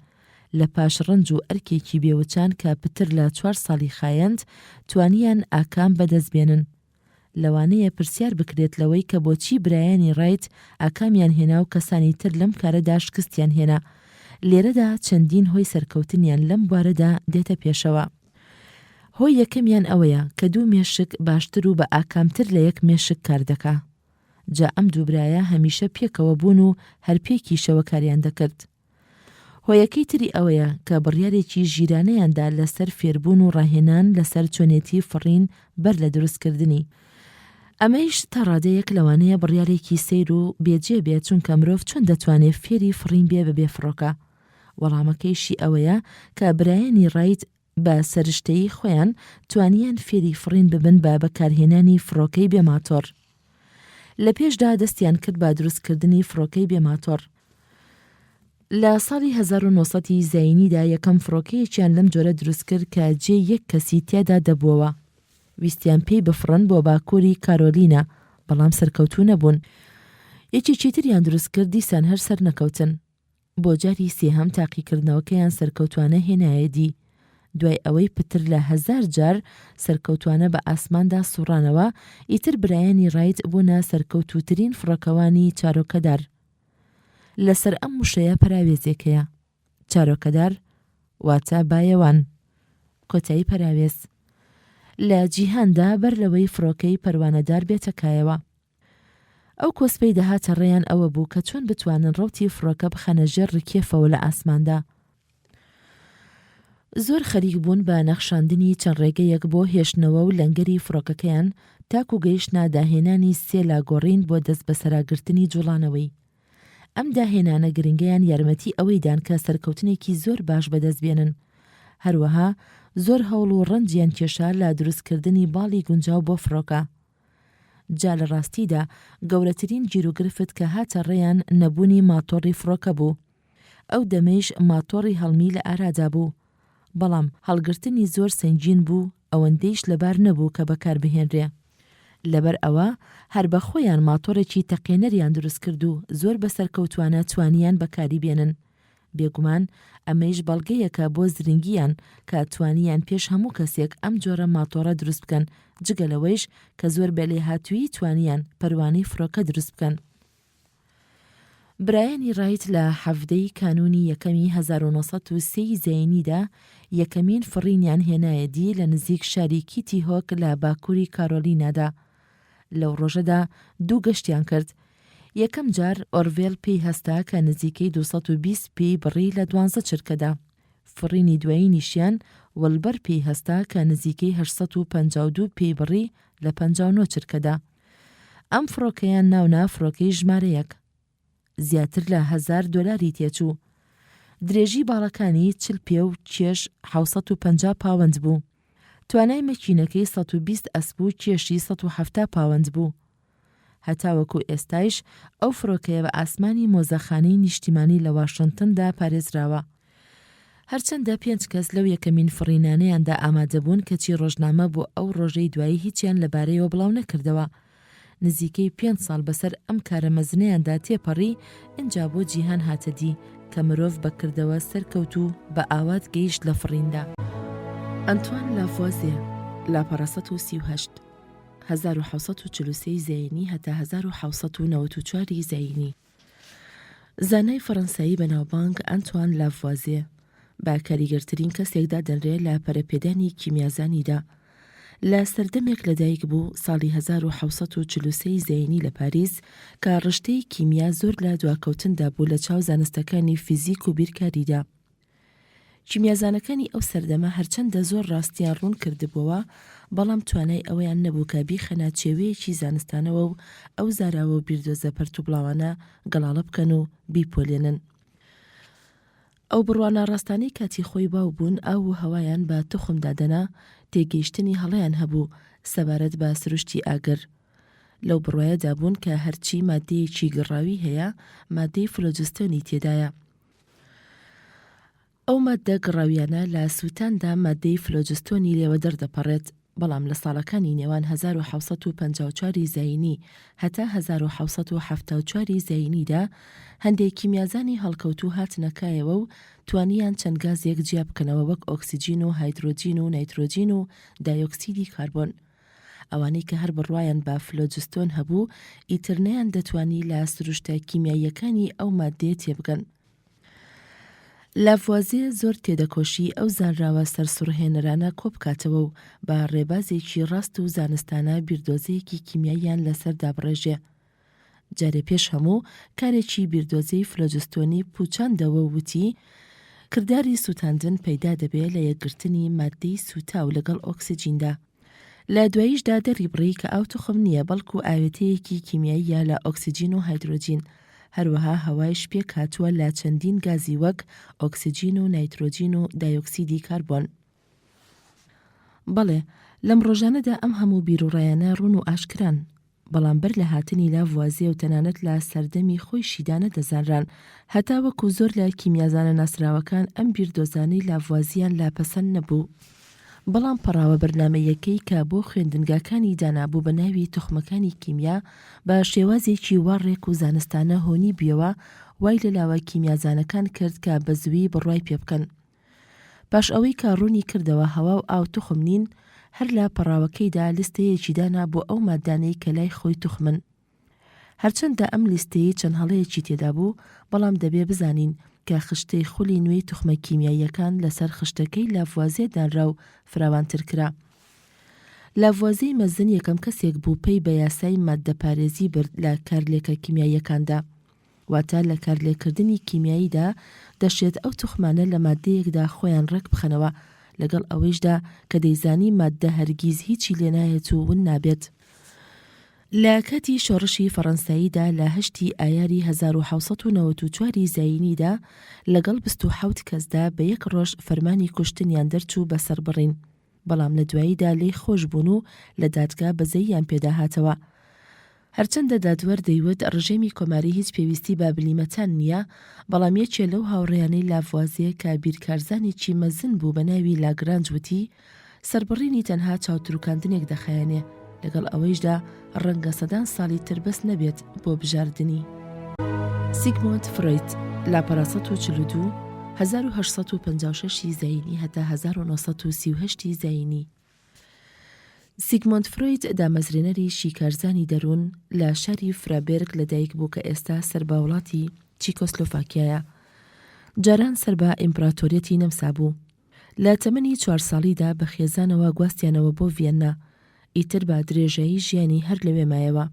لە پاش ڕەنج و ئەرکێکی بێوچان کە پتر لە 4 ساڵی خایەند توانیان ئاکام بەدەستبێنن. لەوانەیە پرسیار بکرێت لەوەی کە بۆچی برایانی ڕایت ئاکامیان هێنا و کەسانی تر لەم کارەدا شکستیان هێنا. لێرەدا چەندین هۆی سەرکەوتنیان لەم بوارەدا دێتە پێشەوە. هۆی یەکەمیان ئەوەیە کە 2 مێشک باشتر و بە ئاکامتر لە 1 مێشک کار دەکا. جا ئەم دووبرایە هەمیشە پێکەوە بوون و هەرپێکی شەوەکاریان دەکرد. هۆیەکەی تری ئەوەیە کە بڕیارێکی ژیرانەیاندا لەسەر فێربوون و ڕاهێنان لەسەر چۆنێتی فڕین بەر لە دروستکردنی. ئەمەیش تا ڕادەیەک لەوانەیە بڕیارێکی سیر و بێجێ بێت چونکە مرۆڤ چۆن دەتوانێت فێری فڕین بێ بەبێ فڕۆکە. وەڵامەکەیشی ئەوەیە کە برایانی ڕایت بە سەرشتەی خۆیان توانیان فێری فڕین ببن بە بەکارهێنانی فڕۆکەی بێماتۆر. لە پێشدا دەستیان کرد بە دروستکردنی فڕۆکەی بێماتۆر. لە ساڵی 1900 زەینیدا یەکەم فڕۆکەیەکیان لەم جۆرە دروست کرد کە جێ 1 کەسی تێدا دەبووەوە. ویستیان پێی بفڕن بۆ باکووری کارۆلینە، بەڵام سەرکەوتوو نەبوون. یەکێکی تریان دروست کرد دیسان هەر سەر نەکەوتن. بۆ جاری سێهەم تاقیکردنەوەکەیان سەرکەوتوانە هێنایەدی. دوای ئەوەی پتر لە 1000 جار سەرکەوتوانە بە ئاسماندا سوڕانەوە، ئیتر برایانی ڕایت بوونە سەرکەوتووترین فڕۆکەوانی چارۆکەدار. لەسەر ئەم وشەیە پەراوێزێکەیە. چارۆکەدار واتە بایەوان، کۆتایی پەراوێز. لە جیهاندا بەر لەوەی فڕۆکەی پەروانەدار بێتەکایەوە. ئەو کۆسپەی دەهاتە ڕێیان ئەوە بوو کە چۆن بتوانن ڕەوتی فڕۆکە بخەنە ژێر ڕکێفەوە لە ئاسماندا. زۆر خەریک بوون بە نەخشاندنی چەند ڕێگەیەک بۆ هێشتنەوە و لەنگەری فڕۆکەکەیان تاکو گەیشتنا داهێنانی 3 لاگۆڕین بۆ دەست بەسەراگرتنی جوڵانەوەی. ئەم داهێنانە گرنگیان یارمەتی ئەوەیدان کە سەرکەوتنێکی زۆر باش بەدەستبێنن. هەروەها زۆر هەوڵ و ڕەنجیان کێشا لە دروستکردنی باڵی گونجاو بۆ فڕۆکە. جا لە ڕاستیدا گەورەترین گیرروگرفت کە هاتە ڕێیان نەبوونی ماتۆڕی فڕۆکە بوو. ئەو دەمەیش ماتۆڕی هەڵمی لە ئارادا بوو. بەڵام هەڵگرتنی زۆر سەنگین بوو، ئەوەندەیش لەبار نەبوو کە بەکاربهێنرێ. لەبەر ئەوە هەر بە خۆیان ماتۆڕێکی تەقێنەریان دروست کرد و زۆر بەسەرکەوتوانە توانیان بەکاری بێنن. بێگومان ئەمەیش بەڵگەیەکە بۆ زرنگیان کە توانیان پێش هەموو کەسێک ئەم جۆرە ماتۆڕە دروست بکەن، جگەلەوەیش کە زۆر بەلێهاتووی توانیان پەروانەی فڕۆکە دروست بکەن. برایانی ڕایت لە هەفتەی کانونی یەکەمی 1930 زەینیدا یەکەمین فڕینیان هێنایەدی لە نزیک شاری کیتی هۆک لە باکووری کارۆلینادا. لەو ڕۆژەدا 2 گەشتیان کرد. یەکەم جار ئۆرڤێل پێی هەستا کە نزیکەی 220 پێی بڕی لە 12 چرکەدا. فڕینی دوایی نیشیان ویلبەر پێی هەستا کە نزیکەی 852 پێی بڕی لە 59 چرکەدا. ئەم فڕۆکەیان ناونا فڕۆکەی ژمارەیەک. زیاتر لە $1000 تێچوو. درێژی باڵەکانی 40 پێ و کێش 750 پاوەند بوو. توانای مەکینەکەی 120 ئەسپ و کێشی 170 پاوەند بوو. هەتاوەکو ئێستایش ئەو فڕۆکەیە بە ئاسمانی مۆزەخانەی نیشتیمانی لە واشنگتندا پارێزراوە. هەرچەندە 5 کەس لەو یەکەمین فڕینانەیاندا ئامادەبوون کەچی ڕۆژنامە بۆ ئەو ڕۆژەی دوایی هیچیان لەبارەیەوە بڵاو نەکردەوە. نزیکەی 5 ساڵ بەسەر ئەم کارە مەزنەیاندا تێپەڕی ئینجا بۆ جیهان هاتەدی کە مرۆڤ بەکردەوە سەرکەوت و بە ئاوات گەیشت لە فڕیندا. ئەنتوان لافوازێ لاپەڕە 138 1743 زەینی هەتا 1794 زەینی. زانای فەڕەنسایی بەناوبانگ ئەنتوان لافوازێ بە کاریگەرترین کەسێکدا دەنرێت لە پەرەپێدانی کیمیازانیدا. لە سەردەمێک لەدایک بوو ساڵی 1743 زەینی لە پاریس کە ڕشتەی کیمیا زۆر لە دواکەوتندا بوو لە چاو زانستەکانی فیزیک و بیرکاریدا. کیمیازانەکانی ئەو سەردەمە هەرچەندە زۆر ڕاستیان ڕوون کردبووەوە، بەڵام توانای ئەوەیان نەبوو کە بیخەنە چێوەیەکی زانستانەوە و ئەو زاراوە و بیردۆزە پەرت و بڵاوانە گەڵاڵە بکەن و بیپۆلێنن. ئەو بڕوانە ڕاستانەی کاتی خۆی باو بوون ئاو و هەوایان بە تخمدادەنا تێگەیشتنی هەڵەیان هەبوو سەبارەت بە سروشتی ئاگر. لەو بڕوایەدا بوون کە هەرچی مادەیەکی گڕاوی هەیە مادەی فلۆجستۆنی تێدایە. ئەو مادە گڕاویانە لە سووتاندا مادەی فلۆجستۆنی لێوە دەردەپەڕێت، بەڵام لە ساڵەکانی نێوان 1754 زەینی هەتا 1774 زەینیدا هەندێک کیمیازانی هەڵکەوتوو هاتنەکایەوە و توانیان چەند گازێک جیا بکەنەوە وەک ئۆکسیجین و هایدرۆجین و نایترۆجین و دایۆکسیدی کاربۆن. ئەوانەی کە هەر بڕوایان بە فلۆجستۆن هەبوو ئیترنەیان دەتوانی لە سروشتە کیمیاییەکانی ئەو مادەیە تێبگەن. لافوازێ زۆر تێدەکۆشی ئەو زانراوە سەرسوڕهێنەرانە کۆبکاتەوە و بە ڕێبازێکی ڕاست و زانستانە بیردۆزەیەکی کیمیاییان لەسەر دابڕێژێ. جارێ پێش هەموو کارێکی بیردۆزەی فلۆجستۆنی پوچاندەوە وتی کردداری سووتاندن پەیدا دەبێت لە یەکگرتنی مادەی سووتا و لەگەڵ ئۆکسیجیندا. لە دواییشدا دەریبڕی کە ئاو تخم نییە بەڵکو ئاوێتەیەکی کیمیاییە لە ئۆکسیجین و هایدرۆجین. هەروەها هەوایش پێک هاتووە لە چەندین گازی وەک ئۆکسیجین و نایترۆجین و دایۆکسیدی کاربۆن. بەڵێ لەم ڕۆژانەدا ئەم هەموو بیرروڕایانە ڕوون و ئاشکران، بەڵام بەر لە هاتنی لافوازێ و تەنانەت لە سەردەمی خۆی شیدانە دەزانران، هەتا وەکو زۆر لە کیمیازانە ناسراوەکان ئەم بیردۆزانەی لافوازیان لاپەسەند نەبوو. بەڵام پەڕاوە بەرنامەیەکەی کە بۆ خوێندنگاکانی دانابوو بە ناوی تخمەکانی کیمیا بە شێوازێکی وەڕێک و زانستانە هۆنی بیەوە وای لەلاوە کیمیازانەکان کرد کە بە زووی بڕوای پێ بکەن. پاش ئەوەی کە ڕوونی کردەوە هەوا و ئاو تخم نین، هەر لە پەڕاوەکەیدا لیستەیەکی دانا بۆ ئەو مادانەی کە لای خۆی تخمن. هەرچەندە ئەم لیستەیە چەند هەڵەیەکی تێدا بوو، بەڵام دەبێ بزانین کە خشتەی خولی نوێی تخمە کیمیاییەکان لەسەر خشتەکەی لافوازێ دانرا و فراوانتر کرا. لافوازێی مەزن یەکەم کەسێک بوو پێی بە یاسای ماددەپارێزی برد لە کارلێکە کیمیاییەکاندا، واتە لە کارلێکردنی کیمیاییدا دەشێت ئەو تخمانە لە مادەیەکدا خۆیان ڕێک بخەنەوە، لەگەڵ ئەوەیشدا کە دەیزانی ماددە هەرگیز هیچی لێ نایەت و ون نابێت. لە کاتی شۆڕشی فەڕەنساییدا لە 8 ئایاری 1794 زەینیدا لەگەڵ 27 کەسدا بە یەک ڕۆژ فەرمانی کوشتنیان دەرچوو بەسەر بڕین، بەڵام لە دواییدا لێی خۆش بوون و لە دادگا بەزەییان پێدا هاتەوە. هەرچەندە دادوەر دەیوت ڕژێمی کۆماری هیچ پێویستی بە بلیمەتان نییە، بەڵام یەکێ لەو هاوڕێیانەی لافوازیە کە بیرکارزانێکی مەزن بوو بە ناوی لاگرانج وتی سەربڕینی تەنها چاوتروکاندنێک دەخایەنێ، لەگەڵ ئەوەیشدا ڕەنگە سەدان ساڵی تر بەس نەبێت بۆ بژاردننی. سیگمۆند فرۆید لاپەڕە 142 1856 زەینی هەتا 1938 زەینی. سیگمۆند فرۆید دامەزرێنەری شیکارزانی دەروون لە شاری فرابێرگ لەدایک بوو کە ئێستا سەرباوڵاتی چیکۆسلۆڤاکیایە. جاران سەر بە ئیمپراتۆریەتی نەمسا بوو. لە تەمەنی 4 ساڵیدا بە خێزانەوە گواستیانەوە بۆ ڤێننا، ئیتر بە درێژایی ژیانی هەر لەوێ مایەوە.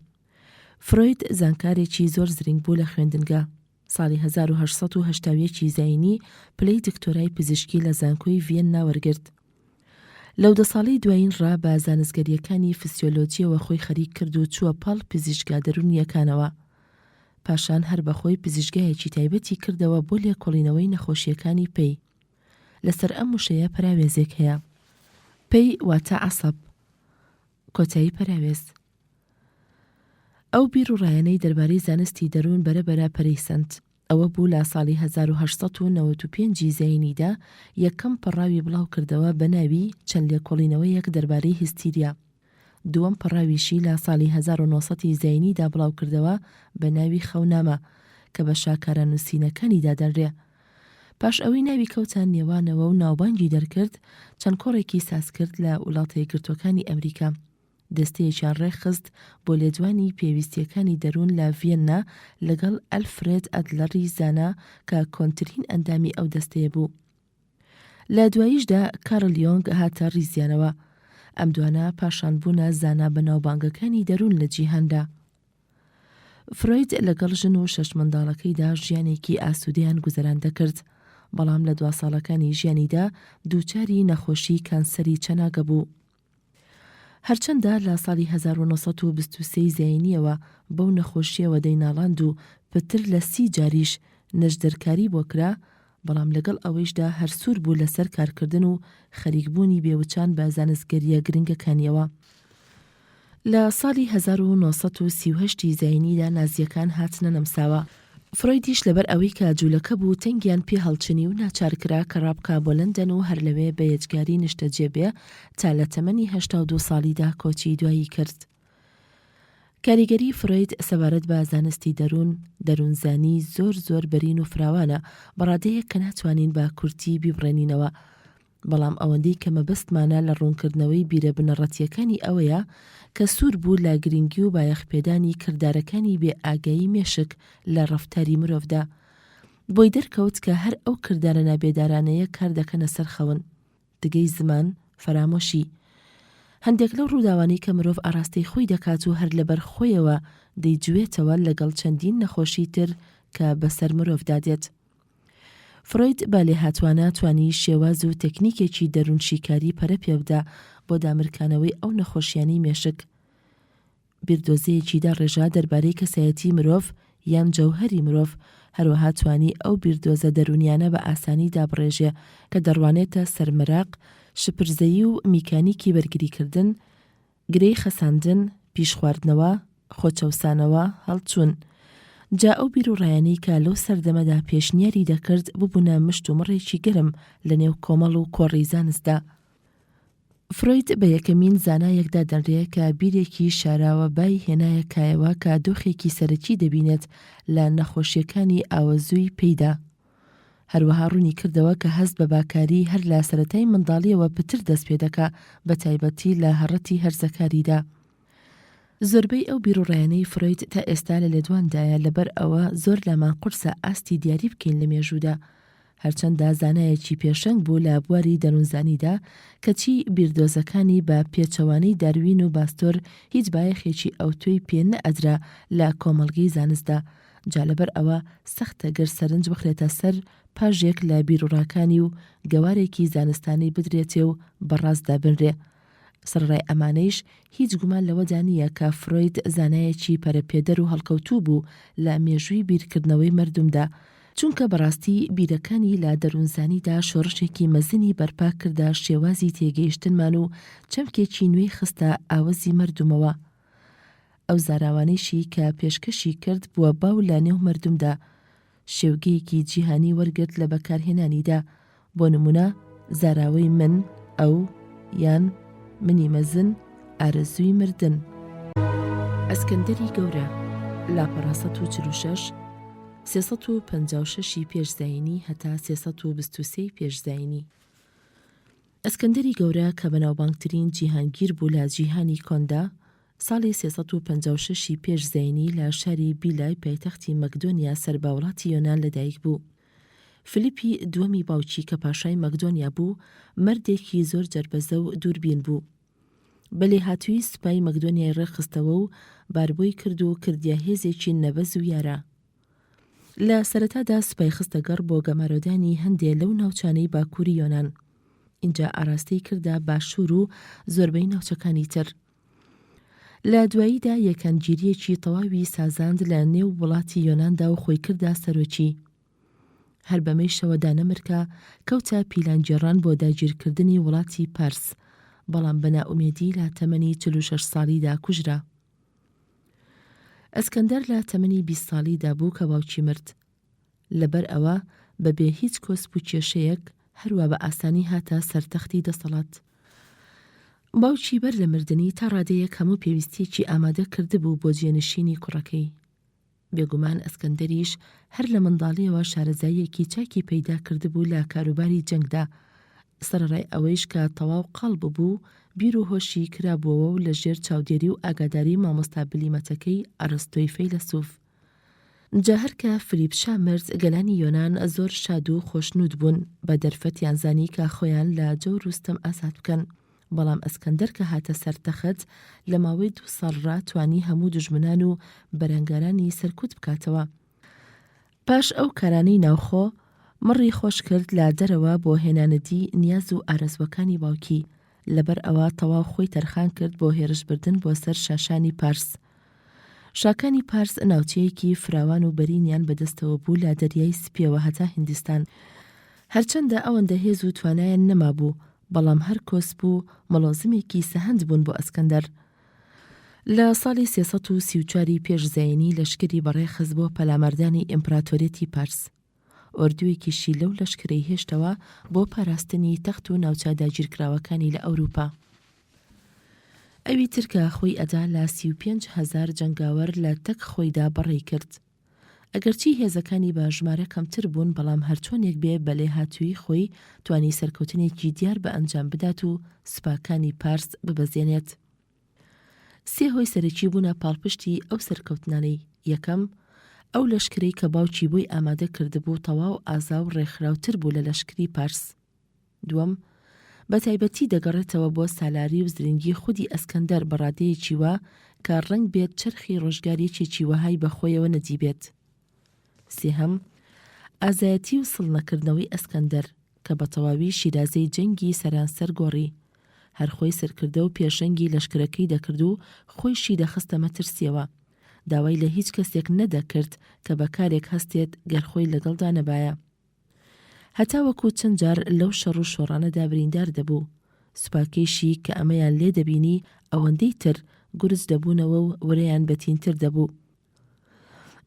فرۆید زانکارێکی زۆر زرنگ بوو لە خوێندنگا. ساڵی 1880 زەینی پلەی دکتۆرای پزیشکی لە زانکۆی ڤێننا وەرگرت. لەو 10 ساڵی دوایین ڕا بە زانستگەریەکانی فسیۆلۆجیەوە خۆی خەریک کرد و چووە پاڵ پزیشکا دەروونیەکانەوە. پاشان هەر بەخۆی پزیشکایەکی تایبەتی کردەوە بۆ لێکۆڵینەوەی نەخۆشیەکانی پێی. لەسەر ئەم وشەیە پراوێزێک هەیە. پێی واتە عەسەب، کۆتایی پەراوێز. ئەو بیر و ڕایەنەی دەربارەی زانستی دەروون بەرەبەرە پەرەیسەند. ئەوە بوو لە ساڵی 1895 زەینیدا یەکەم پەڕاوی بڵاو کردەوە بە ناوی چەند لێکۆڵینەوەیەک دەربارەی هیستیریا. دووەم پەڕاویشی لە ساڵی 1900 زەینیدا بڵاو کردەوە بە ناوی خەونامە کە بە شاکارە نووسینەکانیدا دەنرێ. پاش ئەوەی ناوی کەوتان نێوانەوە و ناوبانگی دەرکرد، چەند کۆڕێکی ساز کرد لە وڵاتە یەکگرتووەکانی ئەمریکا. دەستەیەکیان ڕێخست بۆ لێدوانی پێویستیەکانی دەروون لە ڤێننا لەگەڵ ئەلفرێد ئەدلەری زانا کە کۆنترین ئەندامی ئەو دەستەیە بوو. لە دواییشدا کارل یۆنگ هاتە ڕیزیانەوە. ئەم دوانە پاشان بوونە زانا بەناوبانگەکانی دەروون لە جیهاندا. فروید لەگەڵ ژن و 6 منداڵەکەیدا ژیانێکی ئاسوودەیان گوزەران دەکرد، بەڵام لە 2 ساڵەکانی ژیانیدا دووچاری نەخۆشی کانسەری چەناگە بوو. هەرچەندە لە ساڵی 1923 زەینیەوە بەو نەخۆشیەوە دەیناڵاند و پتر لە 30 جاریش نەشدەرکاری بۆ کرا، بەڵام لەگەڵ ئەوەیشدا هەرسوور بوو لەسەر کارکردن و خەریکبوونی بێوچان بە زانستگەریە گرنگەکانیەوە. لە ساڵی 1938 زەینیدا نازیەکان هاتنە نەمساوە. فرویدیش لەبەر ئەوەی کە جوولەکە بوو تەنگیان پێ هەڵچنی و ناچارکرا کە ڕابکا بۆ لەندەن و هەر لەوێ بە یەجگاری نیشتەجێبێ تا لە تەمەنی 82 ساڵیدا کۆچی دوایی کرد. کاریگەری فروید سەبارەت بە زانستی دەروونزانی زۆر بەرین و فراوانە، بەڕادەیەک کە ناتوانین بە کورتی بیبڕێنینەوە، بەڵام ئەوەندەی کە مەبەستمانە لە ڕوونکردنەوەی بیرە بنەڕەتیەکانی ئەوەیە کە سوور بوو لە گرنگی و بایەخپێدانی کردارەکانی بێ ئاگایی مێشک لە ڕەفتاری مرۆڤدا، بۆی دەرکەوت کە هەر ئەو کردارە نابێدارانەیە کار دەکەنە سەر خەون، دگەی زمان، فەرامۆشی. هەندێک لەو ڕووداوانەی کە مرۆڤ ئاراستەی خۆی دەکات و هەر لەبەر خۆیەوە دەیجوێتەوە لەگەڵ چەندین نەخۆشی تر کە بەسەر مرۆڤدا دێت. فروید با لێهاتوانە توانی شێواز و تەکنیکێکی دەروونشیکاری پەرە پێودا بۆ دامرکانەوەی ئەو نەخۆشیانی مێشک. بیردۆزەیەکیدا ڕێژا دەربارەی کەسایەتی مرۆڤ یان جەوهەری مرۆڤ، هەروەها توانی ئەو بیردۆزە دەرونیانە بە ئاسانی دابڕێژێ کە دەڕوانێتە سەرمەراق، شپرزەیی و میکانیکی بەرگریکردن، گرەی خەساندن، پیشخواردنەوە، خۆچەوسانەوە، هەڵچوون. جا ئەو بیر و ڕایانەی کە لەو سەردەمەدا پێشنیاری دەکرد ببوونە مشت و مڕێکی گەرم لە نێو کۆمەڵ و کۆڕی زانستدا. فروید بە یەکەمین زانایەکدا دەنرێ کە بیرێکی شاراوە بای هێنایە کایەوە کە دۆخێکی سەرەکی دەبینێت لە نەخۆشیەکانی ئاوەزووی پێیدا. هەروەها ڕوونی کردەوە کە هەست بە باکاری هەر لە سەرەتای منداڵیەوە پتر دەست پێ دەکا، بە تایبەتی لە هەڕەتی هەرزەکاریدا. زۆربەی ئەو بیرڕایانەی فروید تا ئێستا لە لێدواندایە، لەبەر ئەوە زۆر لەمان قورسە ئاستی دیاری بکەین لە مێژوودا. هەرچەندە زانایەکی پێشەنگ بوو لە بواری دەروونزانیدا، کەچی بیردۆزەکانی بە پێچەوانەی داروین و باستۆر هیچ بایەخێکی ئەوتۆی پێ نەئەدرا لە کۆمەڵگەی زانستدا. جا لەبەر ئەوە سەختە گەر سەرنج بخرێتە سەر پاژێک لە بیرڕاکانی و گەوارێکی زانستانی بدرێتێ و بەڕاستدا بنرێ. سەرڕای ئەمانەیش هیچ گومان لەوەدا نییە کە فروید زانایەکی پەرەپێدەر و هەڵکەوتوو بوو لە مێژووی بیرکردنەوەی مردمدا، چونکە بەڕاستی بیرەکانی لە دەروونزانیدا شۆڕشێکی مەزنی بەرپا کردە شێوازی تێگەیشتنمان و چەمکێکی نوێی خستە ئاوەزی مردمەوە. ئەو زاراوانەیشی کە پێشکەشی کرد بووە باو لە نێو مردمدا، شێوگەیەکی جیهانی وەرگرت لە بەکارهێنانیدا، بۆ نمونە زاراوەی من، ئەو، یان منی مەزن، ئارەزووی مردن. ئەسکەندەری گەورە لاپەڕا 146 356 پێشزاینی هەتا 323 پێشزاینی. ئەسکەندەری گەورە کە بەناوبانگترین جیهانگیر بوو لە جیهانی کۆندا، ساڵی 356 پێشزاینی لە شاری بیلای پایتەختی مەکدۆنیا سەرباوڵاتی یۆنان لەدایک بوو. فلیپی دووەمی باوکی کە پاشای مەکدۆنیا بوو، مردێکی زۆر جەربەزە و دووربین بوو. بەلێ هاتووی سوپای مەکدۆنیای ڕێخستەوە و باربۆی کرد و کردیا هێزێکی نەبەز و یارە. لە سەرەتادا سوپای خستە گەڕ بۆ گەمارۆدانی هەندێ لەو ناوچانەی باکووری یۆنان. اینجا ئاراستەی کردە باشوور و زۆربەی ناوچەکانی تر. لە دواییدا یەکەنگیریەکی تەواوی سازاند لە نێو وڵاتی یۆناندا و خۆی کردا سەرۆکی. هەر بەمەی شەوەدا نەمرکە کەوتە پیلانجێڕان بۆ داگیرکردنی وڵاتی پارس، بەڵام بە نائومێدی لە تەمەنی 46 ساڵیدا کوژرا. ئەسکەندەر لە تەمەنی 20 ساڵیدا بوو کە باوکی مرد. لەبەر ئەوە بەبێ هیچ کۆسپ و کێشەیەک هەروە بە ئاسانی هاتە سەرتەختی دەسەڵات. باوکی بەر لە مردنی تا ڕادەیەک هەموو پێویستیەکی ئامادە کردبوو بۆ جێنشینی کوڕەکەی. بێگومان ئەسکەندەریش هەر لە منداڵیەوە شارەزاییەکی چاکی پەیدا کردبوو لە کاروباری جەنگدا، سەرڕای ئەوەیش کە تەواو قەڵب بوو بیر و هۆشی کرابووەوە و لە ژێر چاودێری و ئاگاداری مامۆستا بلیمەتەکەی ئەرستۆی فەیلسوف. جا هەرکە فلیپ شا مرد، گەلانی یۆنان زۆر شاد و خۆشنود بوون، بە دەرفەتیان زانی کە خۆیان لە جەور ڕوستەم ئازاد بکەن. بەڵام ئەسکەندەر کە هاتە سەرتەخت لە ماوەی 2 ساڵڕا توانی هەموو دژمنان و بەرەنگارانی سەرکوت بکاتەوە. پاش ئەو کارانەی ناوخۆ مڕی خۆش کرد لە دەرەوە بۆ هێنانەدی نیاز و ئارەزوەکانی باوکی، لەبەر ئەوە تەواو خۆی تەرخان کرد بۆ هێرشبردن بۆ سەر شاشانی پارس. شاکانی پارس ناوچەیەکی فراوان و بەرینیان بەدەستەوە بوو لە دەریای سپیەوە هەتا هیندستان. هەرچەندە ئەوەندە هێز و توانایان نەمابوو، بەڵام هەر کۆسپ و مەڵۆزمێکی سەهەند بوون بۆ ئەسکەندەر. لە ساڵی 334 پێشزاینی لەشکری بەڕێخست بۆ پەلامەردانی ئیمپراتۆریەتی پارس. ئۆردووێکیشی لەو لەشکرەی هێشتەوە بۆ پاراستنی تەخت و ناوچە داگیرکراوەکانی لە ئەوروپا. ئەوی ترکە خۆی ئەدا لە 35,000 جەنگاوەر لە تەک خۆیدا بەڕێ کرد. ئەگەرچی هێزەکانی بە ژمارە کەمتر بوون، بەڵام هەرچۆنێک بێ بەلێ هاتووی خۆی توانی سەرکەوتنێکی دیار بە ئەنجام بدات و سوپاکانی پارس ببەزێنێت. 3 هۆی سەرەکی بوونە پاڵپشتی ئەو سەرکەوتنانەی. یەکەم، ئەو لەشکرەی کە باوکی بۆی ئامادە کردبوو تەواو ئازا و ڕێکخراوتر بوو لە لەشکری پارس. دووەم، بە تایبەتی دەگەڕێتەوە بۆ سالاری و زرنگی خودی ئەسکەندەر بە ڕادەیەکی وا کە ڕەنگ بێت چرخی ڕۆژگاریەکێکی وەهای بەخۆیەوە نەدیبێت. سێهەم، ئازایەتی و سڵنەکردنەوەی ئەسکەندەر کە بە تەواوی شیرازەی جەنگی سەرانسەر گۆڕی، هەرخۆی سەرکردە و پێشەنگی لەشکرەکەی دەکرد و خۆیشی دەخستە مەترسیەوە، داوای لە هیچ کەسێک نەدەکرد کە بەکارێک هەستێت گەرخۆی لەگەڵدا نەبایە. هەتا وەکو چەند جار لەو شەڕ و شۆڕانەدا بریندار دەبوو. سوپاکەیشی کە ئەمەیان لێ دەبینی ئەوەندەی تر گورز دەبوونەوە و وەرەیان بەتینتر دەبوو.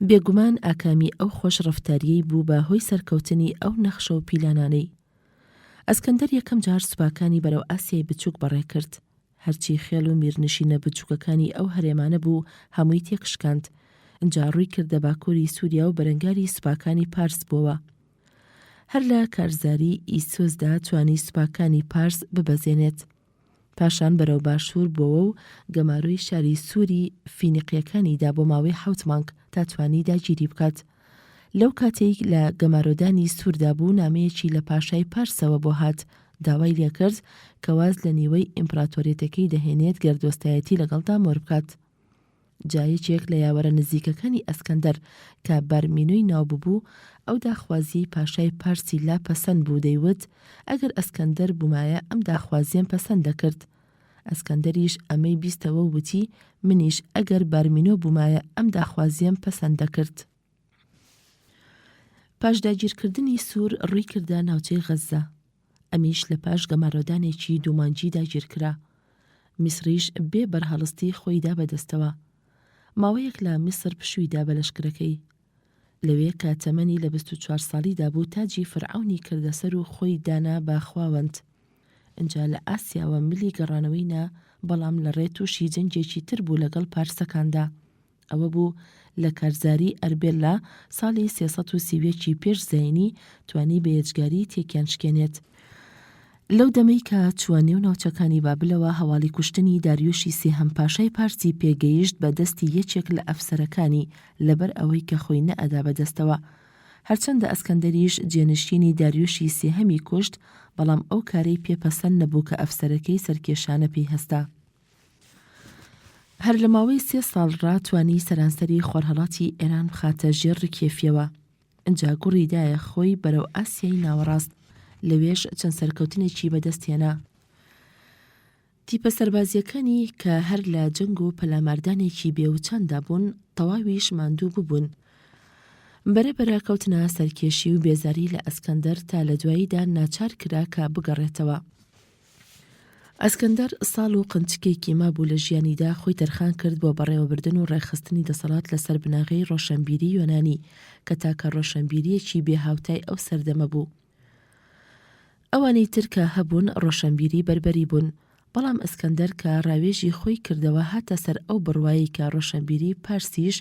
بێگومان ئاکامی ئەو خۆش ڕەفتاریەی بوو بە هۆی سەرکەوتنی ئەو نەخشە و پیلانانەی. ئەسکەندەر یەکەم جار سوپاکانی بەرەو ئاسیای بچووک بەڕێ کرد. هەرچی خێڵ و میرنشینە بچووکەکانی ئەو هەرێمانە بوو هەمووی تێکشکاند. ئەنجا ڕووی کردە باکووری سووریا و بەرەنگاری سوپاکانی پارس بووە. هەر لە کارزاری ئیسۆزدا توانی سوپاکانی پارس ببەزێنێت. پاشان بەرەو باشوور بۆەوە و گەماروی شاری سووری فینیقیەکانیدا بۆ ماوەی 7 مانگ تا توانی داگیری بکات. لەو کاتێک لە گەمارۆدانی سووردا بوو، نامەیەکی لە پاشای پارسەوە بۆ هات، داوای لێکرد کە واز لە نیوەی ئیمپراتۆریەتەکەی دەهێنێت گەردۆستایەتی لەگەڵدا مۆر بکات. جایەکێک لە یاوەرە نزیکەکانی ئەسکەندەر کە بارمینۆی ناوبوو، ئەو داخوازی پاشای پارسی لا پەسەند بوو، دەیوت ئەگەر ئەسکەندەر بوومایە ئەم داخوازیان پەسەند دەکرد. ئەسکەندەریش ئەمەی بیستەوە و وتی منیش ئەگەر بارمینۆ بوومایە ئەم داخوازیان پەسەند دەکرد. پاش داگیرکردنی سوور ڕووی کردە ناوچەی غەزە. ئەمیش لە پاش گەمارۆدانێکی دوومانجی داگیرکرا. میسریش بێ بەرهەڵستی خۆیدا بەدەستەوە. ماوەیەک لە میسر پشوویدا بە لەشکرەکەی. لەوێ کە تەمەنی لە 24 ساڵیدا بوو، تاجی فرعونی کردەسەر و خۆی دانا بە خواوەند. ئەنجا لە ئاسیاوە ملی گەڕانەوەینا، بەڵام لە ڕێ تووشی جەنگێکی تر بوو لەگەڵ پارسەکاندا. ئەوە بوو لە کارزاری ئەربێلا ساڵی 330 پێش زاینی توانی بە یەجگاری تێکیان شکێنێت. لەو دەمەی کە چووە نێو ناوچەکانی بابلەوە، هەواڵی کوشتنی داریۆشی سێهەم پاشای پارسی پێگەیشت بە دەستی یەکێک لە ئەفسەرەکانی، لەبەر ئەوەی کە خۆی نەئەدا بەدەستەوە. هەرچەندە ئەسکەندەریش جێنشینی داریۆشی سێهەمی کوشت، بەڵام ئەو کارەی پێپەسەند نەبوو کە ئەفسەرەکەی سەرکێشانە پێی هەستا. هەر لە ماوەی 3 ساڵڕا توانی سەرانسەری خۆرهەڵاتی ئێران بخاتە ژێر ڕکێفیەوە. ئەنجا گوڕیدایە خۆی بەرەو ئاسیای ناوەڕاست، لەوێش چەند سەرکەوتنێکی بەدەستێنا. تیپە سەربازیەکانی کە هەر لە جەنگ و پەلاماردانێکی بێوچاندا بوون، تەواویش ماندوو ببوون. بەرەبەرە کەوتنە سەرکێشی و بێزاری لە ئەسکەندەر تا لە دواییدا ناچار کرا کە بگەڕێتەوە. ئەسکەندەر ساڵ و قنچکێکی مابوو لە ژیانیدا خۆی تەرخان کرد بۆ بەڕێوەبردن و ڕێخستنی دەسەڵات لەسەر بناغەی ڕۆشنبیری یۆنانی کە تاکە ڕۆشنبیریەکی بێهاوتای ئەو سەردەمە بوو. ئەوانەی تر کە هەبوون ڕۆشنبیری بەربەری بوون، بەڵام ئەسکەندەر کە ڕاوێژی خۆی کردەوە هاتە سەر ئەو بڕوایی کە ڕۆشنبیری پارسیش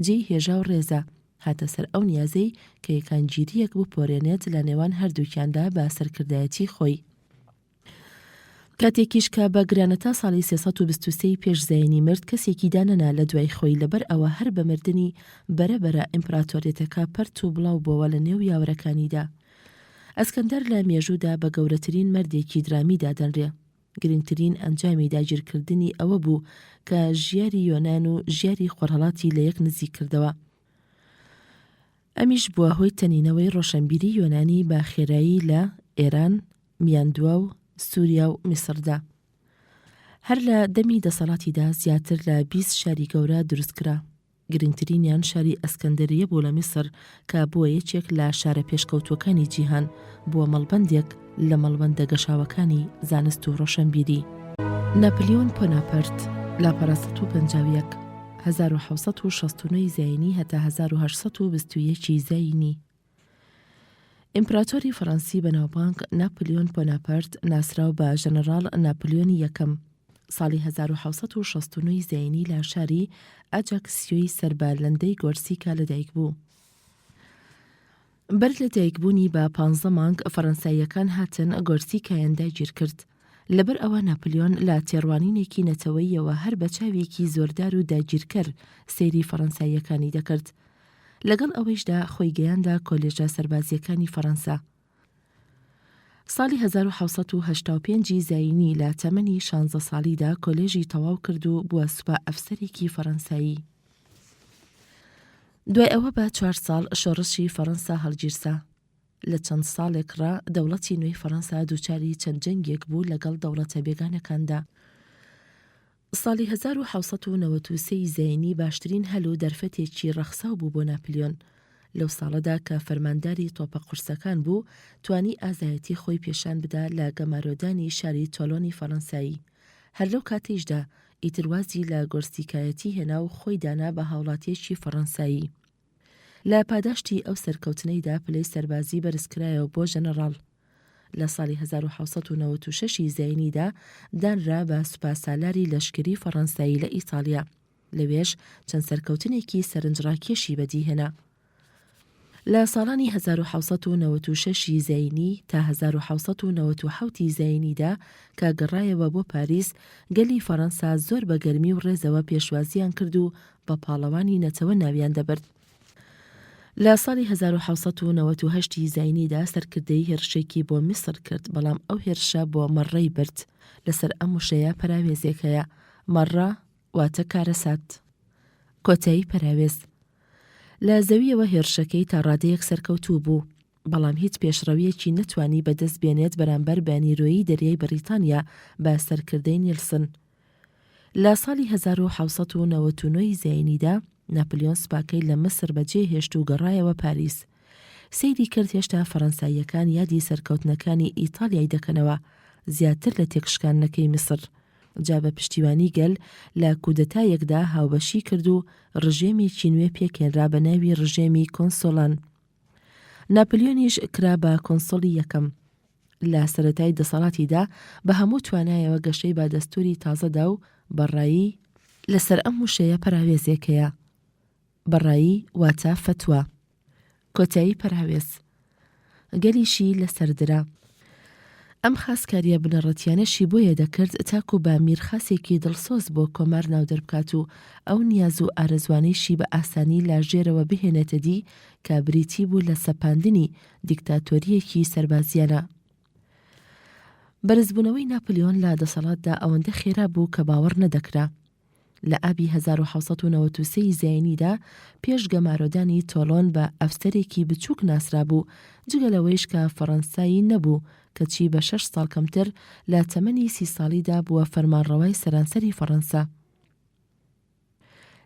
جێی هێژا و ڕێزە، هاتە سەر ئەو نیازەی کە یەکانگیریەک بپۆرێنێت لە نێوان هەردووکیاندا بە سەرکردایەتی خۆی. کاتێکیش کە بە گرانەتا ساڵی 323 پێش زاینی مرد کەسێکی دانەنا لە دوای خۆی لەبەر ئەوە هەر بە مردنی بەرەبەرە ئیمپراتۆریەتەکە پەرت و بڵاو بۆوە لە نێو یاوەرەکانیدا. ئەسکەندەر لە مێژوودا بە گەورەترین مەردێکی درامی دادەنرێ. گرنگترین ئەنجامی داگیرکردنی ئەوە بوو کە ژیاری یۆنان و ژیاری خۆرهەڵاتی لە یەک نزیک کردەوە. ئەمیش بووە هۆی تەنینەوەی ڕۆشنبیری یۆنانی بە خێرایی لە ئێران، میاندووە و سووریا و میسردا. هەر لە دەمی دەسەڵاتیدا زیاتر لە 20 شاری گەورە دروستکرا. گرنگترینیان شاری ئەسکەندەریە بوو لە میسر کە بووە یەکێک لە شارە پێشکەوتوەکانی جیهان، بووە مەڵبەندێک لە مەڵبەندە گەشاوەکانی زانست و ڕۆشنبیری. ناپلیۆن بۆناپەرت لاپەڕە 151 1769 زاینی هەتا 1821 زاینی. ئیمپراتۆری فەڕەنسی بەناوبانگ ناپلیۆن بۆناپەرت ناسراو بە ژەنەڕاڵ ناپلیۆنی یەکەم ساڵی 1769 زاینی لە شاری ئاجاکسیۆی سەربالەندەی گۆرسیکا لەدایک بوو. بەر لە دایکبوونی بە 15 مانگ فەڕەنساییەکان هاتن گۆرسیکایان داگیر کرد. لەبەر ئەوە ناپلیۆن لە تێڕوانینێکی نەتەوەیەوە هەر بە چاوێکی زۆردار و داگیرکەر سەیری فەڕەنساییەکانی دەکرد. لەگەڵ ئەوەیشدا خۆی گەیاندا کۆلێژە سەربازیەکانی فەڕەنسا. ساڵی 1785 زاینی لە تەمەنی 16 ساڵیدا کۆلێژی تەواو کرد و بووە سوپا ئەفسەرێکی فەڕەنسایی. دوای ئەوە بە 4 ساڵ شۆڕشی فەڕەنسا هەڵگیرسا. لە چەند ساڵێکڕا دەوڵەتی نوێی فەڕەنسا دووچاری چەند جەنگێک بوو لەگەڵ دەوڵەتە بێگانەکاندا. ساڵی 1793 زاینی باشترین هەل و دەرفەتێکی ڕەخساو بوو بۆ ناپلیۆن. لەو ساڵەدا کە فەرمانداری تۆپە قورسەکان بوو، توانی ئازایەتی خۆی پێشان بدا لە گەمارۆدانی شاری تۆلۆنی فەڕەنسایی. هەر لەو کاتێشدا ئیتروازی لە گۆرسیکایەتی هێنا و خۆی دانا بە هاوڵاتیەکی فەڕەنسایی. لە پاداشتی ئەو سەرکەوتنەیدا پلەی سەربازی بەرزکرایەوە بۆ ژەنەڕاڵ. لە ساڵی 1796 زاینیدا دانرا بە سوپاسالاری لەشکری فەڕەنسایی لە ئیتالیا. لەوێش چەند سەرکەوتنێکی سەرنجڕاکێشی بەدیهێنا. لە ساڵانی 1796 زاینی تا 1797 زاینیدا کە گەڕایەوە بۆ پاریس، گەلی فەڕەنسا زۆر بە گەرمی و ڕێزەوە پێشوازیان کرد و بە پاڵەوانی نەتەوە ناویان دەبرد. لە ساڵی 1798 زاینیدا سەرکردەی هێرشێکی بۆ میسر کرد، بەڵام ئەو هێرشە بۆ مەڕەی برد. لەسەر ئەم وشەیە پەراوێزێکەیە. مەڕە واتە کارەسات، کۆتایی پەراوێز. لە زەویەوە هێرشەکەی تا ڕادەیەک سەرکەوتوو بوو، بەڵام هیچ پێشڕەویەکی نەتوانی بەدەست بێنێت بەرامبەر بە نیرۆیی دەریای بەریتانیا بە سەرکردەی نیلسن. لە ساڵی 1799 زاینیدا ناپلیۆن سوپاکەی لە مسر بەجێ هێشت و گەڕایەوە پاریس. سەیری کرد هێشتا فەڕەنساییەکان یادی سەرکەوتنەکانی ئیتالیای دەکەنەوە زیاتر لە تێکشکاندنەکەی مسر. جا بە پشتیوانی گەل لە کودەتایەکدا هاوبەشی کرد و ڕژێمێکی نوێ پێکێنرا بە ناوی ڕژێمی کۆنسۆلان. ناپلیۆنیش کرا بە کۆنسۆلی یەکەم. لە سەرەتای دەسەڵاتیدا بە هەموو توانایەوە گەشەی بە دەستوری تازەدا و بەڕایی لەسەر ئەم وشەیە پەراوێزێکەیە. بەڕایی واتە فتووە، کۆتایی پەراوێز. گەلیشی لەسەردرا. ئەم خاسکاریە بنەڕەتیانەشی بۆیە دەکرد تاکو بە میرخاسێکی دڵسۆز بۆ کۆمار ناودەر بکات و ئەو نیاز و ئارەزوانەیشی بە ئاسانی لا ژێرەوە بهێنێتە دی کە بریتی بوو لە سەپاندنی دیکتاتۆریەکی سەربازیانە. بەرزبوونەوەی ناپلیۆن لە دەسەڵاتدا ئەوەندە خێرا بوو کە باوەڕ نەدەکرا. لە ئابی 1793 زاینیدا پێش گەمارۆدانی تۆلۆن بە ئەفسەرێکی بچووک ناسرا بوو، جگەلەوەیش کە فەڕەنسایی نەبوو کەچی بە 6 ساڵ کەمتر لە تەمەنی 30 ساڵیدا بووە فەرمانڕەوای سەرانسەری فەڕەنسا.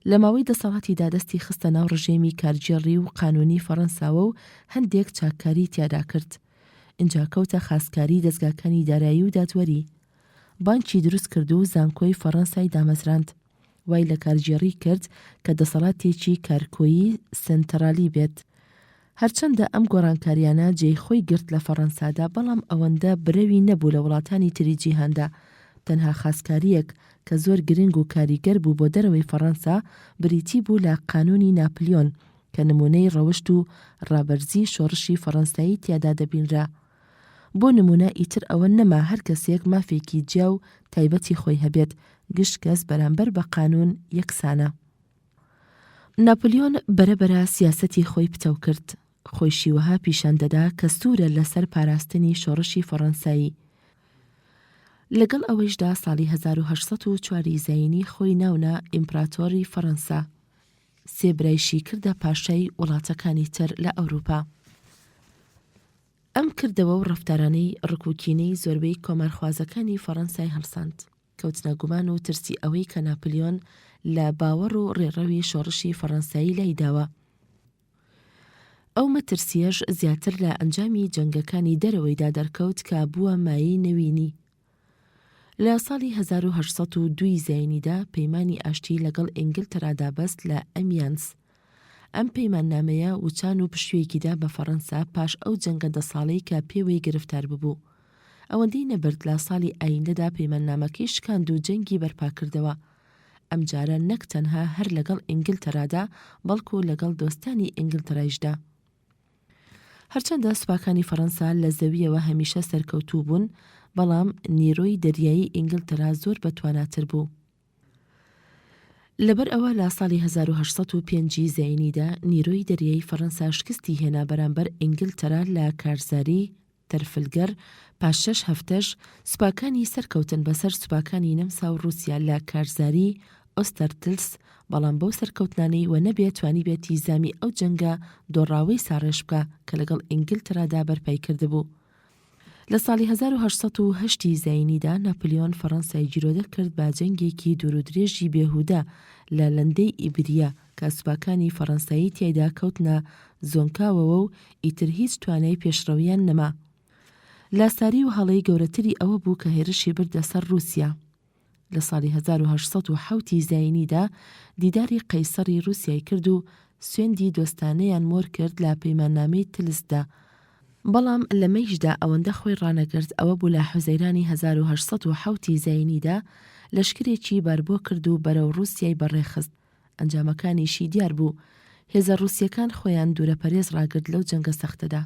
لە ماوەی دەسەڵاتیدا دەستی خستە ناو ڕژێمی کارگێڕی و قانونی فەڕەنساوە و هەندێک چاککاری تیادا کرد. اینجا کەوتە خاسکاری دەستگاکانی دارایی و دادوەری. بانکی دروست کرد و زانکۆی فەڕەنسای دامەزراند. وای لە کارگێڕی کرد کە دەسەڵاتێکی کارکۆیی سنترالی بێت. هەرچەندە ئەم گۆڕانکاریانە جێی خۆی گرت لە فەڕەنسادا، بەڵام ئەوەندە برەوی نەبوو لە وڵاتانی تری جیهاندا. تەنها خاستکاریەک کە زۆر گرنگ و کاریگەر بوو بۆ دەرەوەی فەڕەنسا بریتی بوو لە قانونی ناپلیۆن کە نمونەی ڕەوشت و ڕابەرزی شۆڕشی فەڕەنسایی تیادا دەبینرا. بۆ نمونە ئیتر ئەوە نەما هەر کەسێک مافێکی جیا و تایبەتی خۆی هەبێت، گشت کەس بەرامبەر بە قانون یەکسانە. ناپلیۆن بەرەبەرە سیاسەتی خۆی پتەو کرد. خۆی شیوەها پیشان دەدا کە سوورە لەسەر پاراستنی شۆڕشی فەڕەنسایی. لەگەڵ ئەوەشدا ساڵی 1804 زەینی خۆی ناونا ئیمپراتۆری فەڕەنسا. سێ برایشی کردە پاشای وڵاتەکانی تر لە ئەوروپا. ئەم کردەوە و ڕەفتارانەی ڕکوکینەی زۆربەی کۆمارخوازەکانی فەڕەنسای هەڵساند، کەوتنە گومان و ترسی ئەوەی کە ناپلیۆن لە باوەڕ و ڕێڕەوی شۆڕشی فەڕەنسایی لایداوە. ئەو مەترسیەش زیاتر لە ئەنجامی جەنگەکانی دەرەوەیدا دەرکەوت کە بووە مایەی نەوینی. لە ساڵی 1802 زەینیدا پەیمانی ئاشتی لەگەڵ ئینگلتەرادا بەست لە ئەمیانس. ئەم پەیماننامەیە وچان و پشتوویەکیدا بە فەڕەنسا پاش ئەو جەنگە دەساڵەی کە پێوەی گرفتار ببوو. ئەوەندەی نەبرد لە ساڵی ئایندەدا پەیماننامەکەی شکاند و جەنگی بەرپاکردەوە. ئەم جارە نەک تەنها هەر لەگەڵ ئینگلتەرادا بەڵکو لەگەڵ دۆستانی ئینگلتەرایشدا. هەرچەندە سوپاکانی فەڕەنسا لە زەویەوە هەمیشە سەرکەوتوو بوون، بەڵام نیرۆی دەریایی ئینگلتەرا زۆر بەتواناتر بوو. لەبەر ئەوە لە ساڵی 1805 زەینیدا نیرۆی دەریایی فەڕەنسا شکستی هێنا بەرامبەر ئینگلتەرا لە کارزاری تەرفلگەر. پاش 6 هەفتەش سوپاکانی سەرکەوتن بەسەر سوپاکانی نەمسا و رووسیا لە کارزاری ئۆستەرتلس، بەڵام بەو سەرکەوتنانەی وە نەبێت توانی بێتی زامی ئەو جەنگە دۆڕاوی ساڕێژ بکە کە لەگەڵ ئینگلتەرادا بەرپای کردبوو. لە ساڵی 1808 زەینیدا ناپلیۆن فەڕەنسای جیرۆدە کرد بە جەنگێکی دوورودرێژی بێهودە لە لەندەی ئیبریە کە سوپاکانی فەڕەنسایی تیایدا کەوتنە زۆنکاوەوە و ئیتر هیچ توانای پێشڕەویان نەما. لاساری و هەڵەی گەورەتری ئەوە بوو کە هێرشی بردە سەر رووسیا. لە ساڵی 1807 زەینیدا دیداری قەیسەری رووسیای کرد و سوێندی دۆستانەیان مۆر کرد لە پەیماننامەی تلسدا. بەڵام لە مەیشدا ئەوەندە خۆی ڕانەگرت ئەوە بوو لە حوزەیرانی 1807 زەینیدا لەشکرێکی باربۆ کرد و بەرەو رووسیای بەڕێخست. ئەنجامەکانیشی دیار بوو. هێزە رووسیەکان خۆیان دوورەپەرێز ڕاگرت لەو جەنگە سەختەدا.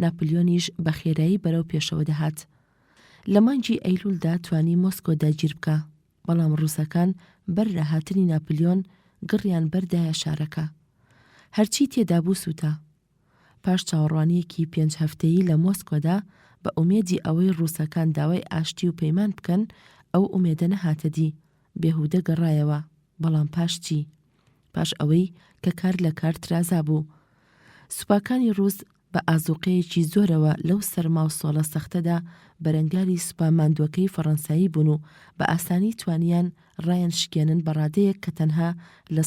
ناپلیۆنیش بە خێرایی بەرەو پێشەوە دەهات. لە مانگی ئەیلولدا توانی مۆسکۆ داگیر بکە، بەڵام رووسەکان بەر لە هاتنی ناپلیۆن گڕیان بەردایە شارەکە. هەرچی تێدا بوو سووتە. پاش چاوەڕوانیەکی 5 هەفتەیی لە مۆسکۆدا بە ئومێدی ئەوەی رووسەکان داوای ئاشتی و پەیمان بکەن، ئەو ئومێدە نەهاتە دی، بێهودە گەڕایەوە. بەڵام پاش چی؟ پاش ئەوەی کە کار لە کار ترازا بوو. سوپاکانی رووس بە ئازوقەیەکی زۆرەوە لەو سەرما و سۆڵە سەختەدا بەرەنگاری سوپا ماندووەکەی فەڕەنسایی بوون و بە ئاسانی توانیان ڕایان شکێنن بە ڕادەیەک کە تەنها لە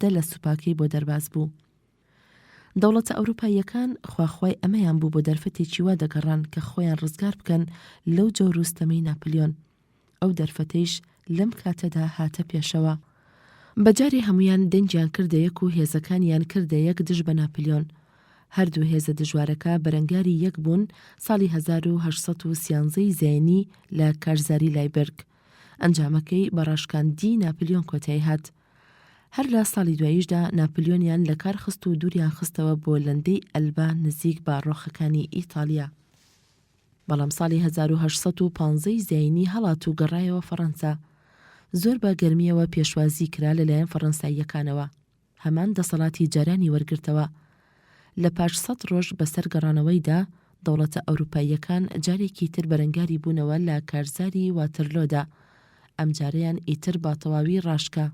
10 لە سوپاکەی بۆ دەرباز بوو. دەوڵەتە ئەوروپاییەکان خواخوای ئەمەیان بوو بۆ دەرفەتێکی وا دەگەڕان کە خۆیان ڕزگار بکەن لەو جەور و ستەمەی ناپلیۆن. ئەو دەرفەتەیش لەم کاتەدا هاتە پێشەوە. بەجارێ هەمویان دەنجیان کردە یەک و هێزەکانیان کردە یەک دژ بە ناپلیۆن. هەردوو هێزە دژوارەکە بەرەنگاری یەک بوون ساڵی 1813 زەینی لە کارزاری لایبرگ. ئەنجامەکەی بەڕاشکاندی ناپلیۆن کۆتایی هات. هەر لە ساڵی دواییشدا ناپلیۆنیان لە کار خست و دووریان خستەوە بۆ لەندەی ئەلبا نزیک باڕۆخەکانی ئیتالیا. بەڵام ساڵی 1815 زەینی هەڵات و گەڕایەوە فەڕەنسا. زۆر بە گەرمیەوە پێشوازی کرا لەلایەن فەڕەنساییەکانەوە. هەمان دەسەڵاتی جارانی وەرگرتەوە. لە پاش 100 ڕۆژ بەسەر گەڕانەوەیدا دەوڵەتە ئەوروپاییەکان جارێکی تر بەرەنگاری بوونەوە لە کارزاری واترلۆدا. ئەم جارەیان ئیتر با تەواوی ڕاشکە.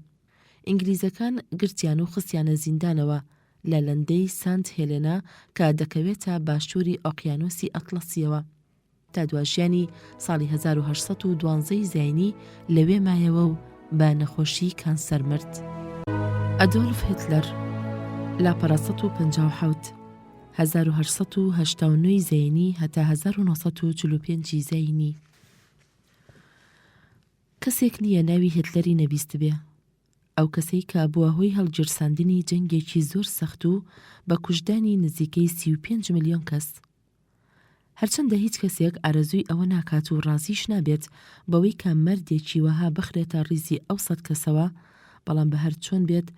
ئینگلیزەکان گرتیان و خستیانە زیندانەوە لە لەندەی سانت هێلێنا کە دەکەوێتە باشووری ئۆقیانوسی ئەتلەسیەوە. تا دواژیانی ساڵی 1812 زەینی لەوێ مایەوە و بە نەخۆشی کانسەر مرد. ئەدۆلف هیتلەر لاپەڕە 1957 1889 زەینی هەتا 1945 زەینی. کەسێک نییە ناوی هتلەری نەبیست بێ. ئەو کەسەی کە بووە هۆی هەڵگیرساندنی جەنگێکی زۆر سەخت و بە کوژدانی نزیکەی 35 ملیۆن کەس. هەرچەندە هیچ کەسێک ئارەزووی ئەوە ناکات و ڕازیش نابێت بەوەی کە مەردێکی وەها بخرێتە ڕیزی ئەو 100 کەسەوە، بەڵام بە هەر چۆن بێت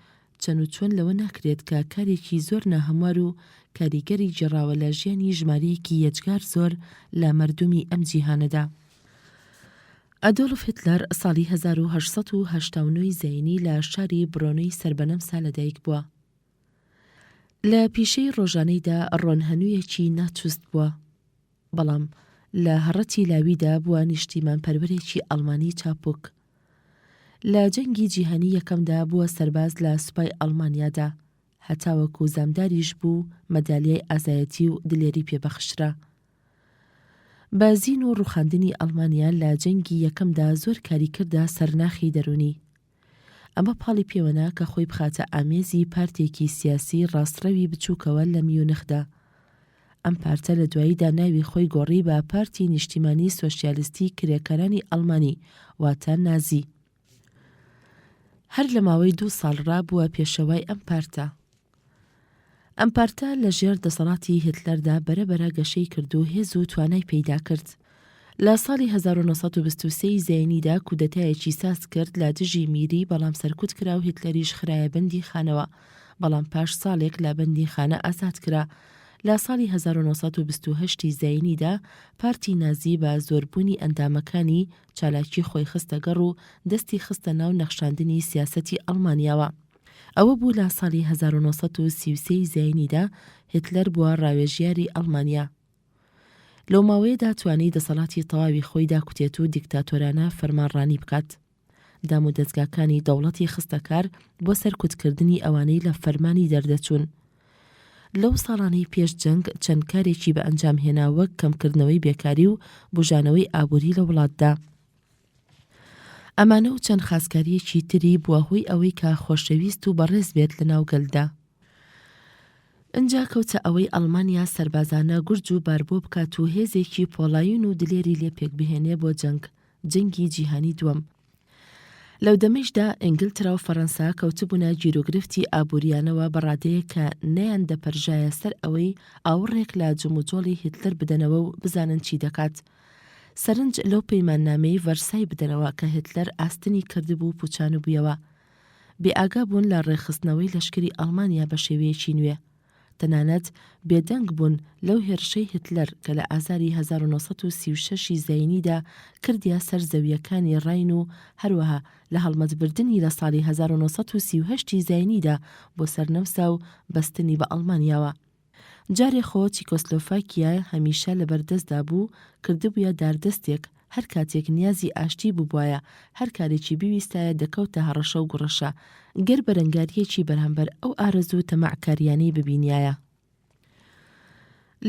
چەند و چۆن لەوە ناکرێت کە کارێکی زۆر ناهەموار و کاریگەری جێڕاوە لە ژیانی ژمارەیەکی یەجگار زۆر لە مەردومی ئەم جیهانەدا. ئەدۆلف هیتلەر ساڵی 1889 زەینی لە شاری برۆنۆی سەربەنەمسا لەدایک بووە. لە پیشەی ڕۆژانەیدا ڕۆنهەنوویەکی ناچوست بووە، بەڵام لە هەڕەتی لاویدا بووە نیشتیمان پەروەرێکی ئەڵمانی چاپوک. لە جەنگی جیهانی یەکەمدا بووە سەرباز لە سوپای ئەڵمانیادا، هەتاوەکو زامداریش بوو مەدالیای ئازایەتی و دلێری پێبەخشرا. بە زین و ڕوخاندنی ئەڵمانیا لە جەنگی یەکەمدا زۆر کاری کردە سەرناخی دەرونی. ئەمە پاڵی پێوەنا کە خۆی بخاتە ئامێزی پارتێکی سیاسی ڕاستڕەوی بچووکەوە لە میونخدا. ئەم پارتە لە دواییدا ناوی خۆی گۆڕی بە پارتی نیشتیمانی سۆشیالیستی کرێکەرانی ئەڵمانی، واتە نازی. هەر لە ماوەی 2 ساڵڕا بووە پێشەوای ئەم پارتە. ئەم پارتە لە ژێر دەسەڵاتی هتلەردا بەرەبەرە گەشەی کرد و هێز و توانای پەیدا کرد. لە ساڵی 1923 زەینیدا کودەتایەکی ساز کرد لە دژی میری، بەڵام سەرکوت کرا و هتلەریش خرایە بەندی خانەوە، بەڵام پاش ساڵێک لە بەندی خانە ئازاد کرا. لە ساڵی 1928 زەینیدا پارتی نازی بە زۆربوونی ئەندامەکانی چالاکی خۆی خستە گەڕ و دەستی خستە ناو نەخشاندنی سیاسەتی ئەڵمانیاوە. ئەوە بوو لە ساڵی 1933 زەینیدا هتلەر بووە ڕاوێژیاری ئەڵمانیا. لەو ماوەیەدا توانی دەسەڵاتی تەواوی خۆی داکوتێت و دیکتاتۆرانە فەرمانڕانی بکات. دام و دەستگاکانی دەوڵەتی خستەکار بۆ سەرکوتکردنی ئەوانەی لە فەرمانی دەردەچوون. لەو ساڵانەی پێش جەنگ چەند کارێکی بە ئەنجام هێنا، وەک کەمکردنەوەی بێکاری و بژانەوەی ئابووری لە وڵاتدا. ئەمانە و چەند خاسکاریەکی تری بووە هۆی ئەوەی کە خۆشەویست و بەڕێز بێت لە ناوگەلدا. ئەنجا کەوتە ئەوەی ئەڵمانیا سەربازانە گورج و باربۆ بکات و هێزێکی پۆڵاوین و دلێری لێپێک بهێنێ بۆ جەنگی جیهانی دووەم. لەو دەمەشدا ئینگلترا و فەڕەنسا کەوتبوونە گیرۆگرفتی ئابووریانەوە بەڕادەیە کە نەیان دەپەرژایە سەر ئەوەی ئاوڕێک لە جموجۆڵی هتلەر بدەنەوە و بزانن چی دەکات. سەرنج لەو پەیماننامەی ڤەرسای بدەنەوە کە هتلەر ئاستنی کردبوو پوچان بوویەوە. بێئاگا بوون لە ڕێخستنەوەی لەشکری ئەڵمانیا بە شێوەیەکی نوێ. تەنانەت بێدەنگ بوون لەو هێرشەی هتلەر کە لە ئازاری 1936 زەینیدا کردیا سەر زەویەکانی ڕاین و هەروەها لە هەڵمەتبردنی لە ساڵی 1938 زەینیدا بۆ سەرنەوسا و بەستنی بە ئەڵمانیاوە. جارێ خۆ چیکۆسلۆڤاکیا هەمیشە لەبەردەستدا بوو، کردبوویە داردەستێک، هەر کاتێک نیازی ئاشتی بووبوایە، هەر کارێکی بیویستایە دەکەوتە هەڕەشە و گوڕەشە، گەر بەرەنگاریەکی بەرهەمبەر ئەو ئارەزوو تەمەعکاریانەی ببینایە.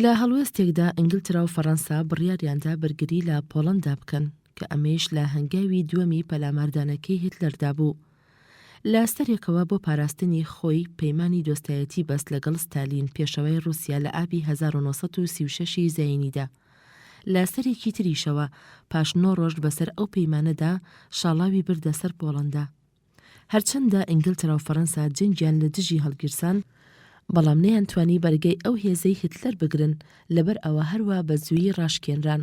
لە هەڵوێستێکدا ئینگلترا و فەڕەنسا بڕیاریاندا بەرگری لە پۆڵەندا بکەن کە ئەمەش لە هەنگاوی دووەمی پەلاماردانەکەی هتلەردا بوو. لە سەرێکەوە بۆ پاراستنی خۆی پەیمانی دۆستایەتی بەست لەگەڵ ستالین پێشەوەی رووسیا لە ئابی 1936 زەینیدا. لە سەرێکی تریشەوە پاش 9 ڕۆژ بەسەر ئەو پەیمانەدا شاڵاوی بردە سەر پۆڵەندا. هەرچەندە ئینگلترا و فەڕەنسا جەنگیان لە دژی هەڵگیرسان، بەڵام نەیانتوانی بەرگەی ئەو هێزەی هتلەر بگرن، لەبەر ئەوە هەروە بە زوویی ڕاشکێنران.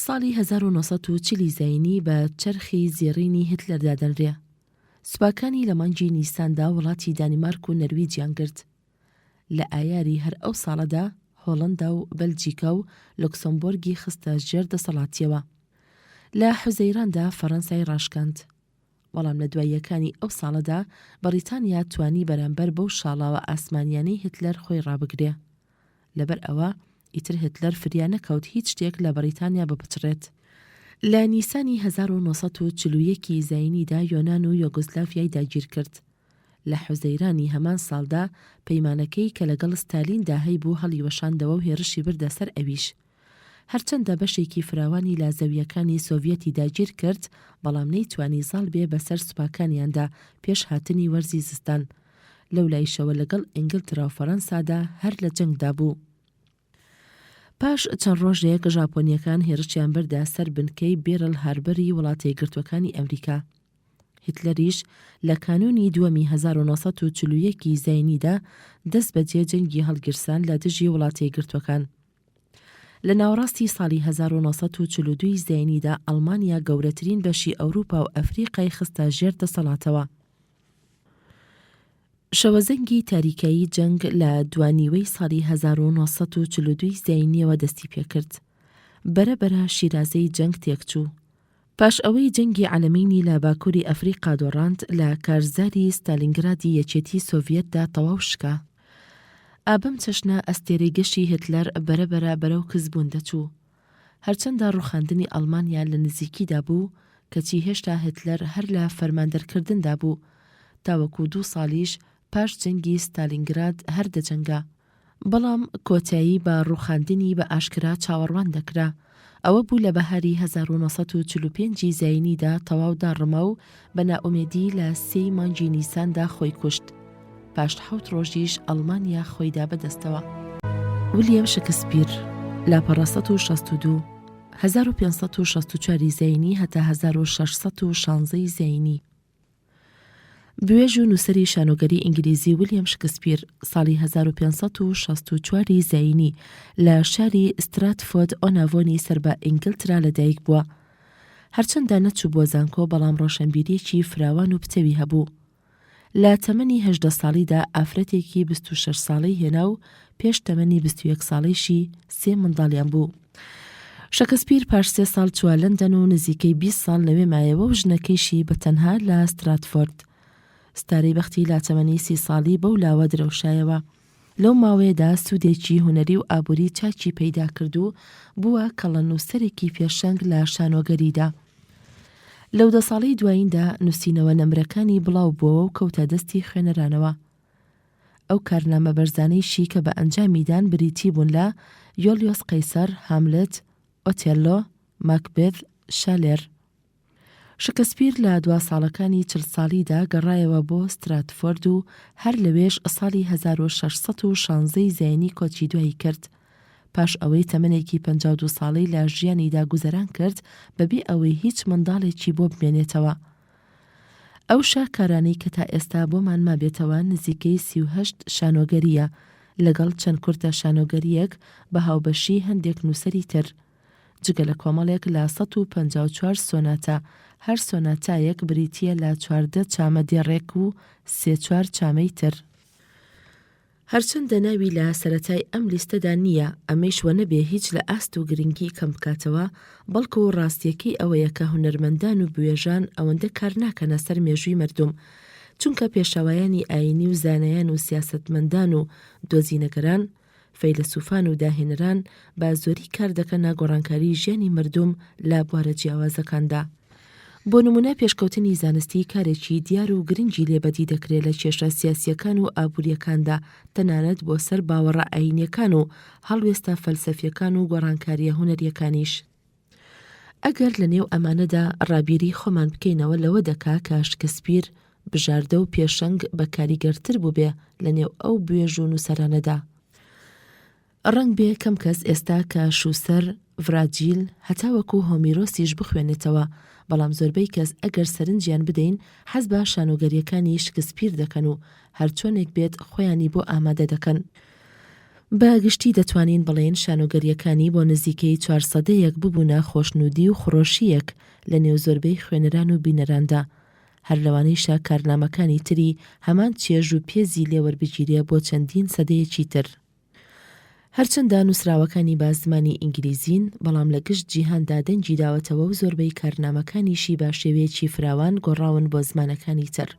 ساڵی 1940 زەینی بە چەرخی زێڕینی هتلەردا دەنرێ. سوپاکانی لە مانگی نیساندا وڵاتی دانیمارک و نەرویجیان گرت. لە ئایاری هەر ئەو ساڵەدا هۆڵەندا و بەلجیکا و لوکسەمبۆرگی خستە ژێر دەسەڵاتیەوە. لە حوزەیراندا فەڕەنسای ڕاشکاند. بەڵام لە دواییەکانی ئەو ساڵەدا بەریتانیا توانی بەرامبەر بەو شاڵاوە ئاسمانیانەی هتلەر خۆی ڕابگرێ. لەبەر ئەوە ئیتر هتلەر فریا نەکەوت هیچ شتێک لە بەریتانیا بپچڕێت. لە نیسانی 1940 زەینیدا یۆنان و یۆگۆسلاڤیای داگیر کرد. لە حوزەیرانی هەمان ساڵدا پەیمانەکەی کە لەگەڵ ستالیندا هەی بوو هەڵیوەشاندەوە و هێرشی بردە سەر ئەویش. هەرچەندە بەشێکی فراوانی لە زەویەکانی سۆڤیەتی داگیر کرد، بەڵام نەیتوانی زاڵ بێ بەسەر سوپاکانیاندا پێش هاتنی وەرزی زستان. لەو لایشەوە لەگەڵ ئینگلترا و فەڕەنسادا هەر لە جەنگدا بوو. پاش چەند ڕۆژێک ژاپۆنیەکان هێرشیان بەردا سەر بنکەی بێرل هاربەری وڵاتە یەکگرتووەکانی ئەمریکا. هیتلەریش لە کانونی دووەمی 1940 زاینیدا دەست بەجێ جەنگی هەڵگرسان لە دژی وڵاتە یەکگرتووەکان. لە ناوەڕاستی ساڵی 1942 زاینیدا ئەڵمانیا گەورەترین بەشی ئەوروپا و ئەفریقای خستە ژێر دەسەڵاتەوە. شەوەزەنگی تاریکایی جەنگ لە دوانیوەی ساڵی 1942 زاینیەوە دەستی پێکرد. بەرەبەرە شیرازەی جەنگ تێکچوو. پاش ئەوەی جەنگی عەلەمینی لە باکووری ئەفریقا دۆڕاند لە کارزاری ستالینگرادی یەکێتی سۆڤیەتدا تەواو شکا. ئابەم چەشنە ئەستێرەی گەشی هتلەر بەرەبەرە بەرەو کەسبوون دەچوو. هەرچەندە ڕوخاندنی ئەڵمانیا لە نزیکیدا بوو کەچی هێشتا هتلەر هەر لە فەرماندەرکردندا بوو تاوەکو 2 ساڵیش پاش جەنگی ستالینگراد هەر دەجەنگا. بەڵام کۆتایی بە ڕوخاندنی بە ئاشکرا چاوەڕوان دەکرا. ئەوە بوو لە بەهاری 1945 زاینیدا تەواودا ڕما و بە نائومێدی لە 3 مانگی نیساندا خۆی کوشت. پاش 7 ڕۆژیش ئەڵمانیا خۆیدا بەدەستەوە. ویلیام شکسپیر لاپەڕە 162 1564 زاینی هەتا 1616 زاینی. بوێژ و نووسەری شانۆگەری ئینگلیزی ویلیام شکسپیر ساڵی 1564 زاینی لە شاری ستراتفۆرد ئۆناڤۆنی سەر بە ئینگلترا لەدایک بووە. هەرچەندە نەچوو بۆ زانکۆ بەڵام ڕۆشنبیرێکی فراوان و پتەوی هەبوو. لە تەمەنی 18 ساڵیدا ئافرەتێکی 26 ساڵەی هێنا و پێش تەمەنی 21 ساڵیشی 3 منداڵیان بوو. شەکسپیر پاش 3 ساڵ چووە لەندەن و نزیکەی 20 ساڵ لەوێ مایەوە و ژنەکەیشی بەتەنها لە ستراتفۆرد. ستارەی بەختی لە تەمەنی 30 ساڵی بەو لاوە درەوشایەوە. لەو ماوەیەدا سوودێکی هونەری و ئابووری چاکی پەیدا کرد و بووە کەڵە نووسەرێکی پێشەنگ لە شانۆگەریدا. لەو 10 ساڵەی دواییندا نووسینەوە نەمرەکانی بڵاو بووەوە و کەوتە دەستی خوێنەرانەوە. ئەو کارنامە بەرزانەیشی کە بە ئەنجامیدان بریتی بوون لە یۆلیۆس قەیسەر، هاملت، ئۆتێلۆ، ماکبێت، شالێر. شکسپیر لە 2 ساڵەکانی 40 ساڵیدا گەڕایەوە بۆ ستراتفۆرد و هەر لەوێش ساڵی 1616 زاینی کۆچی دوایی کرد. پاش ئەوەی تەمەنێکی 52 ساڵی لە ژیانیدا گوزەران کرد بەبێ ئەوەی هیچ منداڵێکی بۆ بمێنێتەوە. ئەو شاکارانەی کە تا ئێستا بۆمان مابێتەوە نزیکەی 38 شانۆگەریە لەگەڵ چەند کورتە شانۆگەریەک بە هاوبەشی هەندێک نووسەری تر. جگە لە کۆمەڵێک لە 154 سۆناتە، هەر سۆناتایەک بریتیە لە 14 چامە دێڕێک و 3-4 چامەی تر. هەرچەندە ناوی لە سەرەتای ئەم لیستەدا نییە، ئەمەش وە نەبێ هیچ لە ئاست و گرنگی کەم بکاتەوە، بەڵکو و ڕاستیەکەی ئەوەیە کە هونەرمەندان و بوێژان ئەوەندە کار ناکەنە سەر مێژووی مردم، چونکە پێشەوایانی ئاینی و زانایان و سیاسەتمەندان و دۆزینەگەران، فەیلسوفان و داهێنەران با زۆری کار دەکەنە گۆڕانکاری ژیانی مردم لە بوارە جیاوازەکاندا. بۆ نمونە پێشکەوتنی زانستی کارێکی دیار و گرنگی لێبەدی دەکرێت لە کێشە سیاسیەکان و ئابوووریەکاندا، تەنانەت بۆ سەر باوەڕە ئاینیەکان و هەڵوێستە فەلسەفیەکان و گۆڕانکاریە هونەریەکانیش. ئەگەر لە نێو ئەمانەدا ڕابیری خۆمان بکەینەوە لەوە دەکا کە شکسپیر بژاردە و پێشەنگ بە کاریگەرتر بوو بێ لە نێو ئەو بوێژ و نووسەرانەدا. ڕەنگ بێ کەم کەس ئێستا کە شووسەر، ڤراجیل، هەتاوەکو هۆمیرۆسیش بخوێنێتەوە، بەڵام زۆربەی کەس ئەگەر سەرنجیان بدەین حەز بە شانۆگەریەکانی شکسپیر دەکەن و هەرچۆنێک بێت خۆیانی بۆ ئامادە دەکەن. بە گشتی دەتوانین بڵێن شانۆگەریەکانی بۆ نزیکەی 400 ببوونە خۆشنودی و خڕۆشیەک لە نێو زۆربەی خوێنەران و بینەراندا، هەر لەوانەیشە کارنامەکانی تری هەمان چێژ و پێزی لێوەربگیرێ بۆ چەندین سەدەیەکی تر. هەرچەندە نووسراوەکانی با زمانی ئینگلیزین، بەڵام لە گشت جیهاندا دەنجی داوەتەوە و زۆربەی کارنامەکانیشی با شێوەیەکی فراوان گۆڕاون بۆ زمانەکانی تر.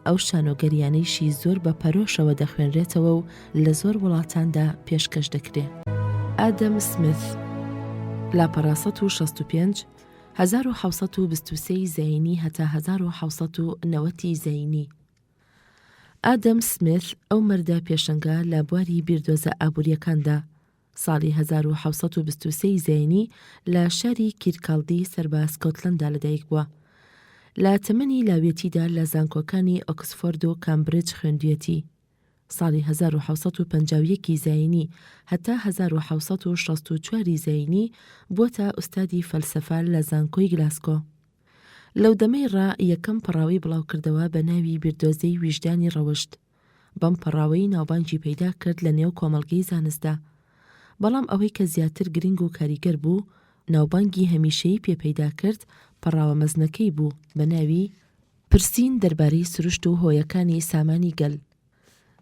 ئەو شانۆگەریانەیشی زۆر بە پەرۆشەوە دەخوێنرێتەوە و لە زۆر وڵاتاندا پێشکەش دەکرێت. ئادەم سمیت لاپەڕە 165 1723 زاینی هەتا 1790 زاینی. ئادەم سمیت ئەو مەردە پێشەنگە لە بواری بیردۆزە ئابوووریەکاندا. ساڵی 1723 زاینی لە شاری کیرکالدی سەربە سکۆتلەندا لەدایک بووە. لە تەمەنی لاوێتیدا لە زانکۆکانی ئۆکسفۆرد و کامبرج خوێندوێتی. ساڵی 1950 زاینی هەتا 1964 زاینی بۆتە ئوستادی فەلسەفە لە زانکۆی گلاسکۆ. لەو دەمەی ڕا یەکەم پەڕاوی بڵاوکردەوە بە ناوی بیردۆزەی ویژدانی ڕەوشت. بەم پەڕاوەی ناوبانگی پەیدا کرد لە نێو کۆمەڵگەی زانستدا. بەڵام ئەوەی کە زیاتر گرنگ و کاریگەر بوو، ناوبانگی هەمیشەیی پێپەیدا کرد پەڕاوە مەزنەکەی بوو بە ناوی پرسین دەربارەی سروشت و هۆیەکانی سامانی گەل.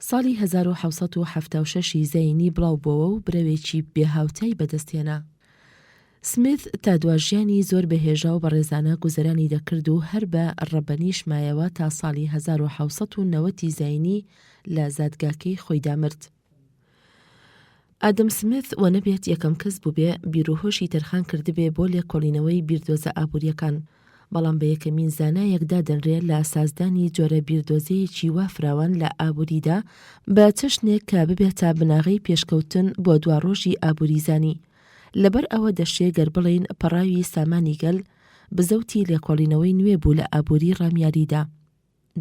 ساڵی 1976 زاینی بڵاو بووە و برەوێکی بێهاوتای بەدەستێنا. سمیت تا دواژیانی زۆر بەهێژا و بەڕێزانە گوزەرانی دەکرد و هەر بە ڕەبەنیش مایەوە تا ساڵی 1990 زاینی لە زادگاکەی خۆی دامرد. ئادەم سمیت وە نەبێت یەکەم کەس بوو بێ بیرروهۆشی تەرخان کردبێ بۆ لێکۆڵینەوەی بیردۆزە ئابوووریەکان، بەڵام بە یەکەمین زانایەکدا دەنرێت لە سازدانی جۆرە بیردۆزەیەکی وا فراوان لە ئابووریدا بە چەشنێک کە ببێتە بناغی پێشکەوتن بۆ دواڕۆژی ئابووریزانی. لەبەر ئەوە دەشێ گەر بڵین پەڕاوی سامانی گەل بزەوتی لێکۆڵینەوەی نوێ بوو لە ئابووری ڕامیاریدا.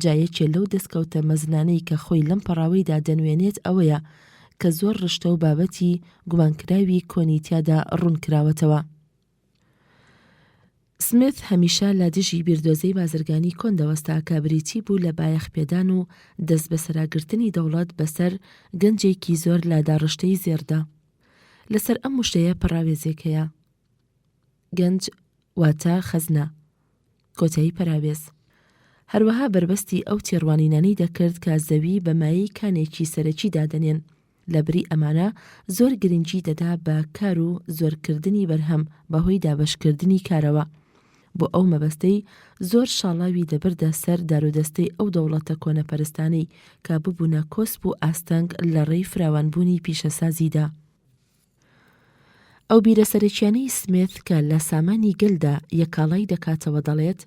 جایەکێ لەو دەستکەوتە مەزنانەی کە خۆی لەم پەڕاوەیدا دەنوێنێت ئەوەیە کە زۆر ڕشتە و بابەتی گومانکراوی کۆنیتیادا ڕوون کراوەتەوە. سمیت هەمیشە لە دژی بیردۆزەی بازرگانی کۆندەوەستا کە بریتی بوو لە بایەخپێدان و دەست بەسەراگرتنی دەوڵەت بەسەر گەنجێکی زۆر لە داڕشتەی زێردا. لەسەر ئەم وشەیە پەراوێزێکەیە. گەنج واتە خەزنە، کۆتایی پەراوێز. هەروەها بربەستی ئەو تێڕوانینانەی دەکرد کە زەوی بە مایەی کانێکی سەرەکی دادەنێن. لە بری ئەمانە زۆر گرنگی دەدا بە کار و زۆرکردنی بەرهەم بەهۆی دابەشکردنی کارەوە. بۆ ئەو مەبەستەی زۆر شاڵاوی دەبردە سەر دارودەستەی ئەو دەوڵەتە کۆنەپەرستانەی کە ببوونە کۆسپ و ئاستەنگ لە ڕێی فراوانبوونی پیشەسازیدا. ئەو بیرە سەرەکیانەی سمیت کە لە سامانی گەلدا یەکاڵای دەکاتەوە دەڵێت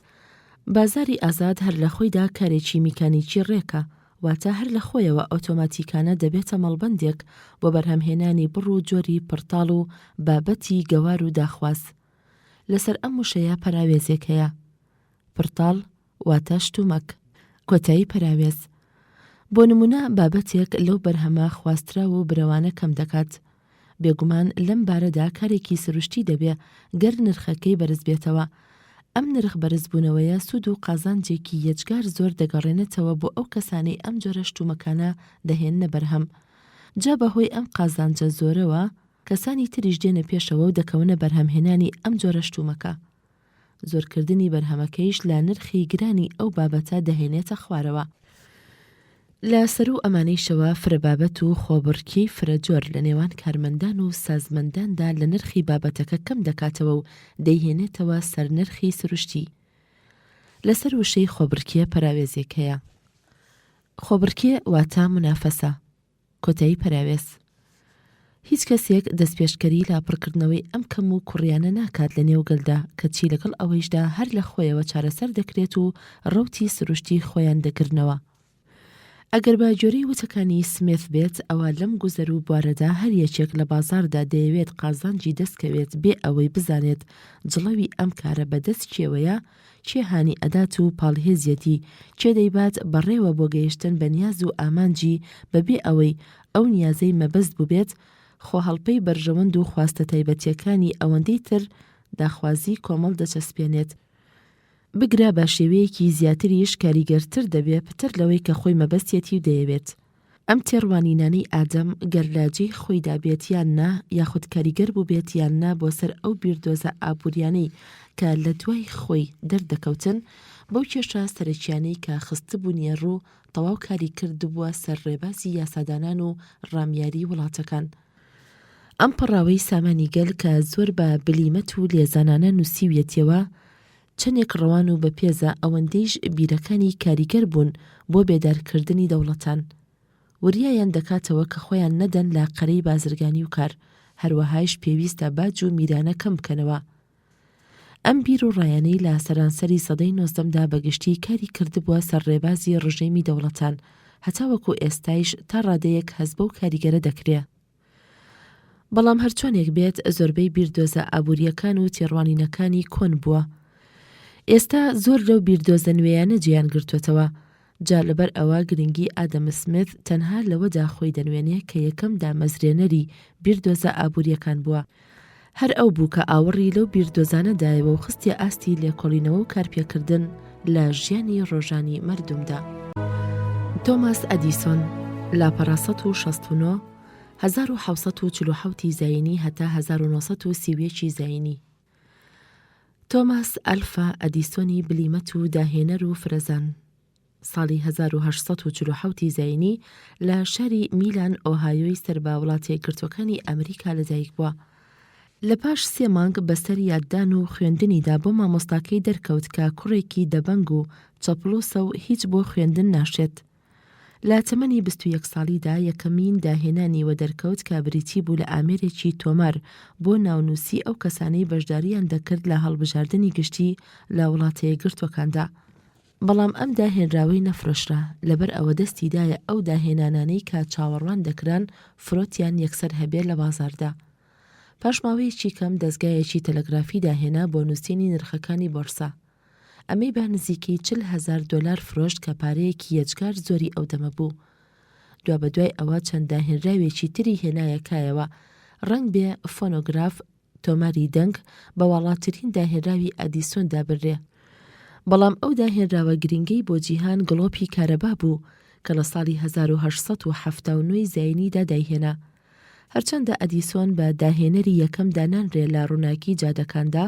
بازاری ئازاد هەر لە خۆیدا کارێکی میکانیکی ڕێکە، واتە هەر لە خۆیەوە ئۆتۆماتیکانە دەبێتە مەڵبەندێک بۆ بەرهەمهێنانی بڕ و جۆری پڕتاڵ و بابەتی گەوار و داخواز. لەسەر ئەم وشەیە پەراوێزێک هەیە. پڕتاڵ واتە شتومەک، کۆتایی پەراوێز. بۆ نمونە بابەتێک لەو بەرهەمە خواسترا و برەوانە کەم دەکات. بێگومان لەم بارەدا کارێکی سروشتی دەبێ گەر نرخەکەی بەرز بێتەوە. ئەم نرخ بەرزبوونەوەیە سوود و قازانجێکی یەجگار زۆر دەگەڕێنێتەوە بۆ ئەو کەسانەی ئەم جۆرە شتومەکانە دەهێننە بەرهەم. جا بەهۆی ئەم قازانجە زۆرەوە کەسانی تریش دێنە پێشەوە و دەکەونە بەرهەمهێنانی ئەم جۆرە شتومەکە. زۆرکردنی بەرهەمەکەیش لە نرخی گرانی ئەو بابەتە دەهێنێتە خوارەوە. لە سەر و ئەمانەیشەوە فرەبابەت و خۆبڕکیی فرەجۆر لە نێوان کارمەندان و سازمەنداندا لە نرخی بابەتەکە کەم دەکاتەوە و دەیهێنێتەوە سەر نرخی سروشتی. لەسەر وشەی خۆبڕکیە پەراوێزێک هەیە. خۆبڕکیە واتە منافەسە، کۆتایی پەراوێز. هیچ کەسێک دەستپێشکەری لا پڕکردنەوەی ئەم کەم و کوڕیانە ناکات لە نێوگەلدا کەچی لەگەڵ ئەوەیشدا هەر لە خۆیەوە چارەسەر دەکرێت و ڕەوتی سروشتی خۆیان دەگرنەوە. ئەگەر باجۆری وتەکانی سمیت بێت ئەوە لەم گوزەر و بوارەدا هەر یەکێک لە بازاردا دەیەوێت قازانجی دەستکەوێت بێ ئەوەی بزانێت جڵەوی ئەم کارە بەدەست کێوەیە، چێ هانی ئەدات و پاڵهێزیەتی، چێ دەیبات بەڕێوە بۆ گەیشتن بە نیاز و ئامانجی بەبێ ئەوەی ئەو نیازەی مەبەست بووبێت خۆ هەڵپەی بەرژەوەند و خواستە تایبەتیەکانی ئەوەندەی تر داخوازی کۆمەڵ دەچەسپێنێت. بگرا بە شێوەیەکی زیاتریش کاریگەرتر دەبێت پتر لەوەی کە خۆی مەبەستێتی و دەیەوێت. ئەم تێڕوانینانەی ئادەم گەرلاجەی خۆی دابێت یان نا یاخود کاریگەر بوو بێت یان نا بۆ سەر ئەو بیردۆزە ئابووریانەی کە لە دوای خۆی دەردەکەوتن بەو کێشە سەرەکیانەی کە خستبوونیە ڕوو تەواو کاری کردبووە سەر ڕێبازی یاسادانان و ڕامیاری وڵاتەکان. ئەم پەڕاوەی سامانی گەل کە زۆر بە بلیمەت و لێزانانە نووسیویەتەوە چەندێک ڕەوان و بە پێزە ئەوەندەیش بیرەکانی کاریگەر بوون بۆ بێدارکردنی دەوڵەتان. وریایان دەکاتەوە کە خۆیان نەدەن لە قەرەی بازرگانی و کار، هەروەهایش پێویستە باج و میرانە کەم بکەنەوە. ئەم بیر و ڕایانەی لە سەرانسەری سەدەی 19دا بەگشتی کاری کردبووە سەر ڕێبازی ڕژێمی دەوڵەتان، هەتا وەکو ئێستایش تا ڕادەیەک هەست بەو کاریگەرە دەکرێت. بەڵام هەرچۆنێک بێت زۆربەی بیردۆزە ئابووریەکان و تێڕوانینەکانی کۆن بووە. ئێستا زۆر لەو بیردۆزە نوێیانە جیان گرتوێتەوە، جا لەبەر ئەوە گرنگی ئادەم سمیت تەنها لەوەدا خۆی دەنوێنێ کە یەکەم دامەزرێنەری بیردۆزە ئابوووریەکان بووە. هەر ئەو بوو کە ئاوەڕی لەو بیردۆزانەدایەوە و خستیە ئاستی لێکۆڵینەوە و کارپێکردن لە ژیانی ڕۆژانی مردمدا. تۆماس ئەدیسۆن لاپەڕا 1969 1747 زاینی هەتا 1930 زاینی. تۆماس ئەلفا ئەدیسۆنی بلیمەت و داهێنەر و فرەزان ساڵی 1847 زاینی لە شاری میلان ئۆهایۆی سەرباوڵاتە یەکگرتووەکانی ئەمریکا لەدایک بووە. لە پاش 3 مانگ بەسەر یاددان و خوێندنیدا بۆ مامۆستاکەی دەرکەوت کە کوڕێکی دەبەنگ و چەپڵۆسە و هیچ بۆ خوێندن ناشێت. لە تەمەنی 21 ساڵیدا یەکەمین داهێنانی وە دەرکەوت کە بریتی بوو لە ئامێرێکی تۆمار بۆ ناونووسی ئەو کەسانەی بەشداریان دەکرد لە هەڵبژاردننی گشتی لە وڵاتە یەکگرتووەکاندا. بەڵام ئەم داهێنراوەی نەفرۆشرا لەبەر ئەوە دەستیدایە ئەو داهێنانانەی کە چاوەڕوان دەکران فرۆتیان یەکسەر هەبێت لە بازاردا. پاشماوەیەکی کەم دەستگایەکی تەلەگرافی داهێنا بۆ نووسینی نرخەکانی بۆرسا. ئەمەی با نزیکی $40,000 فرۆشت کە پارەیەکی یەجگار زۆری ئەو دەمە بوو. دوا بە دوای ئەوە چەند داهێنراوێکی تری هێنایەکایەوە ڕەنگ بێ فۆنۆگراف تۆماری دەنگ بە وڵاتترین داهێنراوی ئەدیسۆن دابڕێ. بەڵام ئەو داهێنراوە گرنگەی بۆ جیهان گڵۆپی کارەبا بوو کە لە ساڵی 1879 زاینیدا دایهێنا. هەرچەندە ئەدیسۆن بە داهێنەری یەکەم دانانرێ لە ڕووناکی جادەکاندا،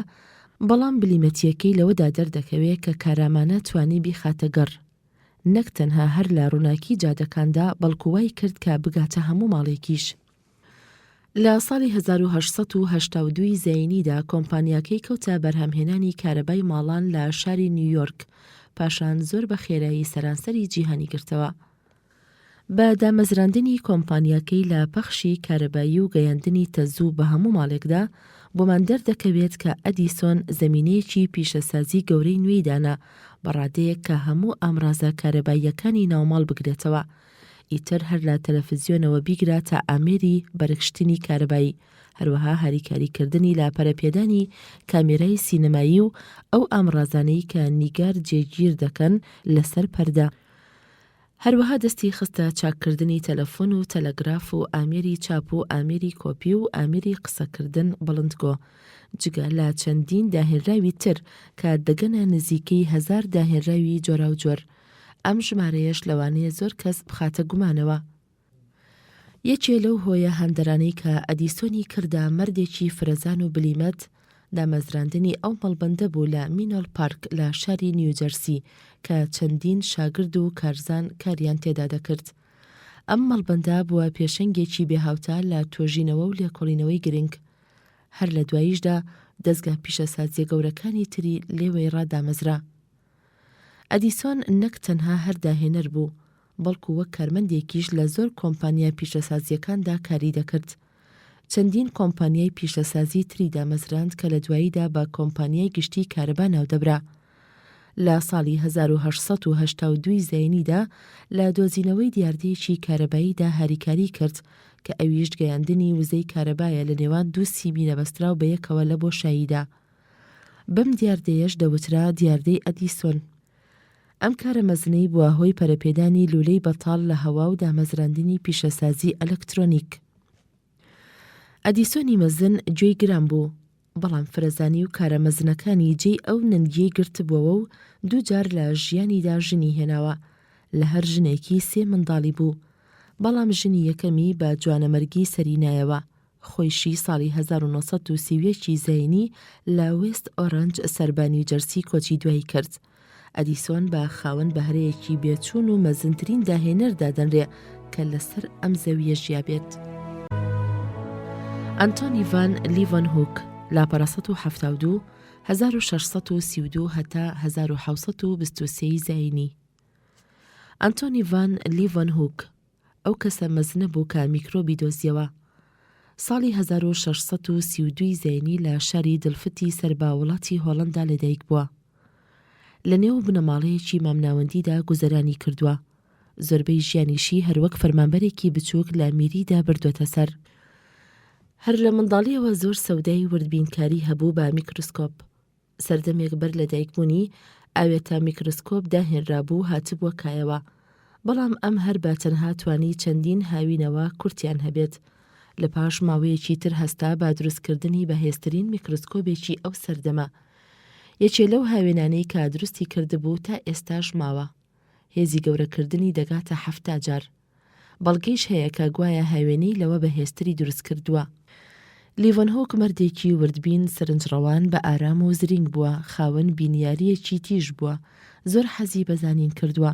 بەڵام بلیمەتیەکەی لەوەدا دەردەکەوێت کە کارامانە توانی بیخاتە گەڕ. نەک تەنها هەر لە ڕووناکی جادەکاندا بەڵکووای کرد کە بگاتە هەموو ماڵێکیش. لە ساڵی 1882 زاینیدا کۆمپانیاکەی کەوتە بەرهەمهێنانی کارەبای ماڵان لە شاری نیویۆرک، پاشان زۆر بە خێرایی سەرانسەری جیهانی گرتەوە. بە دامەزراندنی کۆمپانیاکەی لە پەخشی کارەبایی و گەیاندنی تەزوو بە هەموو ماڵێکدا، بۆمان دەردەکەوێت کە ئەدیسۆن زەمینەیەکی پیشەسازی گەورەی نوێی دانا بەڕادەیەک کە هەموو ئامرازە کارەباییەکانی ناوماڵ بگرێتەوە. ئیتر هەر لە تەلەڤیزیۆنەوە بیگرا تا ئامێری بەرگشتنی کارەبایی، هەروەها هەریکاریکردنی لا پەرەپێدانی کامێرای سینەمایی و ئەو ئامرازانەی کە نیگار جێگیر دەکەن لەسەر پەردە. هەروەها دەستی خستە چاککردنی تەلەفۆن و تەلەگراف و ئامێری چاپ و ئامێری کۆپی و ئامێری قسەکردن بڵندگۆ، جگە لە چەندین داهێنراوی تر کە دەگەنە نزیکەی 1000 داهێنراوی جۆرا و جۆر. ئەم ژمارەیەش لەوانەیە زۆر کەس بخاتە گومانەوە. یەکێ لەو هۆیە هەندەرانەی کە ئەدیسۆنی کردا مەردێکی فرەزان و بلیمەت دامەزراندنی ئەو مەڵبەندە بوو لە مینۆل پارک لە شاری نیوجەرسی کە چەندین شاگرد و کارزان کاریان تێدا دەکرد. ئەم مەڵبەندە بووە پێشەنگێکی بێهاوتا لە تۆژینەوە و لێکۆڵینەوەی گرنگ. هەر لە دواییشدا دەستگا پیشەسازیە گەورەکانی تری لێوەی ڕادامەزرا. ئەدیسۆن نەک تەنها هەر داهێنەر بوو، بەڵکو وەک کارمەندێکیش لە زۆر کۆمپانیا پیشەسازیەکاندا کاری دەکرد. چەندین کۆمپانیای پیشەسازی تری دامەزراند کە لە دواییدا بە کۆمپانیای گشتی کارەبا ناودەبرا. لە ساڵی 1882 زاینیدا لە دۆزینەوەی دیاردەیەکی کارەباییدا هاریکاری کرد کە ئەویش گەیاندنی وزەی کارەبایە لە نێوان دوو سیمی لەبەستراو بە یەکەوە لە بۆشاییدا. بەم دیاردەیەش دەوترا دیاردەی ئەدیسۆن. ئەم کارە مەزنەی بووە هۆی پەرەپێدانی لولەی بەتاڵ لە هەوا و دامەزراندنی پیشەسازی ئەلەکترۆنیک. ئەدیسۆنی مەزن گوێی گران بوو، بەڵام فرەزانی و کارە مەزنەکانی جێی ئەو نەنگیەی گرتبووەوە و دوو جار لە ژیانیدا ژنی هێناوە. لە هەر ژنێکی 3 منداڵی بوو، بەڵام ژنی یەکەمی بە جوانەمەرگی سەرینایەوە. خۆیشی ساڵی 1930 زاینی لە وێست ئۆرەنج سەربانی جەرسی کۆچی دوایی کرد. ئەدیسۆن بە خاوەن بەهرەیەکی بێچوون و مەزنترین داهێنەردا دەنرێ کە لەسەر ئەم زەویە ژیابێت. ئەنتۆنی ڤان لیڤەنهۆک لاپەڕا 1970 1632 هەتا 1723 زاینی. ئەنتۆنی ڤان لیڤەنهۆک ئەو کەسە مەزنە بوو کە میکرۆبی دۆزیەوە. ساڵی 1632 زاینی لە شاری دڵفتی سەرباوڵاتی هۆڵەندا لەدایک بووە. لە نێو بنەماڵەیەکی مامناوەندیدا گوزەرانی کردووە. زۆربەی ژیانیشی هەروەک فەرمانبەرێکی بچووک لە میریدا بردوێتە سەر. هەر لە منداڵیەوە زۆر سەودای وردبینکاری هەبوو بە میکروسکۆپ. سەردەمێک بەر لە دایکبوونی ئاوێتە میکرۆسکۆپ داهێنرابوو هاتبووە کایەوە، بەڵام ئەم هەر بە تەنها توانی چەندین هاوینەوە کورتیان هەبێت. لە پاش ماوەیەکی تر هەستا با دروستکردنی بەهێزترین میکرۆسکۆپێکی ئەو سەردەمە. یەکێ لەو هاوێنانەی کە دروستی کردبوو تا ئێستاش ماوە. هێزی گەورەکردنی دەگاتە 7 جار. بەڵگەیش هەیە کە گوایە هاوێنەی لەوە بەهێزتری دروست کردووە. لیڤەنهۆک مەردێکی وردبین سەرنجڕەوان بە ئارام و زرینگ بووە، خاوەن بینیاریەکی تیژ بووە، زۆر حەزی بەزانین کردووە.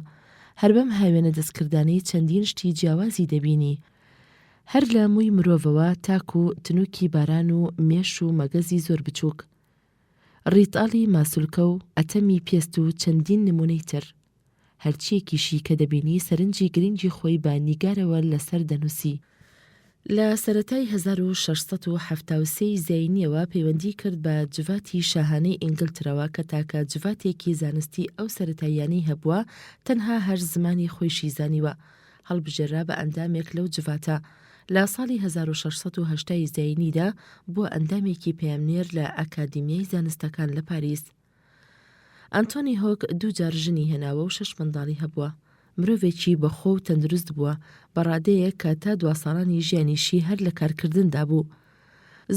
هەر بەم هاوێنە دەستکردانەی چەندین شتی جیاوازی دەبینی، هەر لە مووی مرۆڤەوە تاکو و تنووکی باران و مێش و مەگەزی زۆر بچووک، ڕیتاڵی ماسوولکە و ئەتەمی پێست و چەندین نمونەی تر. هەرچیەکیشی کە دەبینی سەرنجی گرنگی خۆی بە نیگارەوە لەسەر دەنووسی. لە سەرەتای 1673 زاینیەوە پەیوەندی کرد بە جڤاتی شاهانەی ئینگلترەوە کە تاکە جڤاتێکی زانستی ئەو سەرەتاییانەی هەبووە تەنها هەر زمانی خۆیشی زانیوە، هەڵبژێرا بە ئەندامێک لەو جڤاتە. لە ساڵی 1680 زاینیدا بووە ئەندامێکی پەیامنێر لە ئەکادیمیای زانستەکان لە پاریس. ئەنتۆنی هۆک 2 جار ژنی هێناوە و 6 منداڵی هەبووە. مرۆڤێکی بەخۆ و تەندروست بووە، بەڕادەیە کە تا 2 ساڵانی ژیانیشی هەر لە کارکردندا بوو.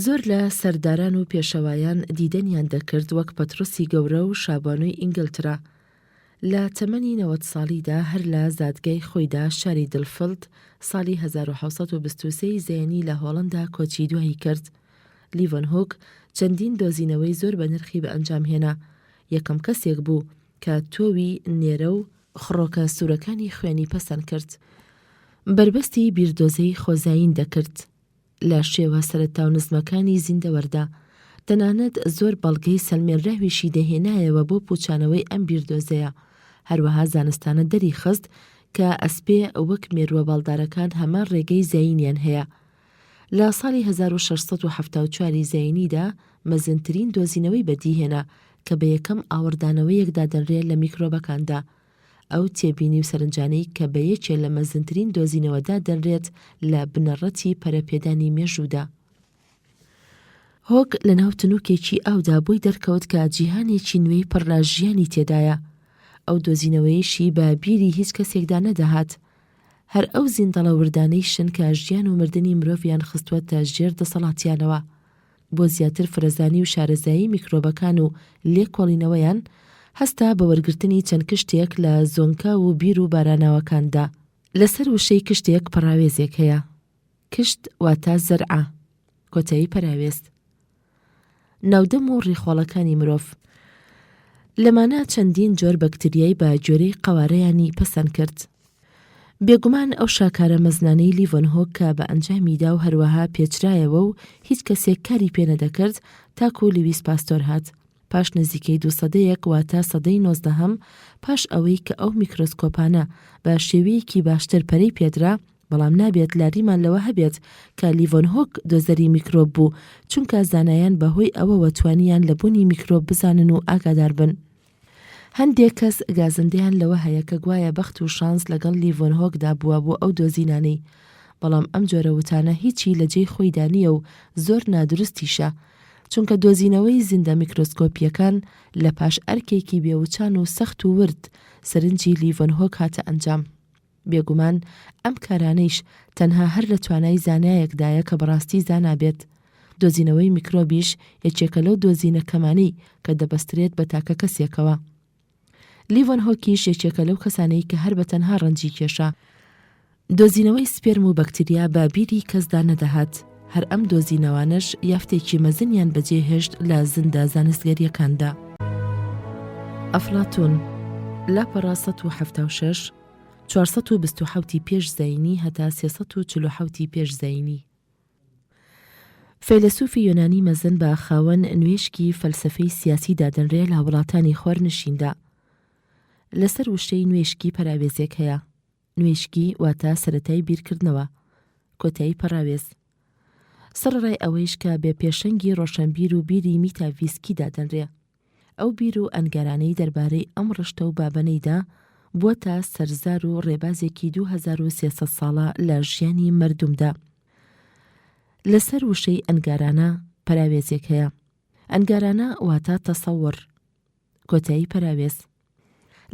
زۆر لە سەرداران و پێشەوایان دیدەنیان دەکرد وەک پەترۆسی گەورە و شابانۆی ئینگلترا. لە تەمەنی 90 ساڵیدا هەر لە زادگای خۆیدا شاری دڵفڵد ساڵی 1723 زێنی لە هۆڵندا کۆچی دوایی کرد. لیڤەنهۆک چەندین دۆزینەوەی زۆر بە نرخی بە ئەنجام هێنا. یەکەم کەسێک بوو کە تۆوی نێرە و خڕۆکە سوورەکانی خوێنی پەسەند کرد. بربەستی بیردۆزەی خۆزایین دەکرد لە شێوە سەرەتا و نزمەکانی زیندەوەردا. تەنانەت زۆر بەڵگەی سەلمێنراویشی دەهێنایەوە بۆ پوچانەوەی ئەم بیردۆزەیە. هەروەها زانستانە دەری خست کە ئەسپێ وەک مێرووە باڵدارەکان هەمان ڕێگەی زاینیان هەیە. لە ساڵی 1674 زاینیدا مەزنترین دۆزینەوەی بەدیهێنا کە بە یەکەم ئاوردانەوەیەکدا دەنرێت لە میکرۆبەکاندا. ئەو تێبینی و سەرنجانەی کە بە یەکێ لە مەزنترین دۆزینەوەدا دەنرێت لە بنەڕەتی پەرەپێدانی مێژوودا. هۆک لە ناو تنووکێکی ئەودا بۆی دەرکەوت کە جیهانێکی نوێی پڕ لە ژیانی تێدایە. ئەو دۆزینەوەیشی بە بیری هیچ کەسێکدا نەداهات. هەر ئەو زیندەڵە وردانەی شن کە ژیان و مردنی مرۆڤیان خستووەتە ژێر دەسەڵاتیانەوە. بۆ زیاتر فرەزانی و شارەزایی میکرۆبەکان و لێکۆڵینەوەیان هەستا بە وەرگرتنی چەند کشتێک لە زۆنکا و بیر و باراناوەکاندا. لەسەر وشەی کشتێک پەراوێزێک هەیە. کشت واتە زەرعە، کۆتایی پەراوێز. ناودەم و ڕیخۆڵەکانی مرۆڤ. لەمانە چەندین جۆر بەکتریای بە جۆرەی قەوارەیانی پەسەند کرد. بێگومان ئەو شاکارە مەزنانەی لیڤەنهۆک کە بە ئەنجامیدا و هەروەها پێچرایەوە و هیچ کەسێک کاری پێ نەدەکرد تاکو لیویس پاستۆر هات. پاش نزیکەی 200 واتە سەدەی 19 پاش ئەوەی کە ئەو میکرۆسکۆپانە بە شێوەیەکی باشتر پەرەی پێدرا، بەڵام نابێت لاریمان لەوە هەبێت کە لیڤەنهۆک دۆزەری میکرۆب بوو، چونکە زانایان بەهۆی ئەوەوە توانیان لە بوونی میکرۆب بزانن و ئاگادار بن. هەندێک کەس گازندەیان لەوە هەیە کە گوایە بەخت و شانس لەگەڵ لیڤەنهۆکدا بووە بۆ ئەو دۆزینانەی، بەڵام ئەم جۆرە وتانە هیچی لە جێی خۆیدا نییە و زۆر نادروستیشە، چونکە دۆزینەوەی زیندە میکرۆسکۆپیەکان لە پاش ئەرکێکی بێوچان و سەخت و ورد سەرنجی لیڤەنهۆک هاتە ئەنجام. بێگومان ئەم کارانەیش تەنها هەر لە توانای زانایەکدایە کە بەڕاستی زانابێت. دۆزینەوەی میکرۆبیش یەکێکە لەو دۆزینە کەمانەی کە دەبەسترێت بە تاکە کەسێکەوە. لیڤەنهۆکیش یەکێکە لەو کەسانەی کە هەر بە تەنها ڕەنجی کێشە. دۆزینەوەی سپێرم و بەکتریا بە بیری کەسدا نەدەهات. هەر ئەم دۆزینەوانش یافتێکی مەزنیان بەجێهێشت لە زیندە زانستگەریەکاندا. ئەفلاتۆن لاپەڕا 176 427 پێش زاینی هەتا 347 پێش زاینی. فەیلسوفی یۆنانی مەزن بە خاوەن نوێشکی فەلسەفەی سیاسیدا دەنرێت لە وڵاتانی خۆرنشیندا. لەسەر وشەی نوێشکی پەراوێزێک هەیە. نوێشکی واتە سەرەتای بیرکردنەوە، کۆتایی پەراوێز. سەرڕای ئەوەیش کە بێ پێشەنگی ڕۆشنبیر و بیری میتاڤیسکیدا دەنرێ. ئەو بیر و ئەنگارانەی دەربارەی ئەم ڕشتە و بابەنەیدا بووە تا سەرزار و ڕێبازێکی 2300 ساڵە لە ژیانی مردومدا. لەسەر وشەی ئەنگارانە پەراوێزێک هەیە. ئەنگارانە واتە تەسەوڕ، کۆتایی پەراوێز.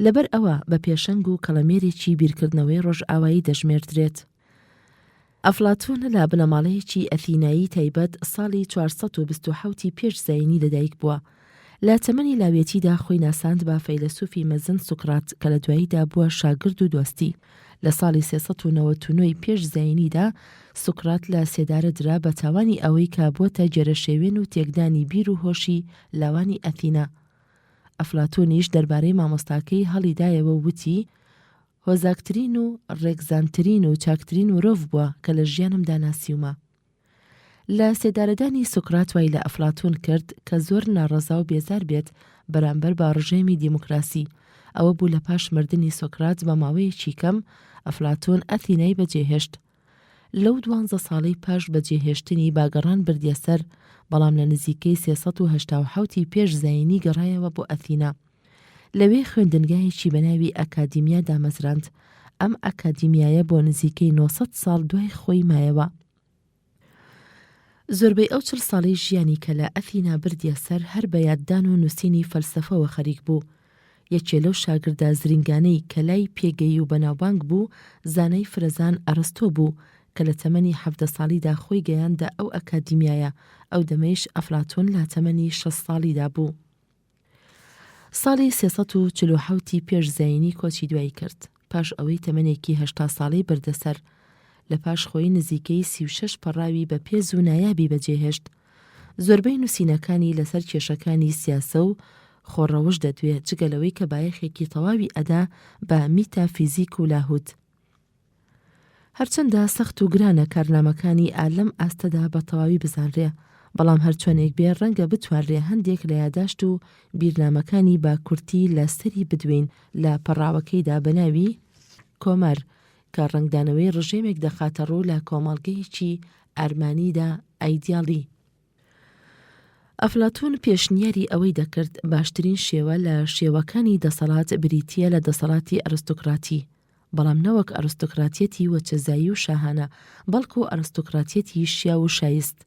لەبەر ئەوە بە پێشەنگ و کەڵەمێرێکی بیرکردنەوەی ڕۆژئاوایی دەژمێردرێت. ئەفلاتۆن لە بنەماڵەیەکی ئەثینایی تایبەت ساڵی 427 پێش زاینی لەدایک بووە. لە تەمەنی لاوێتیدا خۆی ناساند بە فەیلسوفی مەزن سوکرات کە لە دواییدا بووە شاگرد و دۆستی. لە ساڵی 399 پێش زاینیدا سوکرات لە سێدارە درا بە تاوانی ئەوەی کە بۆتە جێرەشێوێن و تێکدانی بیر و هۆشی لاوانی ئەثینا. ئەفلاتۆنیش دەربارەی مامۆستاکەی هەڵیدایەوە وتی: هۆزاکترین و ڕێکزانترین و چاکترین مرۆڤ بووە کە لە ژیانمدا ناسیومە. لە سێدارەدانی سوکرات وای لە ئەفلاتۆن کرد کە زۆر ناڕەزا و بێزار بێت بەرامبەر بە ڕژێمی دیموکراسی. ئەوە بوو لە پاش مردنی سۆکرات بە ماوەیەکی کەم ئەفلاتۆن ئەثینای بەجێهێشت. لەو 12 ساڵەی پاش بەجێهێشتنی باگەڕان بردیە سەر، بەڵام لە نزیکەی 387 پێش زاینی گەڕایەوە بۆ ئەثینا. لەوێ خوێندنگایەکی بەناوی ئەکادیمیا دامەزراند. ئەم ئەکادیمیایە بۆ نزیکەی 900 ساڵ دوای خۆی مایەوە. زۆربەی ئەو 40 ساڵەی ژیانی کە لە ئەثینا بردیە سەر هەر بە یاددان و نووسینی فەلسەفەوە خەریک بوو. یەکێ لەو شاگردە زرینگانەی کە لای پێگەی و بەناوبانگ بوو زانەی فرەزان ئەرستۆ بوو کە لە تەمەنی 17 ساڵیدا خۆی گەیاندە ئەو ئەکادیمیایە. ئەو دەمەیش ئەفلاتۆن لە تەمەنی 6 ساڵیدا بوو. ساڵی 347 پێش زاینی کۆچی دوایی کرد. پاش ئەوەی تەمەنێکی 80 ساڵی بردەسەر. لە پاش خۆی نزیکەی 36 پەڕاوی بە پێز و نایابی بەجێهێشت. زۆربەی نووسینەکانی لەسەر کێشەکانی سیاسە و خۆڕەوش دەدوێت، جگەلەوەی کە بایەخێکی تەواوی ئەدا بە میتافیزیک و لاهوت. هەرچەندە سەخت و گرانە کارنامەکانی ئالەم ئاستەدا بە تەواوی بزانرێ، بەڵام هەرچۆنێک بێ ڕەنگە بتوانرێ هەندێک لە یاداشت و بیرنامەکانی با کورتی لە سەری بدوین لە پەڕاوەکەیدا بەناوی کۆمەر کە ڕنگدانەوەی ڕژێمێک دەخاتە ڕوو لە کۆمەڵگەیەکی ئەرمانیدا ئایدیاڵی. ئەفلاتۆن پێشنیاری ئەوەی دەکرد باشترین شێوە لە شێوەکانی دەسەڵات بریتیە لە دەسەڵاتی ئەرستۆکراتی، بەڵام نەوەک ئەرستۆکراتیەتی وەچەزایی و شاهانە، بەڵکو ئەرستۆکراتیەتی شیا و شایست،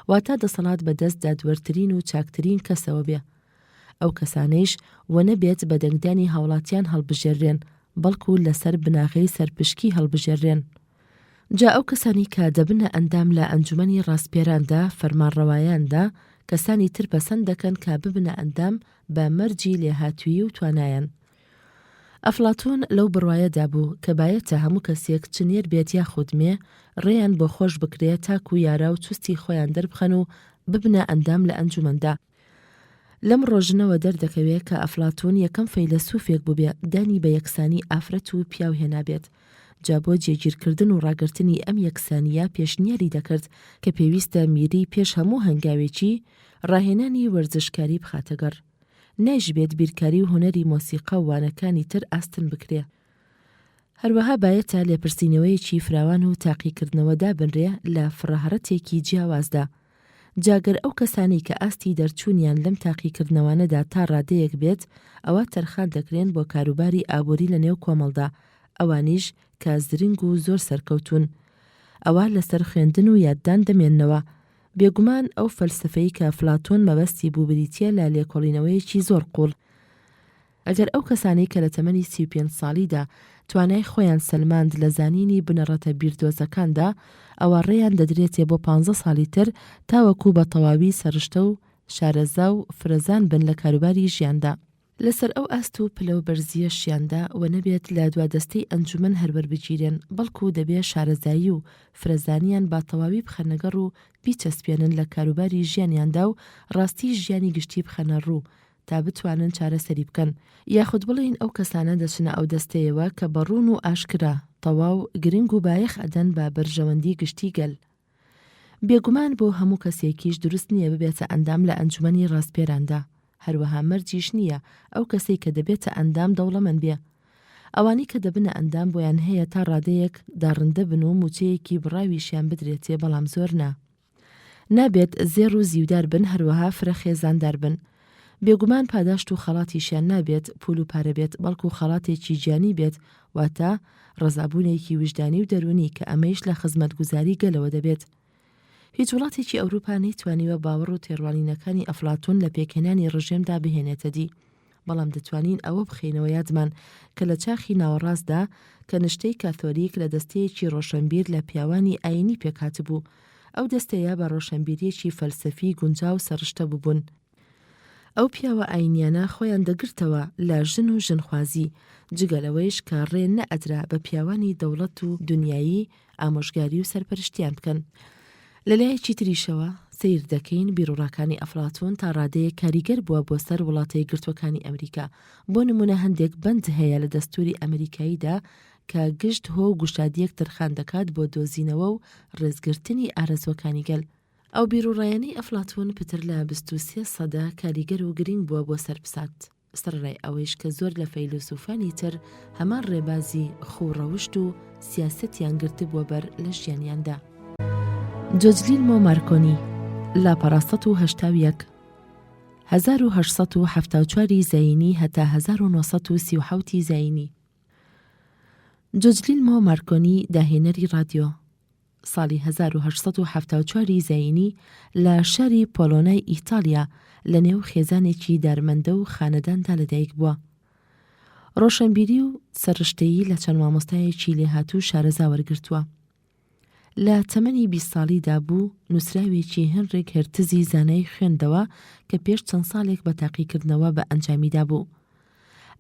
واتە دەسەڵات بەدەست دادوەرترین و چاکترین کەسەوە بێ. ئەو کەسانەیش وە نەبێت بە دەنگدانی هاوڵاتیان هەڵبژێڕێن، بەڵکو لەسەر بناغەی سەرپشکی هەڵبژێڕێن. جا ئەو کەسانی کە دەبنە ئەندام لە ئەنجومەنی ڕاستپێراندا فەرمانڕەوایاندا کەسانی تر پەسەند دەکەن کە ببنە ئەندام بە مەرجی لێهاتووی و توانایەن. ئەفلاتۆن لەو بڕوایەدا بوو کە بایەتە هەموو کەسێک چنێر بێت یا خودمێ ڕێیان بۆ خۆش بکرێت تاکو یارا و چوستی خۆیان دەربخەن و ببنە ئەندام لە ئەنجومەندا. لەم ڕۆژنەوە دەردەکەوێت کە ئەفلاتۆن یەکەم فەیلسوفێک بووبێ دانی بە یەکسانی ئافرەت و پیاو هێنابێت. جا بۆ جێگیرکردن و ڕاگررتنی ئەم یەکسانیە پێشنیاری دەکرد کە پێویستە میری پێش هەموو هەنگاوێکی ڕاهێنانی وەرزشکاری بخاتەگەڕ. نەیژبێت بیرکاری و هونەری مۆسیقا و وانەکانی تر ئاستن بکرێ. هەروەها بایەتە لێپرسینەوەیەکی فراوان و تاقیکردنەوەدا بنرێ لە فڕاهەرەتێکی جیاوازدا. جاگەر ئەو کەسانی کە ئاستی دەرچوونیان لەم تاقیکردنەوانەدا تا ڕادەیەک بێت، ئەوە تەرخان دەکرێن بۆ کاروباری ئابووری لە نێو کۆمەڵدا، ئەوانیش کە زرنگ و زۆر سەرکەوتون. ئەوە لەسەر خوێندن و یاددان دەمێننەوە. بێگومان ئەو فەلسفەی کە ئەفلاتۆن مەبەستی بوو بریتیە لە لێکۆڵینەوەیەکی زۆر قوڵ. ئەگەر ئەو کەسانەی کە لە تەمەنی 35 ساڵیدا توانای خۆیان سەلماند لە زانینی بنەڕەتە بیردۆزەکاندا، ئەوە ڕێیان دەدرێتێ بۆ 15 ساڵی تر تاوەکو بە تەواوی سەرشتە و شارەزا و فرەزان بن لە کاروباری ژیاندا. لەسەر ئەو ئاست و پلە و بەرزیە شیاندا و نەبێت لە دوادەستەی ئەنجومەن هەربەر بگیرێن، بەڵکو دەبێت شارەزایی و فرەزانیان با تەواوی بخەنەگەڕ و بیچەسپێنن لە کاروباری ژیانیاندا و ڕاستی ژیانی گشتی بخەنە ڕوو تا بتوانن چارەسەری بکەن، یاخود بڵین ئەو کەسانە دەچنە ئەو دەستەیەوە کە بەڕوون و ئاشکرا تەواو گرنگ و بایەخ ئەدەن بە بەرژەوەندی گشتی گەل. بێگومان بۆ هەموو کەسێکیش دروست نییە ببێتە ئەندام لە ئەنجومەنی ڕاستپێراندا، هەروەها مەرجیش نییە ئەو کەسێک کە دەبێتە ئەندام دەوڵەمەند بێ. ئەوانی کە دەبنە ئەندام بۆیان هەیە تا ڕادەیەک داڕندە بن و موچەیەکی بڕاویشیان بدرێتێ، بەڵام زۆر نابێت زێڕ و زیودار بن، هەروەها فرە خێزاندار بن. بێگومان پاداشت و خەڵاتیشیان نابێت پول و پارە بێت، بەڵکو خەڵاتێکی گیانی بێت، واتە ڕەزابوونێکی وجدانی و دەرونی کە ئەمەیش لە خزمەتگوزاری گەلەوە دەبێت. هیچ وڵاتێکی ئەوروپا نەیتوانیوە باوەڕ و تێڕوانینەکانی ئەفلاتۆن لە پێکهێنانی ڕژێمدا بهێنێتە دی، بەڵام دەتوانین ئەوە بخینەوە یادمان کە لە چاخی ناوەڕاستدا کە نشتەی کاتۆلیک لە دەستەیەکی ڕۆشنبیر لە پیاوانی ئاینی پێکات بوو ئەو دەستەیە بە ڕۆشنبیریەکی فەلسەفی گونجاو سەرشتە بووبوون. ئەو پیاوە ئاینیانە خۆیان دەگرتەوە لە ژن و ژنخوازی جگەلەوەیش کە ڕێ نەئەدرا بە پیاوانی دەوڵەت و دنیایی ئامۆژگاری و سەرپەرشتیان بکەن. لەلایەکی تریشەوە سیر دەکەین بیرۆڕاکانی ئەفلاتۆن تا ڕادەیە کاریگەر بووە بۆ سەر وڵاتەی گرتوەکانی ئەمریکا. بۆ نمونە هەندێک بەند هەیە لە دەستوری ئەمریکاییدا کە گشت هۆ و گوشادیەک تەرخان دەکات بۆ دۆزینەوە و ڕێزگرتنی ئارەزوەکانی گەل. ئەو بیرۆڕایەنەی ئەفلاتۆن پتر لە 23 سەدا کاریگەر و گرنگ بووە بۆ سەرپسات. سەرڕای ئەوەیش کە زۆر لە فەیلسوفانی تر هەمان ڕێبازی خوڕەوشت و سیاسەتیان گرتبووە بەر لە ژیانیاندا. جۆجلیلمۆ مارکۆنی لاپەڕا 1970 1874 زەینی هەتا 1937 زەینی. جۆجلیلمۆ مارکۆنی داهێنەری رادیۆ ساڵی 1874 زەینی لە شاری پۆلۆنای ئیتالیا لە نێو خێزانێکی دارمەندە و خانەداندا لەدایک بووە. ڕۆشنبیری و سەرشتەیی لە چەند مامۆستایەکی لێهاتوو شارەزا وەرگرتووە. لە تەمەنی 20 ساڵیدا بوو نووسراوێکی هێنڕێک هێرتزی زانای خوێندەوە کە پێش چەند ساڵێک بە تاقیکردنەوە بە ئەنجامیدا بوو.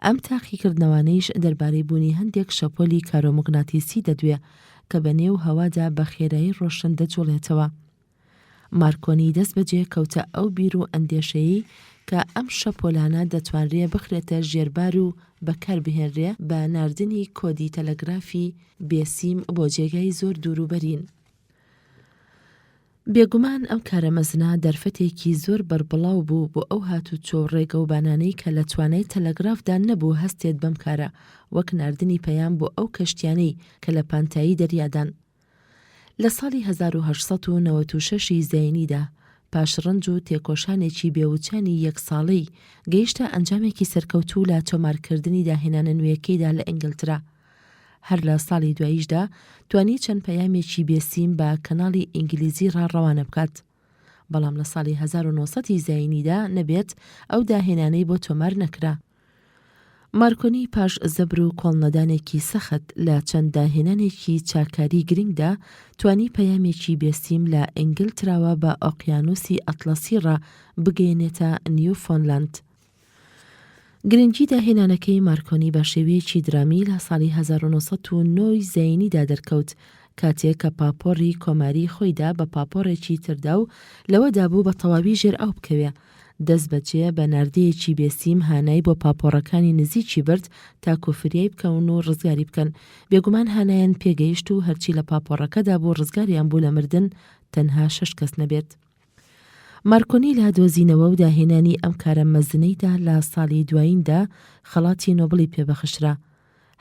ئەم تاقیکردنەوانەیش دەربارەی بوونی هەندێک شەپۆلی کارۆمەگناتیسی دەدوێ کە بە نێو هەوادا بە خێرایی ڕۆشن دەجوڵێتەوە. مارکۆنی دەست بەجێ کەوتە ئەو بیر و ئەندێشەیی کە ئەم شەپۆلانە دەتوانرێ بخرێتە ژێربار و بەکاربهێنرێ بە ناردنی کۆدی تەلەگرافی بێسیم بۆ جێگای زۆر دووروبەرین. بێگومان ئەم کارەمەزنە دەرفەتێکی زۆر بربڵاو بوو بۆ ئەو هاتوچۆ ڕێگە و بانانەی کە لە توانای تەلەگرافدا نەبوو هەستێت بەم کارە وەک ناردنی پەیام بۆ ئەو کەشتیانەی کە لە پانتایی دەریادان. لە ساڵی 1996 زەینیدا پاشڕەنج و تێکۆشانێکی بێوچانی یەک ساڵەی گەیشتە ئەنجامێکی سەرکەوتوو لە تۆمارکردنی داهێنانە نوێیەکەیدا لە ئینگلترا. هەر لە ساڵی دواییشدا توانی چەند پەیامێکی بێسیم بە کەناڵی ئینگلیزی ڕاڕەوانە بکات. بەڵام لە ساڵی 1970 زەینیدا نەبێت ئەو داهێنانەی بۆ تۆمار نەکرا. مارکۆنی پاش زەبر و کۆڵنەدانێکی سەخت لە چەند داهێنانێکی چاکاری گرنگدا توانی پەیامێکی بێسیم لە ئینگلتراوە بە ئۆقیانوسی ئەتلەسی ڕا بگەێنێتە نیوفۆنلاند. گرنگی داهێنانەکەی مارکۆنی بە شێوەیەکی درامی لە ساڵی 1909 زەینیدا دەرکەوت کاتێک کە پاپۆڕی کۆماری خۆیدا بە پاپۆڕێکی تردا و لەوەدا بوو بە تەواوی ژێر ئەو بکەوێ. دەست بەجێ بە ناردەیەکی بێسیم هانای بۆ پاپۆڕەکانی نزیکی برد تا کۆفریای بکەون و ڕزگاری بکەن. بێگومان هانایان پێگەیشت و هەرچی لە پاپۆڕەکەدا بۆ ڕزگاریان بوو لە مردن تەنها 6 کەس نەبێت. مارکۆنی لە دۆزینەوە و داهێنانی ئەم کارە مەزنەیدا لە ساڵی دواییندا خەڵاتی نۆبڵی پێبەخشرا.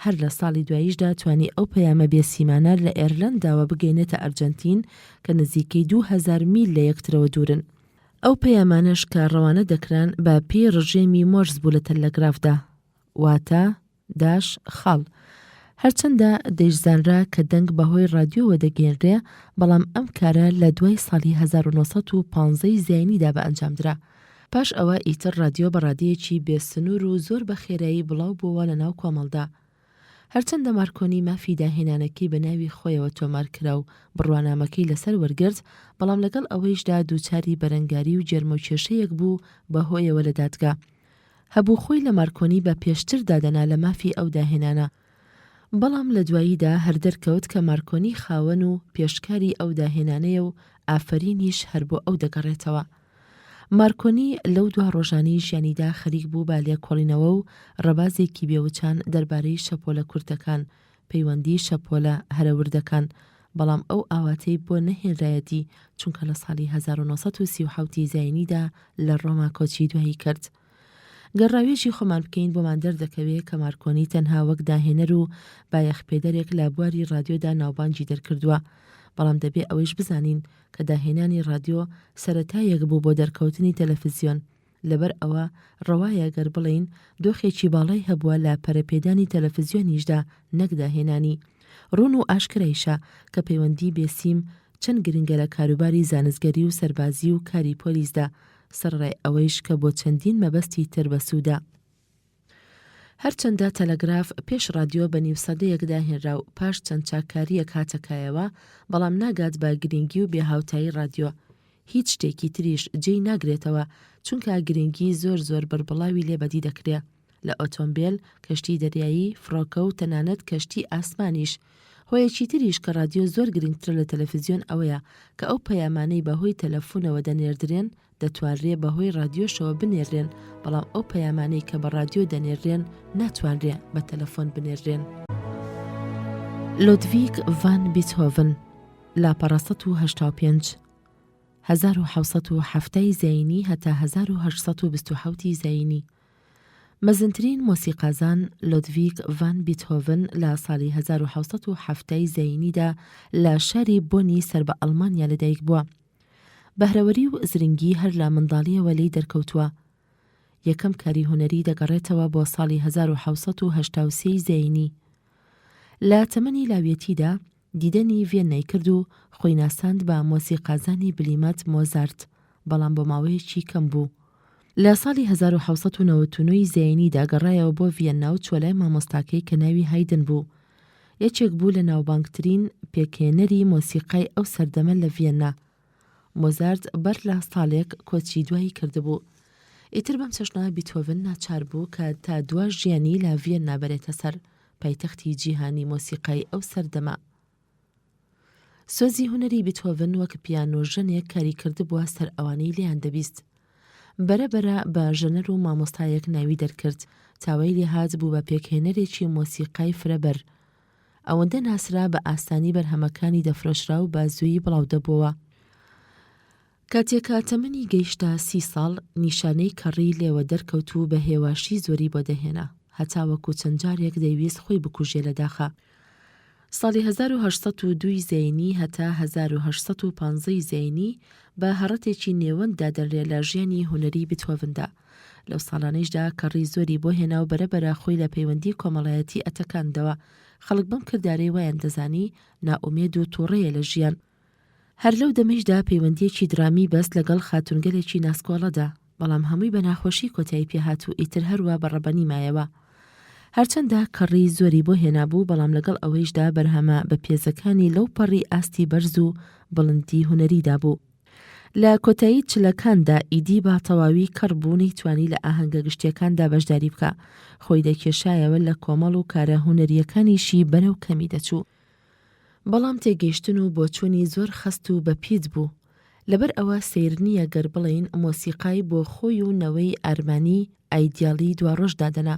هەر لە ساڵی دواییشدا توانی ئەو پەیامە بێسیمانە لە ئێرلەنداوە بگەینێتە ئەرجەنتین کە نزیکەی 2000 میل لە یەکترەوە دوورن. ئەو پەیامانەش کە ڕەوانە دەکران بە پێی ڕژێمی مۆرز بوو لە تەلەگرافدا، واتە داش خاڵ. هەرچەندە دەیشزانرا کە دەنگ بەهۆی رادیۆوە دەگەێنرێ، بەڵام ئەم کارە لە دوای ساڵی 1950 زەینیدا بە ئەنجامدرا. پاش ئەوە ئیتر رادیۆ بە ڕادیەکی بێسنوور و زۆر بە خێرایی بڵاو بووە لە ناو کۆمەڵدا. هەرچەندە مارکۆنی مافی داهێنانەکەی بە ناوی خۆیەوە تۆمار کرا و بڕوانامەکەی لەسەر وەرگرت، بەڵام لەگەڵ ئەوەیشدا دووچاری بەرەنگاری و جەرمەوکێشەیەک بوو بەهۆیەوە لە دادگا. هەبوو خۆی لە مارکۆنی بە پێشتر دادەنا لە مافی ئەو داهێنانە، بەڵام لە دواییدا هەردەرکەوت کە مارکۆنی خاوەن و پێشکاری ئەو داهێنانەیە و ئافرینیش هەر بۆ ئەو دەگەڕێتەوە. مارکۆنی لەو دوا ڕۆژانەی ژیانیدا خەریک بوو با لێکۆڵینەوە و ڕەبازێکی بێوچان دەربارەی شەپۆلە کورتەکان، پەیوەندی شەپۆلە هەرەوردەکان، بەڵام ئەو ئاواتەی بۆ نەهێنرایەتی چونکە لە ساڵی 1937 زەینیدا لە ڕۆما کۆچی دوایی کرد. گەڕاوێژی خۆمان بکەین بۆمان دەردەکەوێت کە مارکۆنی تەنها وەک داهێنەر و بایەخپێدەرێک لە بواری رادیۆدا ناوبانگی دەرکردووە، بەڵام دەبێ ئەوەیش بزانین کە داهێنانی رادیۆ سەرەتایەک بوو بۆ دەرکەوتنی تەلەڤیزیۆن. لەبەر ئەوە ڕەوایە گەر بڵین دۆخێکی باڵای هەبووە لە پەرەپێدانی تەلەڤیزیۆنیشدا نەک داهێنانی. ڕوون و ئاشکرایشە کە پەیوەندی بێسیم چەند گرنگە لە کاروباری زانستگەری و سەربازی و کاری پۆلیسدا، سەرڕای ئەوەیش کە بۆ چەندین مەبەستی تر بەسوودا. هەرچەندە تەلەگراف پێش رادیۆ بە نیوسەدەیەکدا هێنرا و پاش چەند چاکاریەک هاتەکایەوە، بەڵام ناگات بە گرنگی و بێهاوتایی رادیۆ. هیچ شتێکی تریش جێی ناگرێتەوە، چونکە گرنگی زۆر بەربڵاوی لێبەدی دەکرێت لە ئۆتۆمبیل، کەشتی دەریایی، فڕۆکە و تەنانەت کەشتی ئاسمانیش. هۆیەکی تریش کە رادیۆ زۆر گرنگترە لە تەلەڤیزیۆن ئەوەیە کە ئەو پەیامانەی بەهۆی تەلەفۆنەوە دەنێردرێن دەتوانرێ بەهۆی رادیۆشەوە بنێرێن، بەڵام ئەو پەیامانەی کە بە رادیۆ دەنێرێن ناتوانرێ بە تەلەفۆن بنێرێن. لۆدڤیگ ڤان بیتهۆڤن لاپەڕە ١٨٥ 1770 زەینی هەتا 1827 زەینی. مەزنترین مۆسیقازان لۆدڤیگ ڤان بیتهۆڤن لە ساڵی 1770 زەینیدا لە شاری بۆنی سەر بە ئەڵمانیا لەدایک بووە. بەهرەوەری و زرنگی هەر لە منداڵیەوە لی دەرکەوتووە. یەکەم کاری هونەری دەگەڕێتەوە بۆ ساڵی 1783 زەینی. لە تەمەنی لاوێتیدا دیدەنی ڤێنای کرد و خۆی ناساند بە مۆسیقازانی بلیمەت مۆزارت، بەڵام بۆ ماوەیەکی کەم بوو. لە ساڵی 1999 زەینیدا گەڕایەوە بۆ ڤێننا و چۆلای مامۆستاکەی کە ناوی هایدن بوو. یەکێک بوو لە ناوبانگترین پێکهێنەری مۆسیقای ئەو سەردەمە لە ڤێننا. مۆزارت بەر لە ساڵێک کۆچی دوایی کردبوو. ئیتر بەم چەشنەوە بیتهۆڤن ناچار بوو کە تا دوا ژیانی لە ڤێننا بەرێتە سەر، پایتەختی جیهانی مۆسیقای ئەو سەردەمە. سۆزی هونەری بیتهۆڤن وەک پیانۆژنێک کاری کردبووە سەر ئەوانەی لێیان دەبیست. بەرەبەرە بە ژەنەر و مامۆستایەک ناوی دەرکرد، تاوای لێهات بوو بە پێکهێنەرێکی مۆسیقای فرەبەر. ئەوەندە ناسرا بە ئاسانی بەرهەمەکانی دەفرۆشرا و بە زوویی بڵاو دەبووە. کاتێکە تەمەنی گەیشتە 30 ساڵ، نیشانەی کەڕی لێوە دەرکەوت و بە هێواشی زۆری بۆ دەهێنا، هەتا وەکو چەند جارێک دەیویست خۆی بکوژێ لەداخە. ساڵی 1802 زەینی هەتا 1850 زەینی بە هەڕەتێکی نێوەنددا دەرێ لە ژیانی هونەری بیتهۆڤندا. لەو ساڵانەیشدا کەڕی زۆری بۆ هێنا و بەرەبەرە خۆی لە پەیوەندی کۆمەڵایەتی ئەتەکاندەوە. خەڵک بەم کردارەی وایان دەزانی نائومێد و تووڕەیە لە ژیان. هەر لەو دەمەشدا پەیوەندیەکی درامی بەست لەگەڵ خاتونگەلێکی ناسکۆڵەدا، بەڵام هەمووی بە ناخۆشی کۆتایی پێهات و ئیتر هەروە بەڕەبەنی مایەوە. هەرچەندە کەڕی زۆری بۆ هێنابوو، بەڵام لەگەڵ ئەوەیشدا بەرهەمە بە پێزەکانی لەو پەڕی ئاستی بەرز و بڵندی هونەریدا بوو. لە کۆتایی چلەکاندا ئیدی با تەواوی کەڕ بوو نەیتوانی لە ئاهەنگە گشتیەکاندا بەشداری بکە، خۆی دەکێشایەوە لە کۆمەڵ و کارە هونەریەکانیشی بەرەو کەمی دەچوو. بەڵام تێگەیشتن و بۆچوونی زۆر خەست و بەپید بوو. لەبەر ئەوە سیر نییە گەر بڵین مۆسیقای بۆ خۆی و نەوەی ئەرمانی ئایدیاڵی دواڕۆژدادەنا.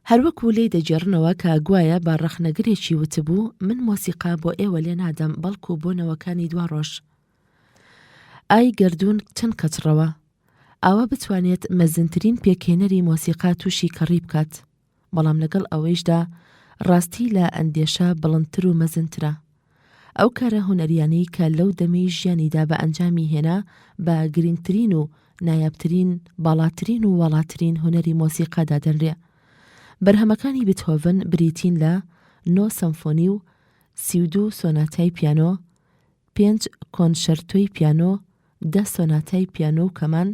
هەروەکو لێی دەجێڕنەوە کە گوایە با ڕەخنەگرێکی وتبوو من مۆسیقا بۆ ئێوە لێ نادەم بەڵکو بۆ نەوەکانی دواڕۆژ. ئای گەردوون چەند کەچڕەوە، ئاوا بتوانێت مەزنترین پێکهێنەری مۆسیقا تووشی کەڕی بکات، بەڵام لەگەڵ ئەوەیشدا ڕاستی لە ئەندێشە بڵندتر و مەزنترە. ئەو کارە هونەریانەی کە لەو دەمەی ژیانیدا بە ئەنجامی هێنا بە گرنگترین و نایابترین باڵاترین و وڵاترین هونەری مۆسیقادا دەنرێ. بەرهەمەکانی بیتهۆڤن بریتین لە 9 سەمفۆنی و 32 سۆناتای پیانۆ، 5 کۆنشەرتۆی پیانۆ، 10 سۆناتای پیانۆ و کەمان،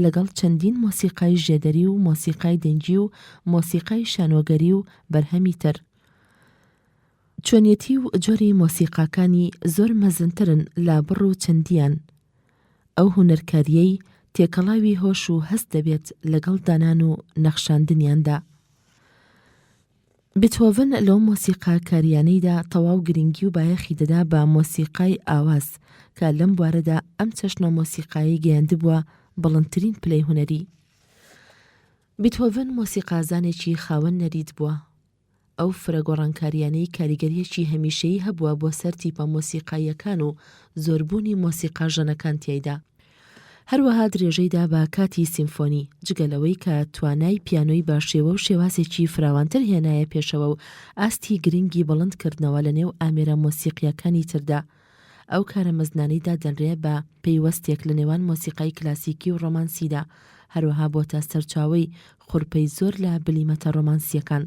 لەگەڵ چەندین مۆسیقای ژێدەری و مۆسیقای دەنگی و مۆسیقای شانۆگەری و بەرهەمی تر. چۆنیەتی و جۆری مۆسیقاکانی زۆر مەزنترن لە بڕ و چەندیان. ئەو هونەرکاریەی تێکەڵاوی هۆش و هەست دەبێت لەگەڵ دانان و نەخشاندنیاندا. بیتهۆڤن لەو مۆسیقا کاریانەیدا تەواو گرنگی و بایەخی دەدا بە مۆسیقای ئاواز کە لەم بوارەدا ئەم چەشنە مۆسیقایی گەیاندبووە بڵندترین پلەی هونەری. بیتهۆڤن مۆسیقازانێکی خاوەن نەرید بووە. ئەو فرەگۆڕانکاریانەی کاریگەریەکی هەمیشەیی هەبووە بۆ سەر تیپە مۆسیقاییەکان و زۆربوونی مۆسیقا ژەنەکان تیایدا. هەروەها درێژەیدا بە کاتی سیمفۆنی، جگەلەوەی کە توانای پیانۆی باشێوە و شێوازێکی فراوانتر هێنایە پێشەوە و ئاستی گرنگی بڵندکردنەوە لە نێو ئامێرە مۆسیقیەکانی تردا. ئەو کارە مەزنانەیدا دەنرێ بە پەیوەستێک لە نێوان مۆسیقای کلاسیکی و ڕۆمانسیدا، هەروەها بۆتە سەرچاوەی خوڕپەی زۆر لە بلیمەتە ڕۆمانسیەکان.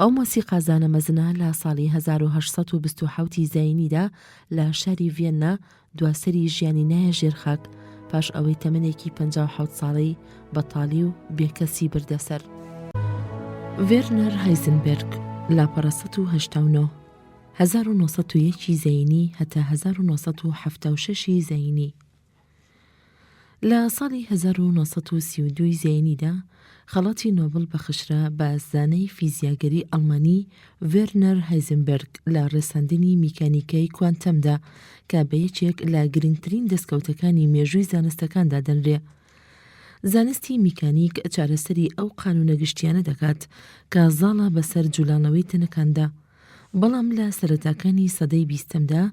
ئەو مۆسیقازانە مەزنە لە ساڵی 1827 زەینیدا لە شاری ڤێننا دواسەری ژیانی نایە ژێرخاک، پاش ئەوەی تەمەنێکی 57 ساڵەی بەتاڵی و بێکەسی بردەسەر. ڤێرنەر هایزنبێرگ لاپەڕە 1970 1901 زەینی هەتا 1976 زەینی. لە ساڵی 1932 زەینیدا خەڵاتی نۆبڵ بەخشرا بە زانەی فیزیاگەری ئەڵمانی ڤێرنەر هایزنبێرگ لە ڕێساندنی میکانیکای کوانتەمدا کە بە یەکێک لە گرنگترین دەستکەوتەکانی مێژووی زانستەکاندا دەنرێ. زانستی میکانیک چارەسەری ئەو قانونە گشتیانە دەکات کە زاڵە بەسەر جوڵانەوەی تەنەکاندا، بەڵام لە سەرەتاکانی سەدەی 20دا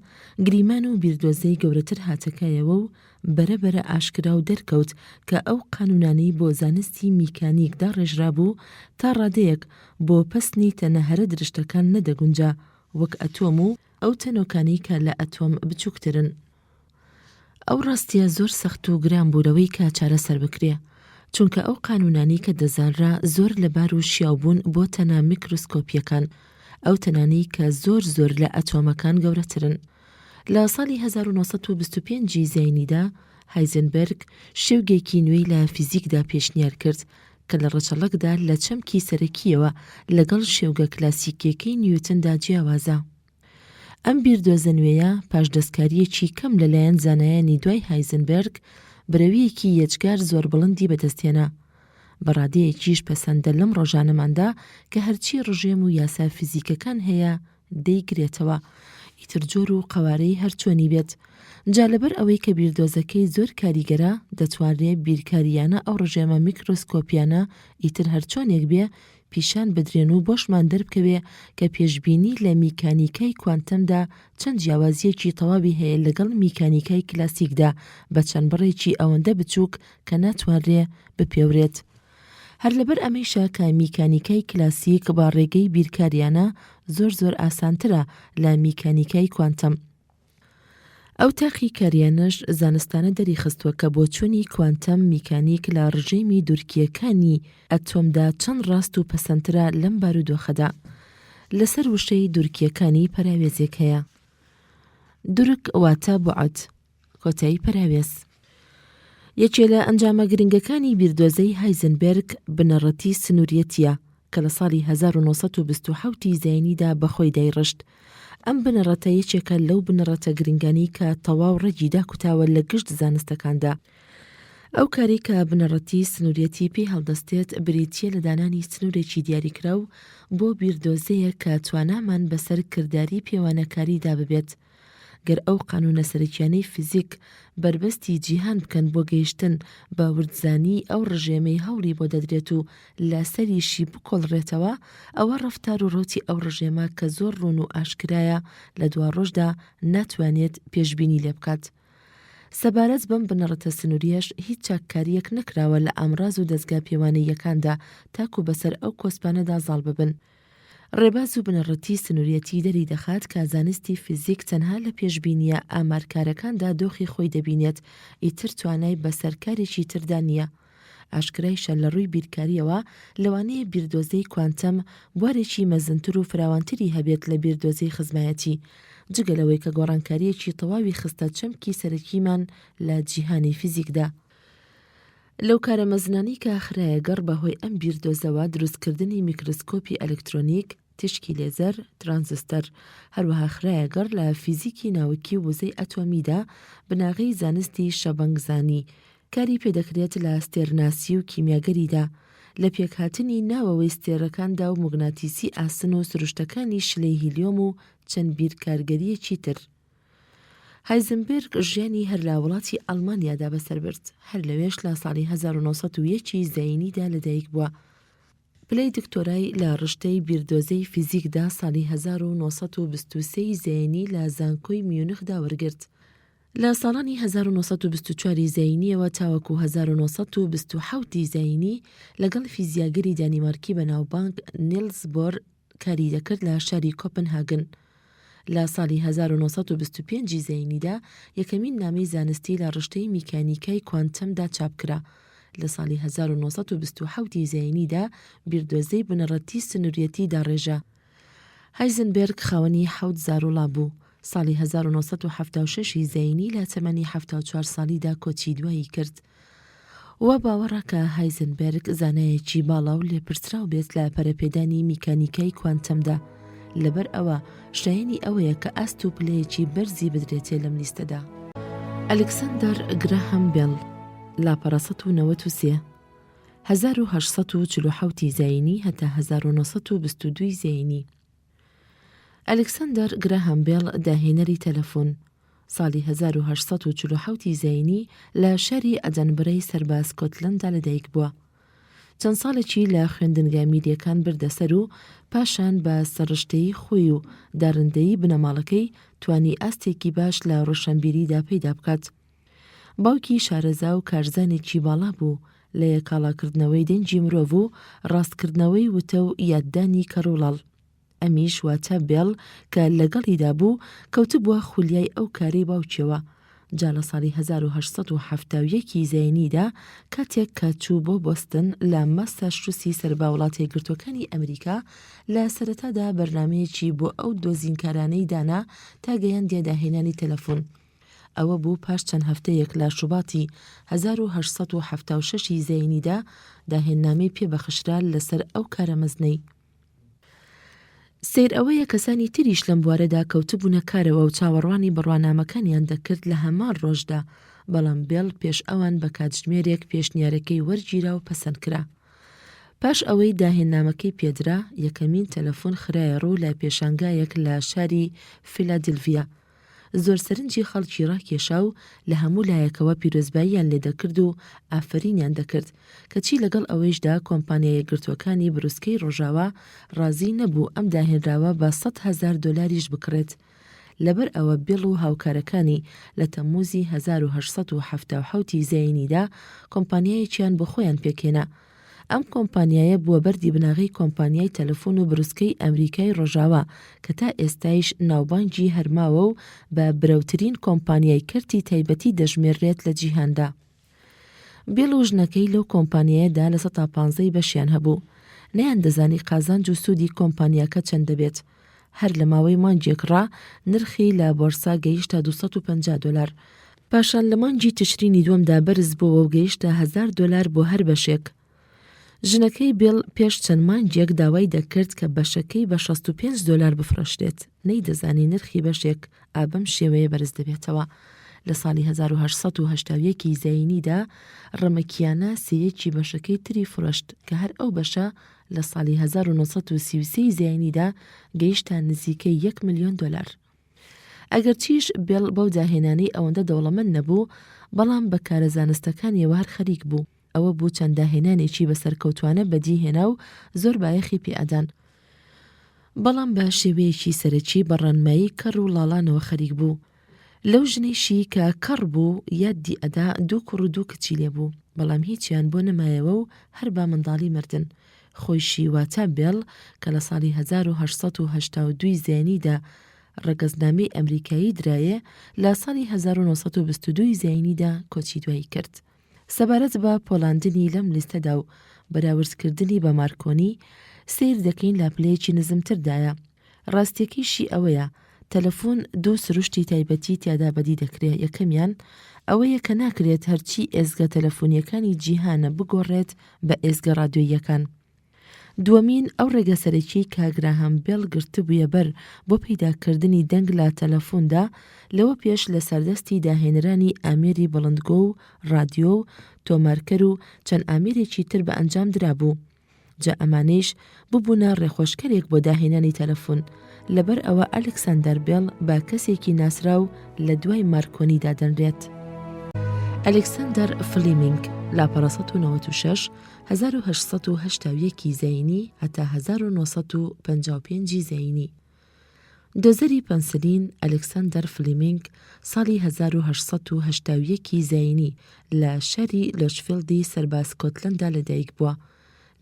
گریمان و بیردۆزەی گەورەتر هاتەکایەوە و بەرەبەرە ئاشکرا و دەرکەوت کە ئەو قانونانەی بۆ زانستی میکانیکدا ڕێژرا بوو تا ڕادەیەک بۆ پەستنی تەنەهەرە درشتەکان نەدەگونجا وەک ئەتۆم و ئەو تەنۆکانەی کە لە ئەتۆم بچووکترن. ئەو ڕاستیە زۆر سەخت و گران بوورەوەی کە چارەسەر بکرێ، چونکە ئەو قانونانی کە دەزانرا زۆر لەبار و شیاوبوون بۆ تەنە میکرۆسکۆپیەکان، ئەو تەنانەی کە زۆر لە ئەتۆمەکان گەورەترن. لە ساڵی 1925 زەینیدا هایزنبێرگ شێوگێکی نوێی لە فیزیکدا پێشنیار کرد کە لە ڕەچەڵەکدا لە چەمکی سەرەکیەوە لەگەڵ شێوگە کلاسیکیەکەی نیوتندا جیاوازە. ئەم بیردۆزە نوێیە پاشدەستکاریەکی کەم لەلایەن زانایانی دوای هایزنبێرگ برەویەکی یەجگار زۆر بڵندی بەدەستێنا، بەڕادەیەکیش پەسەندە لەم ڕۆژانەماندا کە هەرچی ڕژێم و یاسا فیزیکەکان هەیە دەیگرێتەوە، ئیتر جۆر و قەوارەی هەرچۆنی بێت. جا لەبەر ئەوەی کە بیردۆزەکەی زۆر کاریگەرە دەتوانرێت بیرکاریانە ئەو ڕژێمە میکرۆسکۆپیانە ئیتر هەرچۆنێک بێ پیشان بدرێن و بۆشمان دەربکەوێ کە پێشبینی لە میکانیکای کوانتەمدا چەند جیاوازیەکی تەواوی هەیە لەگەڵ میکانیکای کلاسیکدا بە چەند بڕێکی ئەوەندە بچووک کە ناتوانرێ بپێورێت. هەر لەبەر ئەمەیشە کە میکانیکای کلاسیک با ڕێگەی بیرکاریانە زۆر ئاسانترە لە میکانیکای کوانتەم. ئەو تاقی کاریانەش زانستانە دەریخستووە کە بۆ چوونی کوانتەم میکانیک لە ڕژێمی دوورکیەکانی ئەتۆمدا چەند ڕاست و پەسەندترە لەم بارودۆخەدا. لەسەر وشەی دوورکیەکانی پەراوێزێک هەیە. دوورک واتە بوعەت، کۆتایی پەراوێز. یەکێ لە ئەنجامە گرنگەکانی بیردۆزەی هایزنبێرگ بنەڕەتی سنووریەتیە کە لە ساڵی 1927 زەینیدا بەخۆی دایڕشت. ئەم بنەڕەتە یەکێکە لەو بنەڕەتە گرنگانی کە تەواو ڕێگیدا کوتاوە لە گشت زانستەکاندا. ئەو کاری کە بنەڕەتی سنووریەتی پێی هەڵدەستێت بریتیە لە دانانی سنوورێکی دیاریکراو بۆ بیردۆزەیە کە توانامان بەسەر کردداری پێوانەکاریدا ببێت. گەر ئەو قانونە سەرەکیانەی فیزیک بربەستی جیهان بکەن بۆ گەیشتن بە وردزانی ئەو ڕژێمەی هەوڵی بۆ دەدرێت و لە سەریشی بکۆڵڕێتەوە، ئەوە ڕەفتار و ڕۆتی ئەو ڕژێمە کە زۆر ڕوون و ئاشکرایە لە دوا ڕۆژدا ناتوانێت پێشبینی لێ بکات. سەبارەت بەم بنەڕەتە سنووریەش هیچ چاککاریەک نەکراوە لە ئامراز و دەستگا پێوانەیەکاندا تاکو بەسەر ئەو کۆسپانەدا زاڵ ببن. ڕێباز و بنەڕەتی سنووریەتی دەری دەخات کە زانستی فیزیک تەنها لە پێشبینیە ئامارکارەکاندا دۆخی خۆی دەبینێت، ئیتر توانای بەسەرکارێکی تردا نییە. ئاشکرایشە لە ڕووی بیرکاریەوە لەوانەیە بیردۆزەی کوانتەم بوارێکی مەزنتر و فراوانتری هەبێت لە بیردۆزەی خزمایەتی، جگەلەوەی کە گۆڕانکاریەکی تەواوی خستە چەمکی سەرەکیمان لە جیهانی فیزیکدا. لەو کارە مەزنانی کە خرایەگەڕ بەهۆی ئەم بیردۆزەوە دروستکردنی میکرۆسکۆپی ئەلکترۆنیک، تشکی لێزەر، ترانزستەر، هەروەها خرایەگەڕ لە فیزیکی ناوکی وزەی ئەتۆمیدا بناغی زانستی شەبەنگزانی کاری پێدەکرێت لە ستێرناسی و کیمیاگەریدا، لە پێکهاتنی ناوەوەی ستێرەکاندا و موگناتیسی ئاسن و سروشتەکانی شلەی هیلیۆم و چەند بیرکارگەریەکی تر. هایزنبێرگ ژیانی هەر لە وڵاتی ئەڵمانیادا بەسەربرد، هەر لەوێش لە ساڵی 1901 زەینیدا لەدایک بووە. پلەی دکتۆرای لە ڕشتەی بیردۆزەی فیزیکدا ساڵی 1923 زەینی لە زانکۆی میونخدا وەرگرت. لە ساڵانی 1924 زەینیەوە تاوەکو 1927 زەینی لەگەڵ فیزیاگەری دانیمارکی بەناوبانگ نیلز بۆر کاری دەکرد لە شاری کۆپنهاگن. لە ساڵی 1925 زەینیدا یەکەمین نامەی زانستی لە ڕشتەی میکانیکای کوانتەمدا چاپکرا. لە ساڵی 1927 زەینیدا بیردۆزەی بنەڕەتی سنووریەتی داڕێژە. هایزنبێرگ خاوەنی 7 زارۆڵا بوو. ساڵی 1976 زەینی لە تەمەنی 74 ساڵیدا کۆچی دوایی کرد. وە باوەڕە کە هایزنبەرگ زانایەکی باڵا و لێپرسراو بێت لە پەرەپێدانی میکانیکای کوانتەمدا، لەبەر ئەوە شایەنی ئەوەیە کە ئەست و پلەیەکی بەرزی بدرێتێ لەم لیستەدا. ئەلکسەندەر گراهام بێل لاپەڕە 1993 1847 زاینی هەتا 1922 زاینی. ئەلکسەندەر گراهام بێل داهێنەری تەلەفۆن ساڵی 1847 زاینی لە شاری ئەدەنبرەی سەربا سکۆتلەندا لەدایک بووە. چەند ساڵێکی لە خوێندنگە میدیەکان بردەسەر و پاشان بە سەرڕشتەی خۆی و دارندەیی بنەماڵەکەی توانی ئاستێکی باش لە ڕۆشنبیریدا پەیدا بکات. باوکی شارەزا و کارزانێکی باڵا بوو لە یەکاڵاکردنەوەی دەنجی مرۆڤ و ڕاستکردنەوەی وتە و یاددانی کەڕوڵاڵ. ئەمیش واتە بێڵ کە لەگەڵیدا بوو کەوتبووە خولیای ئەو کارەی باوکیەوە. جا لە ساڵی 1970 زاینیدا کاتێک کە چوو بۆ بۆستن لە ماساچوسی سەربا وڵاتە یەکگرتووەکانی ئەمریکا لە سەرەتادا بەرنامەیەکی بۆ ئەو دۆزینکارانەی دانا تا گەیاندیە داهێنانی تەلەفۆن. ئەوە بوو پاش چەند هەفتەیەک لە شوباتی 1876 زاینیدا داهێننامەی پێبەخشرا لەسەر ئەو کارە مەزنەی. سیر ئەوەیە کەسانی تریش لەم بوارەدا کەوتبوونە کارەوە و چاوەڕوانی بڕوانامەکانیان دەکرد لە هەمان ڕۆژدا، بەڵام بێڵ پێش ئەوان بە کاتژمێرێک پێشنیارەکەی وەرگیرا و پەسەند کرا. پاش ئەوەی داهێننامەکەی پێدرا، یەکەمین تەلەفۆن خرایە ڕوو لە پێشانگایەک لە شاری فیلادلڤیا. زۆر سەرنجی خەڵکی ڕاکێشا و لە هەموو لایەکەوە پیرۆزباییان لێ دەکرد و ئافرینیان دەکرد، کەچی لەگەڵ ئەوەیشدا کۆمپانیای یەکگرتووەکانی بروسکەی ڕۆژاوە ڕازی نەبوو ئەم داهێنراوە بە $100,000 بکڕێت. لەبەر ئەوە بێڵ و هاوکارەکانی لە تەمموزی 1877 زاینیدا کۆمپانیایەکیان بۆ خۆیان پێکێنا. ئەم کۆمپانیایە بووە بەردی بناغی کۆمپانیای تەلەفۆن و بروسکەی ئەمریکای ڕۆژاوە کە تا ئێستایش ناوبانگی هەرماوە و بە برەوترین کۆمپانیای کەرتی تایبەتی دەژمێڕێت لە جیهاندا. بێڵ و ژنەکەی لەو کۆمپانیایەدا لە 115 بەشیان هەبوو. نەیان دەزانی قازانج و سوودی کۆمپانیاکە چەند دەبێت. هەر لە ماوەی مانگێکڕا نرخی لە بۆرسا گەیشتە $250. پاشان لە مانگی تشرینی دووەمدا بەرز بووە و گەیشتە $1,000 بۆ هەر بەشێک. ژنەکەی بێڵ پێش چەند مانگێک داوای دەکرد کە بەشەکەی بە $65 بفرۆشتێت. نەیدەزانی نرخی بەشێک ئابەم شێوەیە بەرز دەبێتەوە. لە ساڵی 1870 زاینیدا ڕەمەکیانە سەیەکی بەشەکەی تری فرۆشت کە هەر ئەو بەشە لە ساڵی 1933 زاینیدا گەیشتە نزیکەی $1 ملیۆن. ئەگەرچیش بێڵ بەو داهێنانەی ئەوەندە دەوڵەمەند نەبوو، بەڵام بە کارە زانستەکانیەوە هەر خەریک بوو. ئەوە بوو چەند داهێنانێکی بەسەرکەوتوانە بەدیهێنا و زۆر بایەخی پێئەدان. بەڵام بە شێوەیەکی سەرەکی بە ڕەنمایی کەڕ و لاڵانەوە خەریک بوو. لەو ژنەیشی کە کەڕ بوو یادی ئەدا 2 کوڕ و 2 کچی لێ بوو، بەڵام هیچیان بۆ نەمایەوە و هەر با منداڵی مردن. خۆیشی واتە بێڵ کە لە ساڵی 1882 زاینیدا ڕەگەزنامەی ئەمریکایی درایە، لە ساڵی 1922 زاینیدا کۆچی دوایی کرد. سەبارەت بە پۆڵاندنی لەم لیستەدا و بەراوردکردنی بە مارکۆنی سیر دەکەین لە پلەیەکی نزمتردایە. ڕاستیەکەیشی ئەوەیە تەلەفۆن 2 سروشتی تایبەتی تیادا بەدی دەکرێت. یەکەمیان ئەوەیە کە ناکرێت هەرچی ئێزگە تەلەفۆنیەکانی جیهانە بگۆڕێت بە ئێزگە ڕادیۆییەکان. دووەمین ئەو ڕێگەسەرەکی کە گراهام بێڵ گرتبوویە بەر بۆ پەیداکردنی دەنگ لە تەلەفۆندا، لەوە پێش لە سەردەستی داهێنرانی ئامێری بەڵندگۆ و ڕادیۆ و تۆمارکەر و چەند ئامێرێکی تر بە ئەنجام درابوو. جا ئەمانەیش ببوونە ڕێخۆشکەرێک بۆ داهێنانی تەلەفۆن. لەبەر ئەوە ئەلکسەندەر بێڵ بە کەسێکی ناسراو لە دوای مارکۆنیدا دەنرێت. ئەلکسەندەر فلیمینگ لاپەڕە 1996 1881 زاینی هەتا 1955 زاینی. دۆزەری پەنسلین ئەلکسەندەر فلیمینگ ساڵی 1881 زاینی لە شاری لۆچفیلدی سەربا سکۆتلەندا لەدایک بووە.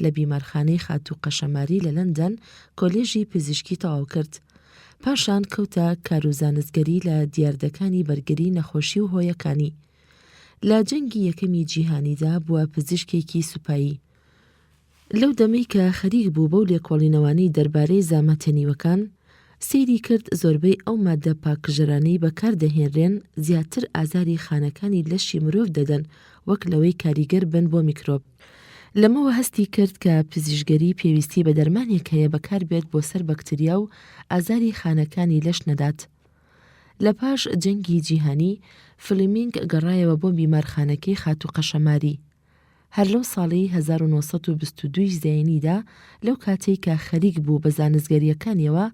لە بیمارخانەی خاتوو قەشەماری لە لەندەن کۆلێژی پزیشکی تەواو کرد. پاشان کەوتە کاروزانستگەری لە دیاردەکانی بەرگری نەخۆشی و هۆیەکانی. لە جەنگی یەکەمی جیهانیدا بووە پزیشکێکی سوپایی. لەو دەمەی کە خەریک بوو بەو لێکۆڵینەوانەی دەربارەی زامەتێنیوەکان، سەیری کرد زۆربەی ئەو ماددە پاکژەرانەی بەکاردەهێنرێن زیاتر ئازاری خانەکانی لەشی مرۆڤ دەدەن وەک لەوەی کاریگەر بن بۆ میکرۆب. لەمەوە هەستی کرد کە پزیشگەری پێویستی بە دەرمانێک هەیە بەکاربێت بۆ سەر بەکتریا و ئازاری خانەکانی لەش نەدات. لە پاش جەنگی جیهانی فلیمینگ گەڕایەوە بۆ بیمارخانەکەی خاتوقەشەماری. هەر لەو ساڵی 1922 زەینیدا لەو کاتێک کە خەریک بوو بە زانستگەریەکانیەوە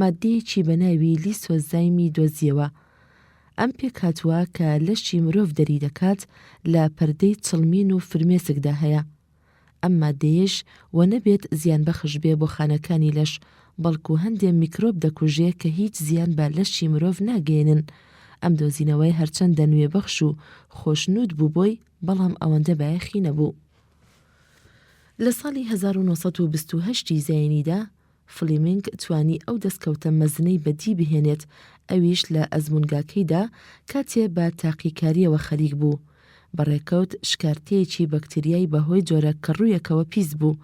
ماددەیەکی بە ناوی لیسۆزایمی دۆزیەوە. ئەم پێک هاتووە کە لەشی مرۆڤ دەری دەکات لە پەردەی چڵمین و فرمێسکدا هەیە. ئەم ماددەیەش وە نەبێت زیان بەخش بێ بۆ خانەکانی لەش بەڵکو هەندێک میکرۆب دەکوژێ کە هیچ زیان بە لەشی مرۆڤ ناگەێنن. ئەم دۆزینەوەی هەرچەندە نوێبەخش و خۆشنود بوو بۆی بەڵام ئەوەندە بایەخی نەبوو. لە ساڵی 1928 زەینیدا فلیمینگ توانی ئەو دەستکەوتە مەزنەی بەدی بهێنێت ئەویش لە ئەزمونگاکەیدا کاتێ بە تاقیکاریەوە خەریک بوو. بەڕێکەوت شکارتەیەکی بەکتریای بەهۆی جۆرە کەڕوویەکەوە پیس بوو.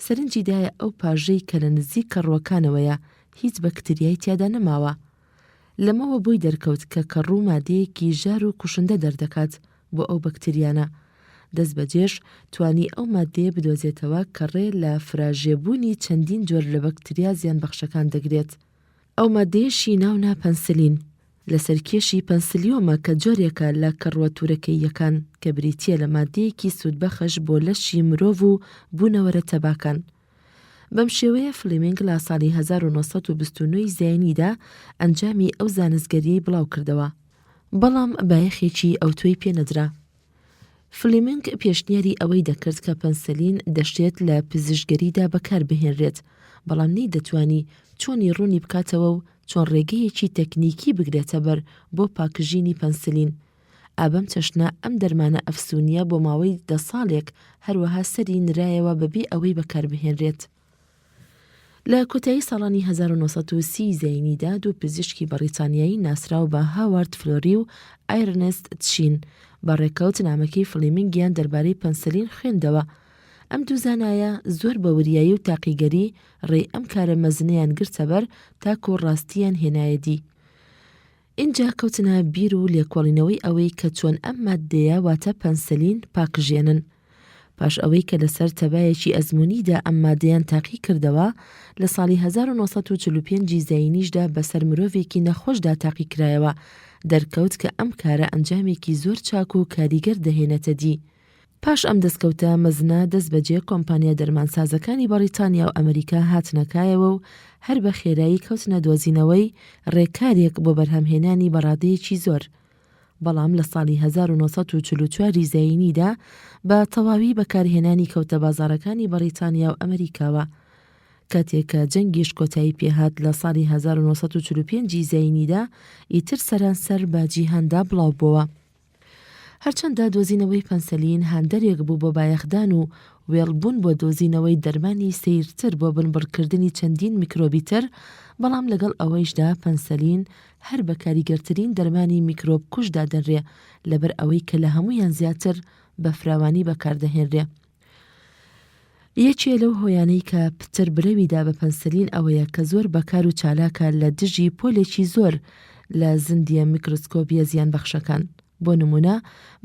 سەرنجیدایە ئەو پاژەی کە لە نزیک کەڕووەکانەوەیە هیچ بەکتریای تیادا نەماوە. لەمەوە بۆی دەرکەوت کە کەڕوو مادەیەکی ژار و کوشندە دەردەکات بۆ ئەو بەکتریانە. دەست بەجێش توانی ئەو مادەیە بدۆزێتەوە کە ڕێ لە فراژێبوونی چەندین جۆر لە بەکتریا زیان بەخشەکان دەگرێت. ئەو مادەیەشی ناونا پەنسلین لەسەر کێشی پەنسلیۆمە کە جۆرێکە لە کەڕوەتورەکەییەکان کە بریتیە لە مادەیەکی سوودبەخش بۆ لەشی مرۆڤ و بوونەوەرە تەباکان. بەم شێوەیە فلیمینگ لە ساڵی 1929 زەینیدا ئەنجامی ئەو زانستگەریەی بڵاو کردەوە. بەڵام بایەخێکی ئەوتۆی پێنەدرا. فلیمینگ پێشنیاری ئەوەی دەکرد کە پەنسلین دەشتێت لە پزیشگەریدا بەکار بهێنرێت، بەڵام نەی دەتوانی چۆنی ڕوونی بکاتەوە و چۆن ڕێگەیەکی تەکنیکی بگرێتە بەر بۆ پاکژینی پەنسلین. ئابەم چەشنە ئەم دەرمانە ئەفسونیە بۆ ماوەی 10 ساڵێک هەروەها سەری نرایەوە بەبێ ئەوەی بەکار بهێنرێت. لە کۆتایی ساڵانی 1930 زەینیدا دوو پزیشکی بەریتانیایی ناسراو بە هاوارد فلۆری و ئایرنست تشین بەڕێکەوت نامەکەی فلیمینگیان دەربارەی پەنسلین خوێندەوە. ئەم دوو زانایە زۆر بە وریایی و تاقیگەری ڕێی ئەم کارە مەزنەیان گرتە بەر تاکو ڕاستیان هێنایەدی. اینجا کەوتنە بیر و لێکۆڵینەوەی ئەوەی کە چۆن ئەم ماددەیە واتە پەنسلین پاکژێنن. پاش ئەوەی کە لەسەر تەبایەکی ئەزمونیدا ئەم ماددەیان تاقی کردەوە لە ساڵی 1945 زەینیشدا بەسەر مرۆڤێکی نەخۆشدا تاقی کرایەوە دەرکەوت کە ئەم کارە ئەنجامێکی زۆر چاک و کاریگەر دەهێنێتە دی. پاش ئەم دەستکەوتە مەزنە دەست بەجێ کۆمپانیا دەرمانسازەکانی بەریتانیا و ئەمریکا هاتنەکایەوە و هەر بە خێرایی کەوتنە دۆزینەوەی ڕێکارێک بۆ بەرهەمهێنانی بەڕادەیەکی زۆر. بەڵام لە ساڵی 1944 زەینیدا بە تەواوی بەکارهێنانی کەوتە بازارەکانی بەریتانیا و ئەمریکاوە. کاتێککە جەنگیش کۆتایی پێهات لە ساڵی 1945 زەینیدا ئیتر سەرانسەر بە جیهاندا بڵاو بووە. هەرچەندە دۆزینەوەی پەنسلین هاندەرێک بوو بۆ بایەخدان و وێڵبوون بۆ دۆزینەوەی دەرمانی سیرتر بۆ بنبڕکردنی چەندین میکرۆبی تر، بەڵام لەگەڵ ئەوەیشدا پەنسلین هەر بە کاریگەرترین دەرمانی میکرۆب کوشدا دەنرێ لەبەر ئەوەی کە لە هەمویان زیاتر بە فراوانی بەکاردەهێنرێ. یەکێ لەو هۆیانەی کە پتر برەویدا بە پەنسلین ئەوەیە کە زۆر بەکار و چالاکە لە دژی پۆلێکی زۆر لە زندیە میکرۆسکۆپیە زیان بەخشەکان. بۆ نمونە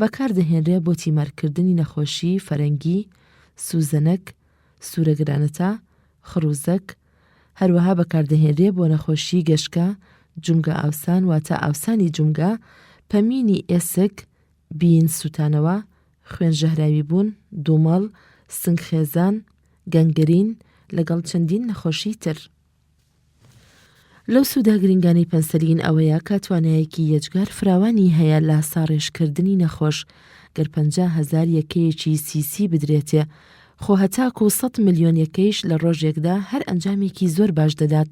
بەکاردەهێنرێ بۆ تیمارکردنی نەخۆشی فەرەنگی، سوزەنەک، سوورەگرانەتە، خڕوزەک، هەروەها بەکاردەهێنرێ بۆ نەخۆشی گەشکە، جومگە ئاوسان واتە ئاوسانی جومگە، پەمینی ئێسک، بین سوتانەوە، خوێن ژەهراوی بوون، دوومەڵ، سنگخێزان، گەنگرین لەگەڵ چەندین نەخۆشی تر. لەو سوودا گرنگانی پەنسلین ئەوەیە کە توانایەکی یەجگار فراوانی هەیە لە ساڕێژکردنی نەخۆش گەر 50,000 یەکەیەکی سیسی بدرێتێ، خۆ هەتاکو 100 ملیۆن یەکەیش لە ڕۆژێکدا هەر ئەنجامێکی زۆر باش دەدات.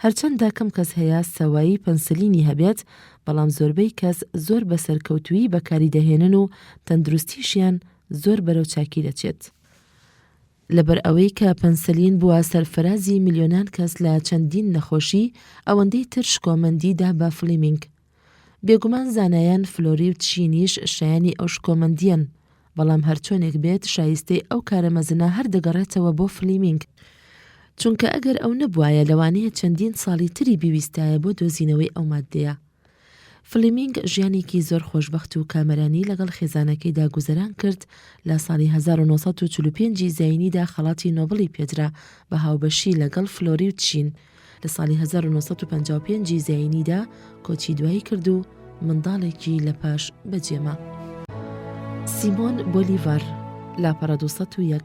هەرچەندە کەم کەس هەیە سەوایی پەنسلینی هەبێت، بەڵام زۆربەی کەس زۆر بەسەرکەوتووی بەکاری دەهێنن و تەندروستیشیان زۆر بەرەو چاکی دەچێت. لەبەر ئەوەی کە پەنسلین بووە سەرفەرازی میلیۆنان کەس لە چەندین نەخۆشی، ئەوەندەی تر شکۆمەندیدا بە فلیمینگ. بێگومان زانایان فلۆری و تشینیش شایانی ئەو شکۆمەندیان، بەڵام هەرچۆنێک بێت شایستەی ئەو کارە مەزنە هەر دەگەڕێتەوە بۆ فلیمینگ. چونکە ئەگەر ئەو نەبوایە لەوانەیە چەندین ساڵی تری بیویستایە بۆ دۆزینەوەی ئەو مادەیە. فلێمینگ ژیانێکی زۆر خۆشبەخت و کامەرانی لەگەڵ خێزانەکەیدا گوزەران کرد. لە ساڵی 1945 زاینیدا خەڵاتی نۆبڵی پێدرا بە هاوبەشی لەگەڵ فلۆری و تشین. لە ساڵی 1955 زاینیدا کۆچی دوایی کرد و منداڵێکی لە پاش بەجێما. سیمۆن بۆلیڤار لاپەڕە 201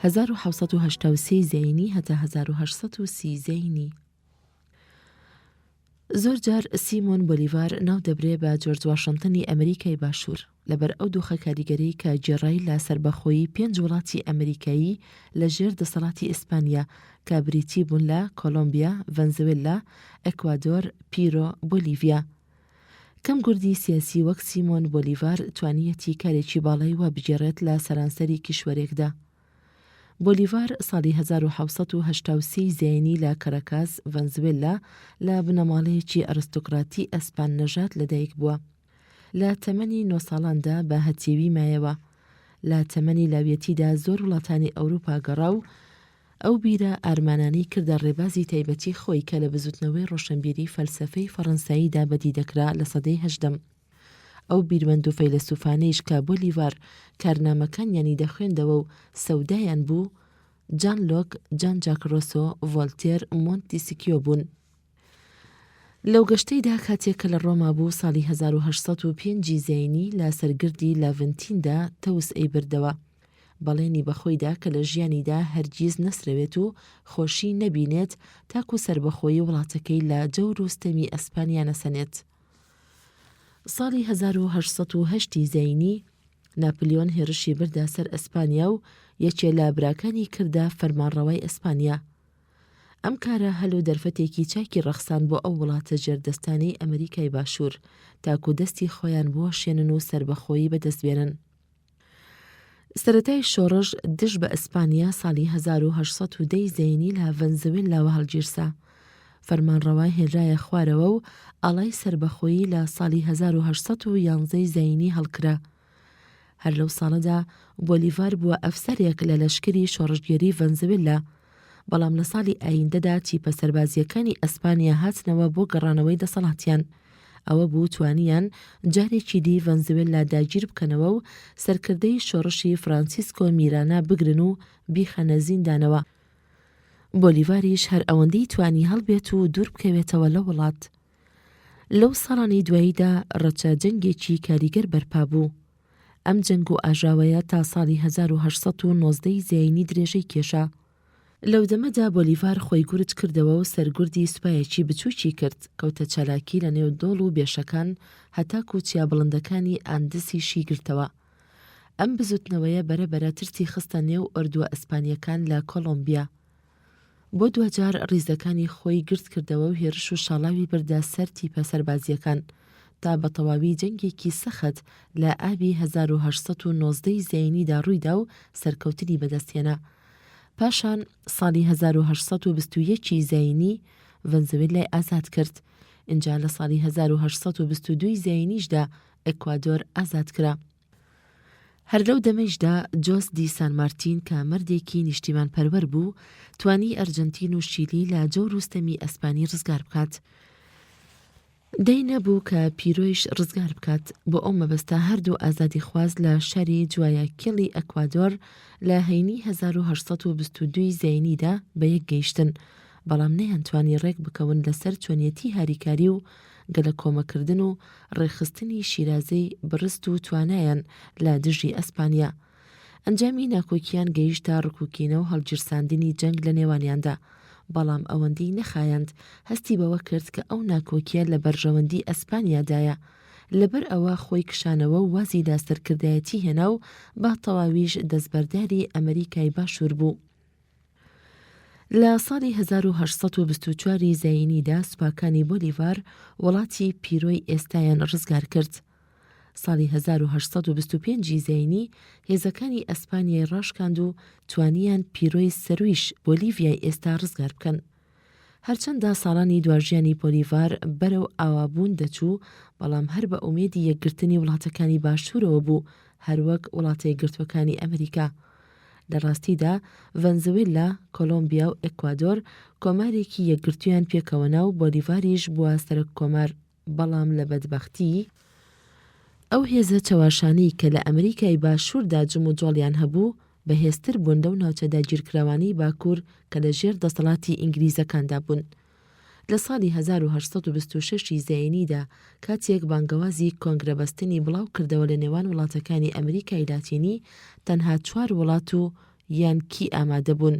1783 زاینی هەتا 1830 زاینی. زۆر جار سیمۆن بۆلیڤار ناو دەبرێ بە جۆرج واشنتنی ئەمریکای باشوور لەبەر ئەو دۆخە کاریگەری کە جێڕای لە سەربەخۆیی 5 وڵاتی ئەمریکایی لە ژێر دەسەڵاتی ئیسپانیا کە بریتی بوون لە کۆلۆمبیا، ڤەنزوێلا، ئەکوادۆر، پیرۆ، بۆلیڤیا. کەم گوردی سیاسی وەک سیمۆن بۆلیڤار توانیەتی کارێکی باڵای وا بگێڕێت لە سەرانسەری کیشوەرێکدا. بۆلیڤار ساڵی 1783 زاینی لە کەرەکاز، ڤەنزوێلا لە بنەماڵەیەکی ئەرستۆکراتی ئەسپان نەژاد لەدایک بووە. لە تەمەنی 9 ساڵاندا بە هەتیوی مایەوە. لە تەمەنی لاوێتیدا زۆر وڵاتانی ئەوروپا گەڕا و ئەو بیرە ئارمانانی کردە ڕێبازی تایبەتی خۆی کە لە بزوتنەوەی ڕۆشنبیری فەلسەفەی فەڕەنساییدا بەدی دەکرا لە سەدەی 18. ئەو بیرمەند و فەیلسوفانەیش کە بۆلیڤار کارنامەکانیانی دەخوێندەوە و سەودایان بوو، جان لۆک، جان جاک ڕۆسۆ، ڤۆلتێر، مۆنتیسکیۆ بوون. لەو گەشتەیدا کاتێک کە لە ڕۆما بوو ساڵی 1805 زاینی لە سەرگردی لاڤنتیندا تەوس ئەیبردەوە. بەڵێنی بەخۆیدا کە لە ژیانیدا هەرگیز نەسرەوێت و خۆشی نەبینێت تاکو سەربەخۆیی وڵاتەکەی لە جەور و ستەمی ئەسپانیا نەسەنێت. ساڵی 1808 زاینی ناپلیۆن هێرشی بردا سەر ئەسپانیا و یەکێ لە براکانی کردا فەرمانڕەوای ئەسپانیا. ئەم کارە هەلو دەرفەتێکی چاکی ڕەخسان بۆ ئەو وڵاتە جێردەستانی ئەمریکای باشوور تاکو دەستی خۆیان بۆ شێنن و سەربەخۆیی بەدەستبێنن. سەرەتای شۆڕش دژ بە ئەسپانیا ساڵی 1810 زاینی لە ڤەنزوێلاوە هەڵگیرسا. فەرمانڕەوای هێنرایە خوارەوە و ئاڵای سەربەخۆیی لە ساڵی 1811 زاینی هەڵکرا. هەر لەو ساڵەدا بۆلیڤار بووە ئەفسەرێک لە لەشکری شۆڕژگێری ڤەنزوێلا، بەڵام لە ساڵی ئایندەدا تیپە سەربازیەکانی ئەسپانیا هاتنەوە بۆ گەڕانەوەی دەسەڵاتیان. ئەوە بوو توانیان جارێکی دی ڤەنزوێلا داگیر بکەنەوە و سەرکردەی شۆڕشی فرانسیسکۆ میرانا بگرن و بیخەنە زیندانەوە. بۆلیڤاریش هەر ئەوەندەی توانی هەڵبێت و دوور بکەوێتەوە لە وڵات. لەو ساڵانی دواییدا ڕەچە جەنگێکی کاریگەر بەرپا بوو. ئەم جەنگ و ئاژاوەیە تا ساڵی 1819 زاینی درێژەی کێشا. لەو دەمەدا بۆلیڤار خۆی گورج کردەوە و سەرگوردی سوپایەکی بچووکی کرد، کەوتە چالاکی لە نێو دۆڵ و بێشەکان هەتا کوچیا بڵندەکانی ئاندسیشی گرتەوە. ئەم بزوتنەوەیە بەرەبەرە ترسی خستە نێو ئەردووە ئەسپانیەکان لە کۆلۆمبیا. بۆ دوجار ڕیزەکانی خۆی گرت کردەوە و هێرش و شاڵاوی بردا سەر تیپە سەربازیەکان تا بە تەواوی جەنگێکی سەخت لە ئابی 1819 زاینیدا ڕوویدا و سەرکەوتنی بەدەستهێنا. پاشان ساڵی 1821 زاینی ڤەنزوێلای ئازاد کرد. اینجا لە ساڵی 1822 زاینیشدا ئەکوادۆر ئازاد کرا. هەر لەو دەمەشدا جۆس دی سان مارتین کە مردێکی نیشتیمان پەروەر بوو توانی ئەرجنتین و شیلی لە جەور و ستەمی ئەسپانی ڕزگار بکات. دەی نەبوو کە پیرۆیش ڕزگار بکات، بۆ ئەو مەبەستە هەردوو ئازادی خواز لە شاری جوایە کێڵی ئەکوادۆر لە هەینی 1822 زاینیدا بە یەک گەیشتن، بەڵام نەیانتوانی ڕێک بکەون لەسەر چۆنیەتی هاریکاری و گەلە کۆمەکردن و ڕێخستنی شیرازەی بڕست و توانایان لە دژی ئەسپانیا. ئەنجامی ناکۆکیان گەیشتا ڕکوکینە و هەڵگیرساندنی جەنگ لە نێوانیاندا، بەڵام ئەوەندەی نەخایەند هەستی بەوە کرد کە ئەو ناکۆکیە لە بەرژەوەندی ئەسپانیادایە. لەبەر ئەوە خۆی کشانەوە و وازی دا سەرکردایەتی هێنا و با تەواویش دەستبەرداری ئەمریکای باشوور بوو. لە ساڵی 1824 زاینیدا سوپاکانی بۆلیڤار وڵاتی پیرۆی ئێستایان ڕزگار کرد. ساڵی 1825 زاینی هێزەکانی ئەسپانیای ڕاشکاند و توانیان پیرۆی سەرویش بۆلیڤیای ئێستا ڕزگار بکەن. هەرچەندە ساڵانی دواژیانی بۆلیڤار بەرەو ئاوابوون دەچوو، بەڵام هەر بە ئومێدی یەکگرتنی وڵاتەکانی باشوورەوە بوو، هەروەک وڵاتە یەکگرتوەکانی ئەمریکا. لە ڕاستیدا ڤەنزوێلا، کۆلۆمبیا و ئێکوادۆر کۆمارێکی یەکگرتویان پێکەوەنا و بۆلیڤاریش بووە سەرۆک کۆمار، بەڵام لە بەدبەختی ئەو هێزە چەواشانەی کە لە ئەمریکای باشووردا جم و جۆڵیان هەبوو بەهێزتر بوون لەو ناوچەدا گیرکراوانی باکوور کە لە ژێر دەسەڵاتی ئینگلیزەکاندا بوون. لە ساڵی 1926 زەینیدا کاتێک بانگەوازی کۆنگرەبەستنی بڵاو کردەوە لە نێوان وڵاتەکانی ئەمریکای لاتینی تەنها 4 وڵات و یانکی ئامادە بوون.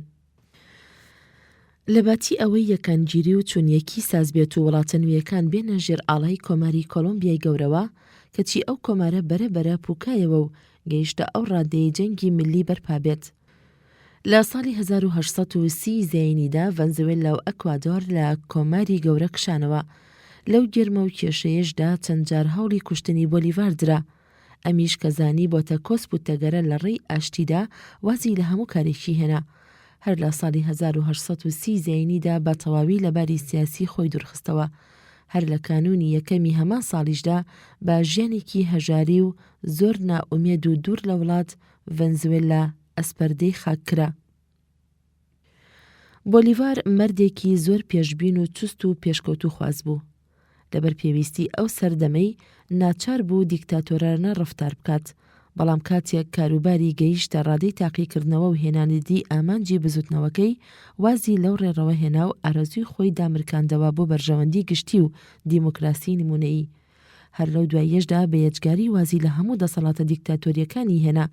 لە باتی ئەوەی یەکەنگیری و چونیەکی سازبێت و وڵاتە نوێیەکان بێنە ژێر ئاڵای کۆماری کۆلۆمبیای گەورەوە کەچی ئەو کۆمارە بەرەبەرە پوکایەوە و گەیشتە ئەو ڕادەیە جەنگی ملی بەرپابێت. لە ساڵی 1930 زەینیدا ڤەنزوێلا و ئەکوادۆر لە کۆماری گەورە کشانەوە. لەو گرمە و کێشەیەشدا چەند جار هەوڵی کوشتنی بۆلیڤار درا. ئەمیش کەزانی بۆتە کۆسپ و تەگەرە لە ڕێی ئاشتیدا وازی لە هەموو کارێکی هێنا. هەر لە ساڵی 1930 زەینیدا بە تەواوی لە باری سیاسی خۆی دوورخستەوە. هەر لە کانونی یەکەمی هەمان ساڵیشدا بە ژیانێکی هەژاری و زۆر نائومێد و دوور لە وڵات ڤەنزوێلا ئەسپەردەی خاکرا. بۆلیڤار مەردێکی زۆر پێشبین و چست و پێشکەوتو خواز بوو. لەبەر پێویستی ئەو سەردەمەی ناچار بوو دیکتاتۆرانە ڕەفتار بکات، بەڵام کاتێک کاروباری گەیشتە ڕادەی تاقیکردنەوە و هێنانیدی ئامانجی بزوتنەوەکەی وازی لەو ڕێڕەوە هێنا و ئارەزوی خۆی دامرکاندەوە بۆ بەرژەوەندی گشتی و دیموکراسی نمونەیی. هەر لەو دوایەشدا بە یەجگاری وازی لە هەموو دەسەڵاتە دیکتاتۆریەکانی هێنا،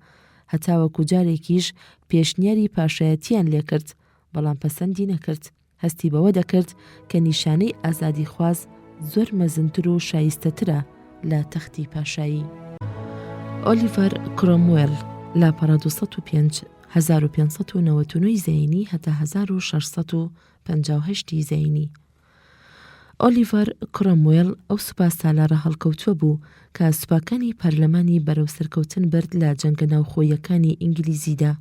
هەتاوەکو جارێکیش پێشنیاری پاشایەتیان لێکرد، بەڵام پەسەندی نەکرد. هەستی بەوە دەکرد کە نیشانەی ئازادی خواز زۆر مەزنتر و شایستەترە لە تەختی پاشایی. ئۆلیڤەر کرۆموێل لاپەڕە 205 1599 زەینی هەتا 1658 زەینی. ئۆلیڤەر کرۆموێل ئەو سوپا سالارە هەڵکەوتووە بوو کە سوپاکانی پەرلەمانی بەرەو سەرکەوتن برد لە جەنگە ناوخۆیەکانی ئینگلیزیدا.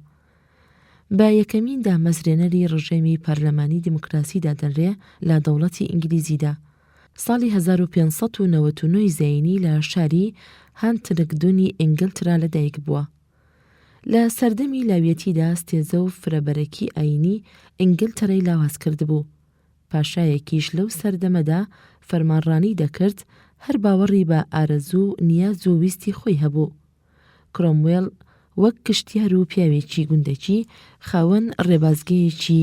بە یەکەمین دامەزرێنەری ڕژێمی پەرلەمانی دیموکراسیدا دەنرێ لە دەوڵەتی ئینگلیزیدا. ساڵی 1599 زەینی لە شاری هانتنگدونی ئینگلترا لەدایک بووە. لە سەردەمی لاوێتیدا ستێزە و فرەبەرەکی ئاینی ئینگلترەی لاواز کرد بوو. پاشایەکیش لەو سەردەمەدا فەرمانڕانی دەکرد، هەر باوەڕی بە ئارەزوو نیاز و ویستی خۆی هەبوو. کرۆموێل وەک کشتیار و پیاوێکی گوندەکی خاوەن ڕێبازگەیەکی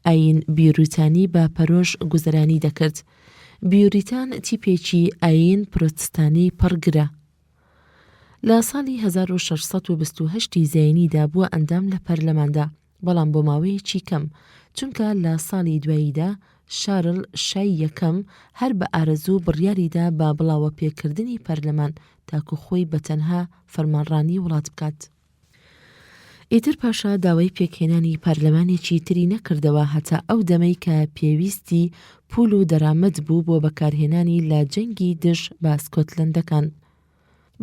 ئاین بیوریتانی بە پەرۆژ گوزەرانی دەکرد. بیوریتان تیپێکی ئاین پرۆتستانی پڕگرە. لە ساڵی 1628 زەینیدا بووە ئەندام لە پەرلەماندا، بەڵام بۆ ماوەیەکی کەم، چونکە لە ساڵی دواییدا شارل شای یەکەم هەر بە ئارەزوو بڕیاریدا بە بڵاوە پێکردنی پەرلەمان تاکو خۆی بەتەنها فەرمانڕانی وڵات بکات. ئیتر پاشا داوای پێکهێنانی پەرلەمانێکی تری نەکردەوە هەتا ئەو دەمەی کە پێویستی پول و دەرامەت بوو بۆ بەکارهێنانی لە جەنگی دژ بە سکۆتلەندەکان.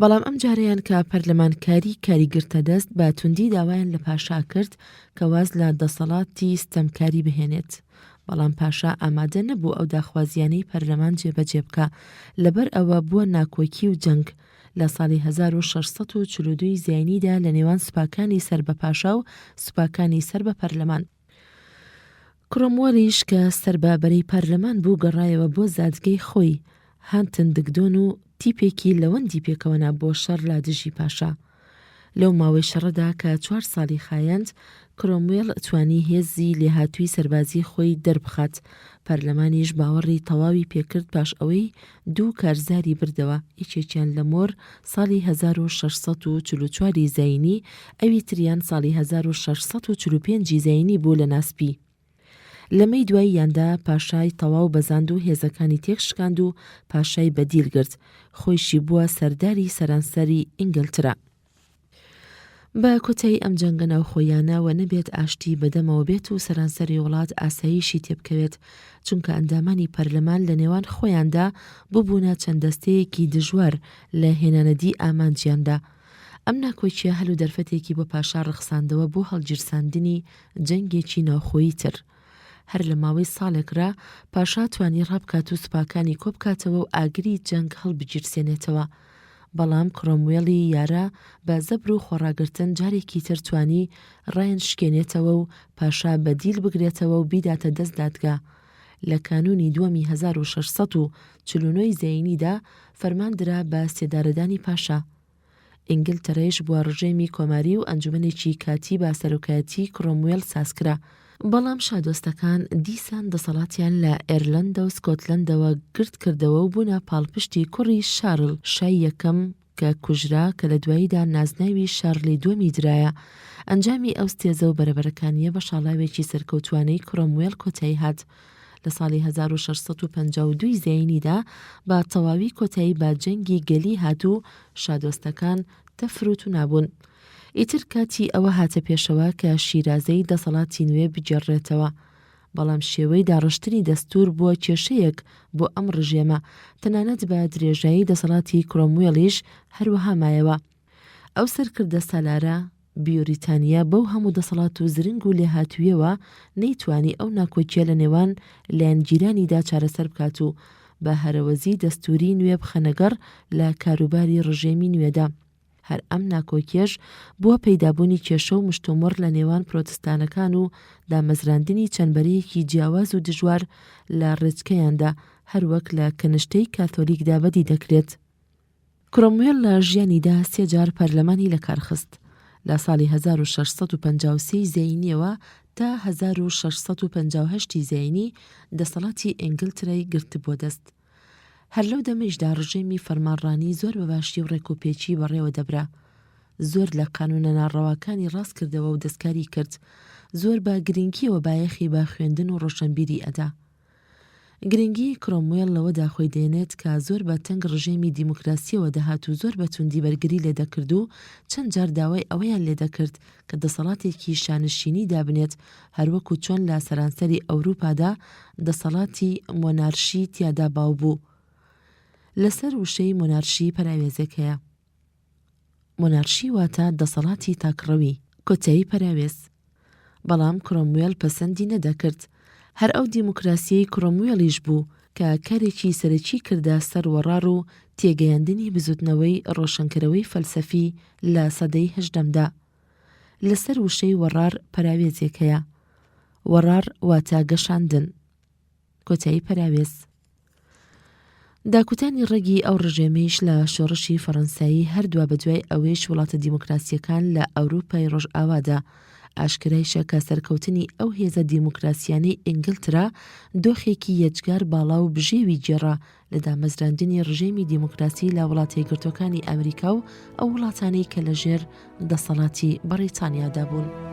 بەڵام ئەم جارەیان کە پەرلەمانکاری کاریگرتە دەست بە توندی داوایان لە پاشا کرد کە واز لە دەسەڵاتی ستەمکاری بهێنێت. بەڵام پاشا ئامادە نەبوو ئەو داخوازیانەی پەرلەمان جێبەجێ بکە، لەبەر ئەوە بووە ناکۆکی و جەنگ. لە ساڵی 1642 زەینیدا لە نێوان سوپاکانی سەر بە پاشا و سوپاکانی سەر بە پەرلەمان. کرۆموێلیش کە سەربابەرەی پەرلەمان بوو گەڕایەوە بۆ زادگەی خۆی هانتنگدۆن و تیپێکی لەوەندی پێکەوەنا بۆ شەڕ لا دژی پاشا. لەو ماوەی شەڕەدا کە 4 ساڵی خایەند، کرۆموێل توانی هێزی لێهاتووی سەربازی خۆی دەربخات. پەرلەمانیش باوەڕی تەواوی پێکرد پاش ئەوەی 2 کارزاری بردەوە، یەکێکیان لە مۆر ساڵی 1644 زەینی، ئەوی تریان ساڵی 1645 زەینی بوو لە ناسپی. لەمەی دواییاندا پاشای تەواو بەزاند و هێزەکانی تێکشکاند و پاشای بەدیل گرت، خۆیشی بووە سەرداری سەرانسەری ئینگلترا. بە کۆتایی ئەم جەنگە ناوخۆیانەوە نەبێت ئاشتی بەدەمەوە بێت و سەرانسەری وڵات ئاساییشی تێبکەوێت، چونکە ئەندامانی پەرلەمان لە نێوان خۆیاندا ببوونە چەند دەستەیەکی دژوار لە هێنانەدی ئامانجیاندا. ئەم ناکۆچیە هەلو دەرفەتێکی بۆ پاشا ڕخساندەوە بۆ هەڵگیرساندنی جەنگێکی ناوخۆیی تر. هەر لە ماوەی ساڵێکرا پاشا توانی ڕابکات و سوپاکانی کۆبکاتەوە و ئاگری جەنگ هەڵبگیرسێنێتەوە، بەڵام کرۆموێڵی یارە بە زەبر و خۆڕاگرتن جارێکی تر توانی ڕایان شکێنێتەوە و پاشا بەدیل بگرێتەوە و بیداتە دەست دادگا. لە کانونی دووەمی 1649 زەینیدا فەرماندرا بە سێدارەدانی پاشا. ئینگلتەرەیش بووە ڕژێمی کۆماری و ئەنجومەنێکی کاتی با سەرۆکایەتی کرۆموێڵ سازکرا. بەڵام شادۆستەکان دیسان دەسەڵاتیان لە ئێرلەندە و سکۆتلەندەوە گرت کردەوە و بوونە پاڵپشتی کوڕی شارڵ شای یەکەم کە کوژرا کە لە دواییدا نازناوی شارلی دووەمی درایە. ئەنجامی ئەو ستێزە و بەرەبەرەکانیە بە شاڵاوێکی سەرکەوتوانەی کرۆموێڵ کۆتایی هات. لە ساڵی 1652 زەینیدا بە تەواوی کۆتایی با جەنگی گەلی هاتوو شادۆستەکان تەفروت و نابوون. ئیتر کاتی ئەوە هاتە پێشەوە کە شیرازەی دەسەڵاتی نوێ بجێڕێتەوە. بەڵام شێوەی داڕشتنی دەستور بووە کێشەیەک بۆ ئەم ڕژێمە، تەنانەت بە درێژایی دەسەڵاتی کرۆموێڵیش هەروەها مایەوە. ئەو سەرکردە سالارە بیۆریتانیا بەو هەموو دەسەڵات و زرنگ و لێهاتوویەوە نەیتوانی ئەو ناکۆکیە لە نێوان لایەنگیرانیدا چارەسەر بکات و بە هەرەوەزی دەستوری نوێ بخەنەگەڕ لە کاروباری ڕژێمی نوێدا. هەر ئەم ناکۆکیەش بووە پەیدابوونی کێشە و مشتومڕ لە نێوان پرۆتستانەکان و دامەزراندنی چەندبەرەیەکی جیاواز و دژوار لە ڕێچکەیاندا، هەروەک لە کەنشتەی کاتۆلیکدا بەدی دەکرێت. کرۆموێڵ لە ژیانیدا 3 جار پەرلەمانی لە کارخست. لە ساڵی 1653 زەینیەوە تا 1658 زەینی دەسەڵاتی ئینگلترای گرت بۆ دەست. هەر لەو دەمەشدا ڕژێمی فەرمانڕانی زۆر بە باشی و ڕێکوپێکی بەڕێوە دەبرا. زۆر لە قانونە ناڕەواکانی ڕاست کردەوە و دەستکاری کرد. زۆر بە گرنگیەوە بایەخی بە خوێندن و ڕۆشنبیری ئەدا. گرنگی کرۆموێڵ لەوەدا خۆی دێنێت کە زۆر بە تەنگ ڕژێمی دیموکراسیەوە دەهات و زۆر بە توندی بەرگری لێدەکرد و چەند جار داوای ئەوەیان لێدەکرد کە دەسەڵاتێکی شانشینی دابنێت، هەروەکو چۆن لە سەرانسەری ئەوروپادا دەسەڵاتی مۆنارشی تیادا باو بوو. لەسەر وشەی مۆنارشی پەراوێزێک هەیە. مۆنارشی واتە دەسەڵاتی تاکڕەوی، کۆتایی پەراوێز. بەڵام کرۆموێڵ پەسەندی نەدەکرد. هەر ئەو دیموکراسیەی کرۆموێڵیش بوو کە کارێکی سەرەکی کردە سەر وەڕار و تێگەیاندنی بزوتنەوەی ڕۆشنکەرەوەی فەلسەفی لە سەدەی 18دا. لەسەر وشەی وەڕار پەراوێزێک هەیە. وەڕار واتە گەشاندن، کۆتایی پەراوێز. داکوتانی ڕێگی ئەو ڕژێمەیش لە شۆڕشی فەڕەنسایی هەردووە بە دوای ئەوەیش وڵاتە دیموکراسیەکان لە ئەوروپای ڕۆژئاوادا ئاشکرایشە کە سەرکەوتنی ئەو هێزە دیموکراسیانەی ئینگلترا دۆخێکی یەجگار باڵا و بژێوی جێڕا لە دامەزراندنی ڕژێمی دیموکراسی لە وڵاتە یەکگرتووەکانی ئەمریکا و ئەو وڵاتانەی کە لەژێر دەسەڵاتی بەریتانیادا بوون.